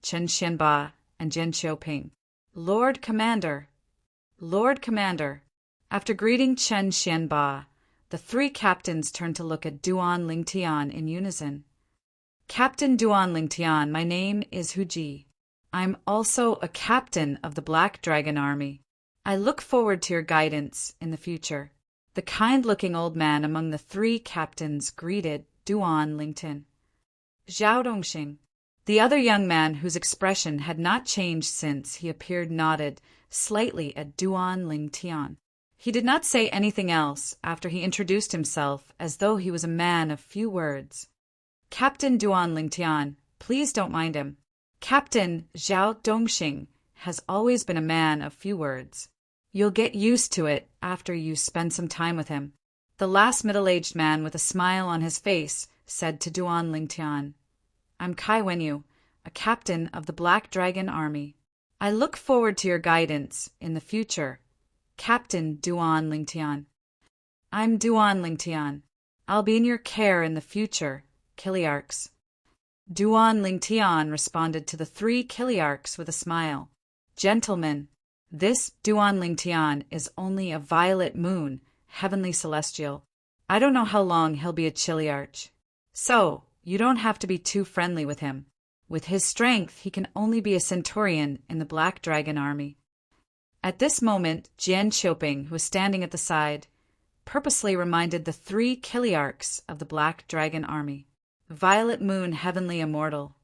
Chun Xianba, and Jian Xiaoping. Lord Commander, Lord Commander. After greeting Chun Xianba, the 3 captains turned to look at Duan Lingtian in unison. Captain Duan Lingtian, my name is Hu Ji. I'm also a captain of the Black Dragon Army. I look forward to your guidance in the future. The kind-looking old man among the 3 captains greeted Duan Lingtian. Zhao Dongxing. The other young man, whose expression had not changed since he appeared, nodded slightly at Duan Lingtian. He did not say anything else after he introduced himself as though he was a man of few words. Captain Duan Lingtian, please don't mind him. Captain Zhao Dongxing has always been a man of few words. You'll get used to it after you spend some time with him. The last middle-aged man with a smile on his face said to Duan Lingtian, I'm Kai Wenyu, a captain of the Black Dragon Army. I look forward to your guidance in the future. Captain Duan Lingtian. I'm Duan Lingtian. I'll be in your care in the future, Kiliarchs. Duan Lingtian responded to the 3 Kiliarchs with a smile. Gentlemen, this Duan Lingtian is only a violet moon, heavenly celestial. I don't know how long he'll be a Chiliarch. So, you don't have to be too friendly with him. With his strength, he can only be a centurion in the Black Dragon Army. At this moment, Jian Xiaoping, who was standing at the side, purposely reminded the 3 Kiliarchs of the Black Dragon Army. Violet moon, heavenly immortal.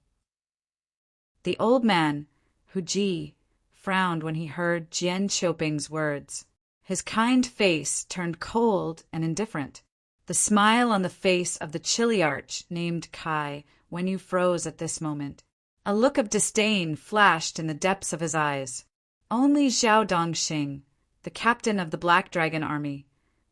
The old man, Hu Ji, frowned when he heard Jian Xiaoping's words. His kind face turned cold and indifferent. The smile on the face of the Chiliarch named Kai Wenyu froze at this moment. A look of disdain flashed in the depths of his eyes. Only Zhao Dongxing, the captain of the Black Dragon Army,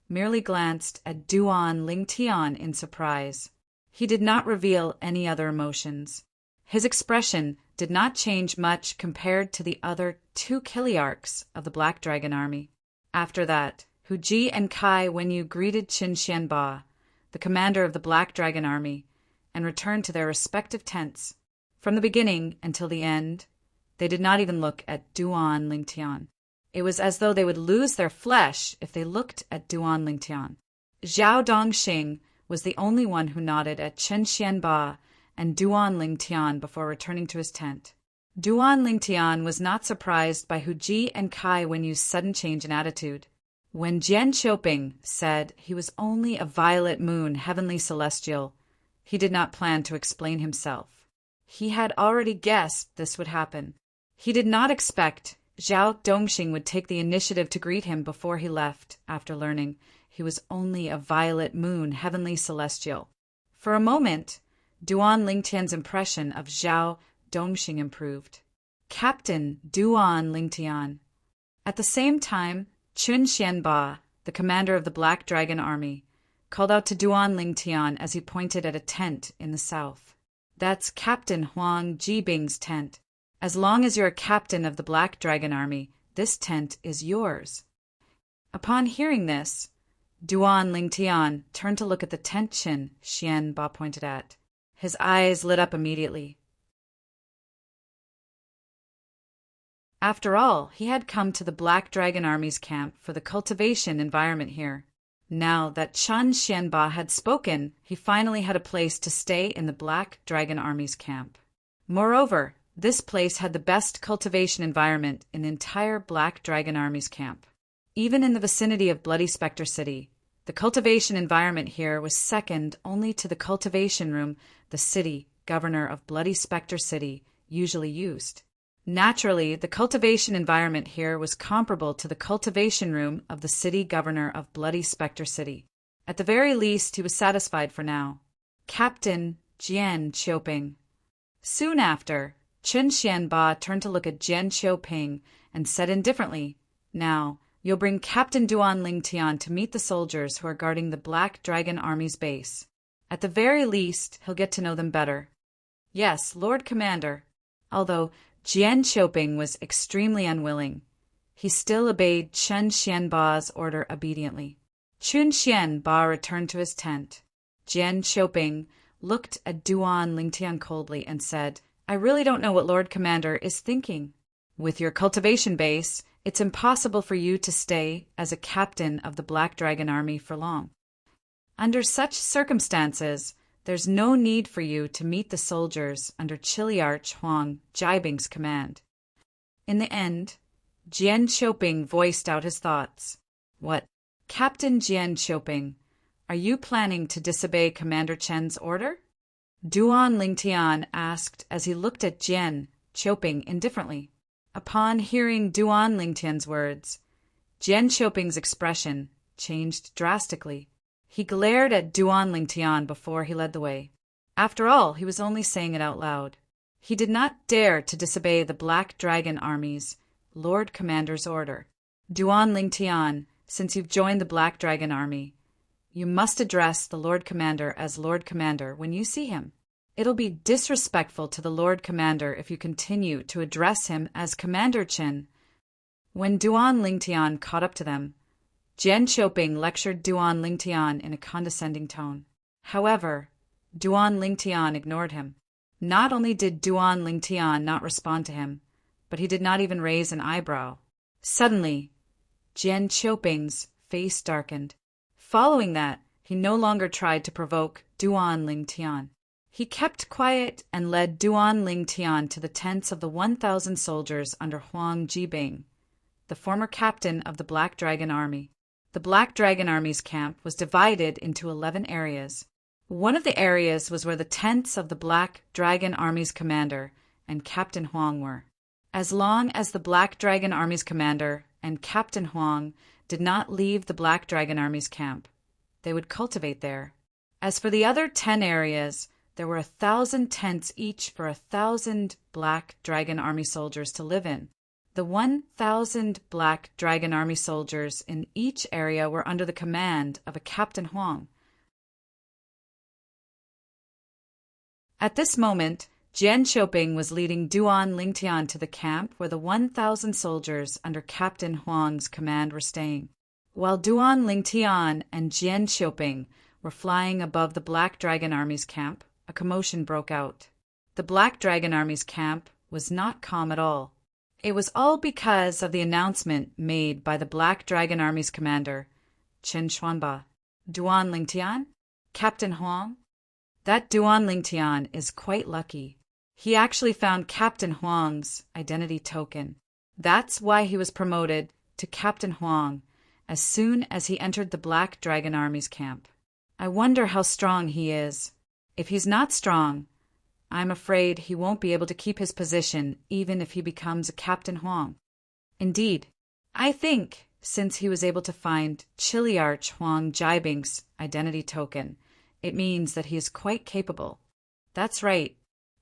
merely glanced at Duan Lingtian in surprise. He did not reveal any other emotions. His expression did not change much compared to the other 2 Kiliarchs of the Black Dragon Army. After that, Hu Ji and Kai Wenyu greeted Chun Xianba, the commander of the Black Dragon Army, and returned to their respective tents. From the beginning until the end, they did not even look at Duan Lingtian. It was as though they would lose their flesh if they looked at Duan Lingtian. Zhao Dongxing was the only one who nodded at Chun Xianba and Duan Lingtian before returning to his tent. Duan Lingtian was not surprised by Hu Ji and Kai Wenyu's sudden change in attitude. When Jian Xiaoping said he was only a violet moon, heavenly celestial, he did not plan to explain himself. He had already guessed this would happen. He did not expect Zhao Dongxing would take the initiative to greet him before he left, after learning he was only a violet moon, heavenly celestial. For a moment, Duan Lingtian's impression of Zhao Dongxing improved. Captain Duan Lingtian. At the same time, Chun Xianba, the commander of the Black Dragon Army, called out to Duan Lingtian as he pointed at a tent in the south. That's Captain Huang Jibing's tent. As long as you're a captain of the Black Dragon Army, This tent is yours." Upon hearing this, Duan Lingtian turned to look at the tent Qin Xianba pointed at. His eyes lit up immediately. After all, he had come to the Black Dragon Army's camp for the cultivation environment here. Now that Chen Xianba had spoken, he finally had a place to stay in the Black Dragon Army's camp. Moreover, this place had the best cultivation environment in the entire Black Dragon Army's camp. Even in the vicinity of Bloody Spectre City, the cultivation environment here was second only to the cultivation room the city governor of Bloody Spectre City usually used. Naturally, the cultivation environment here was comparable to the cultivation room of the city governor of Bloody Spectre City. At the very least, he was satisfied for now. Captain Jian Qiuping. Soon after, Chen Xianba turned to look at Jian Qiuping and said indifferently, "Now, you'll bring Captain Duan Lingtian to meet the soldiers who are guarding the Black Dragon Army's base. At the very least, he'll get to know them better." "Yes, Lord Commander." Although Jian Qiuping was extremely unwilling, he still obeyed Chen Xianba's order obediently. Chen Xianba returned to his tent. Jian Qiuping looked at Duan Lingtian coldly and said, "I really don't know what Lord Commander is thinking. With your cultivation base, it's impossible for you to stay as a captain of the Black Dragon Army for long. Under such circumstances, there's no need for you to meet the soldiers under Chiliarch Huang Jiabing's command." In the end, Jian Qiuping voiced out his thoughts. "What, Captain Jian Qiuping, are you planning to disobey Commander Chen's order?" Duan Lingtian asked as he looked at Jian Qiuping indifferently. Upon hearing Duan Lingtian's words, Jian Qiuping's expression changed drastically. He glared at Duan Lingtian before he led the way. After all, he was only saying it out loud. He did not dare to disobey the Black Dragon Army's Lord Commander's order. "Duan Lingtian, since you've joined the Black Dragon Army, you must address the Lord Commander as Lord Commander when you see him. It'll be disrespectful to the Lord Commander if you continue to address him as Commander Chen." When Duan Lingtian caught up to them, Jian Qiuping lectured Duan Lingtian in a condescending tone. However, Duan Lingtian ignored him. Not only did Duan Lingtian not respond to him, but he did not even raise an eyebrow. Suddenly, Jian Qiuping's face darkened. Following that, he no longer tried to provoke Duan Lingtian. He kept quiet and led Duan Lingtian to the tents of the 1,000 soldiers under Huang Jibing, the former captain of the Black Dragon Army. The Black Dragon Army's camp was divided into 11 areas. One of the areas was where the tents of the Black Dragon Army's commander and Captain Huang were. As long as the Black Dragon Army's commander and Captain Huang did not leave the Black Dragon Army's camp, they would cultivate there. As for the other 10 areas, there were 1,000 tents each for 1,000 Black Dragon Army soldiers to live in. The 1,000 Black Dragon Army soldiers in each area were under the command of a Captain Huang. At this moment, Jian Qiuping was leading Duan Lingtian to the camp where the 1,000 soldiers under Captain Huang's command were staying. While Duan Lingtian and Jian Qiuping were flying above the Black Dragon Army's camp, a commotion broke out. The Black Dragon Army's camp was not calm at all. It was all because of the announcement made by the Black Dragon Army's commander, Chen Xuanba. "Duan Lingtian? Captain Huang? That Duan Lingtian is quite lucky. He actually found Captain Huang's identity token. That's why he was promoted to Captain Huang as soon as he entered the Black Dragon Army's camp. I wonder how strong he is. If he's not strong, I'm afraid he won't be able to keep his position even if he becomes a Captain Huang. Indeed, I think since he was able to find Chiliarch Huang Jiabing's identity token, it means that he is quite capable." That's right.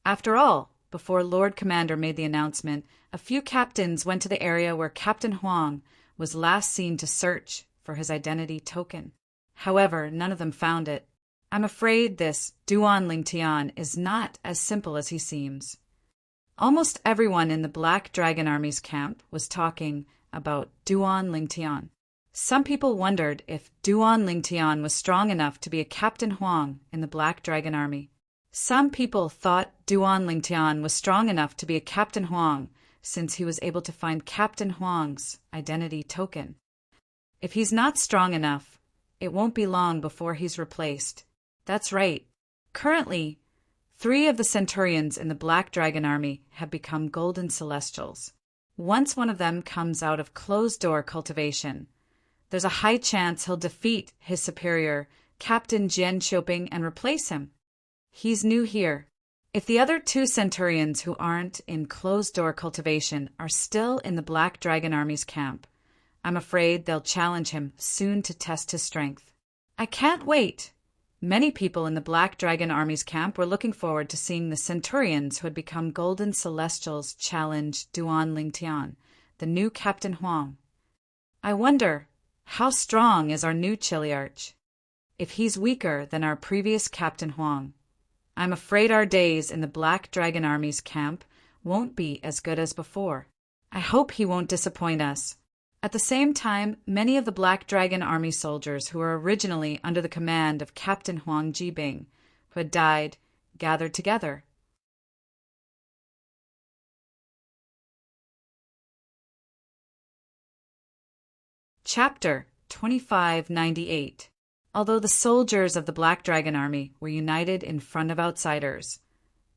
After all, before Lord Commander made the announcement, a few captains went to the area where Captain Huang was last seen to search for his identity token. However, none of them found it. I'm afraid this Duan Lingtian is not as simple as he seems. Almost everyone in the Black Dragon Army's camp was talking about Duan Lingtian. Some people wondered if Duan Lingtian was strong enough to be a Captain Huang in the Black Dragon Army. Some people thought Duan Lingtian was strong enough to be a Captain Huang since he was able to find Captain Huang's identity token. If he's not strong enough, it won't be long before he's replaced. That's right. Currently, 3 of the Centurions in the Black Dragon Army have become Golden Celestials. Once one of them comes out of closed-door cultivation, there's a high chance he'll defeat his superior, Captain Jian Xiuping, and replace him. He's new here. If the other 2 Centurions who aren't in closed-door cultivation are still in the Black Dragon Army's camp, I'm afraid they'll challenge him soon to test his strength. I can't wait. Many people in the Black Dragon Army's camp were looking forward to seeing the Centurions who had become Golden Celestials challenge Duan Lingtian, the new Captain Huang. I wonder, how strong is our new Chiliarch? If he's weaker than our previous Captain Huang, I'm afraid our days in the Black Dragon Army's camp won't be as good as before. I hope he won't disappoint us. At the same time, many of the Black Dragon Army soldiers who were originally under the command of Captain Huang Jibing, who had died, gathered together. Chapter 2598. Although the soldiers of the Black Dragon Army were united in front of outsiders,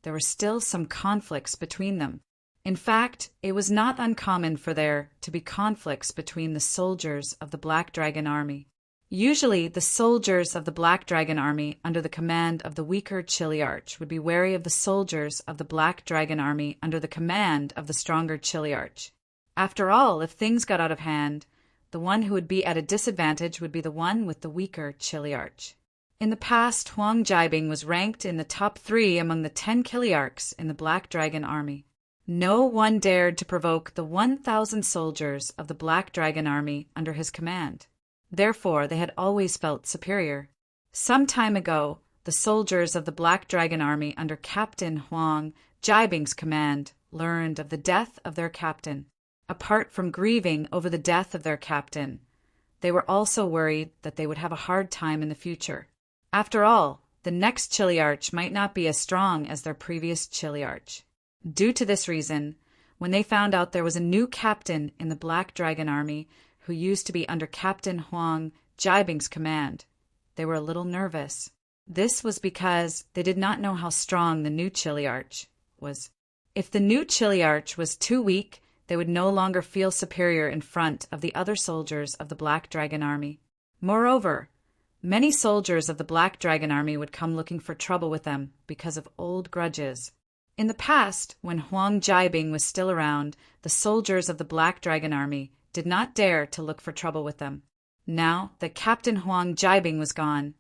there were still some conflicts between them. In fact, it was not uncommon for there to be conflicts between the soldiers of the Black Dragon Army. Usually, the soldiers of the Black Dragon Army under the command of the weaker Chiliarch would be wary of the soldiers of the Black Dragon Army under the command of the stronger Chiliarch. After all, if things got out of hand, the one who would be at a disadvantage would be the one with the weaker Chiliarch. In the past, Huang Jibing was ranked in the top 3 among the 10 Chiliarchs in the Black Dragon Army. No one dared to provoke the 1,000 soldiers of the Black Dragon Army under his command. Therefore, they had always felt superior. Some time ago, the soldiers of the Black Dragon Army under Captain Huang Jibing's command learned of the death of their captain. Apart from grieving over the death of their captain, they were also worried that they would have a hard time in the future. After all, the next Chiliarch might not be as strong as their previous Chiliarch. Due to this reason, when they found out there was a new captain in the Black Dragon Army who used to be under Captain Huang Jibing's command, they were a little nervous. This was because they did not know how strong the new Chiliarch was. If the new Chiliarch was too weak, they would no longer feel superior in front of the other soldiers of the Black Dragon Army. Moreover, many soldiers of the Black Dragon Army would come looking for trouble with them because of old grudges. In the past, when Huang Jibing was still around, the soldiers of the Black Dragon Army did not dare to look for trouble with them. Now that Captain Huang Jibing was gone,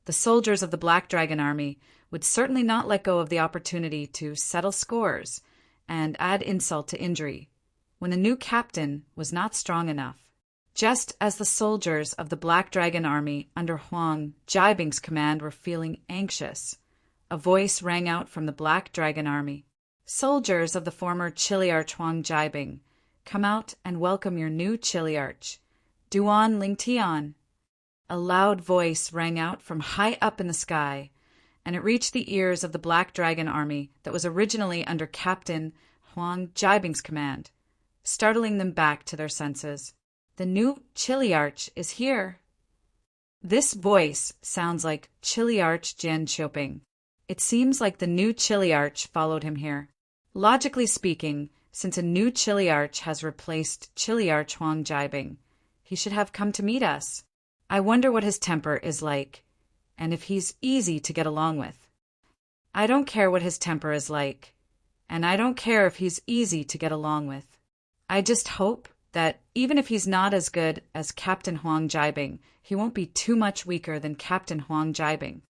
the soldiers of the Black Dragon Army would certainly not let go of the opportunity to settle scores and add insult to injury when the new captain was not strong enough. Just as the soldiers of the Black Dragon Army under Huang Jibing's command were feeling anxious, a voice rang out from the Black Dragon Army. Soldiers of the former Chiliarch Huang Jibing, come out and welcome your new Chiliarch, Duan Lingtian. A loud voice rang out from high up in the sky, and it reached the ears of the Black Dragon Army that was originally under Captain Huang Jibing's command, startling them back to their senses. The new Chiliarch is here. This voice sounds like Chiliarch Jian Xiuping. It seems like the new Chiliarch followed him here. Logically speaking, since a new Chiliarch has replaced Chiliarch Huang Jibing, he should have come to meet us. I wonder what his temper is like, and if he's easy to get along with. I don't care what his temper is like, and I don't care if he's easy to get along with. I just hope that even if he's not as good as Captain Huang Jibing, he won't be too much weaker than Captain Huang Jibing.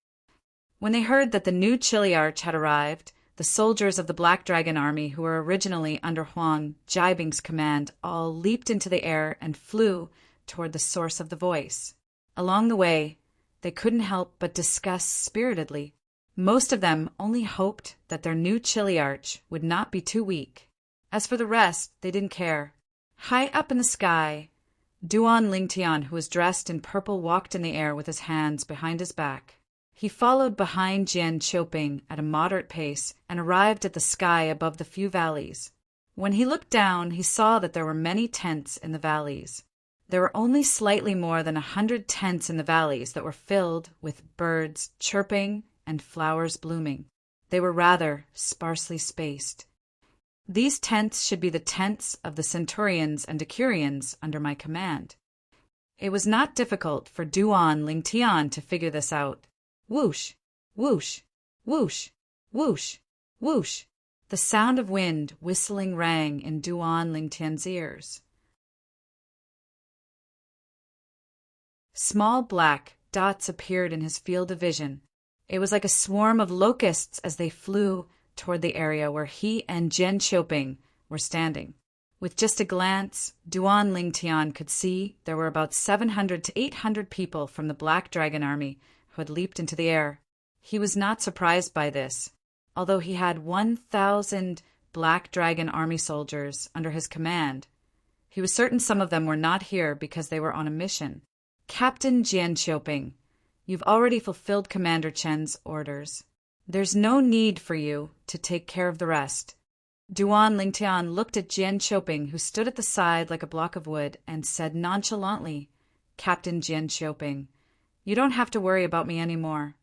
When they heard that the new Chiliarch had arrived, the soldiers of the Black Dragon Army who were originally under Huang Jibing's command all leaped into the air and flew toward the source of the voice. Along the way, they couldn't help but discuss spiritedly. Most of them only hoped that their new Chiliarch would not be too weak. As for the rest, they didn't care. High up in the sky, Duan Lingtian, who was dressed in purple, walked in the air with his hands behind his back. He followed behind Jian Qiuping at a moderate pace and arrived at the sky above the few valleys. When he looked down, he saw that there were many tents in the valleys. There were only slightly more than 100 tents in the valleys that were filled with birds chirping and flowers blooming. They were rather sparsely spaced. These tents should be the tents of the centurions and decurions under my command. It was not difficult for Duan Lingtian to figure this out. Whoosh, whoosh, whoosh, whoosh, whoosh. The sound of wind whistling rang in Duan Lingtian's ears. Small black dots appeared in his field of vision. It was like a swarm of locusts as they flew toward the area where he and Jian Qiuping were standing. With just a glance, Duan Lingtian could see there were about 700 to 800 people from the Black Dragon Army who had leaped into the air. He was not surprised by this, although he had 1,000 Black Dragon Army soldiers under his command. He was certain some of them were not here because they were on a mission. Captain Jian Qiuping, you've already fulfilled Commander Chen's orders. There's no need for you to take care of the rest. Duan Lingtian looked at Jian Qiuping, who stood at the side like a block of wood, and said nonchalantly, Captain Jian Qiuping, you don't have to worry about me anymore.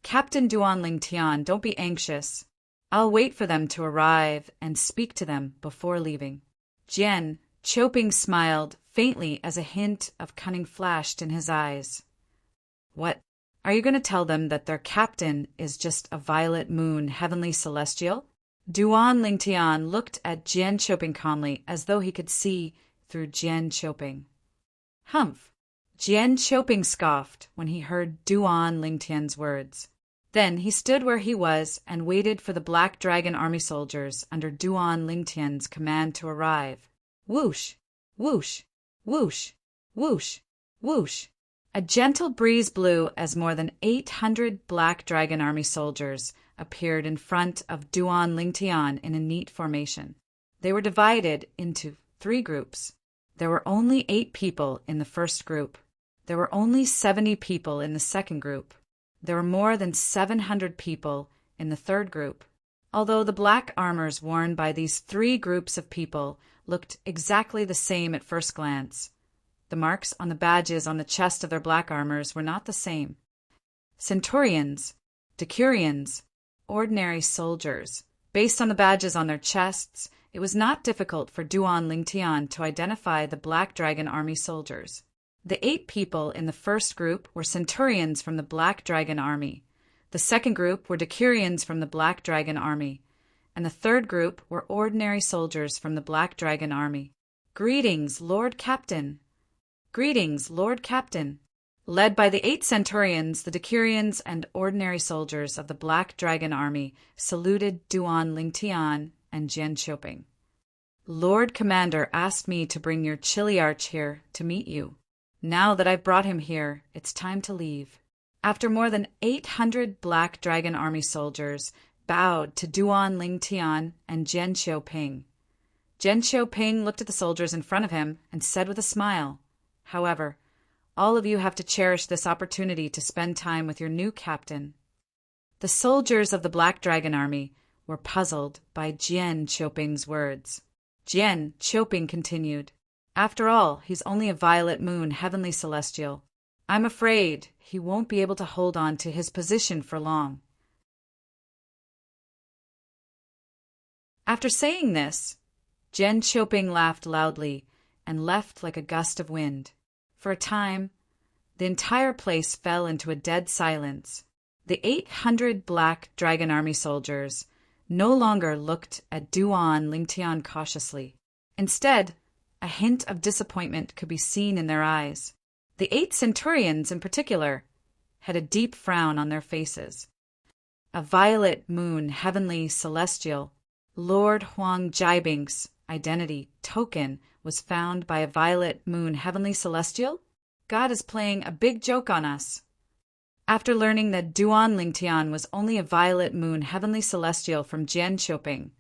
Captain Duan Lingtian, don't be anxious. I'll wait for them to arrive and speak to them before leaving. Jian Qiuping smiled faintly as a hint of cunning flashed in his eyes. What? Are you going to tell them that their captain is just a violet moon heavenly celestial? Duan Lingtian looked at Jian Qiuping calmly, as though he could see through Jian Qiuping. Humph! Jian Qiuping scoffed when he heard Duan Lingtian's words. Then he stood where he was and waited for the Black Dragon Army soldiers under Duan Lingtian's command to arrive. Whoosh! Whoosh! Whoosh! Whoosh! Whoosh! A gentle breeze blew as more than 800 Black Dragon Army soldiers appeared in front of Duan Lingtian in a neat formation. They were divided into 3 groups. There were only 8 people in the first group. There were only 70 people in the second group. There were more than 700 people in the third group. Although the black armors worn by these 3 groups of people looked exactly the same at first glance, the marks on the badges on the chest of their black armors were not the same. Centurions, decurions, ordinary soldiers. Based on the badges on their chests, it was not difficult for Duan Lingtian to identify the Black Dragon Army soldiers. The 8 people in the first group were centurions from the Black Dragon Army. The second group were decurions from the Black Dragon Army. And the third group were ordinary soldiers from the Black Dragon Army. Greetings, Lord Captain! Greetings, Lord Captain! Led by the 8 centurions, the decurions and ordinary soldiers of the Black Dragon Army saluted Duan Lingtian and Jian Qiuping. Lord Commander asked me to bring your Chiliarch here to meet you. Now that I've brought him here, it's time to leave. After more than 800 Black Dragon Army soldiers bowed to Duan Lingtian and Jian Qiuping. Jian Qiuping looked at the soldiers in front of him and said with a smile, However, all of you have to cherish this opportunity to spend time with your new captain. The soldiers of the Black Dragon Army were puzzled by Jian Qiuping's words. Jian Qiuping continued, After all, he's only a violet moon heavenly celestial. I'm afraid he won't be able to hold on to his position for long. After saying this, Jian Qiuping laughed loudly and left like a gust of wind. For a time, the entire place fell into a dead silence. The 800 Black Dragon Army soldiers no longer looked at Duan Lingtian cautiously. Instead, a hint of disappointment could be seen in their eyes. The 8 centurions, in particular, had a deep frown on their faces. A violet moon heavenly celestial, Lord Huang Jiabing's identity token was found by a violet moon heavenly celestial? God is playing a big joke on us. After learning that Duan Lingtian was only a violet moon heavenly celestial from Jian Qiuping,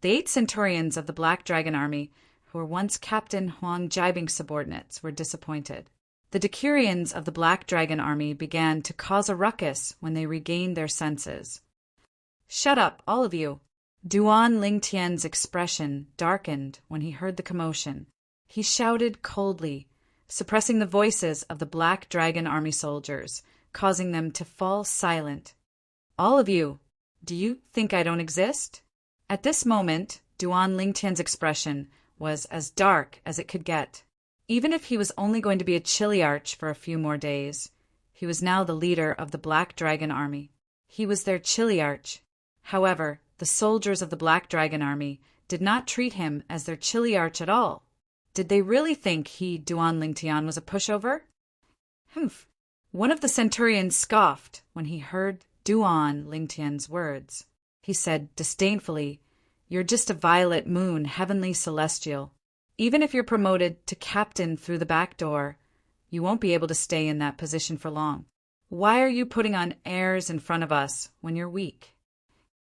the 8 centurions of the Black Dragon Army, who were once Captain Huang Jibing's subordinates, were disappointed. The Decurions of the Black Dragon Army began to cause a ruckus when they regained their senses. "Shut up, all of you!" Duan Lingtian's expression darkened when he heard the commotion. He shouted coldly, suppressing the voices of the Black Dragon Army soldiers, causing them to fall silent. "All of you, do you think I don't exist?" At this moment, Duan Lingtian's expression was as dark as it could get. Even if he was only going to be a Chiliarch for a few more days, he was now the leader of the Black Dragon Army. He was their Chiliarch. However, the soldiers of the Black Dragon Army did not treat him as their Chiliarch at all. Did they really think he, Duan Lingtian, was a pushover? Humph! One of the centurions scoffed when he heard Duan Lingtian's words. He said disdainfully, "You're just a violet moon, heavenly celestial. Even if you're promoted to captain through the back door, you won't be able to stay in that position for long. Why are you putting on airs in front of us when you're weak?"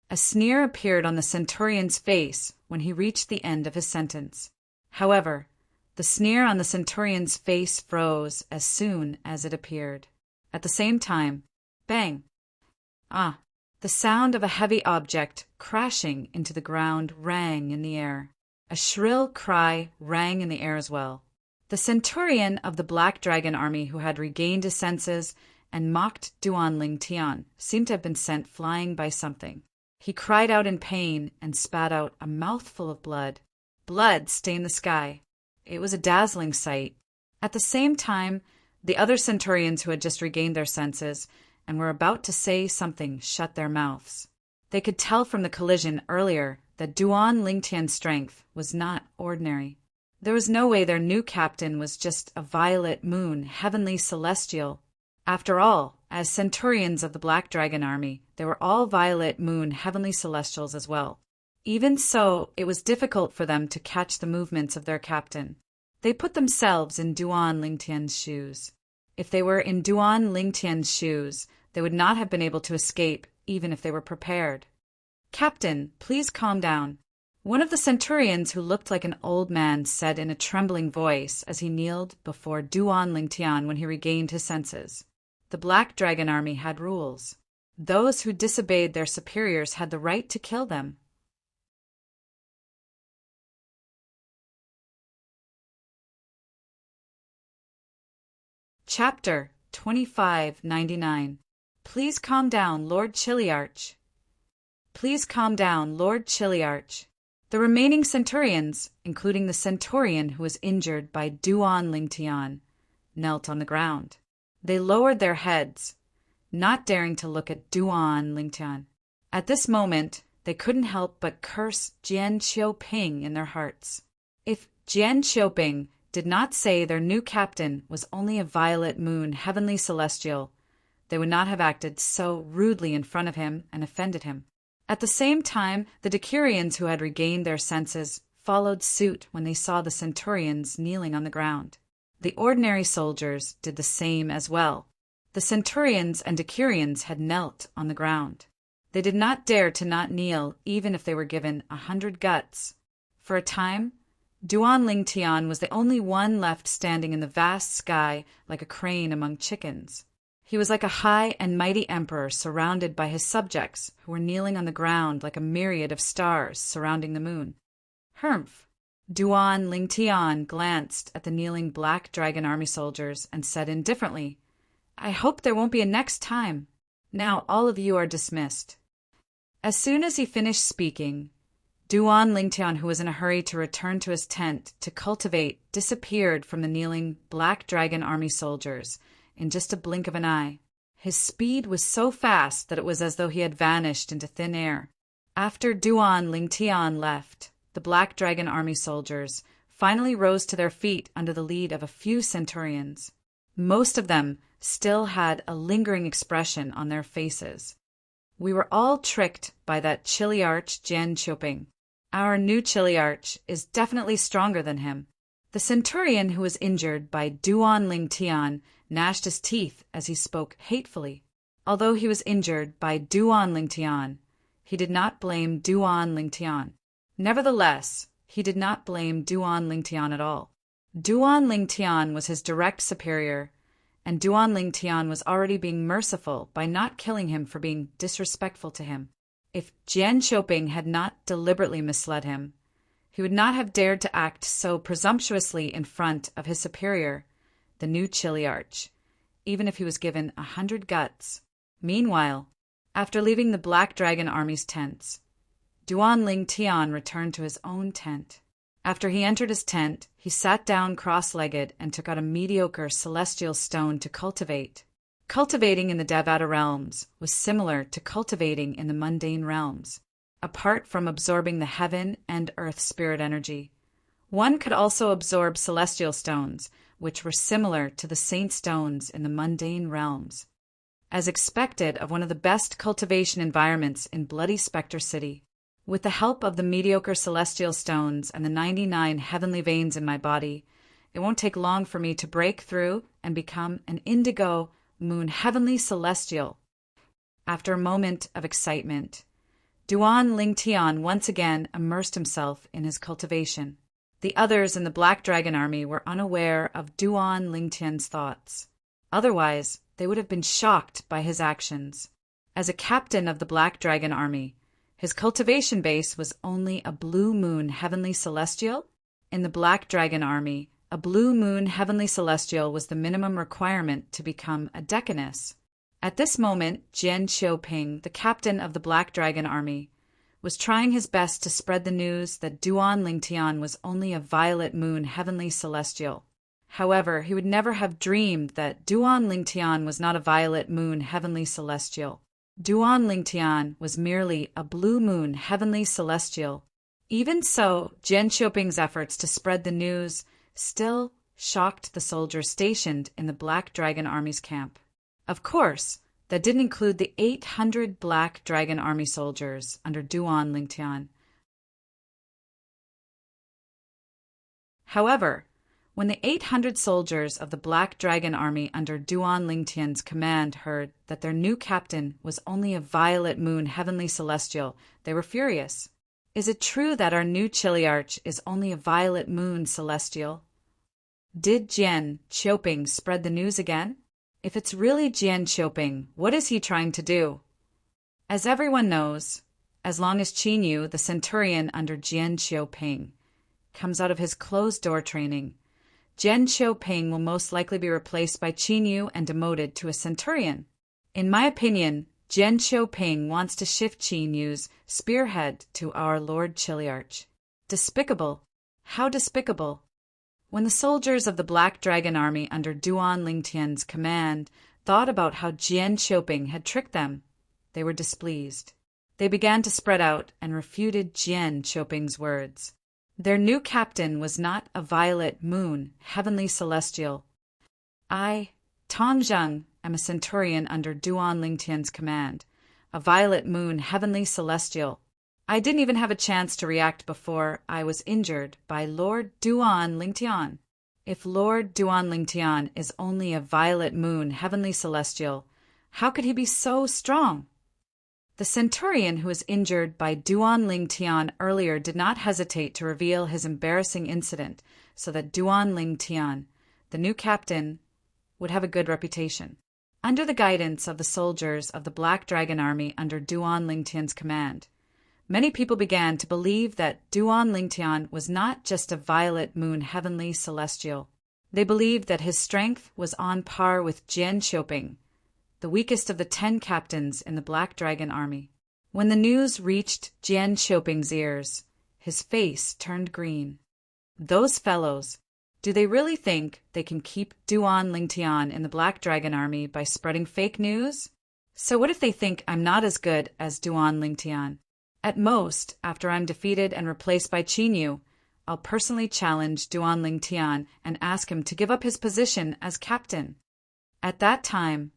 A sneer appeared on the centurion's face when he reached the end of his sentence. However, the sneer on the centurion's face froze as soon as it appeared. At the same time, bang! Ah! The sound of a heavy object crashing into the ground rang in the air. A shrill cry rang in the air as well. The centurion of the Black Dragon Army who had regained his senses and mocked Duan Lingtian seemed to have been sent flying by something. He cried out in pain and spat out a mouthful of blood. Blood stained the sky. It was a dazzling sight. At the same time, the other centurions who had just regained their senses and were about to say something shut their mouths. They could tell from the collision earlier that Duan Lingtian's strength was not ordinary. There was no way their new captain was just a violet moon, heavenly celestial. After all, as centurions of the Black Dragon Army, they were all violet moon, heavenly celestials as well. Even so, it was difficult for them to catch the movements of their captain. They put themselves in Duan Lingtian's shoes. If they were in Duan Lingtian's shoes, they would not have been able to escape, even if they were prepared. "Captain, please calm down," one of the centurions who looked like an old man said in a trembling voice as he kneeled before Duan Lingtian when he regained his senses. The Black Dragon Army had rules. Those who disobeyed their superiors had the right to kill them. Chapter 2599. Please calm down, Lord Chiliarch. Please calm down, Lord Chiliarch. The remaining centurions, including the centurion who was injured by Duan Lingtian, knelt on the ground. They lowered their heads, not daring to look at Duan Lingtian. At this moment, they couldn't help but curse Jian Qiuping in their hearts. If Jian Qiuping did not say their new captain was only a violet moon, heavenly celestial, they would not have acted so rudely in front of him and offended him. At the same time, the Decurions who had regained their senses followed suit when they saw the centurions kneeling on the ground. The ordinary soldiers did the same as well. The centurions and Decurions had knelt on the ground. They did not dare to not kneel even if they were given 100 guts. For a time, Duan Lingtian was the only one left standing in the vast sky like a crane among chickens. He was like a high and mighty emperor surrounded by his subjects who were kneeling on the ground like a myriad of stars surrounding the moon. Humph! Duan Lingtian glanced at the kneeling Black Dragon Army soldiers and said indifferently, "I hope there won't be a next time. Now all of you are dismissed." As soon as he finished speaking, Duan Lingtian, who was in a hurry to return to his tent to cultivate, disappeared from the kneeling Black Dragon Army soldiers in just a blink of an eye. His speed was so fast that it was as though he had vanished into thin air. After Duan Lingtian left, the Black Dragon Army soldiers finally rose to their feet under the lead of a few centurions. Most of them still had a lingering expression on their faces. "We were all tricked by that Chiliarch Jian Qiuping. Our new Chiliarch is definitely stronger than him." The centurion who was injured by Duan Lingtian gnashed his teeth as he spoke hatefully. Although he was injured by Duan Lingtian, he did not blame Duan Lingtian. Nevertheless, he did not blame Duan Lingtian at all. Duan Lingtian was his direct superior, and Duan Lingtian was already being merciful by not killing him for being disrespectful to him. If Jian Qiuping had not deliberately misled him, he would not have dared to act so presumptuously in front of his superior, the new Chiliarch, even if he was given 100 guts. Meanwhile, after leaving the Black Dragon Army's tents, Duan Lingtian returned to his own tent. After he entered his tent, he sat down cross-legged and took out a mediocre celestial stone to cultivate. Cultivating in the Devata realms was similar to cultivating in the mundane realms. Apart from absorbing the heaven and earth spirit energy, one could also absorb celestial stones, which were similar to the saint stones in the mundane realms. As expected of one of the best cultivation environments in Bloody Spectre City, with the help of the mediocre celestial stones and the 99 heavenly veins in my body, it won't take long for me to break through and become an indigo moon heavenly celestial. After a moment of excitement, Duan Lingtian once again immersed himself in his cultivation. The others in the Black Dragon Army were unaware of Duan Lingtian's thoughts. Otherwise, they would have been shocked by his actions. As a captain of the Black Dragon Army, his cultivation base was only a blue moon heavenly celestial. In the Black Dragon Army, a blue moon heavenly celestial was the minimum requirement to become a decaness. At this moment, Jian Qiuping, the captain of the Black Dragon Army, was trying his best to spread the news that Duan Lingtian was only a violet moon heavenly celestial. However, he would never have dreamed that Duan Lingtian was not a violet moon heavenly celestial. Duan Lingtian was merely a blue moon heavenly celestial. Even so, Jian Qiuping's efforts to spread the news still shocked the soldiers stationed in the Black Dragon Army's camp. Of course, that didn't include the 800 Black Dragon Army soldiers under Duan Lingtian. However, when the 800 soldiers of the Black Dragon Army under Duan Lingtian's command heard that their new captain was only a violet moon heavenly celestial, they were furious. Is it true that our new Chiliarch is only a violet moon celestial? Did Jian Qiuping spread the news again? If it's really Jian Qiuping, what is he trying to do? As everyone knows, as long as Qinyu, the centurion under Jian Qiuping, comes out of his closed-door training, Jian Qiuping will most likely be replaced by Qinyu and demoted to a centurion. In my opinion, Jian Qiuping wants to shift Qinyu's spearhead to our Lord Chiliarch. Despicable. How despicable. When the soldiers of the Black Dragon Army under Duan Lingtian's command thought about how Jian Qiuping had tricked them, they were displeased. They began to spread out and refuted Jian Qiuping's words. Their new captain was not a violet moon, heavenly celestial. I, Tong Zheng, am a centurion under Duan Lingtian's command, a violet moon, heavenly celestial. I didn't even have a chance to react before I was injured by Lord Duan Lingtian. If Lord Duan Lingtian is only a violet moon, heavenly celestial, how could he be so strong? The centurion who was injured by Duan Lingtian earlier did not hesitate to reveal his embarrassing incident so that Duan Lingtian, the new captain, would have a good reputation. Under the guidance of the soldiers of the Black Dragon Army under Duan Lingtian's command, many people began to believe that Duan Lingtian was not just a violet moon heavenly celestial. They believed that his strength was on par with Jian Qiuping, the weakest of the 10 captains in the Black Dragon Army. When the news reached Jian Qiuping's ears, his face turned green. Those fellows, do they really think they can keep Duan Lingtian in the Black Dragon Army by spreading fake news? So what if they think I'm not as good as Duan Lingtian? At most, after I'm defeated and replaced by Qinyu, I'll personally challenge Duan Lingtian and ask him to give up his position as captain. At that time,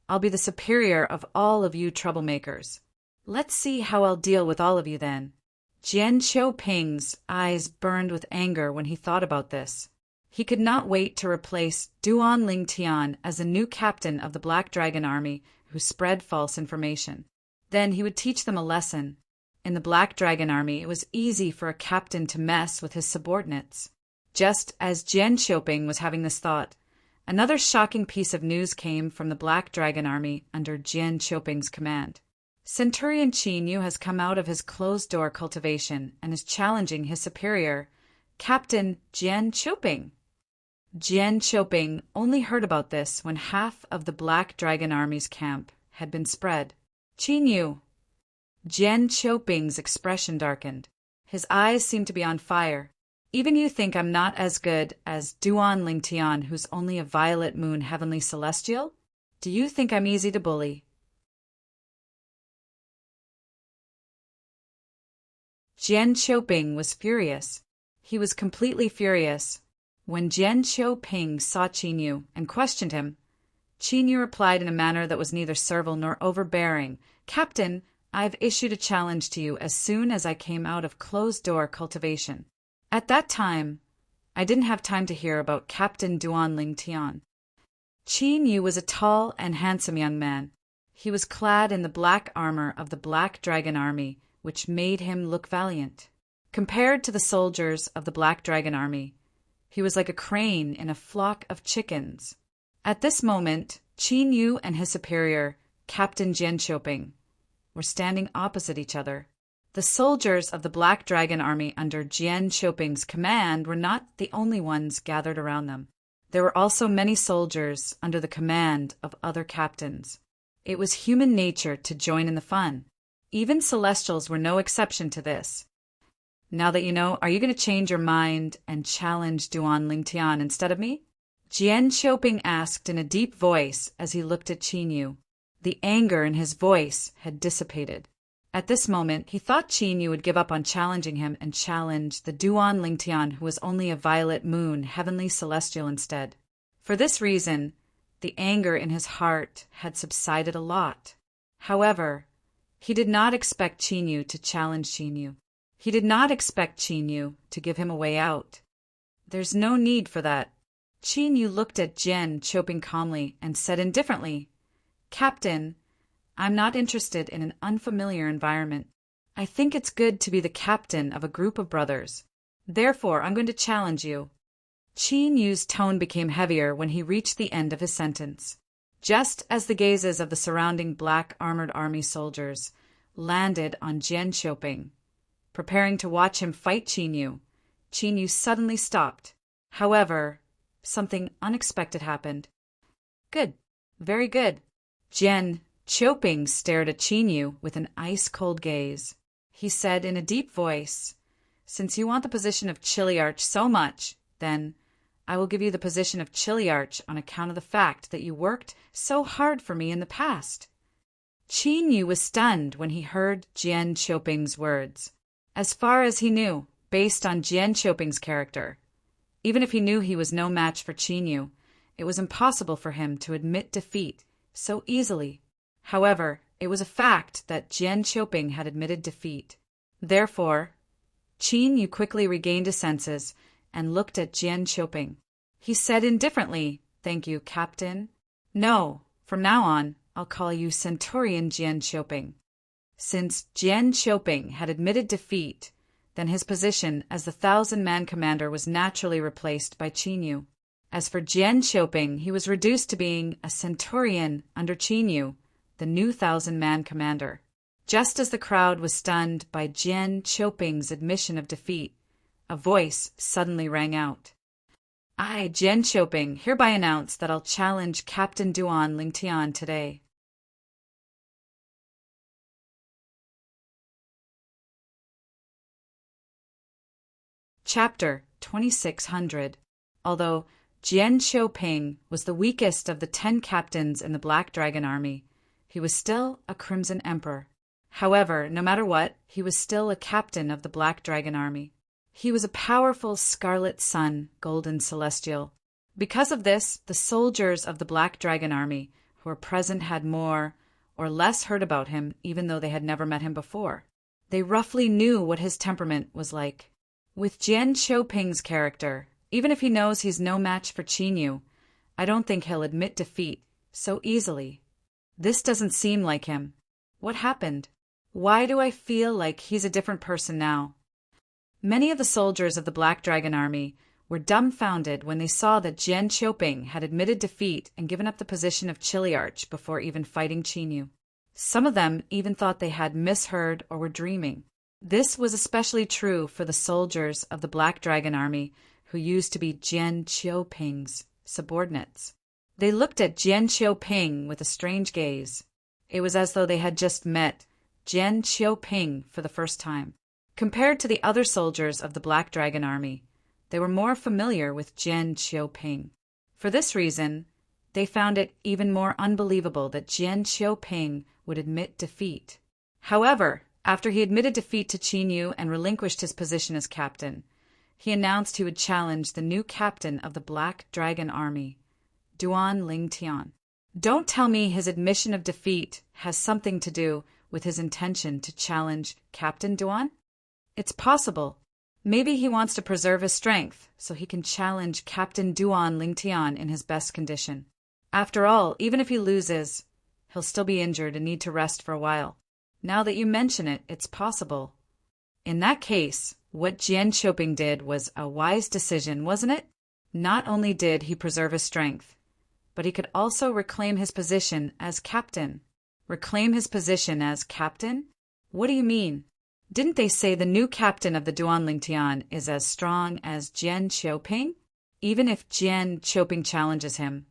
I'll be the superior of all of you troublemakers. Let's see how I'll deal with all of you then. Jian Qiuping's eyes burned with anger when he thought about this. He could not wait to replace Duan Lingtian as the new captain of the Black Dragon Army who spread false information. Then he would teach them a lesson. In the Black Dragon Army, it was easy for a captain to mess with his subordinates. Just as Jian Qiuping was having this thought, another shocking piece of news came from the Black Dragon Army under Jian Qiuping's command. Centurion Qin Yu has come out of his closed-door cultivation and is challenging his superior, Captain Jian Qiuping. Jian Qiuping only heard about this when half of the Black Dragon Army's camp had been spread. Qin Yu. Jian Qiuping's expression darkened. His eyes seemed to be on fire. Even you think I'm not as good as Duan Lingtian, who's only a violet moon heavenly celestial? Do you think I'm easy to bully? Jian Qiuping was furious. He was completely furious. When Jian Qiuping saw Qin Yu and questioned him, Qin Yu replied in a manner that was neither servile nor overbearing. Captain, I've issued a challenge to you as soon as I came out of closed-door cultivation. At that time, I didn't have time to hear about Captain Duan Lingtian. Qin Yu was a tall and handsome young man. He was clad in the black armor of the Black Dragon Army, which made him look valiant. Compared to the soldiers of the Black Dragon Army, he was like a crane in a flock of chickens. At this moment, Qin Yu and his superior, Captain Jian Qiuping, were standing opposite each other. The soldiers of the Black Dragon Army under Jian Qiuping's command were not the only ones gathered around them. There were also many soldiers under the command of other captains. It was human nature to join in the fun. Even Celestials were no exception to this. Now that you know, are you going to change your mind and challenge Duan Lingtian instead of me? Jian Qiuping asked in a deep voice as he looked at Qin Yu. The anger in his voice had dissipated. At this moment, he thought Qin Yu would give up on challenging him and challenge the Duan Lingtian, who was only a violet moon, heavenly celestial instead. For this reason, the anger in his heart had subsided a lot. However, he did not expect Qin Yu to challenge Qin Yu. He did not expect Qin Yu to give him a way out. There's no need for that. Qin Yu looked at Jian Qiuping calmly and said indifferently, Captain, I'm not interested in an unfamiliar environment. I think it's good to be the captain of a group of brothers. Therefore, I'm going to challenge you. Qin Yu's tone became heavier when he reached the end of his sentence. Just as the gazes of the surrounding black armored army soldiers landed on Jian Qiuping, preparing to watch him fight Qin Yu suddenly stopped. However, something unexpected happened. Good. Very good. Jian Qiuping stared at Qin Yu with an ice-cold gaze. He said in a deep voice, Since you want the position of Chiliarch so much, then I will give you the position of Chiliarch on account of the fact that you worked so hard for me in the past. Qin Yu was stunned when he heard Jian Qiuping's words. As far as he knew, based on Jian Qiuping's character, even if he knew he was no match for Qin Yu, it was impossible for him to admit defeat so easily. However, it was a fact that Jian Qiuping had admitted defeat. Therefore, Qin Yu quickly regained his senses and looked at Jian Qiuping. He said indifferently, Thank you, Captain. No, from now on, I'll call you Centurion Jian Qiuping. Since Jian Qiuping had admitted defeat, then his position as the 1,000-man commander was naturally replaced by Qin Yu. As for Jian Qiuping, he was reduced to being a centurion under Qin Yu, the new 1,000-man commander. Just as the crowd was stunned by Jian Qiuping's admission of defeat, a voice suddenly rang out. I, Jian Qiuping, hereby announce that I'll challenge Captain Duan Lingtian today. Chapter 2600. Although Jian Qiuping was the weakest of the 10 captains in the Black Dragon Army, he was still a Crimson Emperor. However, no matter what, he was still a captain of the Black Dragon Army. He was a powerful Scarlet Sun, Golden Celestial. Because of this, the soldiers of the Black Dragon Army who were present had more or less heard about him, even though they had never met him before. They roughly knew what his temperament was like. With Jian Qiuping's character, even if he knows he's no match for Qin Yu, I don't think he'll admit defeat so easily. This doesn't seem like him. What happened? Why do I feel like he's a different person now? Many of the soldiers of the Black Dragon Army were dumbfounded when they saw that Jian Qiuping had admitted defeat and given up the position of Chiliarch before even fighting Qinyu. Some of them even thought they had misheard or were dreaming. This was especially true for the soldiers of the Black Dragon Army who used to be Jian Qiuping's subordinates. They looked at Jian Qiuping with a strange gaze. It was as though they had just met Jian Qiuping for the first time. Compared to the other soldiers of the Black Dragon Army, they were more familiar with Jian Qiuping. For this reason, they found it even more unbelievable that Jian Qiuping would admit defeat. However, after he admitted defeat to Qinyu and relinquished his position as captain, he announced he would challenge the new captain of the Black Dragon Army, Duan Lingtian. Don't tell me his admission of defeat has something to do with his intention to challenge Captain Duan? It's possible. Maybe he wants to preserve his strength so he can challenge Captain Duan Lingtian in his best condition. After all, even if he loses, he'll still be injured and need to rest for a while. Now that you mention it, it's possible. In that case, what Jian Qiuping did was a wise decision, wasn't it? Not only did he preserve his strength, but he could also reclaim his position as captain. Reclaim his position as captain? What do you mean? Didn't they say the new captain of the Duan Lingtian is as strong as Jian Qiuping? Even if Jian Qiuping challenges him,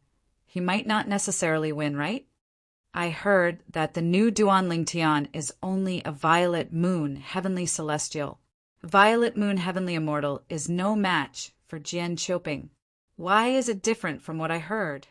he might not necessarily win, right? I heard that the new Duan Lingtian is only a violet moon heavenly celestial. Violet moon heavenly immortal is no match for Jian Qiuping. Why is it different from what I heard?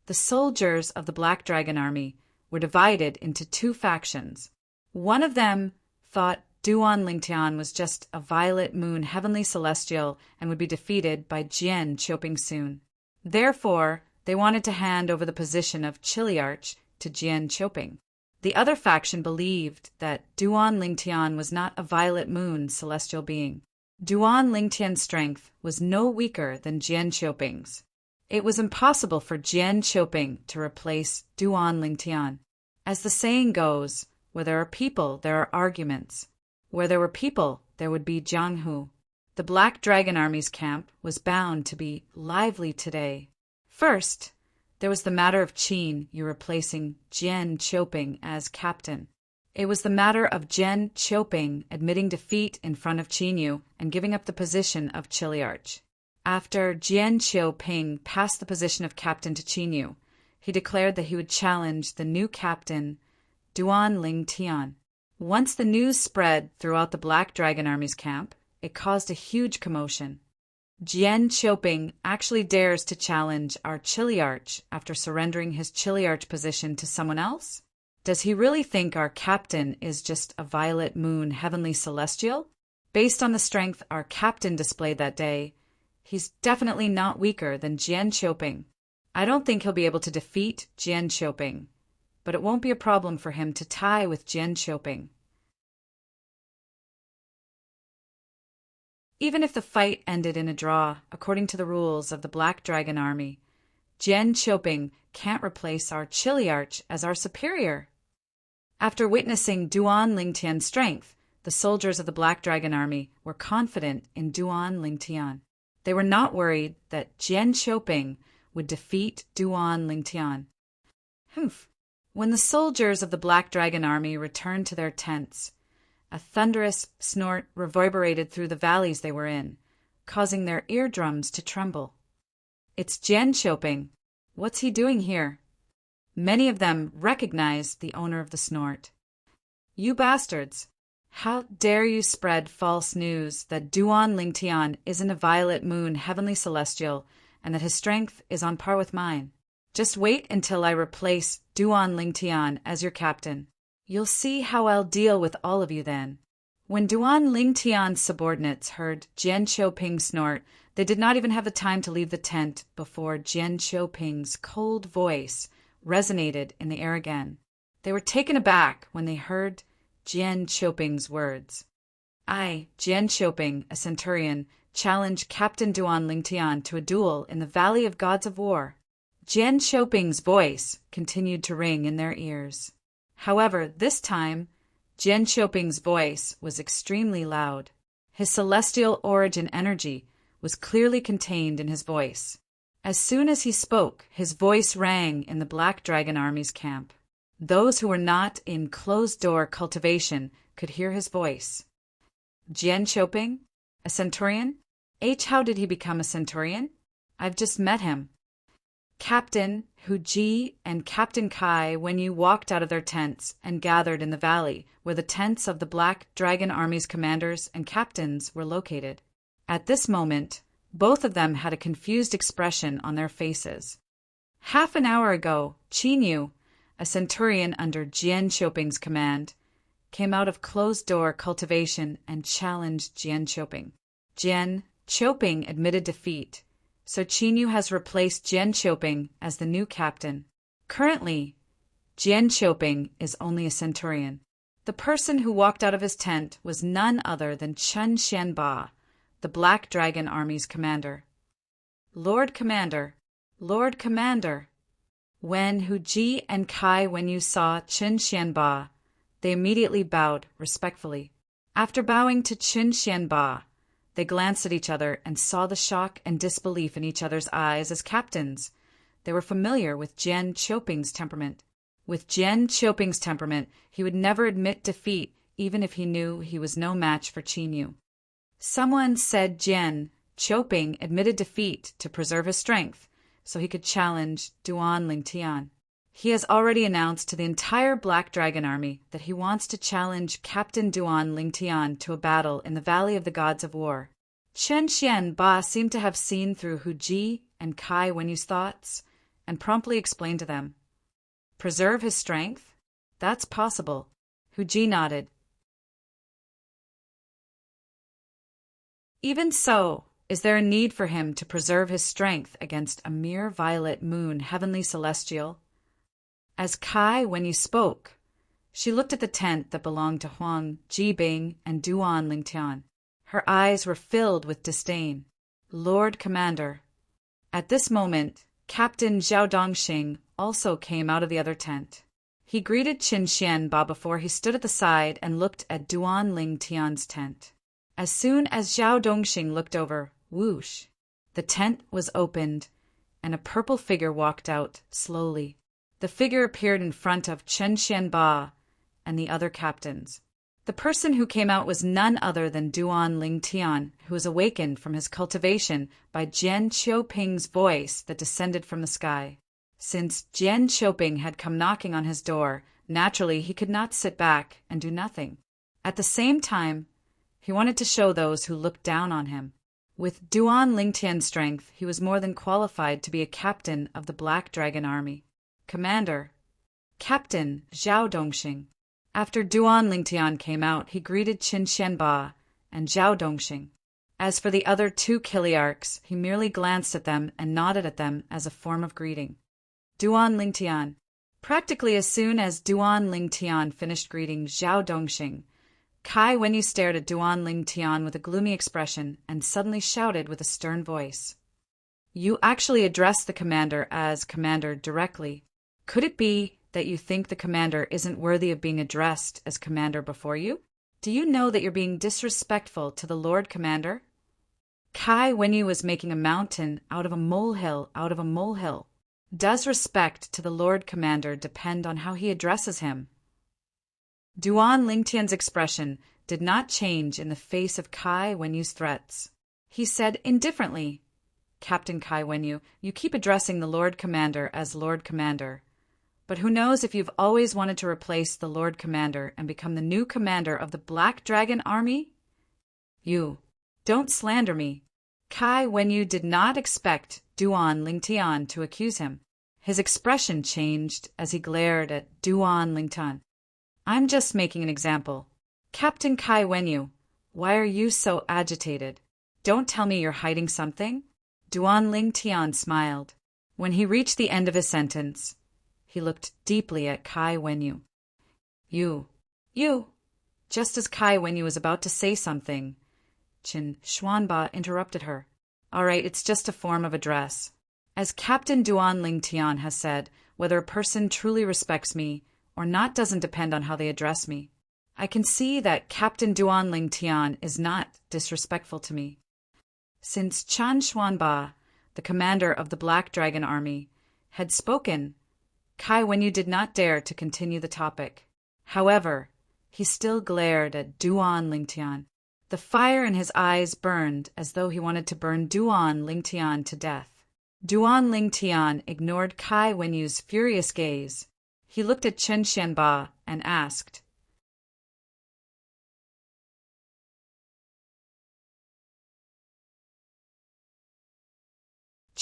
The soldiers of the Black Dragon Army were divided into two factions. One of them thought Duan Lingtian was just a violet moon heavenly celestial and would be defeated by Jian Qiuping soon. Therefore, they wanted to hand over the position of Chiliarch to Jian Qiuping. The other faction believed that Duan Lingtian was not a violet moon celestial being. Duan Lingtian's strength was no weaker than Jian Qiuping's. It was impossible for Jian Qiuping to replace Duan Lingtian. As the saying goes, where there are people, there are arguments. Where there were people, there would be Jianghu. The Black Dragon Army's camp was bound to be lively today. First, there was the matter of Qin Yu replacing Jian Qiuping as captain. It was the matter of Jian Qiuping admitting defeat in front of Qinyu and giving up the position of Chiliarch. After Jian Qiuping passed the position of captain to Qinyu, he declared that he would challenge the new captain, Duan Lingtian. Once the news spread throughout the Black Dragon Army's camp, it caused a huge commotion. Jian Qiuping actually dares to challenge our Chiliarch after surrendering his Chiliarch position to someone else? Does he really think our captain is just a violet moon heavenly celestial? Based on the strength our captain displayed that day, he's definitely not weaker than Jian Qiuping. I don't think he'll be able to defeat Jian Qiuping, but it won't be a problem for him to tie with Jian Qiuping. Even if the fight ended in a draw, according to the rules of the Black Dragon Army, Jian Qiuping can't replace our Chiliarch as our superior. After witnessing Duan Lingtian's strength, the soldiers of the Black Dragon Army were confident in Duan Lingtian. They were not worried that Jian Qiuping would defeat Duan Lingtian. When the soldiers of the Black Dragon Army returned to their tents, a thunderous snort reverberated through the valleys they were in, causing their eardrums to tremble. It's Jian Qiuping. What's he doing here? Many of them recognized the owner of the snort. You bastards! How dare you spread false news that Duan Lingtian isn't a violet moon heavenly celestial and that his strength is on par with mine. Just wait until I replace Duan Lingtian as your captain. You'll see how I'll deal with all of you then. When Duan Lingtian's subordinates heard Jian Qiuping snort, they did not even have the time to leave the tent before Jian Qiuping's cold voice resonated in the air again. They were taken aback when they heard Jian Qiuping's words. I, Jian Qiuping, a centurion, challenge Captain Duan Lingtian to a duel in the Valley of Gods of War. Jian Qiuping's voice continued to ring in their ears. However, this time, Jian Qiuping's voice was extremely loud. His celestial origin energy was clearly contained in his voice. As soon as he spoke, his voice rang in the Black Dragon Army's camp. Those who were not in closed-door cultivation could hear his voice. Jian Qiuping? A centurion? How did he become a centurion? I've just met him. Captain Hu Ji and Captain Kai Wenyu walked out of their tents and gathered in the valley where the tents of the Black Dragon Army's commanders and captains were located. At this moment, both of them had a confused expression on their faces. Half an hour ago, Qinyu, a centurion under Jian Qiuping's command, came out of closed-door cultivation and challenged Jian Qiuping. Jian Qiuping admitted defeat, so Qinyu has replaced Jian Qiuping as the new captain. Currently, Jian Qiuping is only a centurion. The person who walked out of his tent was none other than Chen Xianba, the Black Dragon Army's commander. Lord Commander, Lord Commander. When Hu Ji and Kai Wenyu saw Chen Xianba, they immediately bowed respectfully. After bowing to Chen Xianba, they glanced at each other and saw the shock and disbelief in each other's eyes as captains. They were familiar with Jian Qiuping's temperament. With Jian Qiuping's temperament, he would never admit defeat even if he knew he was no match for Qinyu. Someone said Jian Qiuping admitted defeat to preserve his strength so he could challenge Duan Lingtian. He has already announced to the entire Black Dragon Army that he wants to challenge Captain Duan Lingtian to a battle in the Valley of the Gods of War. Chen Xianba seemed to have seen through Hu Ji and Kai Wenyu's thoughts and promptly explained to them. Preserve his strength? That's possible. Hu Ji nodded. Even so, is there a need for him to preserve his strength against a mere violet moon heavenly celestial? As Kai Wenyu spoke, she looked at the tent that belonged to Huang Jibing and Duan Lingtian. Her eyes were filled with disdain. Lord Commander. At this moment, Captain Zhao Dongxing also came out of the other tent. He greeted Qin Xianba before he stood at the side and looked at Duan Lingtian's tent. As soon as Zhao Dongxing looked over, whoosh, the tent was opened, and a purple figure walked out slowly. The figure appeared in front of Chen Xianba and the other captains. The person who came out was none other than Duan Lingtian, who was awakened from his cultivation by Jian Qiuping's voice that descended from the sky. Since Jian Qiuping had come knocking on his door, naturally he could not sit back and do nothing. At the same time, he wanted to show those who looked down on him. With Duan Lingtian's strength, he was more than qualified to be a captain of the Black Dragon Army. Commander, Captain Zhao Dongxing. After Duan Lingtian came out, he greeted Qin Xianba and Zhao Dongxing. As for the other two Kiliarchs, he merely glanced at them and nodded at them as a form of greeting. Duan Lingtian. Practically as soon as Duan Lingtian finished greeting Zhao Dongxing, Kai Wenyu stared at Duan Lingtian with a gloomy expression and suddenly shouted with a stern voice. You actually address the commander as commander directly. Could it be that you think the commander isn't worthy of being addressed as commander before you? Do you know that you're being disrespectful to the Lord Commander? Kai Wenyu was making a mountain out of a molehill out of a molehill. Does respect to the Lord Commander depend on how he addresses him? Duan Lingtian's expression did not change in the face of Kai Wenyu's threats. He said indifferently, Captain Kai Wenyu, you keep addressing the Lord Commander as Lord Commander. But who knows if you've always wanted to replace the Lord Commander and become the new commander of the Black Dragon Army? You, don't slander me. Kai Wenyu did not expect Duan Lingtian to accuse him. His expression changed as he glared at Duan Lingtian. I'm just making an example. Captain Kai Wenyu, why are you so agitated? Don't tell me you're hiding something? Duan Lingtian smiled. When he reached the end of his sentence, he looked deeply at Kai Wenyu. You. Just as Kai Wenyu was about to say something, Qin Xianba interrupted her. All right, it's just a form of address. As Captain Duan Lingtian has said, whether a person truly respects me or not doesn't depend on how they address me. I can see that Captain Duan Ling Tian is not disrespectful to me. Since Chan Xuanba, the commander of the Black Dragon Army, had spoken, Kai Wenyu did not dare to continue the topic. However, he still glared at Duan Lingtian. The fire in his eyes burned as though he wanted to burn Duan Lingtian to death. Duan Lingtian ignored Kai Wenyu's furious gaze. He looked at Chen Xianba and asked,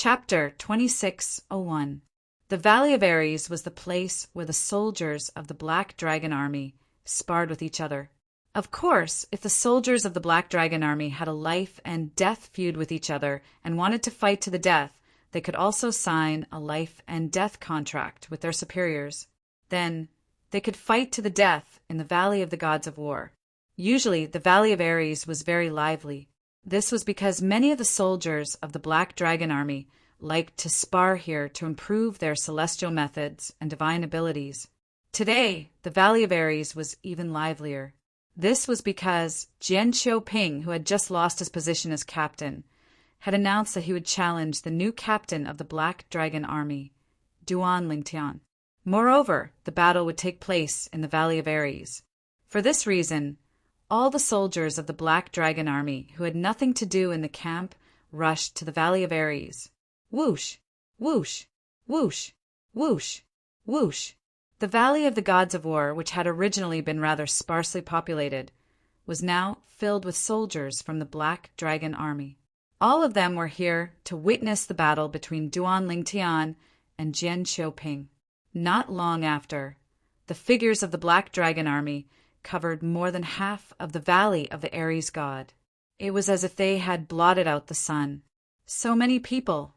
Chapter 2601. The Valley of Ares was the place where the soldiers of the Black Dragon Army sparred with each other. Of course, if the soldiers of the Black Dragon Army had a life and death feud with each other and wanted to fight to the death, they could also sign a life and death contract with their superiors. Then, they could fight to the death in the Valley of the Gods of War. Usually, the Valley of Ares was very lively. This was because many of the soldiers of the Black Dragon Army liked to spar here to improve their celestial methods and divine abilities. Today, the Valley of Ares was even livelier. This was because Jian Qiuping, who had just lost his position as captain, had announced that he would challenge the new captain of the Black Dragon Army, Duan Lingtian. Moreover, the battle would take place in the Valley of Ares. For this reason, all the soldiers of the Black Dragon Army who had nothing to do in the camp rushed to the Valley of Ares. Whoosh, whoosh, whoosh, whoosh, whoosh. The Valley of the Gods of War, which had originally been rather sparsely populated, was now filled with soldiers from the Black Dragon Army. All of them were here to witness the battle between Duan Lingtian and Jian Qiuping. Not long after, the figures of the Black Dragon Army covered more than half of the Valley of the Ares god. It was as if they had blotted out the sun. So many people.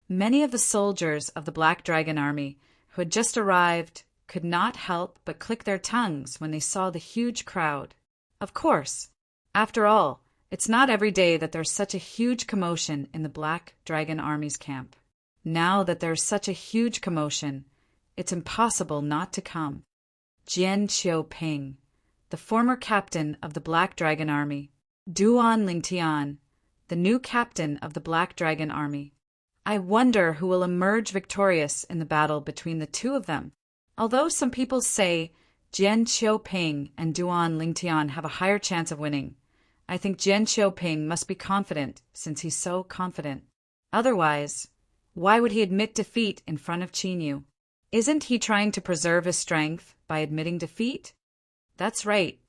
Many of the soldiers of the Black Dragon Army who had just arrived could not help but click their tongues when they saw the huge crowd. Of course, after all, it's not every day that there's such a huge commotion in the Black Dragon Army's camp. Now that there's such a huge commotion, it's impossible not to come. Jian Qiuping, the former captain of the Black Dragon Army, Duan Lingtian, the new captain of the Black Dragon Army. I wonder who will emerge victorious in the battle between the two of them. Although some people say Jian Qiuping and Duan Lingtian have a higher chance of winning, I think Jian Qiuping must be confident since he's so confident. Otherwise, why would he admit defeat in front of Qinyu? Isn't he trying to preserve his strength by admitting defeat? That's right.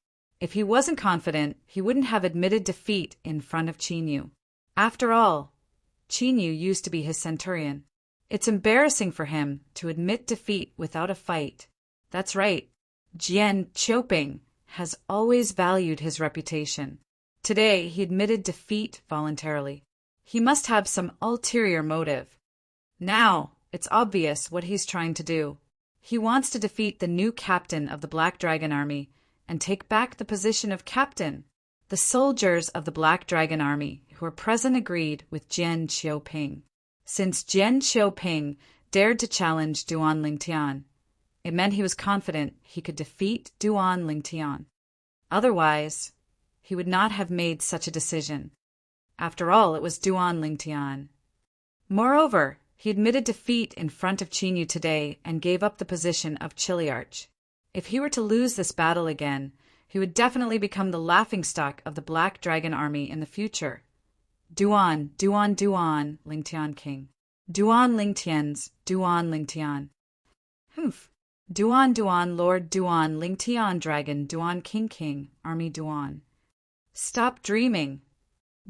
If he wasn't confident, he wouldn't have admitted defeat in front of Qinyu. After all, Qinyu used to be his centurion. It's embarrassing for him to admit defeat without a fight. That's right. Jian Qiuping has always valued his reputation. Today, he admitted defeat voluntarily. He must have some ulterior motive. Now, it's obvious what he's trying to do. He wants to defeat the new captain of the Black Dragon Army and take back the position of captain. The soldiers of the Black Dragon Army who were present agreed with Jian Qiuping. Since Jian Qiuping dared to challenge Duan Lingtian, it meant he was confident he could defeat Duan Lingtian. Otherwise, he would not have made such a decision. After all, it was Duan Lingtian. Moreover, he admitted defeat in front of Qinyu today and gave up the position of Chiliarch. If he were to lose this battle again, he would definitely become the laughingstock of the Black Dragon Army in the future. Duan Lingtian King. Duan Lingtian's Duan Lingtian. Humph. Duan Lord Duan Lingtian Dragon Duan King Army Duan. Stop dreaming.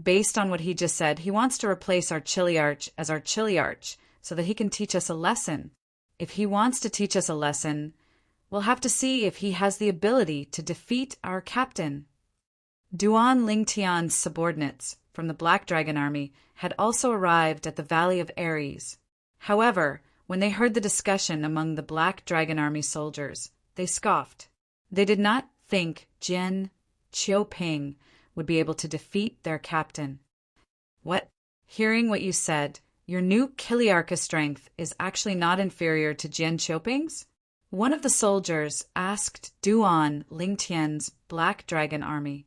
Based on what he just said, he wants to replace our Chiliarch as our Chiliarch so that he can teach us a lesson. If he wants to teach us a lesson, we'll have to see if he has the ability to defeat our captain. Duan Lingtian's subordinates from the Black Dragon Army had also arrived at the Valley of Ares. However, when they heard the discussion among the Black Dragon Army soldiers, they scoffed. They did not think Jian Qiuping would be able to defeat their captain. What? Hearing what you said, your new Chiliarch's strength is actually not inferior to Jian Qiuping's? One of the soldiers asked Duan Lingtian's Black Dragon army,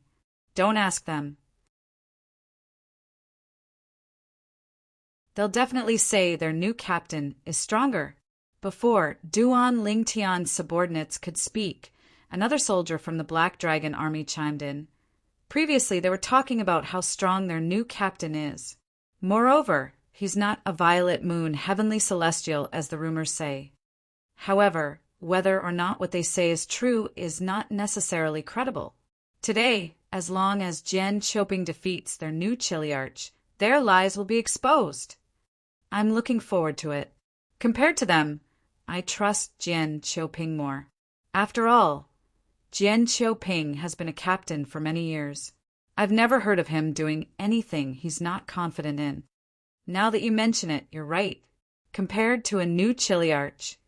"Don't ask them. They'll definitely say their new captain is stronger." Before Duan Lingtian's subordinates could speak, another soldier from the Black Dragon army chimed in. Previously, they were talking about how strong their new captain is. Moreover, he's not a violet moon heavenly celestial as the rumors say. However, whether or not what they say is true is not necessarily credible. Today, as long as Jian Qiuping defeats their new Chiliarch, their lies will be exposed. I'm looking forward to it. Compared to them, I trust Jian Qiuping more. After all, Jian Qiuping has been a captain for many years. I've never heard of him doing anything he's not confident in. Now that you mention it, you're right. Compared to a new Chiliarch,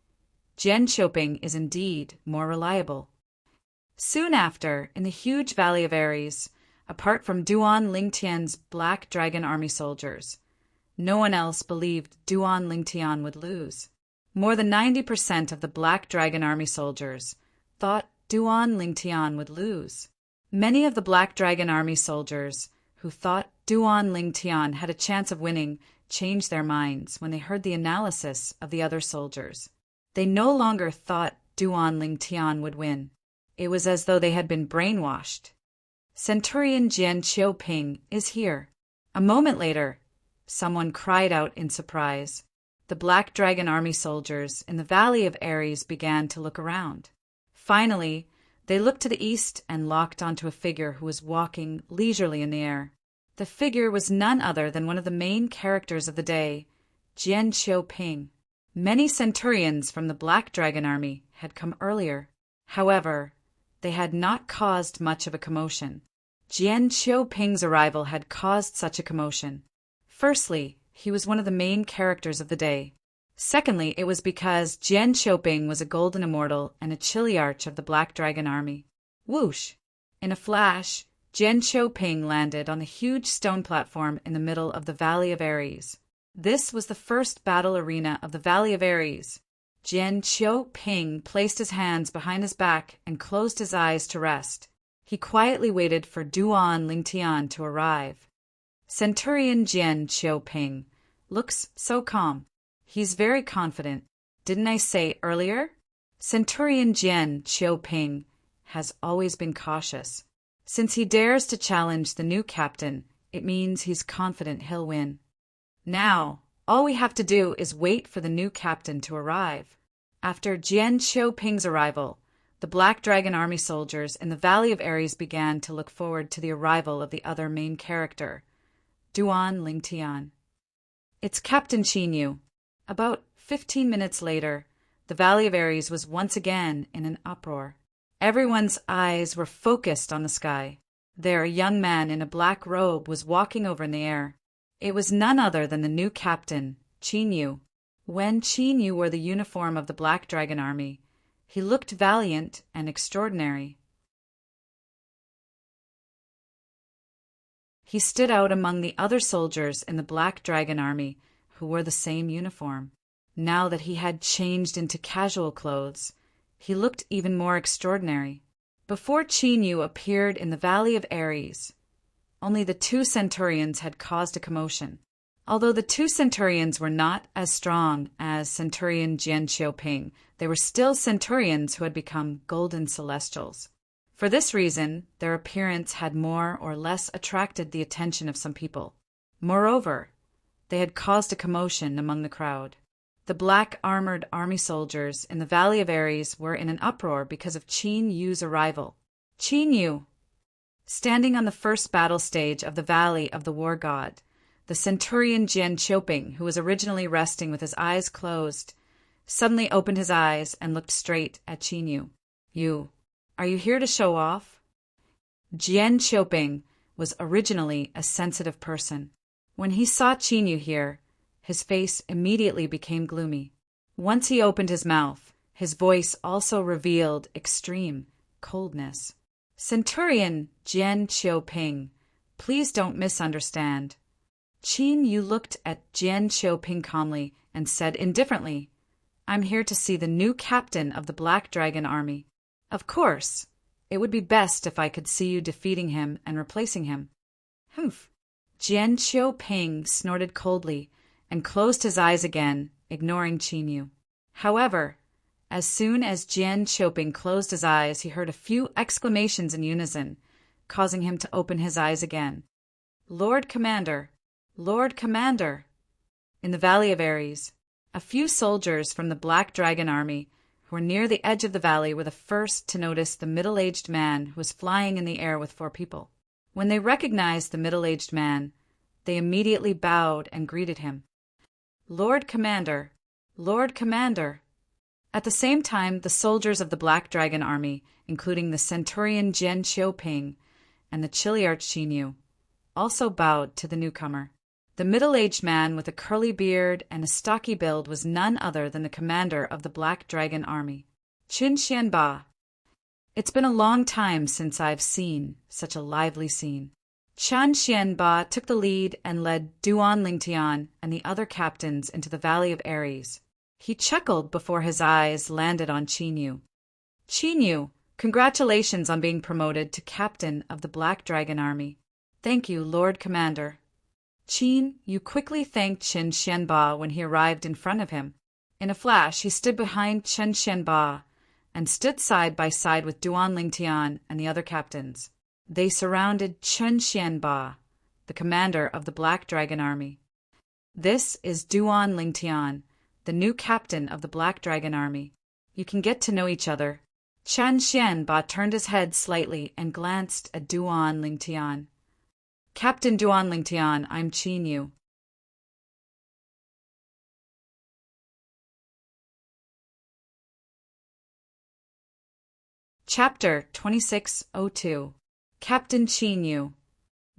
Jian Qiuping is indeed more reliable. Soon after, in the huge Valley of Ares, apart from Duan Lingtian's Black Dragon army soldiers, no one else believed Duan Lingtian would lose. More than 90% of the Black Dragon army soldiers thought Duan Lingtian would lose. Many of the Black Dragon army soldiers who thought Duan Lingtian had a chance of winning changed their minds when they heard the analysis of the other soldiers. They no longer thought Duan Lingtian would win. It was as though they had been brainwashed. Centurion Jian Qiuping is here. A moment later, someone cried out in surprise. The Black Dragon army soldiers in the Valley of Ares began to look around. Finally, they looked to the east and locked onto a figure who was walking leisurely in the air. The figure was none other than one of the main characters of the day, Jian Qiuping. Many centurions from the Black Dragon army had come earlier. However, they had not caused much of a commotion. Jian Qiuping's arrival had caused such a commotion. Firstly, he was one of the main characters of the day. Secondly, it was because Jian Qiuping was a golden immortal and a Chiliarch of the Black Dragon army. Whoosh! In a flash, Jian Qiuping landed on the huge stone platform in the middle of the Valley of Ares. This was the first battle arena of the Valley of Ares. Jian Qiuping placed his hands behind his back and closed his eyes to rest. He quietly waited for Duan Lingtian to arrive. Centurion Jian Qiuping looks so calm. He's very confident. Didn't I say earlier? Centurion Jian Qiuping has always been cautious. Since he dares to challenge the new captain, it means he's confident he'll win. Now, all we have to do is wait for the new captain to arrive. After Jian Qiuping's arrival, the Black Dragon army soldiers in the Valley of Ares began to look forward to the arrival of the other main character, Duan Lingtian. It's Captain Qinyu. About 15 minutes later, the Valley of Ares was once again in an uproar. Everyone's eyes were focused on the sky. There, a young man in a black robe was walking over in the air. It was none other than the new captain, Qinyu. When Qinyu wore the uniform of the Black Dragon army, he looked valiant and extraordinary. He stood out among the other soldiers in the Black Dragon army who wore the same uniform. Now that he had changed into casual clothes, he looked even more extraordinary. Before Qinyu appeared in the Valley of Ares, only the two centurions had caused a commotion. Although the two centurions were not as strong as Centurion Jian Qiuping, they were still centurions who had become golden celestials. For this reason, their appearance had more or less attracted the attention of some people. Moreover, they had caused a commotion among the crowd. The black armored army soldiers in the Valley of Ares were in an uproar because of Qinyu's arrival. Qinyu! Standing on the first battle stage of the Valley of the War God, the centurion Jian Qiuping, who was originally resting with his eyes closed, suddenly opened his eyes and looked straight at Qinyu. Are you here to show off? Jian Qiuping was originally a sensitive person. When he saw Qinyu here, his face immediately became gloomy. Once he opened his mouth, his voice also revealed extreme coldness. Centurion Jian Qiuping, please don't misunderstand. Qinyu looked at Jian Qiuping calmly and said indifferently, I'm here to see the new captain of the Black Dragon Army. Of course, it would be best if I could see you defeating him and replacing him. Humph. Jian Qiuping snorted coldly and closed his eyes again, ignoring Qin Yu. However, as soon as Jian Qiuping closed his eyes, he heard a few exclamations in unison, causing him to open his eyes again. Lord Commander! Lord Commander! In the Valley of Ares, a few soldiers from the Black Dragon Army who were near the edge of the valley were the first to notice the middle-aged man who was flying in the air with 4 people. When they recognized the middle-aged man, they immediately bowed and greeted him. Lord Commander! Lord Commander! At the same time, the soldiers of the Black Dragon Army, including the centurion Jian Qiuping and the Chiliarch Qin Yu, also bowed to the newcomer. The middle-aged man with a curly beard and a stocky build was none other than the commander of the Black Dragon Army, Qin Xianba. It's been a long time since I've seen such a lively scene. Qin Xianba took the lead and led Duan Lingtian and the other captains into the Valley of Ares. He chuckled before his eyes landed on Qin Yu. Qin Yu, congratulations on being promoted to captain of the Black Dragon Army. Thank you, Lord Commander. Qin Yu quickly thanked Qin Xianba when he arrived in front of him. In a flash, he stood behind Qin Xianba and stood side by side with Duan Lingtian and the other captains. They surrounded Qin Xianba, the commander of the Black Dragon Army. This is Duan Lingtian, the new captain of the Black Dragon Army. You can get to know each other. Qin Xianba turned his head slightly and glanced at Duan Lingtian. Captain Duan Lingtian, I'm Qin Yu. Chapter 2602. Captain Qin Yu.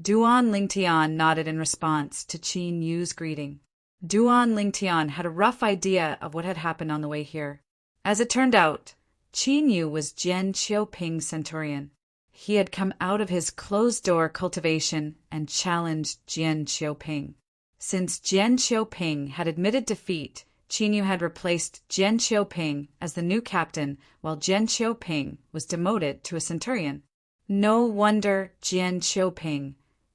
Duan Lingtian nodded in response to Qin Yu's greeting. Duan Lingtian had a rough idea of what had happened on the way here. As it turned out, Qin Yu was Jian Qiuping's centurion. He had come out of his closed-door cultivation and challenged Jian Qiuping. Since Jian Qiuping had admitted defeat, Qin Yu had replaced Jian Qiuping as the new captain, while Jian Qiuping was demoted to a centurion. No wonder Jian Qiuping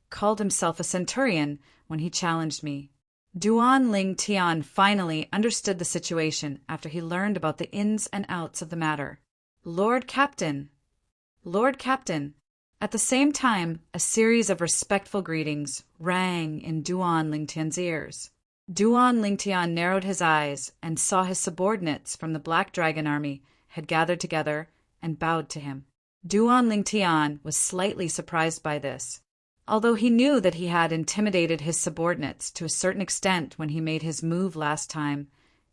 called himself a centurion when he challenged me. Duan Lingtian finally understood the situation after he learned about the ins and outs of the matter. Lord Captain! Lord Captain! At the same time, a series of respectful greetings rang in Duan Lingtian's ears. Duan Lingtian narrowed his eyes and saw his subordinates from the Black Dragon Army had gathered together and bowed to him. Duan Lingtian was slightly surprised by this. Although he knew that he had intimidated his subordinates to a certain extent when he made his move last time,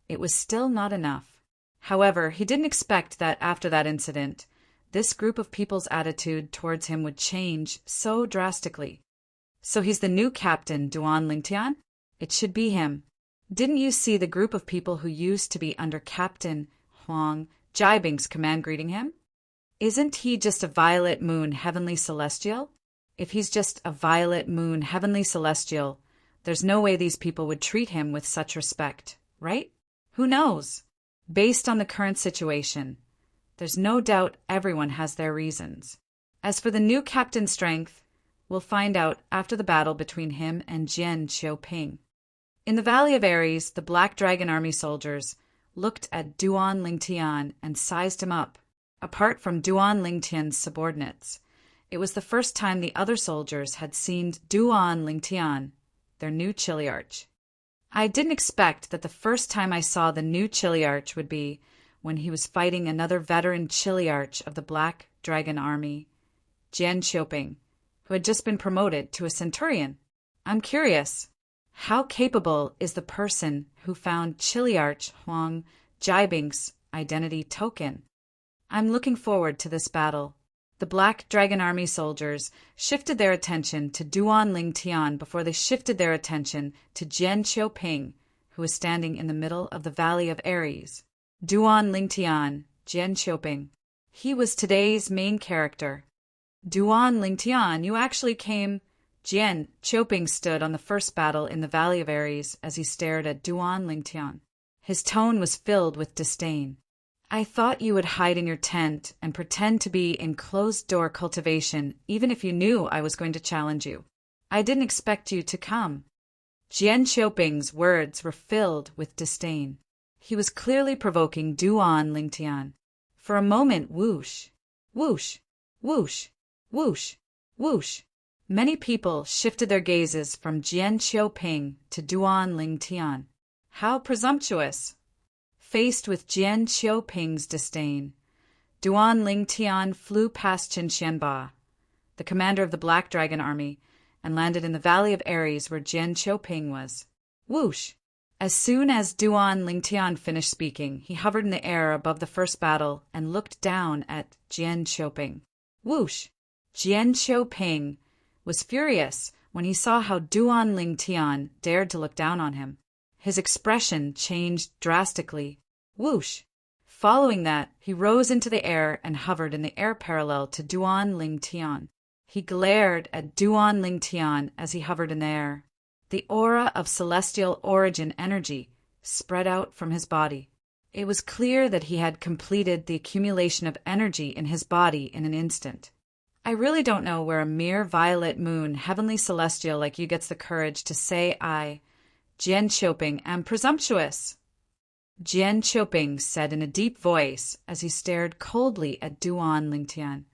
it was still not enough. However, he didn't expect that after that incident, this group of people's attitude towards him would change so drastically. So he's the new captain, Duan Lingtian? It should be him. Didn't you see the group of people who used to be under Captain Huang Jiabing's command greeting him? Isn't he just a violet moon heavenly celestial? If he's just a violet moon heavenly celestial, there's no way these people would treat him with such respect, right? Who knows? Based on the current situation, there's no doubt everyone has their reasons. As for the new captain's strength, we'll find out after the battle between him and Jian Qiuping. In the Valley of Ares, the Black Dragon Army soldiers looked at Duan Lingtian and sized him up. Apart from Duan Lingtian's subordinates, it was the first time the other soldiers had seen Duan Lingtian, their new Chiliarch. I didn't expect that the first time I saw the new Chiliarch would be when he was fighting another veteran Chiliarch of the Black Dragon Army, Jian Qiuping, who had just been promoted to a centurion. I'm curious, how capable is the person who found Chiliarch Huang Jiabing's identity token? I'm looking forward to this battle. The Black Dragon Army soldiers shifted their attention to Duan Lingtian before they shifted their attention to Jian Qiuping, who was standing in the middle of the Valley of Ares. Duan Lingtian, Jian Qiuping. He was today's main character. Duan Lingtian, you actually came. Jian Qiuping stood on the first battle in the Valley of Ares as he stared at Duan Lingtian. His tone was filled with disdain. I thought you would hide in your tent and pretend to be in closed-door cultivation even if you knew I was going to challenge you. I didn't expect you to come. Jian Qiuping's words were filled with disdain. He was clearly provoking Duan Lingtian. For a moment, whoosh, whoosh, whoosh, whoosh, whoosh. Many people shifted their gazes from Jian Qiuping to Duan Lingtian. How presumptuous! Faced with Jian Qiuping's disdain, Duan Lingtian flew past Qin Xianba, the commander of the Black Dragon Army, and landed in the Valley of Ares where Jian Qiuping was. Whoosh! As soon as Duan Lingtian finished speaking, he hovered in the air above the first battle and looked down at Jian Qiuping. Whoosh! Jian Qiuping was furious when he saw how Duan Lingtian dared to look down on him. His expression changed drastically. Whoosh! Following that, he rose into the air and hovered in the air parallel to Duan Lingtian. He glared at Duan Lingtian as he hovered in the air. The aura of celestial origin energy spread out from his body. It was clear that he had completed the accumulation of energy in his body in an instant. I really don't know where a mere violet moon, heavenly celestial like you gets the courage to say I, Jian Qiuping, am presumptuous. Jian Qiuping said in a deep voice as he stared coldly at Duan Lingtian.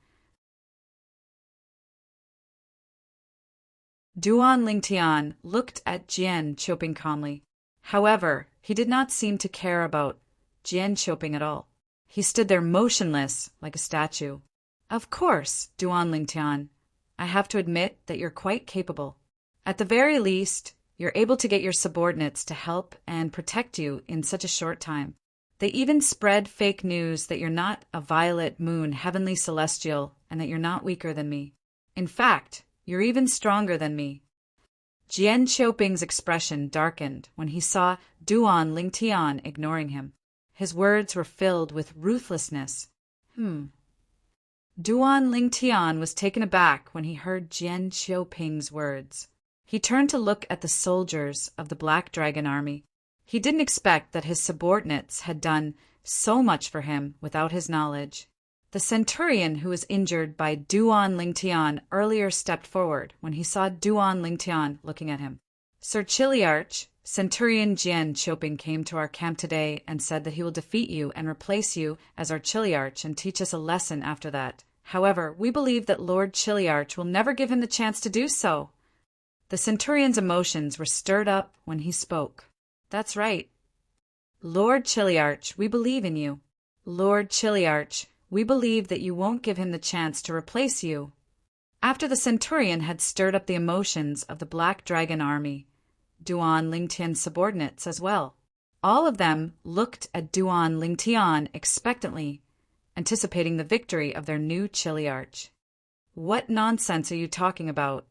Duan Lingtian looked at Jian Qiuping calmly. However, he did not seem to care about Jian Qiuping at all. He stood there motionless like a statue. Of course, Duan Lingtian, I have to admit that you're quite capable. At the very least, you're able to get your subordinates to help and protect you in such a short time. They even spread fake news that you're not a violet moon heavenly celestial and that you're not weaker than me. In fact, you're even stronger than me. Jian Qiuping's expression darkened when he saw Duan Lingtian ignoring him. His words were filled with ruthlessness. Duan Lingtian was taken aback when he heard Jian Qiuping's words. He turned to look at the soldiers of the Black Dragon Army. He didn't expect that his subordinates had done so much for him without his knowledge. The centurion who was injured by Duan Lingtian earlier stepped forward when he saw Duan Lingtian looking at him. Sir Chiliarch, Centurion Jian Qiuping came to our camp today and said that he will defeat you and replace you as our Chiliarch and teach us a lesson after that. However, we believe that Lord Chiliarch will never give him the chance to do so. The centurion's emotions were stirred up when he spoke. That's right. Lord Chiliarch, we believe in you. Lord Chiliarch, we believe that you won't give him the chance to replace you. After the centurion had stirred up the emotions of the Black Dragon Army, Duan Lingtian's subordinates as well. All of them looked at Duan Lingtian expectantly, anticipating the victory of their new Chiliarch. What nonsense are you talking about?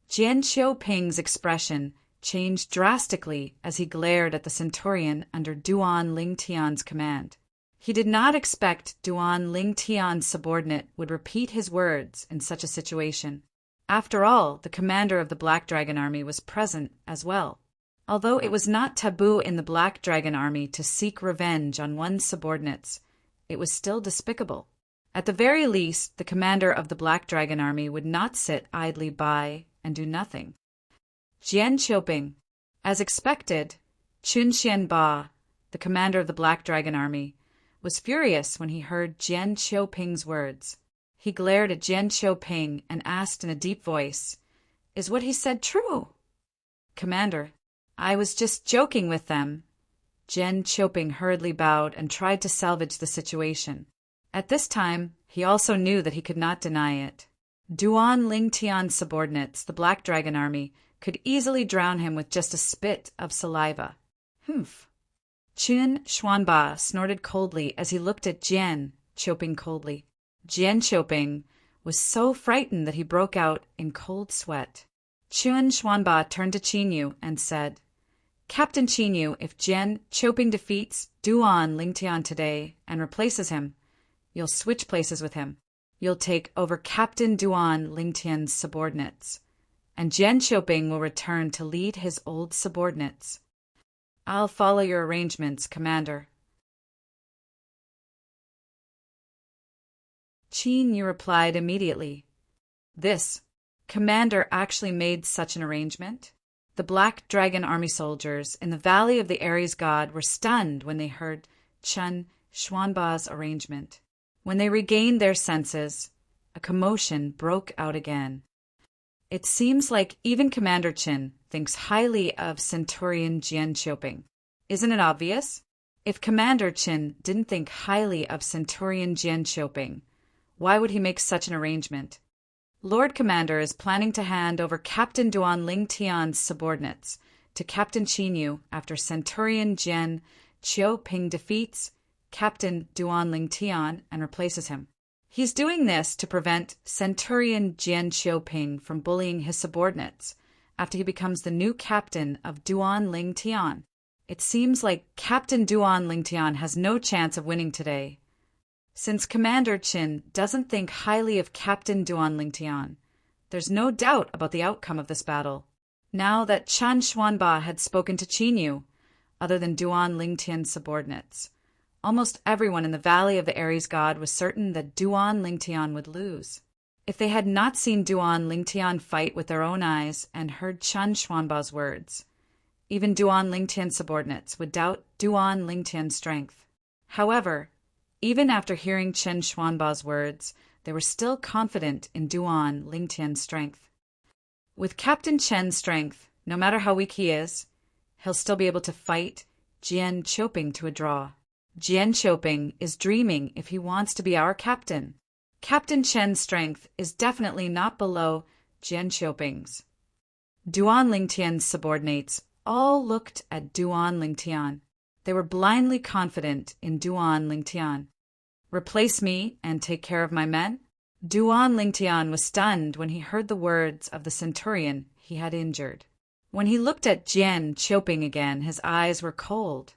Jian Qiuping's expression changed drastically as he glared at the centurion under Duan Lingtian's command. He did not expect Duan Lingtian's subordinate would repeat his words in such a situation. After all, the commander of the Black Dragon Army was present as well. Although it was not taboo in the Black Dragon Army to seek revenge on one's subordinates, it was still despicable. At the very least, the commander of the Black Dragon Army would not sit idly by and do nothing. Jian Qiuping. As expected, Qin Xianba, the commander of the Black Dragon Army, was furious when he heard Jian Qiuping's words. He glared at Jian Qiuping and asked in a deep voice, "Is what he said true?" "Commander, I was just joking with them." Jian Qiuping hurriedly bowed and tried to salvage the situation. At this time, he also knew that he could not deny it. Duan Lingtian's subordinates, the Black Dragon Army, could easily drown him with just a spit of saliva. Humph. Qin Xuanba snorted coldly as he looked at Jian Qiuping coldly. Jian Qiuping was so frightened that he broke out in cold sweat. Qin Xuanba turned to Qin Yu and said, "Captain Qin Yu, if Jian Qiuping defeats Duan Lingtian today and replaces him, you'll switch places with him. You'll take over Captain Duan Lingtian's subordinates, and Jian Qiuping will return to lead his old subordinates." I'll follow your arrangements, Commander. Qin Yu replied immediately. This commander actually made such an arrangement? The Black Dragon army soldiers in the Valley of the Aries god were stunned when they heard Chen Xuanba's arrangement. When they regained their senses, a commotion broke out again. It seems like even Commander Qin thinks highly of Centurion Jian Qiuping. Isn't it obvious? If Commander Qin didn't think highly of Centurion Jian Qiuping, why would he make such an arrangement? Lord Commander is planning to hand over Captain Duan Lingtian's subordinates to Captain Qin Yu after Centurion Jian Qiuping defeats Captain Duan Lingtian and replaces him. He's doing this to prevent Centurion Jian Qiuping from bullying his subordinates after he becomes the new captain of Duan Lingtian. It seems like Captain Duan Lingtian has no chance of winning today. Since Commander Qin doesn't think highly of Captain Duan Lingtian, there's no doubt about the outcome of this battle. Now that Chen Xuanba had spoken to Qin Yu, other than Duan Lingtian's subordinates, almost everyone in the Valley of the Aries god was certain that Duan Lingtian would lose. If they had not seen Duan Lingtian fight with their own eyes and heard Chen Xuanba's words, even Duan Lingtian's subordinates would doubt Duan Lingtian's strength. However, even after hearing Chen Xuanba's words, they were still confident in Duan Lingtian's strength. With Captain Chen's strength, no matter how weak he is, he'll still be able to fight Jian Qiuping to a draw. Jian Qiuping is dreaming if he wants to be our captain. Captain Chen's strength is definitely not below Jian Qiuping's. Duan Lingtian's subordinates all looked at Duan Lingtian. They were blindly confident in Duan Lingtian. Replace me and take care of my men? Duan Lingtian was stunned when he heard the words of the centurion he had injured. When he looked at Jian Qiuping again, his eyes were cold.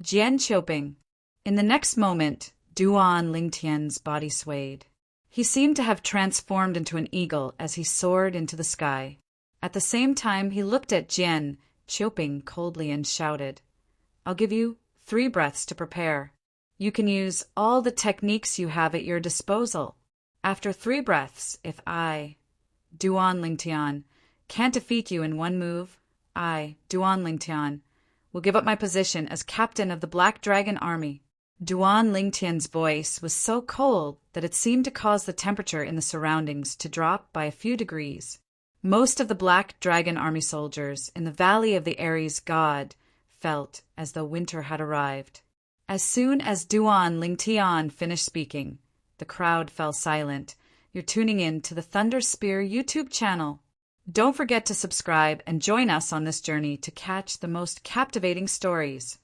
Jian Qiuping. In the next moment, Duan Lingtian's body swayed. He seemed to have transformed into an eagle as he soared into the sky. At the same time, he looked at Jian Qiuping coldly and shouted, "I'll give you 3 breaths to prepare. You can use all the techniques you have at your disposal. After 3 breaths, if I, Duan Lingtian, can't defeat you in 1 move, I, Duan Lingtian, will give up my position as captain of the Black Dragon army." Duan Lingtian's voice was so cold that it seemed to cause the temperature in the surroundings to drop by a few degrees. Most of the Black Dragon army soldiers in the Valley of the Aries god felt as though winter had arrived. As soon as Duan Lingtian finished speaking, the crowd fell silent. You're tuning in to the Thunder Spear YouTube channel. Don't forget to subscribe and join us on this journey to catch the most captivating stories.